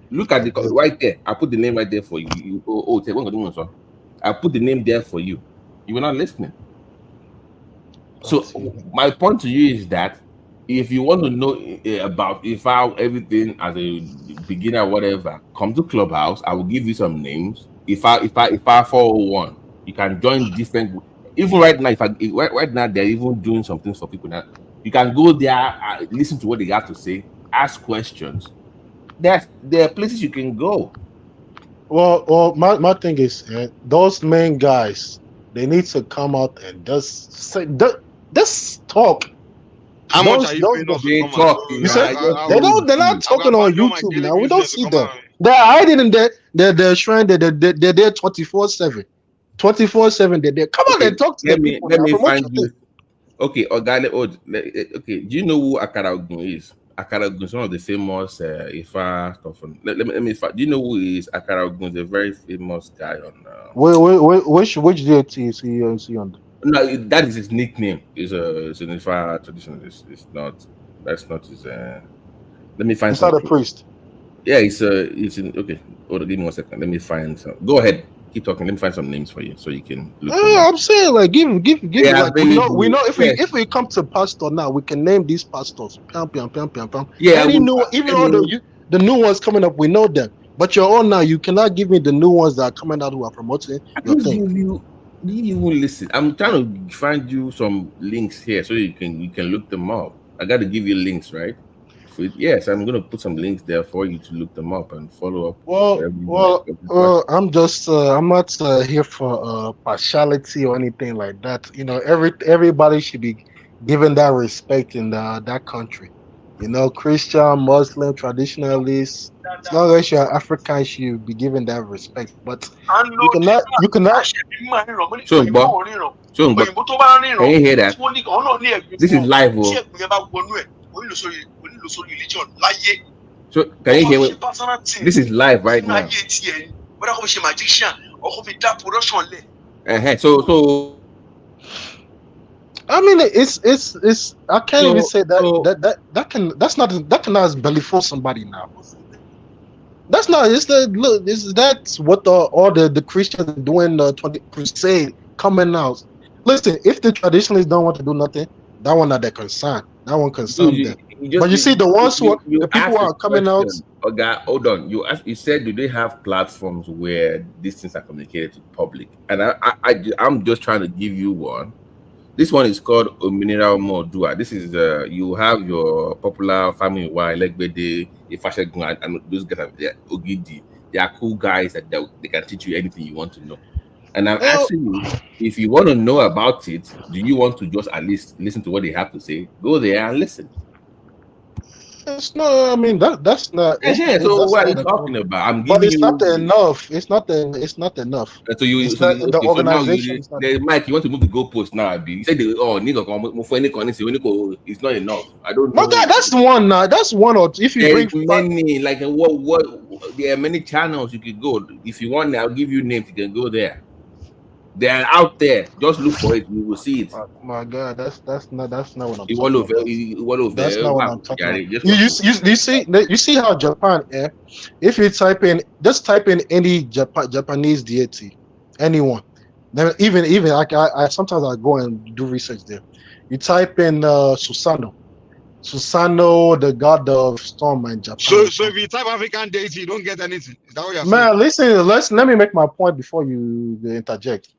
S12: Look at the right there. I put the name right there for you. I put the name there for you. You were not listening. So my point to you is that if you want to know about everything as a beginner, whatever, come to Clubhouse. I will give you some names. If I 401, you can join different. Even right now, right now they're even doing some things for people now. You can go there, listen to what they have to say, ask questions. There are places you can go.
S15: Well, my thing is, those main guys, they need to come out and just say, just talk.
S20: How much are you paying us to come out?
S15: You said they're not talking on YouTube now. We don't see them. They're hiding in their shrine. They're there 24/7. 24/7. They're there. Come on and talk to the people
S12: Let
S15: now.
S12: me
S15: Promote
S12: find
S15: your
S12: you.
S15: thing.
S12: Okay, okay. Do you know who Akara Ogun is? Akara Ogun is one of the famous Ifa stuff. Let me find. Do you know who is Akara Ogun? Is a very famous guy on.
S15: Which deity is he on?
S12: No, that is his nickname. It's an Ifa tradition. It's not. That's not his. Let me find.
S15: It's not a priest.
S12: Yeah, it's in. Okay, hold on, give me 1 second. Let me find some. Go ahead. Keep talking. Let me find some names for you so you can look them up.
S15: I'm saying like give
S12: They are
S15: like we know
S12: available.
S15: if we come to pastor now, we can name these pastors. Pam.
S12: Yeah,
S15: Even all the new ones coming up, we know them. But your own now, you cannot give me the new ones that are coming out who are promoting your
S12: Just
S15: thing.
S12: give you. Do you even listen? I'm trying to find you some links here so you can look them up. I got to give you links, right? Yes, I'm gonna put some links there for you to look them up and follow up.
S15: I'm just I'm not here for partiality or anything like that. You know, everybody should be given that respect in that country. You know, Christian, Muslim, traditionalists, as long as you're African, you should be given that respect. But you cannot.
S12: So, can you hear that? This is live. So, can you hear me? This is live right now. So.
S15: I mean, it's. I can't even say that that cannot belly for somebody now. That's not. That's what all the Christians are doing. 20 crusade coming out. Listen, if the traditionalists don't want to do nothing, that one not their concern. That one concern them. But you see, the ones who the people who are coming out.
S12: Okay, hold on. You said, do they have platforms where these things are communicated to the public? And I'm just trying to give you one. This one is called Ominira Modua. This is you have your popular family Legbede, Ifashegun, and those guys are Ogidi. They are cool guys that they can teach you anything you want to know. And I'm asking you, if you want to know about it, do you want to just at least listen to what they have to say? Go there and listen.
S15: It's not. I mean that's not.
S12: So what are you talking about? I'm giving
S15: but it's
S12: you.
S15: not enough. It's not enough.
S12: So you,
S15: it's
S12: so
S15: not,
S12: you,
S15: the
S12: okay,
S15: organization.
S12: So now Mike, you want to move the goalpost now? You said it's not enough. I don't know.
S15: No, that's one now. That's one or two. If you
S12: There's
S15: bring
S12: many, like what there are many channels you could go. If you want, I'll give you names. You can go there. They are out there. Just look for it. You will see it.
S15: My God, that's not what I'm
S12: That's
S15: not what I'm talking about. You see how Japan, if you just type in any Japanese deity, anyone, then even I sometimes I go and do research there. You type in Susanoo, the god of storm in Japan.
S20: So if you type African deity, you don't get anything. Is that what you're saying?
S15: Man, listen, let me make my point before you interject.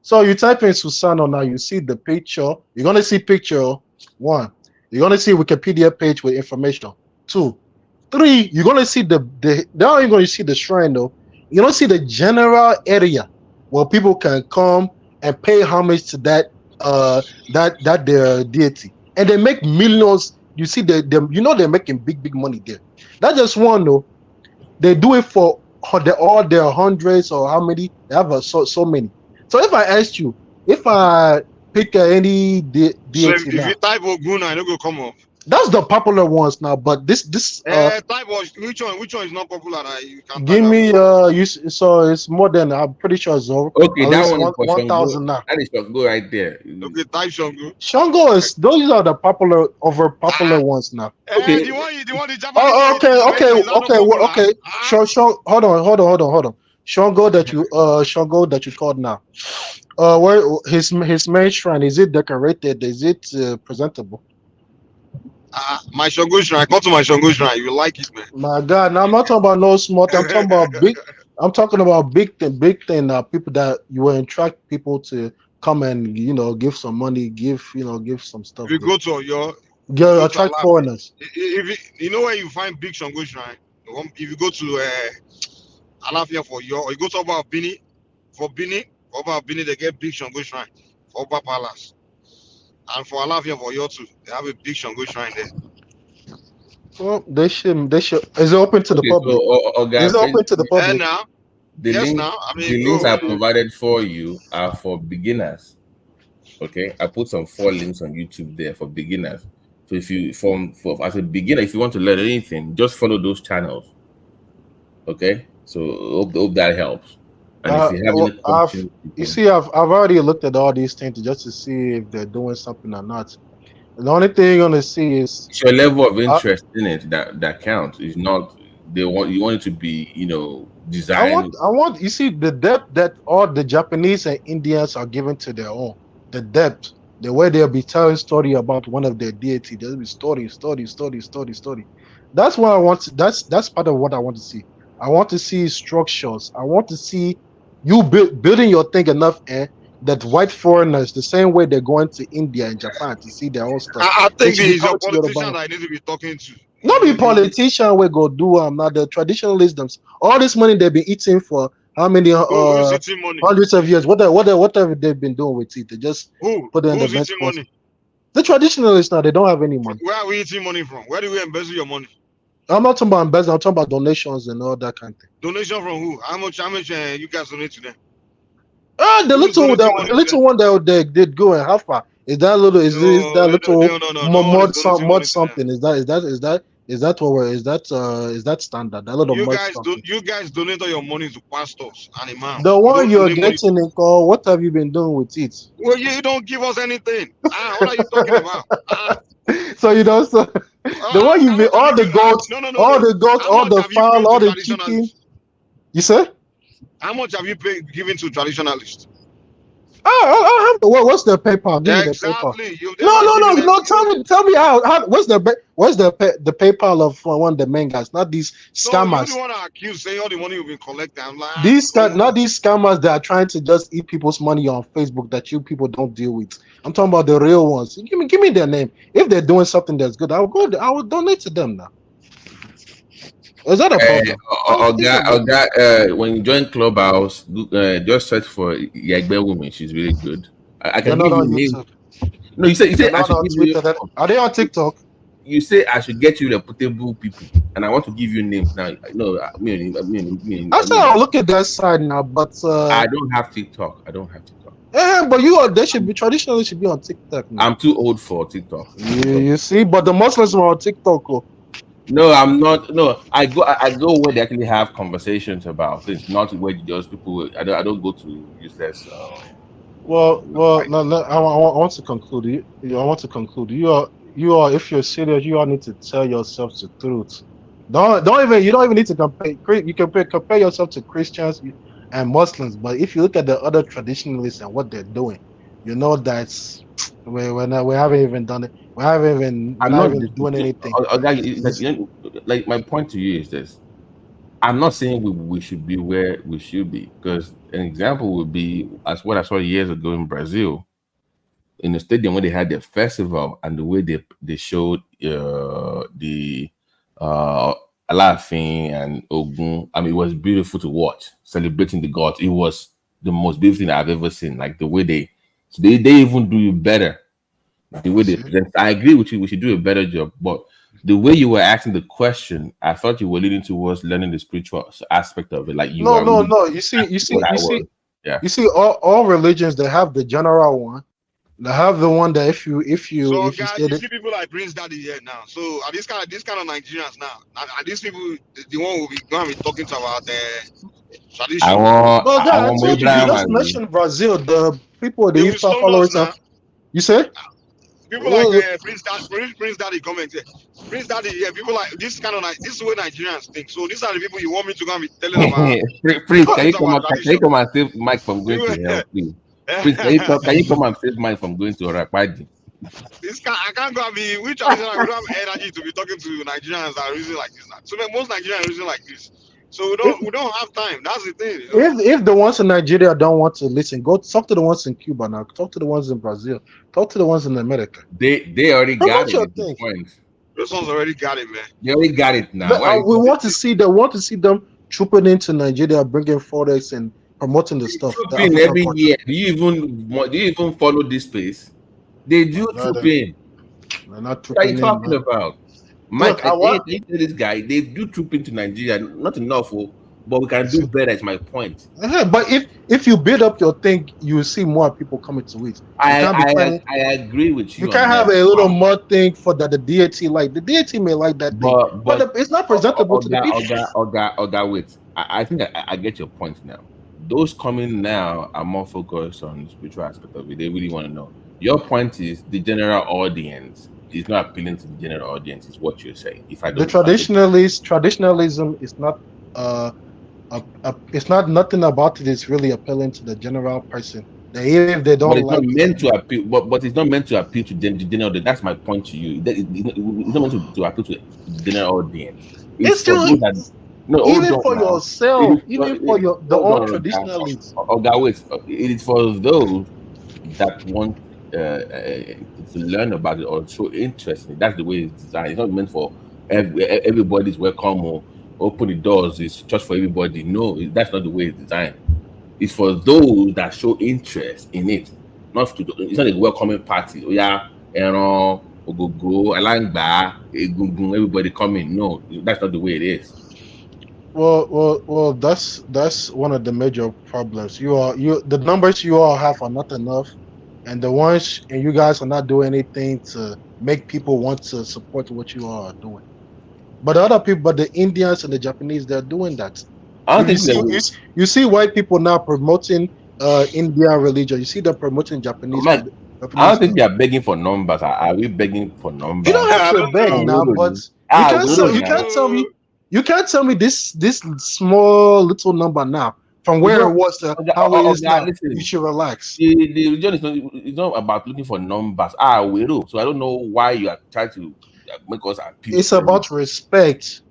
S15: So you type in Susanoo now, you see the picture. You're gonna see picture 1. You're gonna see Wikipedia page with information. 2, 3, you're gonna see they're not even gonna see the shrine though. You're gonna see the general area where people can come and pay homage to that their deity, and they make millions. You see they're making big money there. Not just one though. They do it for all their hundreds or how many they have so many. So if I asked you, if I pick any
S20: So
S15: deity
S20: if
S15: now,
S20: you type Ogun, I don't go come up.
S15: that's the popular ones now. But this
S20: Type which one is not popular that you can
S15: give
S20: type
S15: me so it's more than, I'm pretty sure it's over
S2: Okay,
S15: at
S2: that
S15: least
S2: one is for
S15: 1,000
S2: Shango.
S15: now.
S2: That is Shango right there.
S20: Okay, type Shango.
S15: Shango is, those are the popular ones now.
S2: Okay.
S20: The one the Japanese
S15: Oh,
S20: deity, is that not popular?
S15: okay. Sure. Hold on. Shango that you called now. Where his main shrine, is it decorated? Is it presentable?
S20: My Shango shrine. Come to my Shango shrine. You like it, man.
S15: My God, now I'm not talking about no small thing. I'm talking about big. I'm talking about big thing. People that you will attract people to come and give some money, give some stuff.
S20: If you go to your
S15: Attract foreigners.
S20: If you know where you find big Shango shrine, if you go to Alafia for your, or you go to Oba Bini, for Oba Bini, they get big Shango shrine for Oba Palace, and for Alafia for your too, they have a big Shango shrine there.
S15: Well, they should. Is it open to the public? Is it open to the public?
S20: Now,
S2: The links I provided for you are for beginners. Okay, I put some 4 links on YouTube there for beginners. So if you as a beginner, if you want to learn anything, just follow those channels. Okay, so hope that helps. And if you have any questions,
S15: you see, I've already looked at all these things just to see if they're doing something or not. The only thing you're gonna see is
S2: it's your level of interest in it that counts. It's not you want it to be designed.
S15: I want you see the depth that all the Japanese and Indians are given to their own. The depth, the way they'll be telling story about one of their deity. There'll be story. That's what I want. That's part of what I want to see. I want to see structures. I want to see you building your thing enough, that white foreigners, the same way they're going to India and Japan to see their own stuff.
S20: I think it's your politician that I need to be talking to.
S15: Not be politician we go do not the traditionalists themselves. All this money they've been eating for how many hundreds of years? What have they been doing with it? They just put it in the bank.
S20: Money?
S15: The traditionalists now, they don't have any money.
S20: Where are we eating money from? Where do we embezzle your money?
S15: I'm not talking about embezzling. I'm talking about donations and all that kind of thing.
S20: Donation from who? How much you guys donate to them?
S15: The little one that they did go and how far? Is that little? Is that little mod something? Is that standard? That little
S20: you guys donate all your money to pastors and imams.
S15: The one you're getting in call. What have you been doing with it?
S20: Well, you don't give us anything. What are you talking about?
S15: So you know, the one you've been all the goats, all the fowl, all the chicken. You say?
S20: How much have you given to traditionalists?
S15: What's the PayPal? Give me the PayPal. No. Tell me how. What's the PayPal of one of the main guys? Not these scammers.
S20: You want to accuse saying all the money you've been collecting? I'm like,
S15: not these scammers that are trying to just eat people's money on Facebook that you people don't deal with. I'm talking about the real ones. Give me their name. If they're doing something that's good, I will donate to them now. Is that a
S2: problem? When you join Clubhouse, just search for Yagbe woman. She's really good. I can give you names. No, you say I should give you.
S15: Are they on TikTok?
S2: You say I should get you reputable people, and I want to give you names now. No, I
S15: said I'll look at that side now, but
S2: I don't have TikTok.
S15: Yeah, but they should be traditionally should be on TikTok now.
S2: I'm too old for TikTok.
S15: You see, but the Muslims are on TikTok.
S2: No, I'm not. No, I go where they actually have conversations about things, not where just people. I don't go to useless.
S15: No, I want to conclude. I want to conclude. You are. If you're serious, you all need to tell yourself the truth. You don't even need to compare. You can compare yourself to Christians and Muslims, but if you look at the other traditionalists and what they're doing, you know that we haven't even done it. We haven't even. I'm not even doing anything.
S2: Like my point to you is this: I'm not saying we should be where we should be, because an example would be as what I saw years ago in Brazil, in the stadium where they had their festival, and the way they showed like
S12: Alafin and Ogun. I mean, it was beautiful to watch, celebrating the gods. It was the most beautiful thing I've ever seen. Like the way they even do it better. The way they present. I agree with you. We should do a better job. But the way you were asking the question, I thought you were leading towards learning the spiritual aspect of it. Like you
S15: No,
S12: are.
S15: no,
S12: Really,
S15: no. You see,
S12: yeah.
S15: You see, all religions, they have the general one. They have the one that if you
S20: So
S15: if you
S20: guys,
S15: say
S20: you
S15: that,
S20: see people like Prince Daddy here now. So are these kind of Nigerians now? Are these people the one we'll be going to be talking about tradition?
S15: no,
S12: I
S15: I
S12: want
S15: told you, you
S12: Abraham
S15: just
S12: and
S15: mentioned Brazil. The people, the
S20: They will
S15: Eastern
S20: stone us
S15: followers
S20: now.
S15: of, you said?
S20: People like
S15: Well,
S20: Prince Daddy comment here. Prince Daddy, yeah, people like this this is what Nigerians think. So these are the people you want me to go and be telling about
S12: Prince, can
S20: talking
S12: you
S20: to
S12: come
S20: about
S12: on? Can you
S20: tradition.
S12: come and save Mike from going to hell, please? Prince, can you come and save Mike from going to Rapadi?
S20: I can't go and be which tradition we don't have energy to be talking to Nigerians that are reason like this now. So most Nigerians are reason like this. So we don't have time. That's the thing. You know?
S15: if the ones in Nigeria don't want to listen, go talk to the ones in Cuba now. Talk to the ones in Brazil. Talk to the ones in America.
S12: They already got it. It's the point.
S20: Those ones already got it, man.
S12: They already got it now.
S15: We want to see them trooping into Nigeria, bringing forex and promoting the stuff. The
S12: Trooping
S15: African
S12: every
S15: culture.
S12: year. Do you even follow this space? They do trooping.
S15: They're not
S12: What are you
S15: trooping
S12: talking
S15: in,
S12: about? Mike,
S15: Look,
S12: I hate this guy. They do trooping to Nigeria. Not enough, but we can do better. Is my point.
S15: But if you build up your thing, you will see more people coming to it.
S12: I agree with you.
S15: You can't have a little more thing for that the deity like. The deity may like that thing, but it's not presentable to the people.
S12: Wait. I think I get your point now. Those coming now are more focused on the spiritual aspect of it. They really want to know. Your point is the general audience is not appealing to the general audience. Is what you're saying?
S15: Traditionalism is not it's not nothing about it is really appealing to the general person. If they don't,
S12: but it's
S15: like
S12: not meant to appeal. But it's not meant to appeal to the general audience. That's my point to you. It's not meant to appeal to the general audience. It's for those that
S15: even for yourself, even for the own traditionalists.
S12: It is for those that want to learn about it or show interest in it. That's the way it's designed. It's not meant for everybody's welcome or open the doors. It's just for everybody. No, that's not the way it's designed. It's for those that show interest in it. It's not a welcoming party. Oh yeah, Ogogo, Alangba, Egungun, everybody coming. No, that's not the way it is.
S15: Well, that's one of the major problems. The numbers you all have are not enough, and you guys are not doing anything to make people want to support what you all are doing. But the other people, but the Indians and the Japanese, they're doing that. You see white people now promoting Indian religion. You see them promoting Japanese.
S12: I don't think they are begging for numbers. Are we begging for numbers?
S15: You don't have to beg now, but you can't tell me this small little number now from where it was to how it is now. You should relax.
S12: The religion is not about looking for numbers. So I don't know why you are trying to make us appeal.
S15: It's about respect.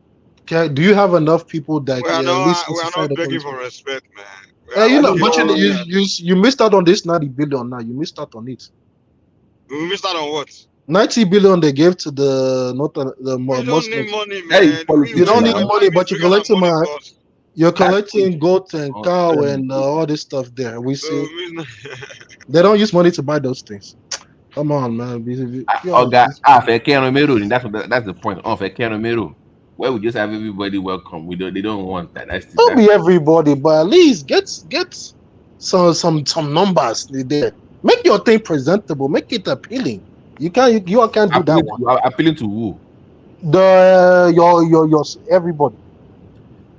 S15: Okay, do you have enough people that
S20: we are not begging for respect, man.
S15: But you missed out on this 90 billion now. You missed out on it.
S20: We missed out on what?
S15: 90 billion they gave to the Muslims.
S20: Don't need money, man.
S15: You don't need money, but you're collecting goat and cow and all this stuff there. We see they don't use money to buy those things. Come on, man.
S12: That's the point. Where we just have everybody welcome. They don't want that.
S15: Don't be everybody, but at least get some numbers there. Make your thing presentable. Make it appealing. You can't do that one.
S12: Appealing to who?
S15: Your everybody.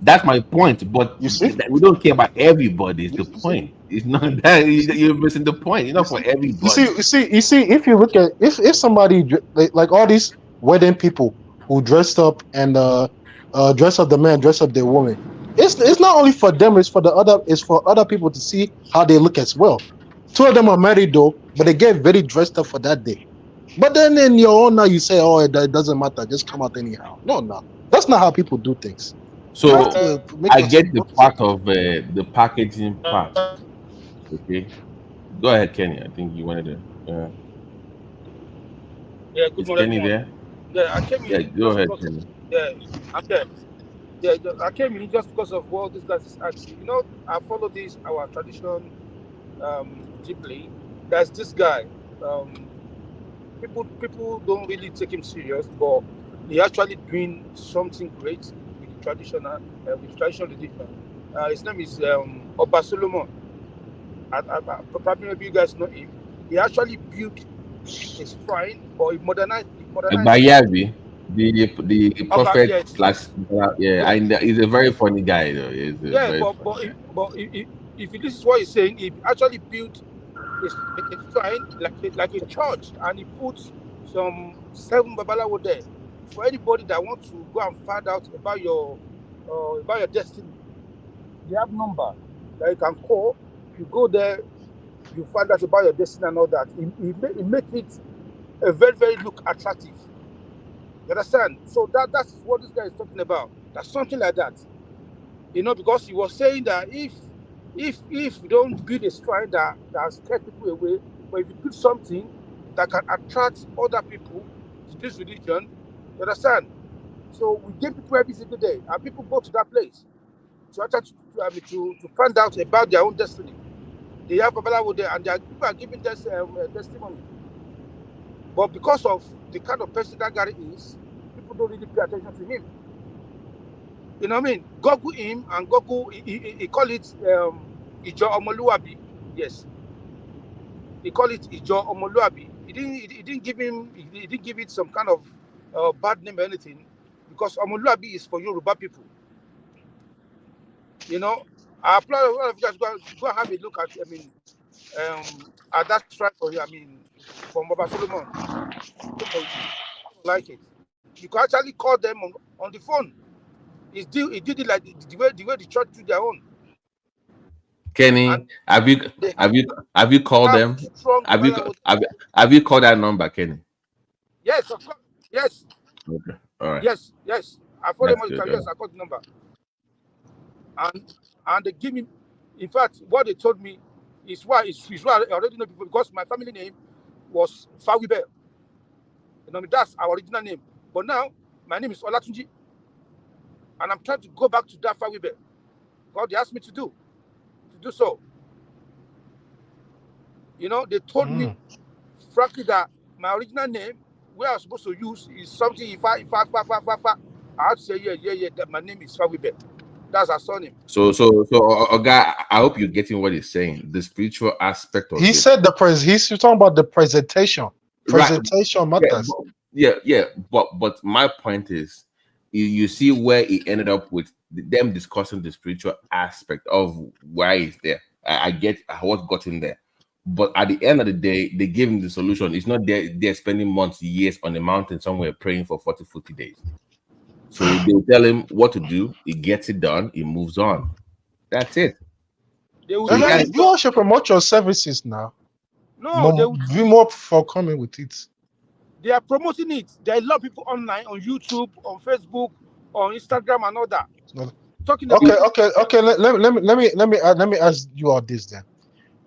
S12: That's my point. But you see, we don't care about everybody. Is the point? It's not that you're missing the point. It's not for everybody.
S15: You see. If you look at if somebody like all these wedding people who dressed up and dress up the man, dress up the woman. It's not only for them. It's for other people to see how they look as well. Two of them are married though, but they get very dressed up for that day. But then in your own now you say, oh, it doesn't matter, just come out anyhow. No, that's not how people do things.
S12: So I get the part of the packaging part. Okay, go ahead, Kenny. I think you wanted to.
S21: Yeah, good morning.
S12: Kenny there?
S21: Yeah, I came in.
S12: Yeah, go ahead, Kenny.
S21: Yeah, okay.
S16: Yeah, I came in just because of what this guy is asking. You know, I follow this our tradition deeply. There's this guy. People don't really take him serious, but he actually doing something great with traditional religion. His name is Oba Solomon. Probably maybe you guys know him. He actually built a shrine or he modernized
S2: Bayavi, the
S16: Oba,
S2: prophet
S16: yes,
S2: slash yeah,
S16: yes.
S2: and he's a very funny guy though. He's a
S16: Yeah,
S2: very funny guy.
S16: if this is what he's saying, he actually built a shrine like a church, and he put some 7 babalawo there for anybody that wants to go and find out about your destiny. They have number that you can call. You go there, you find out about your destiny and all that. It make it a very look attractive. You understand? So that's what this guy is talking about. That's something like that. You know, because he was saying that if you don't build a shrine that scares people away, but if you build something that can attract other people to this religion, you understand? So we give people every single day, and people go to that place to find out about their own destiny. They have Babalawo there, and people are giving this testimony. But because of the kind of person that guy is, people don't really pay attention to him. You know what I mean? Google him and Google, he call it Ijo Omoluabi. Yes. He call it Ijo Omoluabi. He didn't give it some kind of bad name or anything, because Omoluabi is for Yoruba people. You know, I applaud a lot of you guys go and have a look at that strike for you. I mean, from Baba Solomon. You like it. You can actually call them on the phone. He did it like the way the church do their own.
S2: Kenny,
S16: And
S2: have you called them?
S16: Strong
S2: Have you called that number, Kenny?
S16: Yes, of course. Yes.
S2: Okay. All right.
S16: Yes. I follow
S2: That's
S16: him on the
S2: good.
S16: yes, I got the number. And they give me, in fact, what they told me is why I already know people, because my family name was Fawibe. You know, that's our original name. But now my name is Olatunji. And I'm trying to go back to that Fawibe. God asked me to do so. You know, they told me frankly that my original name, where I was supposed to use, is something if I had to say yeah, that my name is Fawibe. That's our surname.
S2: So, Oga, I hope you're getting what he's saying. The spiritual aspect of
S15: He
S2: it.
S15: said he's talking about the presentation. Presentation matters.
S2: Yeah. But my point is, you see where he ended up with them discussing the spiritual aspect of why he's there. I get what got him there. But at the end of the day, they gave him the solution. It's not they're spending months, years on a mountain somewhere praying for 40, 50 days. So they tell him what to do. He gets it done. He moves on. That's it.
S15: You all should promote your services now.
S16: No,
S15: be more forthcoming with it.
S16: They are promoting it. There are a lot of people online, on YouTube, on Facebook, on Instagram, and all that. Talking about
S15: Okay. Let me ask you all this then.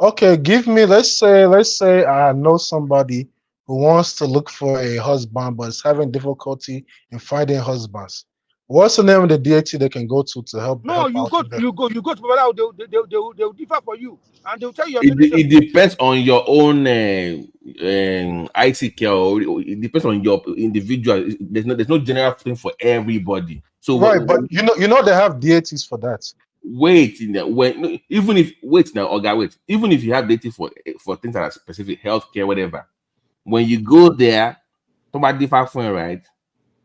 S15: Okay, give me. Let's say I know somebody who wants to look for a husband but is having difficulty in finding husbands. What's the name of the deity they can go to help?
S16: No, you go to Babalawo. They will differ for you, and they will tell you.
S2: It depends on your own ICK, or it depends on your individual. There's no general thing for everybody. So
S15: right, but you know they have deities for that.
S2: Wait, even if you have deities for things that are specific, healthcare, whatever, when you go there, somebody differ from, right?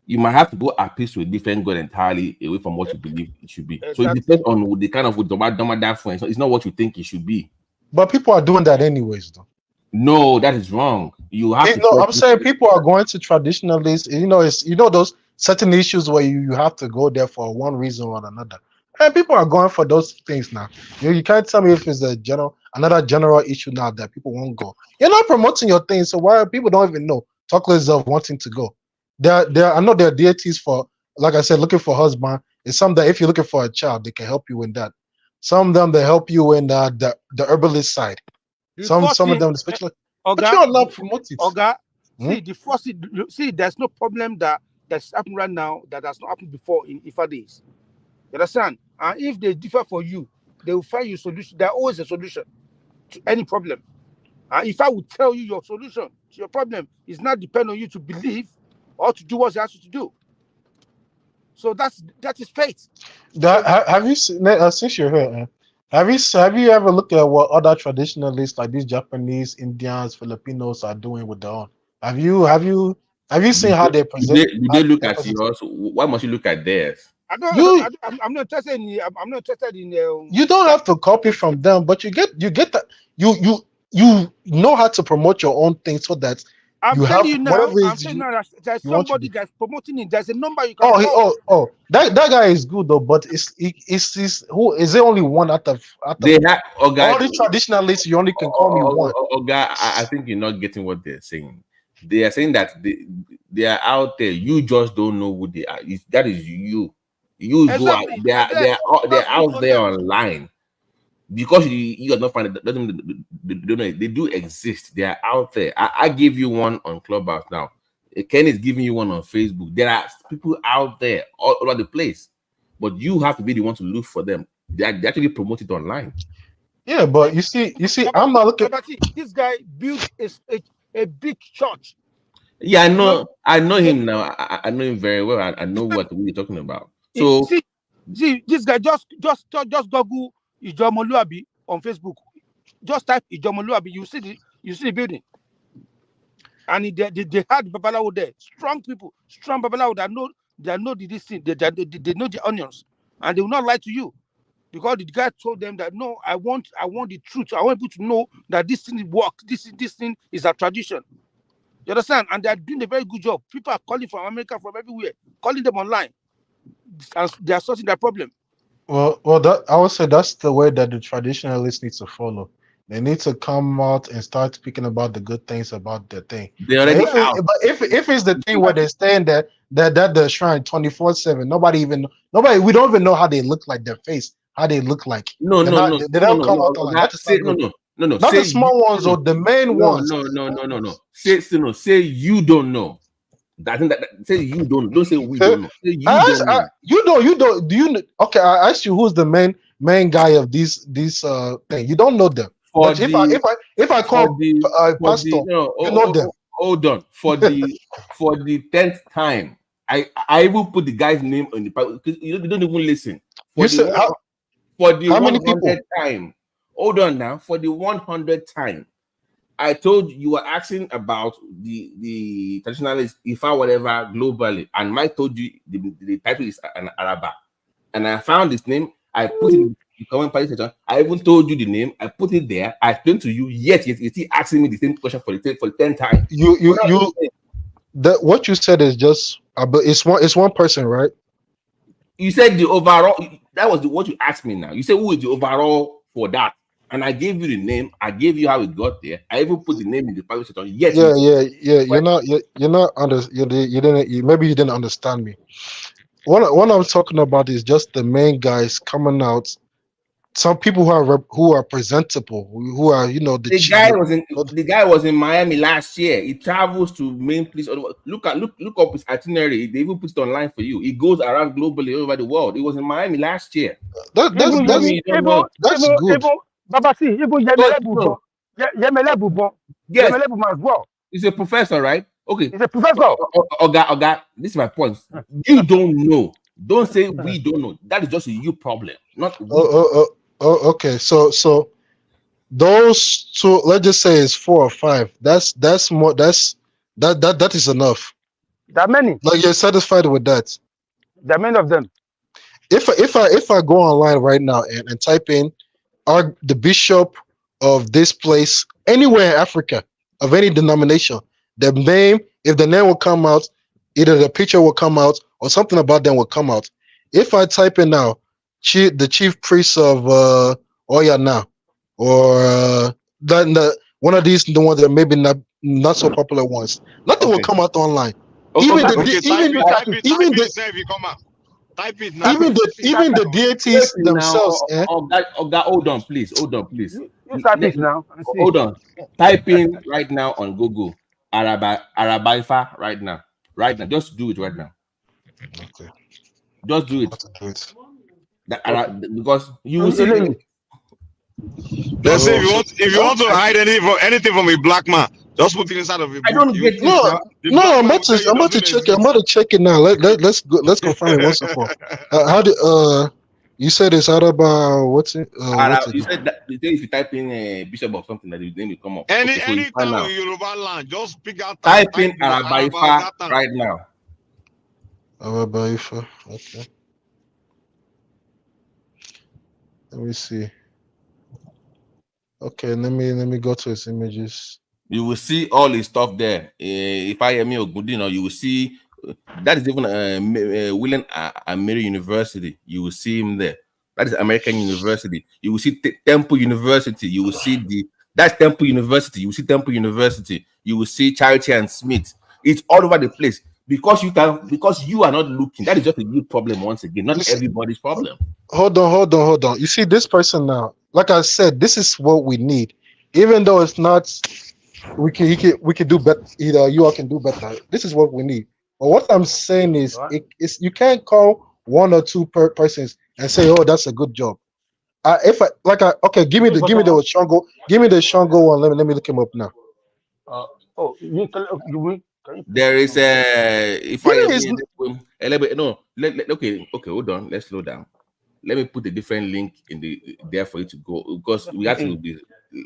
S2: You might have to go appeal to a different God entirely away from what you believe it should be.
S15: Exactly.
S2: So it depends on the kind of it's not what you think it should be.
S15: But people are doing that anyways, though.
S2: No, that is wrong. You have to.
S15: I'm saying people are going to traditionalists. It's those certain issues where you have to go there for one reason or another. And people are going for those things now. You can't tell me if it's another general issue now that people won't go. You're not promoting your thing, so why people don't even know? Talk less of wanting to go. I know there are deities for, like I said, looking for husband. It's some that if you're looking for a child, they can help you in that. Some of them they help you in the herbalist side. Some of them especially. But you're not promoting.
S16: See the first thing. See, there's no problem that's happening right now that has not happened before in Ifa days. You understand? And if they differ for you, they will find you solution. There's always a solution to any problem. And if I would tell you your solution to your problem, it's not depend on you to believe or to do what you ask you to do. So that is faith.
S15: Have you seen, since you're here, have you ever looked at what other traditionalists like these Japanese, Indians, Filipinos are doing with their own? Have you seen how they present?
S12: Do they look at yours? Why must you look at theirs?
S16: I'm not interested in. I'm not interested in.
S15: You don't have to copy from them, but you get that you know how to promote your own thing so that
S16: I'm
S15: you
S16: telling
S15: have
S16: you now.
S15: whatever
S16: I'm telling you now. There's somebody that's promoting it. There's a number you can call.
S15: That guy is good though, but it's who is there only one out of
S12: They have
S15: all the traditionalists? You only can call me one.
S12: I think you're not getting what they're saying. They are saying that they are out there. You just don't know who they are. That is you. You
S16: Exactly.
S12: go out. They're out there online. Because you are not finding that they do exist. They are out there. I give you one on Clubhouse now. Ken is giving you one on Facebook. There are people out there all over the place, but you have to be the one to look for them. They actually promote it online.
S15: Yeah, but you see, I'm not looking.
S16: This guy built a big church.
S12: Yeah, I know him now. I know him very well. I know what we're talking about. So
S16: see, this guy just Google Ijomoluabi on Facebook. Just type Ijomoluabi. You see the building. And they had Babalawo there. Strong people, strong Babalawo that know this thing. They know the onions, and they will not lie to you, because the guy told them that no, I want the truth. I want people to know that this thing works. This thing is a tradition. You understand? And they are doing a very good job. People are calling from America, from everywhere, calling them online, and they are solving their problem.
S15: Well, that I would say that's the way that the traditionalists need to follow. They need to come out and start speaking about the good things about their thing.
S12: They already out.
S15: But if it's the thing where they're staying there, that the shrine 24/7, we don't even know how they look like, their face, how they look like.
S12: No.
S15: They don't come out online.
S12: No.
S15: Not the small ones or the main ones.
S12: No. Say you don't know. I think that say you don't say we don't know. Say you don't know.
S15: Okay, I asked you who's the main guy of these thing. You don't know them. But if I call pastor, you know them.
S12: Hold on. For the 10th time, I will put the guy's name on the Bible because you don't even listen. For the 100th time. Hold on now. For the 100th time, I told you were asking about the traditionalists, Ifa whatever globally, and Mike told you the title is an Araba, and I found his name. I put it in the comment party section. I even told you the name. I put it there. I explained to you. Yet you're still asking me the same question for the 10th time.
S15: What you said is just it's one person, right?
S12: You said the overall. That was what you asked me now. You said who is the overall for that? And I gave you the name. I gave you how it got there. I even put the name in the private section. Yes.
S15: Yeah. Maybe you didn't understand me. What I'm talking about is just the main guys coming out. Some people who are presentable, who are
S12: the guy was in Miami last year. He travels to main place. Look up his itinerary. They even put it online for you. He goes around globally all over the world. He was in Miami last year.
S15: That's good.
S16: Babasi,
S12: Yes, as well. He's a professor, right? Okay. He's a professor. Oga, this is my point. You don't know. Don't say we don't know. That is just a you problem, not we.
S15: Okay. So those two, let's just say it's 4 or 5. That's more. That is enough.
S16: That many.
S15: Like you're satisfied with that.
S16: There are many of them.
S15: If I go online right now and type in the bishop of this place anywhere in Africa of any denomination, if the name will come out, either the picture will come out or something about them will come out. If I type in now the chief priest of Oya now, or one of these, the ones that maybe not so popular ones, nothing will come out online. Even the deities themselves.
S12: Hold on, please.
S16: You type it now.
S12: Hold on. Type in right now on Google Arabaifa right now. Just do it right now.
S15: Okay.
S12: Just do it. Because you will see.
S20: They say if you want to hide anything from a black man, just put it inside of a book.
S12: I don't get it.
S15: No,
S20: The
S15: no,
S20: black
S15: I'm
S20: man
S15: about
S20: will tell
S15: to,
S20: you
S15: I'm about to
S20: doesn't
S15: check it. I'm about to check it now. Let's confirm it once and for all. How did you said it's out about what's it? What's it?
S12: You said that if you type in Bishop or something, that the name will come up.
S20: Any
S12: So you find
S20: town
S12: out.
S20: in Yoruba land, just pick out
S12: Type in
S20: Araba
S12: Arabaifa
S20: that town.
S12: right now.
S15: Arabaifa. Okay. Let me see. Okay, let me go to his images.
S12: You will see all his stuff there. If I am Ogundino, you will see that is even William and Mary University. You will see him there. That is American University. You will see Temple University. You will see that's Temple University. You will see Temple University. You will see Charity and Smith. It's all over the place because you are not looking. That is just a good problem once again. Not everybody's problem.
S15: Hold on. You see this person now. Like I said, this is what we need. Even though it's not, we can do better. Either you all can do better. This is what we need. But what I'm saying is, you can't call one or two persons and say, "Oh, that's a good job." Okay, give me the Shango. Give me the Shango one. Let me look him up now.
S12: There is if I okay, hold on. Let's slow down. Let me put a different link in there for you to go because we have to be.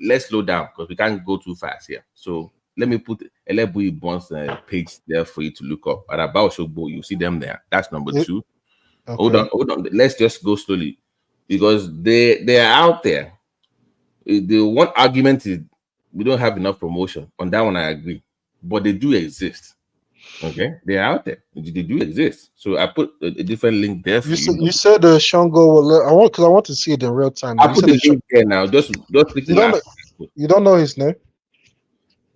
S12: Let's slow down because we can't go too fast here. So let me put Elebui Bonds page there for you to look up. At about Shogbo, you see them there. That's number 2. Okay. Hold on. Let's just go slowly because they are out there. The one argument is we don't have enough promotion. On that one, I agree, but they do exist. Okay, they're out there. They do exist. So I put a different link there for you.
S15: You said Shango. I want to see it in real time.
S12: I put the link there now. Just click
S15: you don't know his name.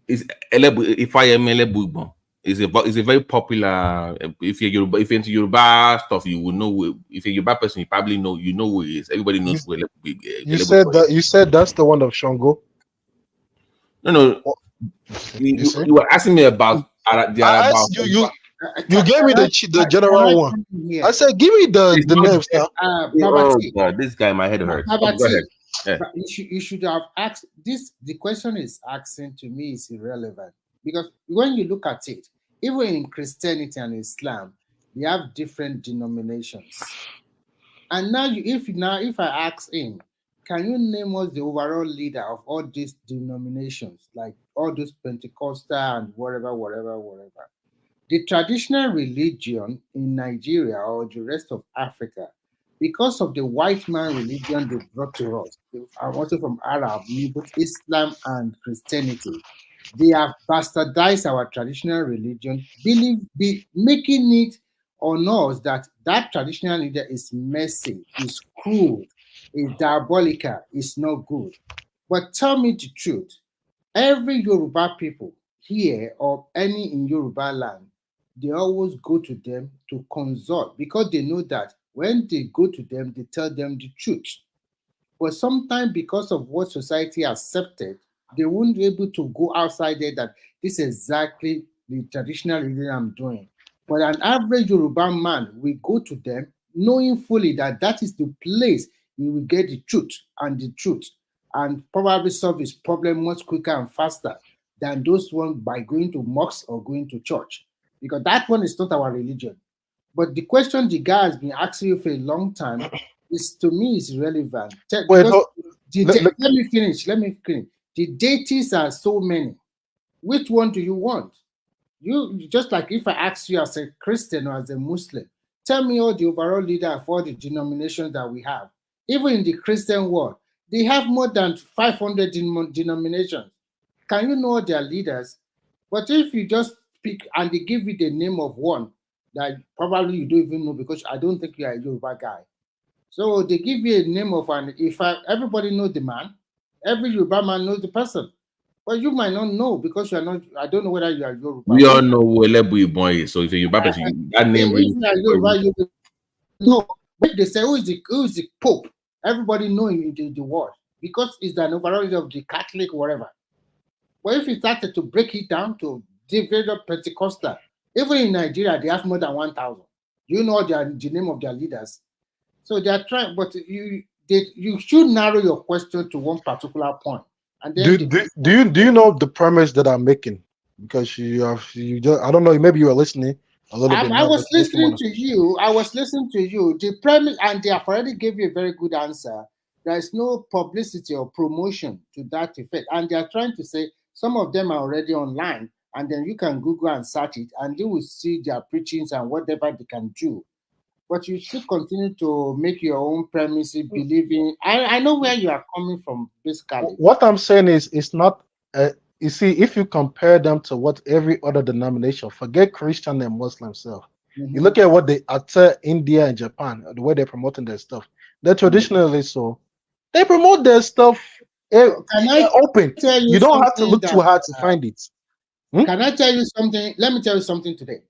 S12: It's if I am Elebu. It's a very popular. If you're into Yoruba stuff, you will know. If you're a Yoruba person, you probably know. You know who he is. Everybody knows who Elebu.
S15: You said that's the one of Shango.
S12: No. You were asking me about.
S15: You gave me the general one. I said, give me the names now.
S12: Oh God, this guy, my head hurts. Go ahead.
S2: Yeah. You should have asked this. The question is asking to me is irrelevant because when you look at it, even in Christianity and Islam, they have different denominations. And now, if I ask him, can you name us the overall leader of all these denominations, like all those Pentecostal and whatever? The traditional religion in Nigeria or the rest of Africa, because of the white man religion they brought to us, I'm also from Arab, both Islam and Christianity, they have bastardized our traditional religion, making it on us that traditional leader is messy, is cruel, is diabolical, is not good. But tell me the truth, every Yoruba people here or any in Yoruba land, they always go to them to consult because they know that when they go to them, they tell them the truth. But sometimes because of what society accepted, they won't be able to go outside there that this is exactly the traditional religion I'm doing. But an average Yoruba man will go to them knowing fully that that is the place he will get the truth and probably solve his problem much quicker and faster than those ones by going to mosque or going to church. Because that one is not our religion. But the question the guy has been asking you for a long time is, to me, is relevant. Let me finish. The deities are so many. Which one do you want? You just like if I ask you as a Christian or as a Muslim, tell me all the overall leader of all the denominations that we have. Even in the Christian world, they have more than 500 denominations. Can you know their leaders? But if you just pick and they give you the name of one that probably you don't even know because I don't think you are a Yoruba guy. So they give you a name of everybody knows the man, every Yoruba man knows the person. But you might not know because you are not. I don't know whether you are Yoruba.
S12: We all know who Elebu boy is. So if you're Yoruba person, that name really.
S2: No, but they say who is the Pope? Everybody knowing the word because it's an overall of the Catholic whatever. But if you started to break it down to develop Pentecostal, even in Nigeria they have more than 1,000. You know the name of their leaders. So they are trying, but you should narrow your question to one particular point, and then
S15: Do you know the premise that I'm making? Because you just, I don't know, maybe you are listening a little bit
S2: I
S15: now,
S2: was
S15: but you just
S2: listening
S15: want
S2: to you. I was listening to you. The premise, and they have already gave you a very good answer. There is no publicity or promotion to that effect, and they are trying to say some of them are already online, and then you can Google and search it, and you will see their preachings and whatever they can do. But you still continue to make your own premises, believing. I know where you are coming from, basically.
S15: what I'm saying is it's not. You see, if you compare them to what every other denomination, forget Christian and Muslim stuff. You look at what they after India and Japan, the way they're promoting their stuff. They're traditionally so they promote their stuff
S2: Can I
S15: open.
S2: tell you
S15: You don't have to
S2: something
S15: look too
S2: that?
S15: hard to find it.
S2: Can I tell you something? Let me tell you something today.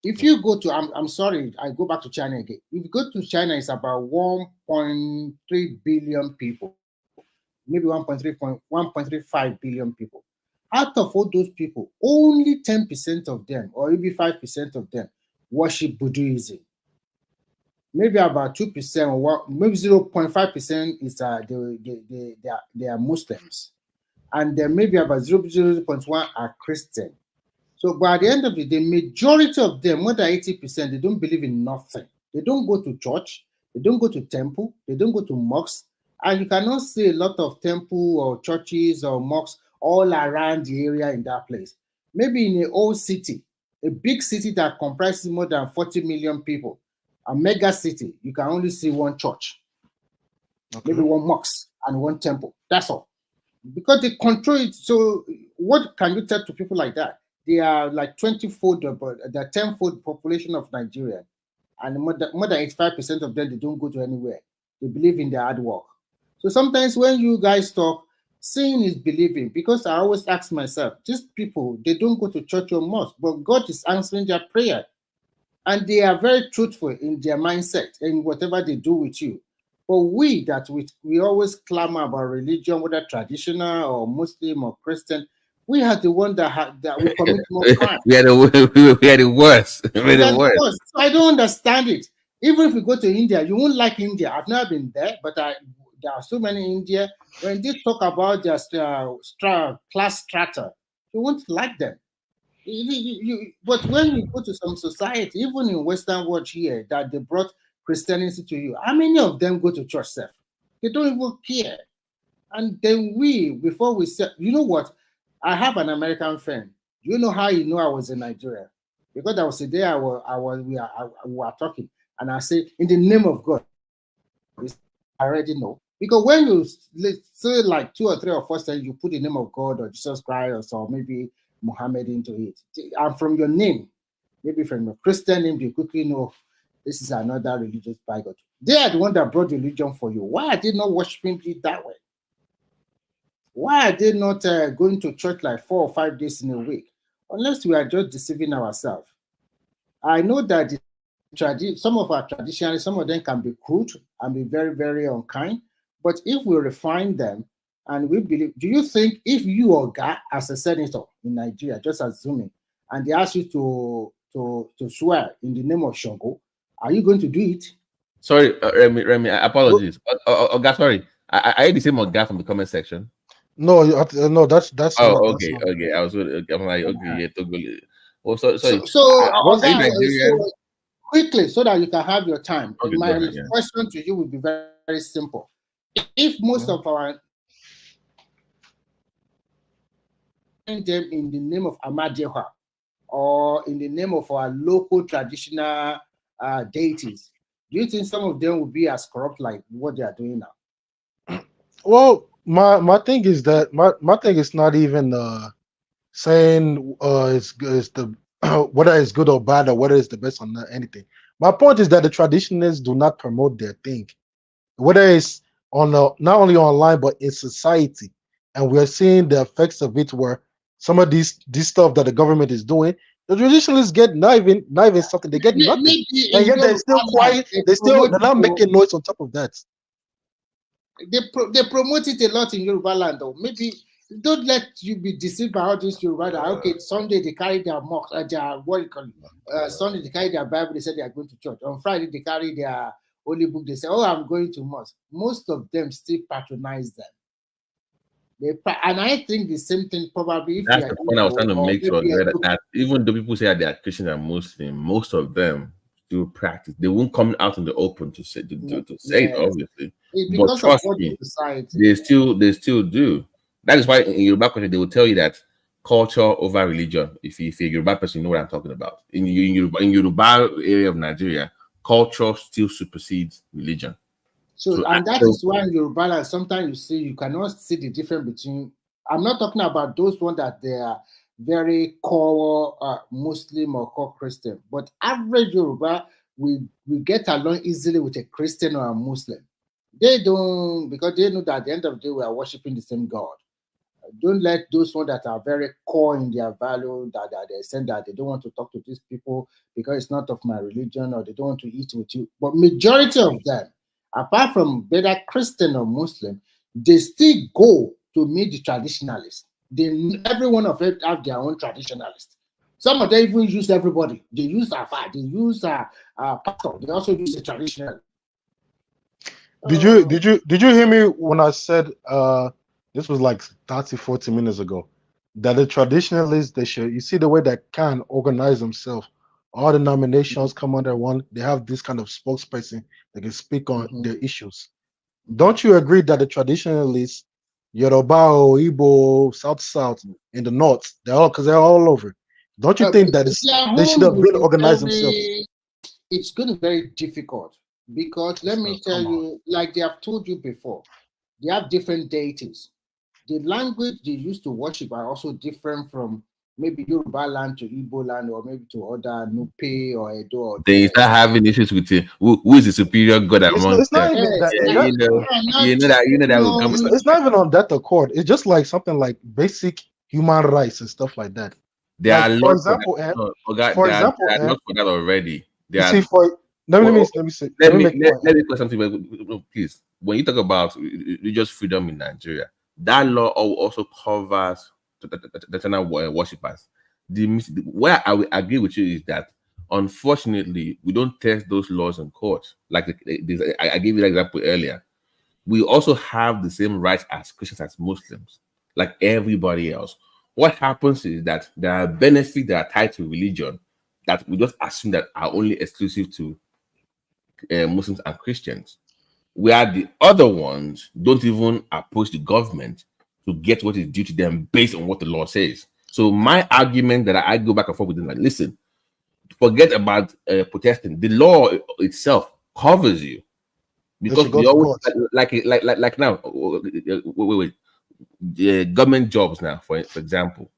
S2: If you go to, I'm sorry, I go back to China again. If you go to China, it's about 1.3 billion people, maybe 1.35 billion people. Out of all those people, only 10% of them, or maybe 5% of them, worship Buddhism. Maybe about 2% or maybe 0.5% is they are Muslims, and then maybe about 0.1 are Christian. So, but at the end of the day, majority of them, more than 80%, they don't believe in nothing. They don't go to church, they don't go to temple, they don't go to mosques, and you cannot see a lot of temple or churches or mosques all around the area in that place. Maybe in a old city, a big city that comprises more than 40 million people, a mega city, you can only see one church, maybe one mosque and one temple. That's all. Because they control it. So what can you tell to people like that? They are like 20-fold, the 10-fold population of Nigeria, and more than 85% of them, they don't go to anywhere. They believe in their hard work. So sometimes when you guys talk, seeing is believing, because I always ask myself, these people, they don't go to church or mosque, but God is answering their prayer, and they are very truthful in their mindset and whatever they do with you. But we always clamor about religion, whether traditional or Muslim or Christian. We are the one that we commit more crime.
S1: we are the worst. We're the worst.
S2: So I don't understand it. Even if you go to India, you won't like India. I've never been there, but there are so many in India. When they talk about their class strata, you won't like them. But when you go to some society, even in Western world here, that they brought Christianity to you, how many of them go to church, sir? They don't even care. And then before we say, you know what? I have an American friend. Do you know how you know I was in Nigeria? Because I was there, we were talking, and I say, in the name of God, I already know. Because when you say like 2 or 3 or 4 times, you put the name of God or Jesus Christ or maybe Muhammad into it, and from your name, maybe from your Christian name, you quickly know this is another religious bigot. They are the one that brought religion for you. Why are they not worshiping it that way? Why are they not going to church like 4 or 5 days in a week? Unless we are just deceiving ourselves. I know that some of our traditions, some of them can be crude and be very, very unkind. But if we refine them and we believe, do you think if you or guy as a senator in Nigeria, just assuming, and they ask you to swear in the name of Shango, are you going to do it?
S1: Sorry, Remy, apologies. Oga, sorry. I heard the same Oga from the comment section.
S15: No, no, that's
S1: Oh,
S15: not.
S1: okay,
S15: That's not.
S1: okay. I'm like, okay, yeah, totally. Oh, sorry.
S2: So quickly, so that you can have your time.
S1: Okay,
S2: My
S1: ahead, yeah.
S2: question to you would be very, very simple. If most of our them in the name of Amadeha or in the name of our local traditional deities, do you think some of them will be as corrupt like what they are doing now?
S15: Well, my thing is that my thing is not even saying it's the whether it's good or bad or whether it's the best or not anything. My point is that the traditionalists do not promote their thing, whether it's on not only online but in society, and we're seeing the effects of it. Where some of these stuff that the government is doing, the traditionalists get not even something. They get nothing, and yet they're still quiet. They're not making noise on top of that.
S2: They promote it a lot in Yoruba land, though. Maybe don't let you be deceived by all this Yoruba. Okay, Sunday they carry their mosque, Sunday they carry their Bible. They say they are going to church. On Friday they carry their holy book, they say, "Oh, I'm going to mosque." Most of them still patronize them. And I think the same thing probably if
S8: That's
S2: you're
S8: the point I was trying to
S2: or
S8: make to
S2: maybe
S8: Andre, that even though people say that they are Christian and Muslim, most of them do practice. They won't come out in the open to say say it,
S2: yes,
S8: obviously.
S2: it's
S8: But
S2: because of
S8: trust
S2: what the
S8: me,
S2: society.
S8: they still do. That is why in Yoruba culture they will tell you that culture over religion. If you're a Yoruba person, you know what I'm talking about. In Yoruba area of Nigeria, culture still supersedes religion.
S2: So, and that is why in Yoruba land, sometimes you see, you cannot see the difference between, I'm not talking about those ones that they are very core Muslim or core Christian, but average Yoruba, we get along easily with a Christian or a Muslim. They don't, because they know that at the end of the day, we are worshiping the same God. Don't let those ones that are very core in their value, that they say that they don't want to talk to these people because it's not of my religion, or they don't want to eat with you. But majority of them, apart from whether Christian or Muslim, they still go to meet the traditionalists. Every one of them have their own traditionalists. Some of them even use everybody. They use Afa, they use pastor. They also use the traditional.
S15: Did you hear me when I said this was like 30, 40 minutes ago, that the traditionalists, they should, you see the way they can organize themselves. All the nominations come under one. They have this kind of spokesperson that can speak on their issues. Don't you agree that the traditionalists, Yoruba, Igbo, South, in the North, they're all over. Don't you think that they should have been organized themselves?
S2: It's going to be very difficult because let me tell you, like they have told you before, they have different deities. The language they used to worship are also different from maybe Yoruba land to Igbo land, or maybe to other Nupe or Edo. Or
S8: they start having issues with who is the superior god among
S15: it's
S8: them.
S15: not even that.
S8: It's
S15: not even on that accord. It's just like something like basic human rights and stuff like that.
S8: There
S15: Like,
S8: are
S15: for
S8: laws
S15: example,
S8: there are laws for that already.
S15: you see, let me
S8: put something, please. When you talk about religious freedom in Nigeria, that law also covers traditional worshippers. Where I will agree with you is that unfortunately we don't test those laws in court. Like I gave you an example earlier. We also have the same rights as Christians, as Muslims, like everybody else. What happens is that there are benefits that are tied to religion that we just assume that are only exclusive to Muslims and Christians, where the other ones don't even approach the government to get what is due to them based on what the law says. So my argument that I go back and forth with them, like, listen, forget about protesting. The law itself covers you, because we always like now. Wait. The government jobs now, for example,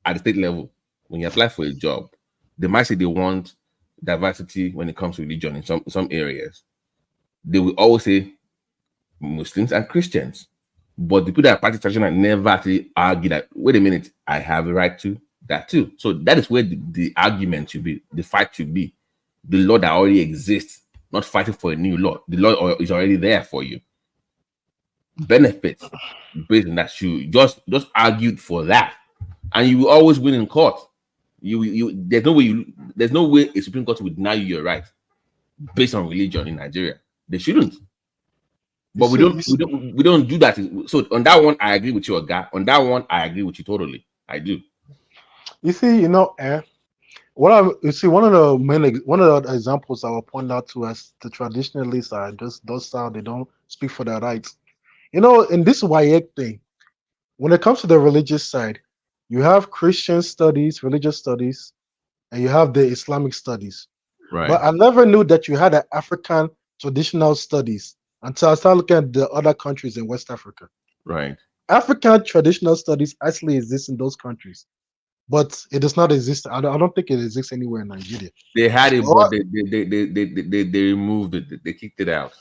S8: at the state level, when you apply for a job, they might say they want diversity when it comes to religion in some areas. They will always say Muslims and Christians, but the people that practice tradition never actually argue that, wait a minute, I have a right to that too. So that is where the argument should be, the fight should be. The law that already exists, not fighting for a new law. The law is already there for you. Benefits based on that, you just argued for that, and you will always win in court. There's no way a Supreme Court would deny you your right based on religion in Nigeria. They shouldn't. But we don't do that. So on that one, I agree with you, Oga. On that one, I agree with you totally. I do.
S15: You see, one of the examples I will point out to as the traditionalists are just docile. They don't speak for their rights. In this WAEC thing, when it comes to the religious side, you have Christian studies, religious studies, and you have the Islamic studies.
S8: Right.
S15: But I never knew that you had an African traditional studies until I started looking at the other countries in West Africa.
S8: Right.
S15: African traditional studies actually exist in those countries, but it does not exist. I don't think it exists anywhere in Nigeria.
S8: They had it, but they removed it. They kicked it out.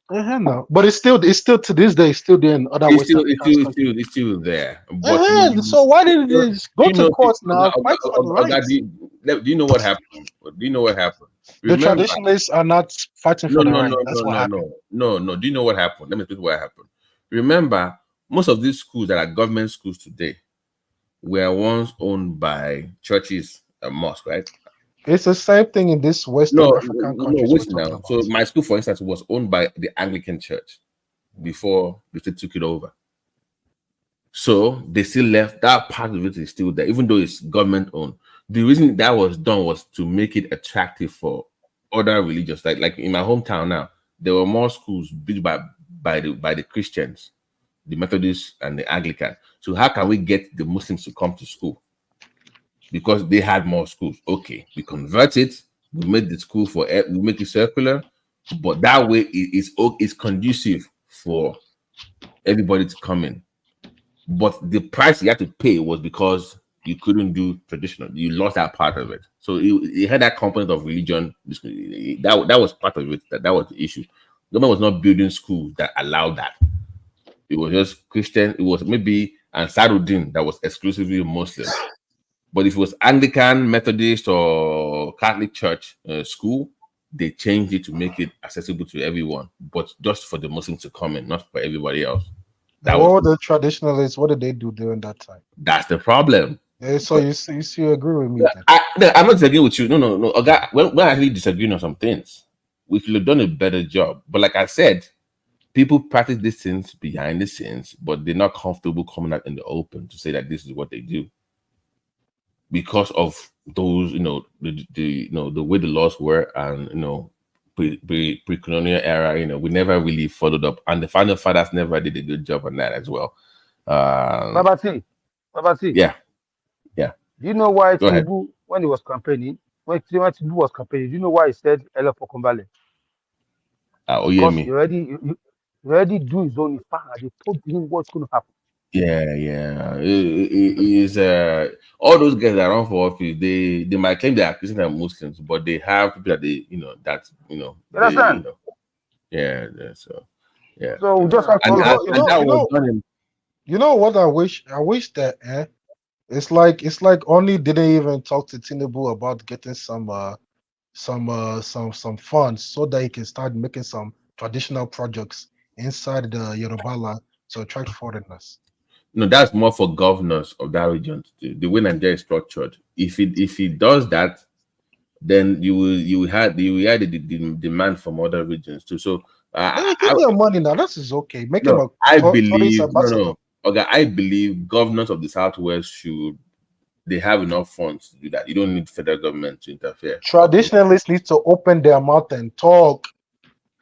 S15: No, but it's still to this day it's still there in other West African countries.
S8: It's still there. But
S15: so why didn't they go to court now? Fight for the rights.
S8: Do you know what happened? Do you know what happened?
S15: The traditionalists are not fighting for the right. That's what happened.
S8: No. Do you know what happened? Let me tell you what happened. Remember, most of these schools that are government schools today were once owned by churches and mosques, right?
S15: It's the same thing in this Western African countries we're
S2: wait
S15: talking
S2: now.
S15: about.
S2: So my school, for instance, was owned by the Anglican Church before they took it over. So they still left that part of it is still there, even though it's government owned. The reason that was done was to make it attractive for other religions. Like in my hometown now, there were more schools built by the Christians, the Methodists, and the Anglican. So how can we get the Muslims to come to school? Because they had more schools. Okay, we convert it. We made the school we make it circular, but that way it's conducive for everybody to come in. But the price you had to pay was because you couldn't do traditional. You lost that part of it. So it had that component of religion. That was part of it. That was the issue. The government was not building schools that allowed that. It was just Christian. It was maybe Ansaruddin that was exclusively Muslim. But if it was Anglican, Methodist, or Catholic Church school, they changed it to make it accessible to everyone, but just for the Muslims to come in, not for everybody else.
S15: What were the traditionalists? What did they do during that time?
S2: That's the problem.
S15: So you agree with me?
S2: I'm not disagreeing with you. No. We're actually disagreeing on some things. We could have done a better job. But like I said, people practice these things behind the scenes, but they're not comfortable coming out in the open to say that this is what they do. Because of those, the way the laws were, and pre-colonial era, we never really followed up, and the founding fathers never did a good job on that as well.
S21: Babati.
S2: Yeah.
S21: Do you know why
S2: Go ahead.
S21: Tinubu, when he was campaigning, do you know why he said Ella Fokumbale? Because he already do his own part. They told him what's going to happen.
S2: Yeah. It is all those guys that run for office, they might claim they are Christians and Muslims, but they have people that
S21: You understand?
S2: So
S21: we just have to
S15: you know what I wish that it's like only didn't even talk to Tinubu about getting some funds so that he can start making some traditional projects inside the Yoruba land to attract foreigners.
S2: No, that's more for governors of that region to do. The way Nigeria is structured. If he does that, then you will have the demand from other regions too. So
S15: give them money now. This is okay. Make him
S2: I believe governors of the Southwest they have enough funds to do that. You don't need federal government to interfere.
S15: Traditionalists need to open their mouth and talk.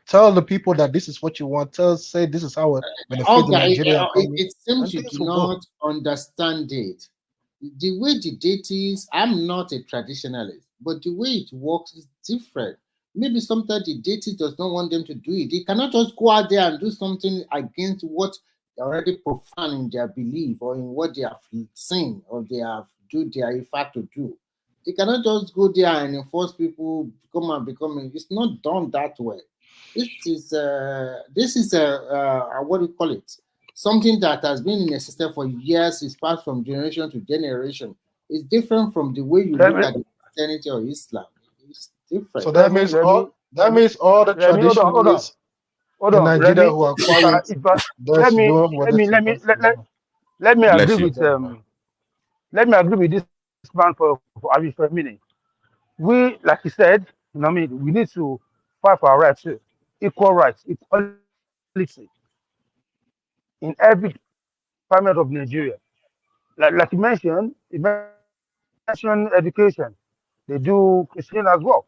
S15: Tell the people that this is what you want. Say this is how it benefits the Nigerian economy.
S22: It seems you do not understand it. The way the date is, I'm not a traditionalist, but the way it works is different. Maybe sometimes the deity does not want them to do it. They cannot just go out there and do something against what they're already profane in their belief or in what they have seen or they have effect to do. They cannot just go there and enforce people to come and become. It's not done that way. This is what do you call it? Something that has been in existence for years. It's passed from generation to generation. It's different from the way you look at Christianity or Islam. It's different.
S15: So that means all the traditionalists in Nigeria who are quiet.
S21: Let me agree with this man for a minute. We, like he said, we need to fight for our rights, equal rights, equality in every department of Nigeria. Like you mentioned education. They do Christian as well.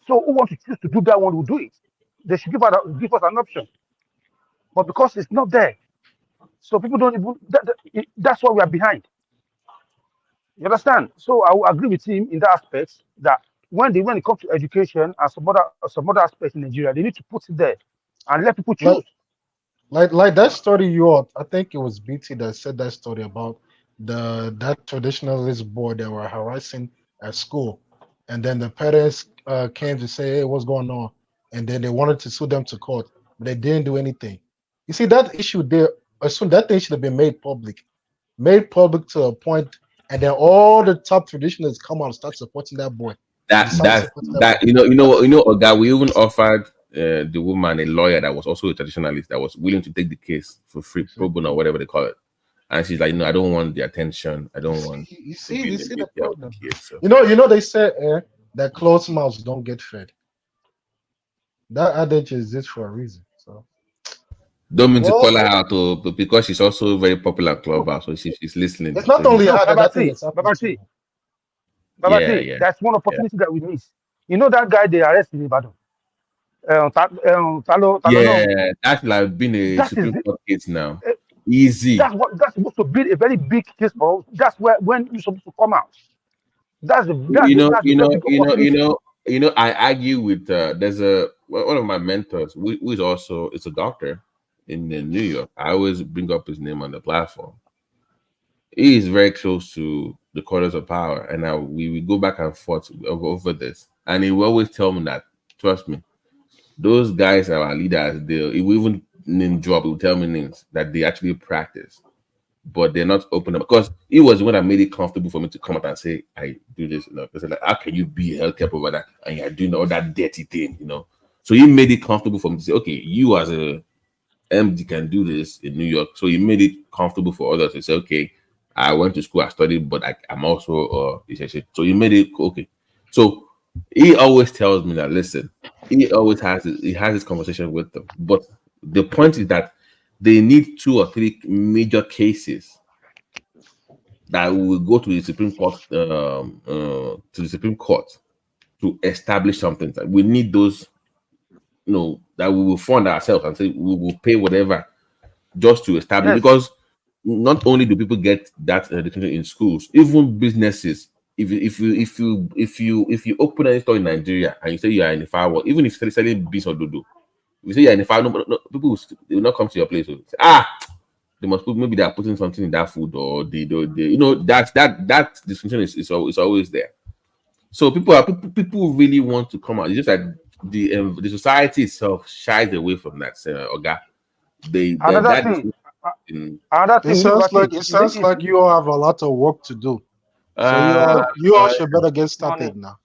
S21: So who wants to choose to do that one will do it. They should give us an option. But because it's not there, so people don't even. That's why we are behind. You understand? So I will agree with him in that aspect that when it comes to education and some other aspects in Nigeria, they need to put it there and let people choose.
S15: Like that story I think it was BT that said that story about that traditionalist boy that were harassing at school, and then the parents came to say, hey, what's going on? And then they wanted to sue them to court, but they didn't do anything. You see that issue there, assume that thing should have been made public to a point, and then all the top traditionalists come out and start supporting that boy.
S2: Oga, we even offered the woman a lawyer that was also a traditionalist that was willing to take the case for free, pro bono, whatever they call it.
S8: And she's like, no, I don't want the attention. I don't want
S15: You
S8: to
S15: see,
S8: be in
S15: you
S8: the
S15: see the
S8: media of the
S15: problem.
S8: kids. So
S15: They say that closed mouths don't get fed. That adage exists for a reason. So,
S8: don't mean to call
S15: well,
S8: her out, but because she's also very popular at Clubhouse, so she's listening.
S15: it's
S8: So
S15: not only
S21: No,
S15: her that that thing
S21: Babati,
S15: is happening to.
S21: Babati,
S8: yeah,
S21: Babati.
S8: yeah,
S21: That's one
S8: yeah.
S21: opportunity that we miss. You know that guy they arrested in Ibadan. Talo, no.
S8: Yeah, that's like been a
S21: That is
S8: Supreme Court case now.
S21: uh,
S8: Easy.
S21: that's supposed to be a very big case for us. That's where when you're supposed to come out.
S8: You know,
S21: That's a
S8: you
S21: very
S8: know,
S21: big
S8: you know, you
S21: opportunity.
S8: know, you know. I argue with there's one of my mentors who is also it's a doctor in New York. I always bring up his name on the platform. He is very close to the quarters of power, and we go back and forth over this. And he will always tell me that, trust me, those guys are our leaders. He will even name drop. He will tell me names that they actually practice, but they're not open up because he was the one that made it comfortable for me to come out and say I do this. Because like, how can you be a healthcare provider and you're doing all that dirty thing? So he made it comfortable for me to say, okay, you as a MD can do this in New York. So he made it comfortable for others to say, okay, I went to school, I studied, but I'm also so he made it okay. So he always tells me that listen, he always has this conversation with them. But the point is that they need 2 or 3 major cases that will go to the Supreme Court to establish something. We need those, that we will fund ourselves and say we will pay whatever just to establish,
S21: Yes.
S8: because not only do people get that education in schools, even businesses. If you open any store in Nigeria and you say you are in the firewall, even if you're selling beans or dodo, you say you're in the firewall, no, people they will not come to your place. Say, they must put, maybe they are putting something in that food, or they that distinction is always there. So people really want to come out. It's just like the society itself shies away from that. Oga,
S21: Another
S8: that
S21: thing,
S8: is
S21: another
S15: it
S21: thing,
S15: sounds like
S21: Babati.
S15: it sounds like you all have a lot of work to do. So you all should better get
S21: Money.
S15: started now.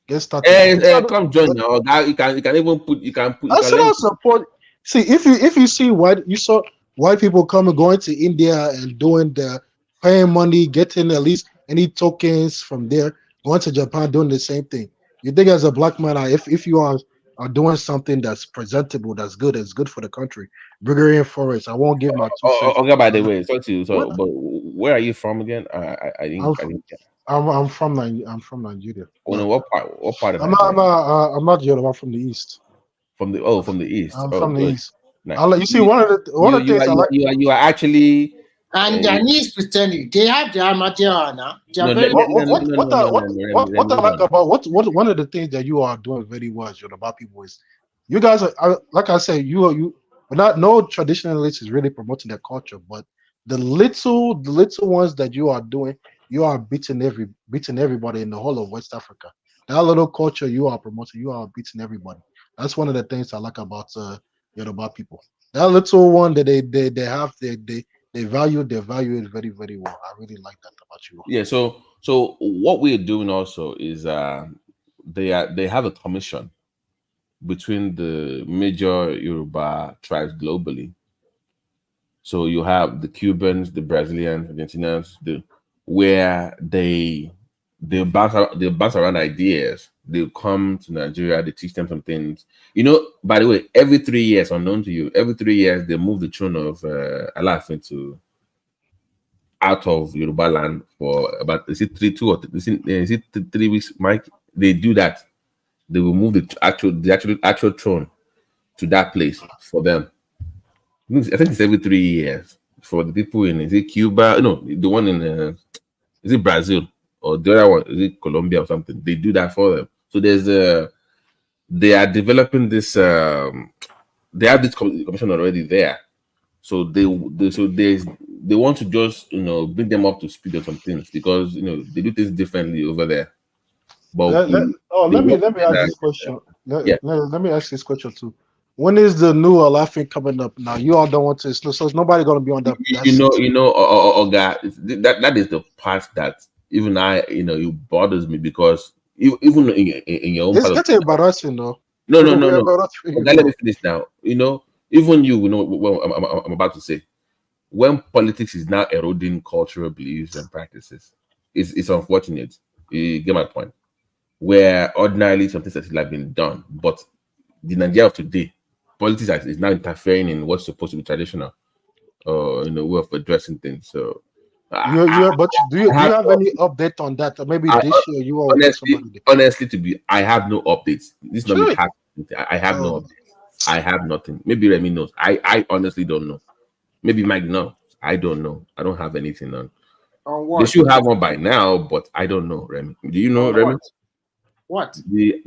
S15: Get started.
S8: come join now. You can even put you can put you
S15: I
S8: can
S15: said
S8: learn.
S15: I support. See, if you see you saw white people going to India and doing the paying money, getting at least any tokens from there, going to Japan doing the same thing. You think as a black man, if you are doing something that's presentable, that's good for the country, bring it in for it. I won't give my 2 cents.
S8: Okay, by the way, sorry to but where are you from again? I
S15: I'm
S8: didn't I
S15: f-
S8: didn't get.
S15: I'm from Nigeria.
S8: Oh no,
S15: But
S8: what part of Nigeria?
S15: I'm not Yoruba. I'm from the east.
S8: From the east.
S15: I'm
S8: Oh,
S15: from the
S8: good,
S15: east.
S8: nice.
S15: You see, one of the things I like.
S8: You are actually.
S22: And
S8: Uh,
S22: Ghanese pretending they have their material now. They are
S8: no,
S22: very
S8: no, no, no, no, no, no, no, no,
S15: What I
S8: hold
S15: like
S8: on.
S15: about what one of the things that you are doing very well as Yoruba people is you guys like I said, we're not no traditionalists is really promoting their culture, but the little ones that you are doing, you are beating everybody in the whole of West Africa. That little culture you are promoting, you are beating everybody. That's one of the things I like about Yoruba people. That little one that they have they value it very, very well. I really like that about you.
S8: Yeah, so what we're doing also is they have a commission between the major Yoruba tribes globally. So you have the Cubans, the Brazilians, Argentinians, where they bounce around ideas. They come to Nigeria, they teach them some things. By the way, every 3 years, unknown to you, every 3 years they move the throne of Alafin to out of Yoruba land for about is it 3 weeks, Mike? They do that. They will move the actual throne to that place for them. I think it's every 3 years for the people in is it Cuba? No, the one in is it Brazil or the other one is it Colombia or something? They do that for them. So they are developing this. They have this commission already there. So they want to just bring them up to speed on some things because they do things differently over there. But they work
S15: Let me ask
S8: together.
S15: this question.
S8: Yeah.
S15: Let me ask this question too. When is the new Alafin coming up? Now you all don't want to, so it's nobody gonna be on that seat.
S8: Oga, that is the part that even I, it bothers me because even in your own
S15: It's
S8: part of
S15: getting embarrassing though.
S8: no, no, no, no.
S15: Embarrassing,
S8: Oga, let me finish now. Even you know what I'm about to say.
S4: when politics is now eroding cultural beliefs and practices, it's unfortunate. You get my point. Where ordinarily something that should have been done, but the Nigeria of today, politics is now interfering in what's supposed to be traditional, in a way of addressing things. So,
S15: But do you have any update on that? Or maybe this year you will get somebody there.
S4: Honestly, I have no updates. This is not me. I have no
S15: Oh.
S4: updates. I have nothing. Maybe Remy knows. I honestly don't know. Maybe Mike knows. I don't know. I don't have anything on.
S22: On what?
S4: They should have one by now, but I don't know, Remy. Do you know,
S22: On
S4: Remy?
S22: What?
S4: The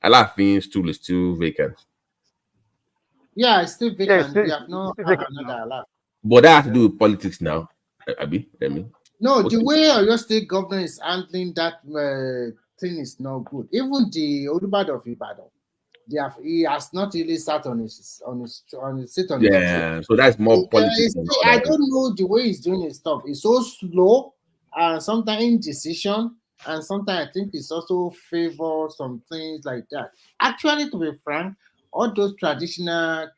S4: Alaafin stool is still vacant.
S22: Yeah, it's still vacant.
S21: Yeah,
S22: We have not
S21: still
S22: had
S21: vacant
S22: another alarm.
S4: But that has to do with politics now, Abi, Remy.
S22: No, the way your state government is handling that thing is not good. Even the Olubad of Ibadan, he has not really sat on his seat on his
S4: Yeah, so that's more politics.
S22: I don't know the way he's doing his stuff. It's so slow and sometimes indecision, and sometimes I think it's also favor some things like that. Actually, to be frank, all those traditional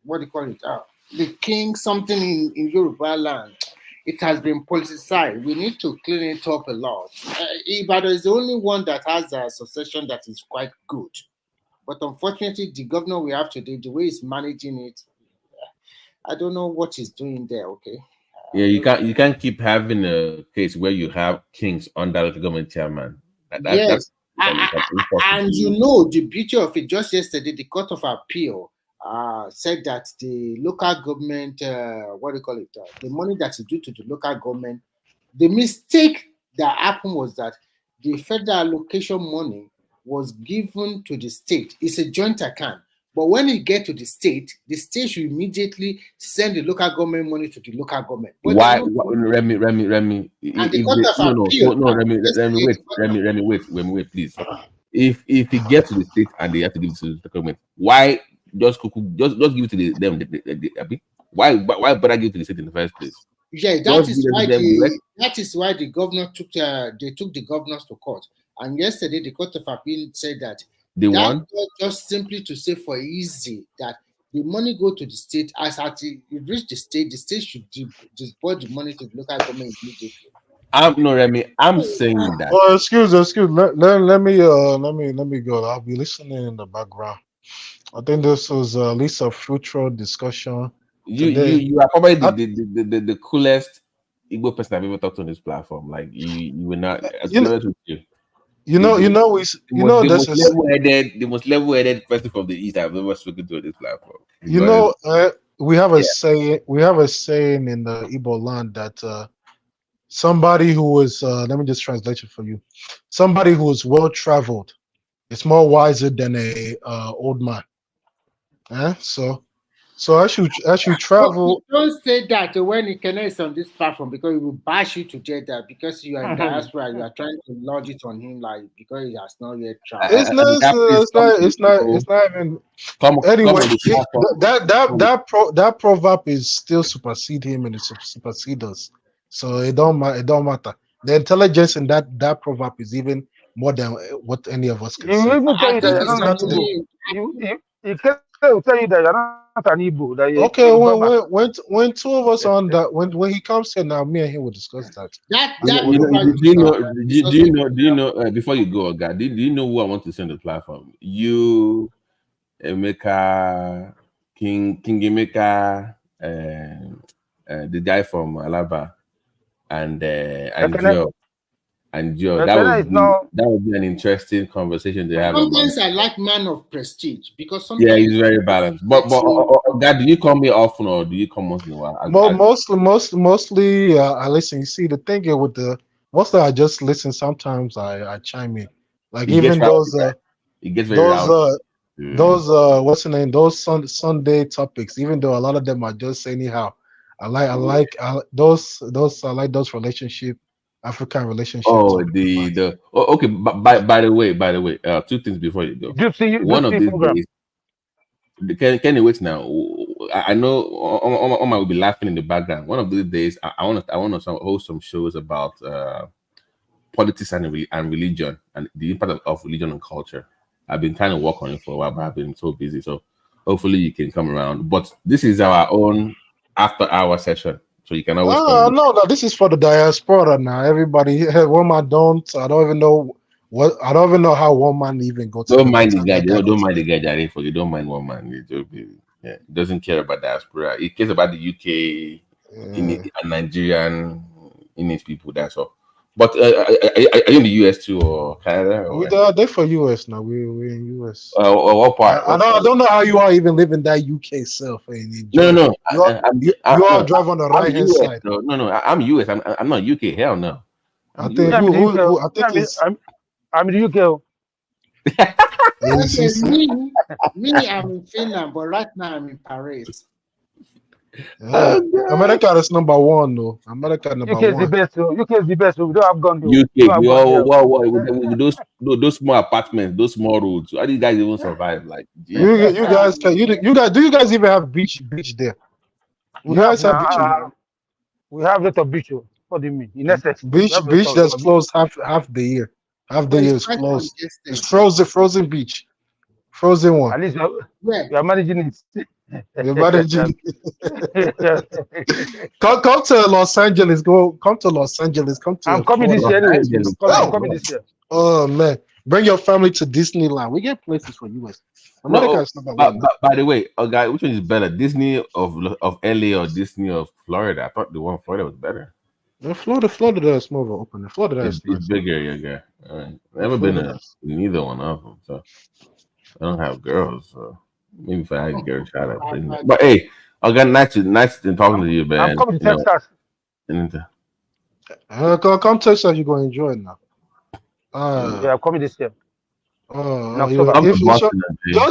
S22: what do you call it? The king something in Yoruba land. It has been politicized. We need to clean it up a lot. Ibadan is the only one that has a succession that is quite good. But unfortunately, the governor we have today, the way he's managing it, I don't know what he's doing there. Okay.
S4: Yeah, you can't keep having a case where you have kings under the government chairman.
S22: Yes, and you know the beauty of it. Just yesterday, the Court of Appeal said that the local government, what do you call it, the money that is due to the local government, the mistake that happened was that the federal allocation money was given to the state. It's a joint account. But when you get to the state should immediately send the local government money to the local government. But
S4: Why, Remy?
S22: And the Court of Appeal.
S4: No, Remy, wait, please. If it gets to the state and they have to give it to the government, why just give it to them? Why bother give it to the state in the first place?
S22: Yeah, that is why the governor took the governors to court. And yesterday the Court of Appeal said that
S4: they won
S22: just simply to say for easy that the money go to the state. As it reach the state should disburse the money to the local government immediately.
S4: I'm saying that.
S15: Oh, excuse. Let me go. I'll be listening in the background. I think this was at least a fruitful discussion.
S4: You are probably the coolest Igbo person I've ever talked to on this platform. Like you will not. The most level-headed person from the East I've ever spoken to on this platform.
S15: We have a saying. We have a saying in the Igbo land that somebody who is let me just translate it for you. Somebody who is well traveled is more wiser than a old man. So as you travel.
S22: Don't say that when Ikene is on this platform because he will bash you to death that because you are in diaspora, you are trying to lodge it on him like because he has not yet traveled.
S15: It's not even. Anyway, that proverb is still supersede him and it supersede us. So it don't matter. The intelligence in that proverb is even more than what any of us can say.
S21: He will tell you that you're not an Igbo.
S15: Okay, when two of us on that, when he comes here now, me and him will discuss that.
S4: Do you know? Before you go, God, do you know who I want to send the platform? You, Emeka, King Emeka, the guy from Alaba, and Joe. And Joe, that would be an interesting conversation to have.
S22: Sometimes I like man of prestige because sometimes
S4: he's very balanced. But God, do you call me often or do you come once in a while?
S15: Mostly I listen. You see, the thing here with mostly I just listen. Sometimes I chime in. Like even those what's the name? Those Sunday topics. Even though a lot of them are just anyhow. I like those relationship. African relationship.
S4: Okay. By the way, two things before you go. One of these days, can you wait now? I know Oma will be laughing in the background. One of these days, I want to host some shows about politics and religion and the impact of religion on culture. I've been trying to work on it for a while, but I've been so busy. So hopefully you can come around. But this is our own after-hour session, so you can always come.
S15: No, this is for the diaspora now. Everybody, one man don't. I don't even know what. I don't even know how one man even go to.
S4: Don't mind the guy. Don't mind the guy, Jare, for you. Don't mind one man. Yeah, doesn't care about diaspora. He cares about the UK, and Nigerian, English people. That's all. But are you in the US too, or Canada? Or
S15: We are there for US now. We're in US.
S4: what part?
S15: I don't know how you are even living that UK self and enjoy.
S4: No.
S15: You all drive on the right hand
S4: US,
S15: side.
S4: No. I'm US. I'm not UK. Hell no.
S15: I think who I think is
S21: I'm in the UK.
S22: Okay, me, I'm in Finland, but right now I'm in Paris.
S15: America is number one, though. America number
S21: UK is
S15: one.
S21: the best. UK is the best. We don't have gun.
S4: UK. Those small apartments, those small roads. How do you guys even survive? Like,
S15: you guys can you guys do you guys even have beach there?
S21: We
S15: You guys
S21: have
S15: have beach?
S21: We have a lot of beach. What do you mean? In Essex,
S15: beach that's closed half the year. Half the year is closed. It's frozen beach. Frozen one.
S21: At least we are managing it.
S15: You're managing come to Los Angeles. Come to Los Angeles.
S21: I'm coming this year anyway. I'm coming this year.
S15: Oh man. Bring your family to Disneyland. We get places for US. America is number one.
S4: By the way, guy, which one is better? Disney of LA or Disney of Florida? I thought the one in Florida was better.
S15: No, Florida is more of an open. Florida is
S4: bigger, yeah. I've never been in neither one of them, so I don't have girls. So maybe if I had girls, shout out. But hey, nice to talking to you, man.
S21: I'm coming to Texas.
S15: Come Texas, you're gonna enjoy it now.
S21: Yeah, I'm coming this year.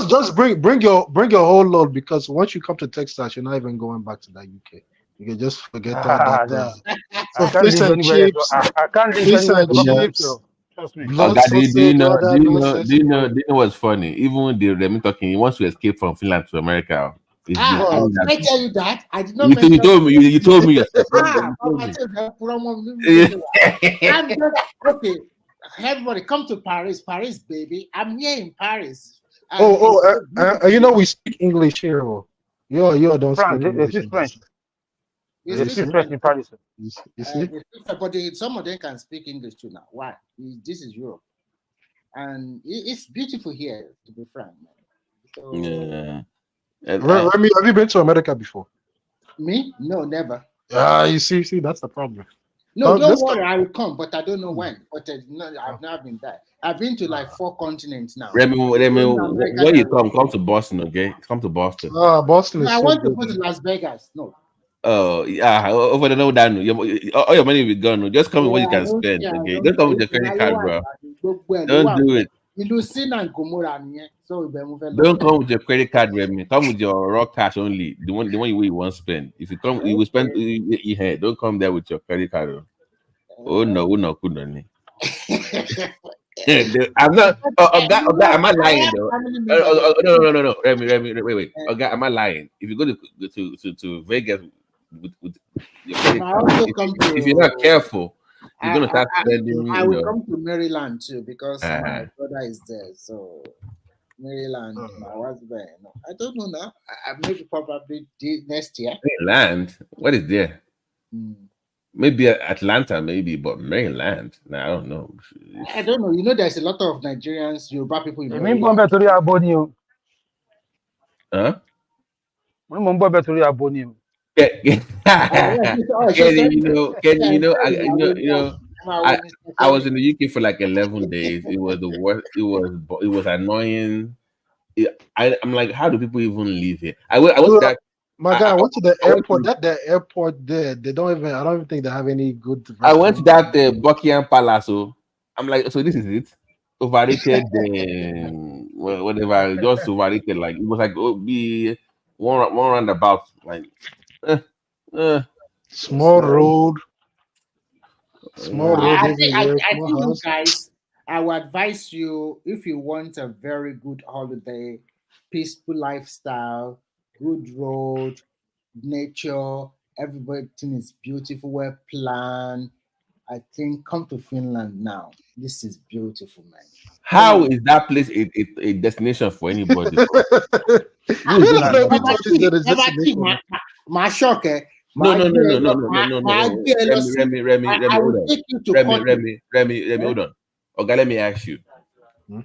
S15: Just bring your whole load, because once you come to Texas, you're not even going back to that UK. You can just forget all that.
S21: So fish and chips. I can't live anywhere. Trust me.
S4: Do you know what's funny? Even when they're talking, he wants to escape from Finland to America.
S22: Did I tell you that? I did not.
S4: You told me. You told me yourself.
S22: Okay. Everybody come to Paris, baby. I'm here in Paris.
S15: You know we speak English here. You don't speak English.
S21: They speak French. They speak French in Paris.
S15: You see?
S22: But some of them can speak English too now. Why? This is Europe, and it's beautiful here, to be frank. So,
S4: yeah.
S15: Remy, have you been to America before?
S22: Me? No, never.
S15: You see, that's the problem.
S22: No, don't worry, I will come, but I don't know when. But no, I've never been there. I've been to like 4 continents now.
S4: Remy, when you come to Boston, okay? Come to Boston.
S15: Boston is
S22: I want to go to Las Vegas. No.
S4: Oh yeah, over the no that all your money will be gone. Just come with what you can spend. Okay, don't come with your credit card, bro. Don't do it. Don't come with your credit card, Remy. Come with your raw cash only. The one you won't spend. If you come, you will spend. Don't come there with your credit card. Oh no, couldn't. I'm not. Am I lying though? No. Remy, wait. Okay, am I lying? If you go to Vegas with your credit card, if you're not careful, you're gonna start spending.
S22: I will come to Maryland too, because my brother is there. So Maryland, my husband. No, I don't know now. Maybe probably next year.
S4: Maryland, what is there? Maybe Atlanta, but Maryland. No, I don't know.
S22: I don't know. You know, there's a lot of Nigerians, Yoruba people in Maryland.
S4: Huh? I was in the UK for like 11 days. It was the worst. It was annoying. I'm like, how do people even live here? I went to that.
S15: My God, I went to the airport. The airport there, I don't even think they have any good.
S4: I went to that Buckingham Palace. So I'm like, so this is it? Overrated, whatever, just overrated. Like it was like be one roundabout, like
S15: small road.
S22: I think you guys, I would advise you, if you want a very good holiday, peaceful lifestyle, good road, nature, everything is beautiful, well planned, I think come to Finland now. This is beautiful, man.
S4: How is that place a destination for anybody? Bro? Who is going to
S15: Every
S4: go
S15: country
S4: there?
S15: that is destination.
S22: My shock, eh?
S4: No,
S22: My
S4: no, no, no,
S22: dear,
S4: no, no, no, no,
S22: my
S4: no.
S22: dear,
S4: Remy,
S22: I
S4: hold
S22: will
S4: on.
S22: take you to country.
S4: Remy,
S22: Eh?
S4: hold on. Okay, let me ask you.
S15: Hmm?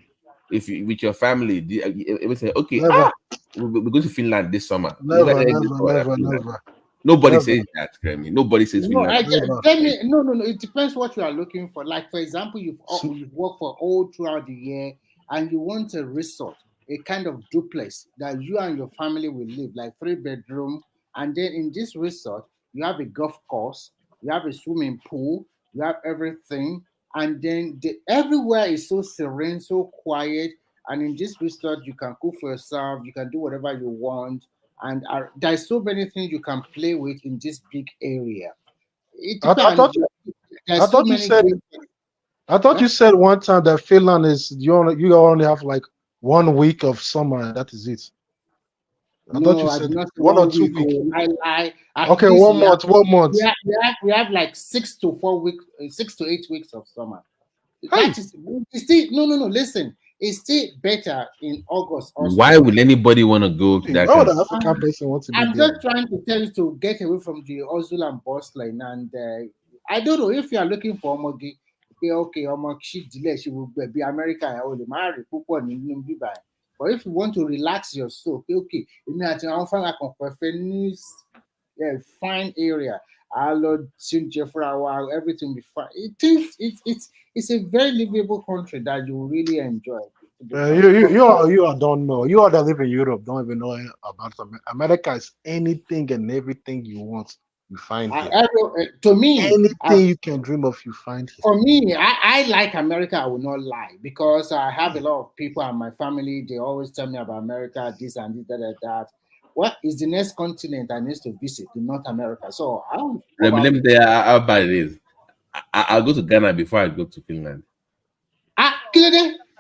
S4: If you, with your family, you say, okay,
S15: Never,
S4: we're going to Finland this summer. You guys
S15: never,
S4: heard this
S15: never,
S4: summer,
S15: never,
S4: Finland.
S15: never,
S4: Nobody
S15: never,
S4: says that, Remy. Nobody says
S22: No,
S4: Finland.
S15: never.
S22: no. It depends what you are looking for. Like, for example, you've worked for all throughout the year and you want a resort, a kind of duplex that you and your family will live, like 3-bedroom. And then in this resort, you have a golf course, you have a swimming pool, you have everything. And then everywhere is so serene, so quiet. And in this resort, you can cook for yourself, you can do whatever you want. And there's so many things you can play with in this big area. It
S15: I
S22: depends.
S15: thought you, I
S22: There's so
S15: thought you
S22: many
S15: said,
S22: games.
S15: I thought
S22: Huh?
S15: you said one time that Finland is you only have like 1 week of summer and that is it. I thought you
S22: No, I do
S15: said
S22: not say
S15: one or
S22: 1 week.
S15: 2 weeks.
S22: At
S15: Okay,
S22: least
S15: 1 month, 1 month.
S22: we have like 6 to 4 weeks, 6 to 8 weeks of summer.
S15: Hey,
S22: That is it's still no. Listen, it's still better in August or
S4: Why would
S22: September.
S4: anybody want to go to that
S15: why would
S4: kind of?
S15: an African person want to be
S22: I'm just
S15: there?
S22: trying to tell you to get away from the hustle and bustling. And I don't know if you are looking for Omogi, okay, she delay, she will be American or the marry people in Dubai. But if you want to relax your soul, okay, you mean I find like a news, fine area. I love Ginger for a while, everything be fine. It's a very livable country that you really enjoy. To be frank.
S15: You don't know. You all that live in Europe don't even know about America. Is anything and everything you want, you find here.
S22: To me,
S15: Anything you can dream of, you find here.
S22: for me, I like America. I will not lie because I have a lot of people and my family. They always tell me about America, this and this, that. What is the next continent I need to visit? The North America. So I'll
S4: Remy, let me
S22: probably
S4: tell you how bad it is. I'll go to Ghana before I go to Finland.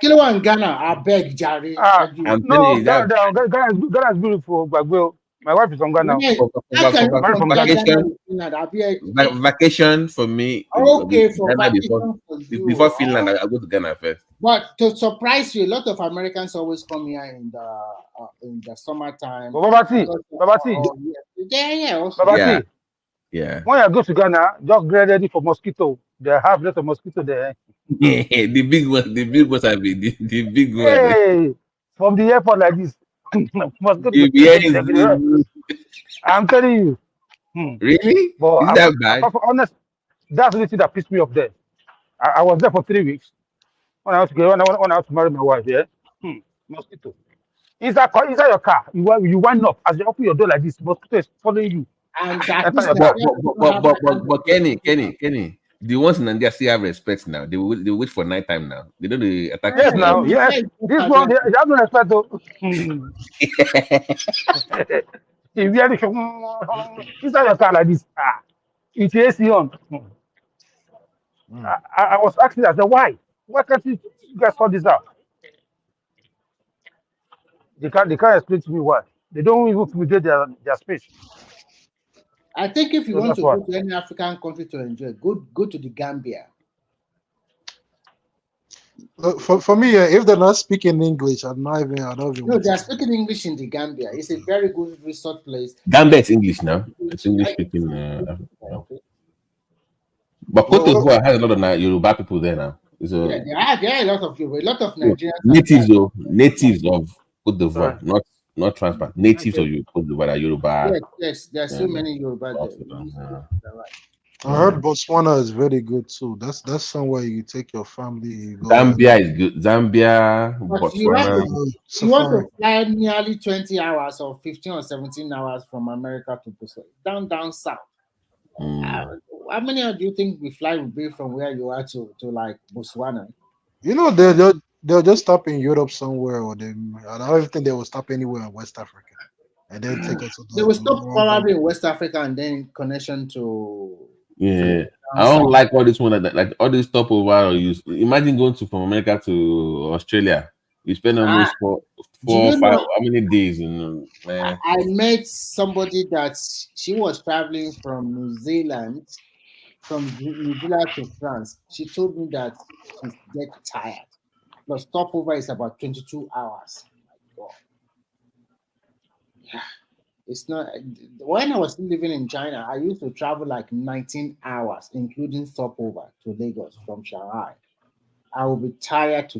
S22: Kilo and Ghana. I beg, Jerry.
S4: I'm telling
S21: No,
S4: you that
S21: Ghana is beautiful. But well, my wife is from Ghana.
S22: How can you
S21: Married from
S22: compare
S21: Ghana.
S22: Ghana
S4: vacation,
S22: with Finland? I'll be
S4: vacation for me.
S22: okay for
S4: Ghana
S22: vacation for
S4: before
S22: you.
S4: Finland. I'll go to Ghana first.
S22: But to surprise you, a lot of Americans always come here in the summertime.
S21: But Babati,
S22: Because,
S21: Babati,
S22: also.
S21: Babati.
S4: Yeah.
S21: When I go to Ghana, just get ready for mosquito. They have lots of mosquito there.
S4: The big ones have been the big ones.
S21: Hey, from the airport like this, mosquito.
S4: Yeah,
S21: I'm telling you.
S4: really?
S21: But
S4: Is that bad?
S21: apart from honest, that's the thing that pissed me off there. I was there for 3 weeks when I was to marry my wife. Yeah, mosquito. Inside your car, you wind up as you open your door like this. Mosquito is following you.
S22: And that
S21: Enter
S22: is
S21: your
S22: not
S21: car.
S4: But Kenny, the ones in Nigeria still have respect now. They wait for night time now. They don't attack
S21: Yes,
S4: people.
S21: now, yes. This one, they have no respect though. If you have inside your car like this, it's AC on. I was asking, I said, why? Why can't you guys sort this out? They can't explain to me why. They don't even fumigate their space.
S22: I think if you
S21: So
S22: want
S21: that's
S22: to
S21: why.
S22: go to any African country to enjoy, go to the Gambia.
S15: For me, if they're not speaking English, I don't even
S22: No,
S15: want
S22: they are
S15: to.
S22: speaking English in the Gambia. It's a very good resort place.
S4: Gambia is English now. It's English speaking. But Cote d'Ivoire has a lot of Yoruba people there now. So
S22: There are a lot of people, a lot of Nigerians.
S4: natives of Cote d'Ivoire, not transplant. Natives of Cote d'Ivoire, Yoruba.
S22: Yes, there are so many Yoruba there.
S15: I heard Botswana is very good too. That's somewhere you take your family. You go
S4: Zambia is good. Zambia,
S22: But
S4: Botswana.
S22: you want to fly nearly 20 hours or 15 or 17 hours from America to Botswana, down south. How many do you think the flight would be from where you are to like Botswana?
S15: You know, they'll just stop in Europe somewhere, or I don't think they will stop anywhere in West Africa, and then take us to
S22: They will stop probably in West Africa and then connection to.
S4: Yeah, I don't like all this one like all this stopover. Imagine going from America to Australia. You spend almost four, 5, how many days? Man.
S22: I met somebody that she was traveling from New Zealand from New Zealand to France. She told me that she's dead tired. The stopover is about 22 hours. My God. Yeah. It's not. When I was living in China, I used to travel like 19 hours, including stopover to Lagos from Shanghai. I will be tired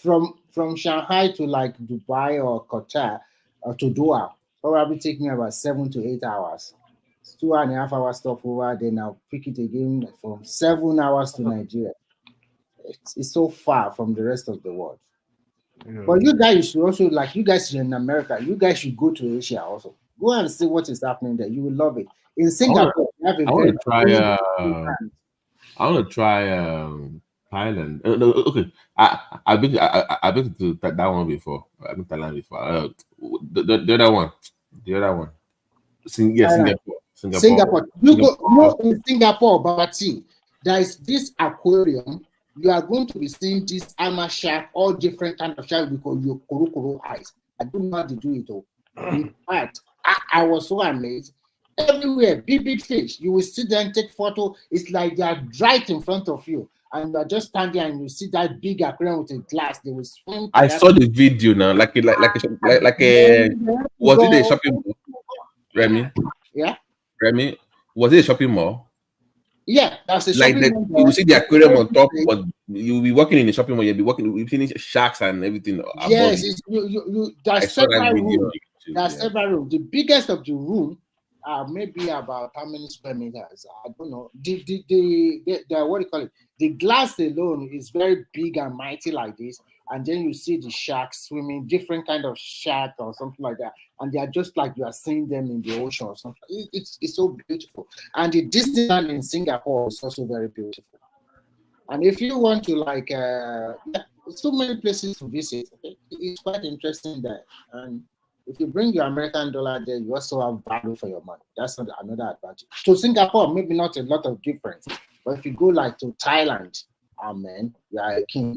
S22: from Shanghai to like Dubai or Qatar or to Doha. Probably take me about 7 to 8 hours. It's 2.5 hours stopover. Then I'll pick it again from 7 hours to Nigeria. It's so far from the rest of the world.
S21: Yeah.
S22: But you guys should also, like you guys in America, you guys should go to Asia also. Go and see what is happening there. You will love it. In Singapore, you have a
S4: I want
S22: very
S4: to try. I want to try Thailand. No, okay. I've been to that one before. I've been to Thailand before. The other one. The other one.
S22: Thailand.
S4: Singapore.
S22: You go in Singapore, Babati. There is this aquarium. You are going to be seeing this ama shark, all different kind of shark because your koro eyes. I don't know how to do it all. In fact, I was so amazed. Everywhere, big fish. You will sit there and take photo. It's like they are right in front of you, and you are just standing and you see that big aquarium with a glass. They will swim.
S4: I saw the video now, like a was it a shopping mall? Remy?
S22: Yeah.
S4: Remy, was it a shopping mall?
S22: Yeah, that's a
S4: like
S22: shopping mall.
S4: You will see the aquarium on top, but you will be working in the shopping mall. You'll be working with sharks and everything.
S22: Yes, there's several rooms. There's several rooms. The biggest of the room maybe about how many square meters? I don't know. The what do you call it? The glass alone is very big and mighty like this, and then you see the sharks swimming, different kind of shark or something like that, and they are just like you are seeing them in the ocean or something. It's so beautiful, and the Disneyland in Singapore is also very beautiful. And if you want to like, so many places to visit. Okay? It's quite interesting there, and if you bring your American dollar there, you also have value for your money. That's not another advantage. To Singapore, maybe not a lot of difference. But if you go like to Thailand, amen, you are a king.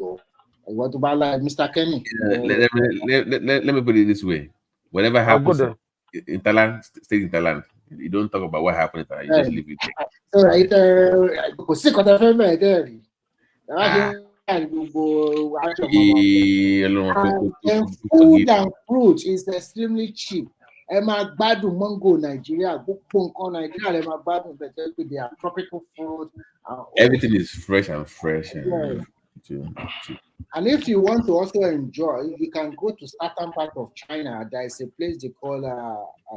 S22: What about like Mr. Kenny?
S4: Let me put it this way. Whatever happens in Thailand, stay in Thailand. You don't talk about what happened in Thailand. You just leave it
S22: food and fruit is extremely cheap. Mango, Nigeria, Nigeria, they are tropical fruit.
S4: Everything is fresh and
S22: and if you want to also enjoy, you can go to certain part of China. There is a place they call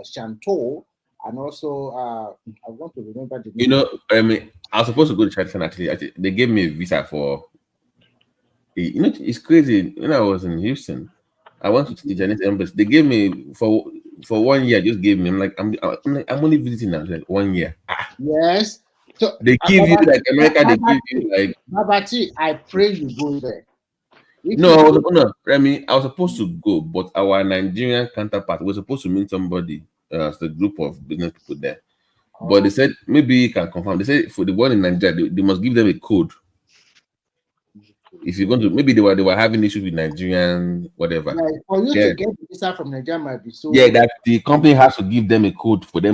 S22: Shantou, and also I want to remember the name.
S4: You know, I mean, I was supposed to go to China actually. They gave me a visa for. You know, it's crazy. When I was in Houston, I went to the Chinese embassy. They gave me for 1 year. Just gave me. I'm like, I'm only visiting now. Like 1 year.
S22: Yes. So
S4: they give you like America. They give you like.
S22: Babati, I pray you go there.
S4: No, Remy, I was supposed to go, but our Nigerian counterpart was supposed to meet somebody, the group of business people there. But they said maybe you can confirm. They said for the one in Nigeria, they must give them a code. If you're going to, maybe they were having issues with Nigerian whatever.
S22: For you to get the visa from Nigeria might be so.
S4: Yeah, that the company has to give them a code for them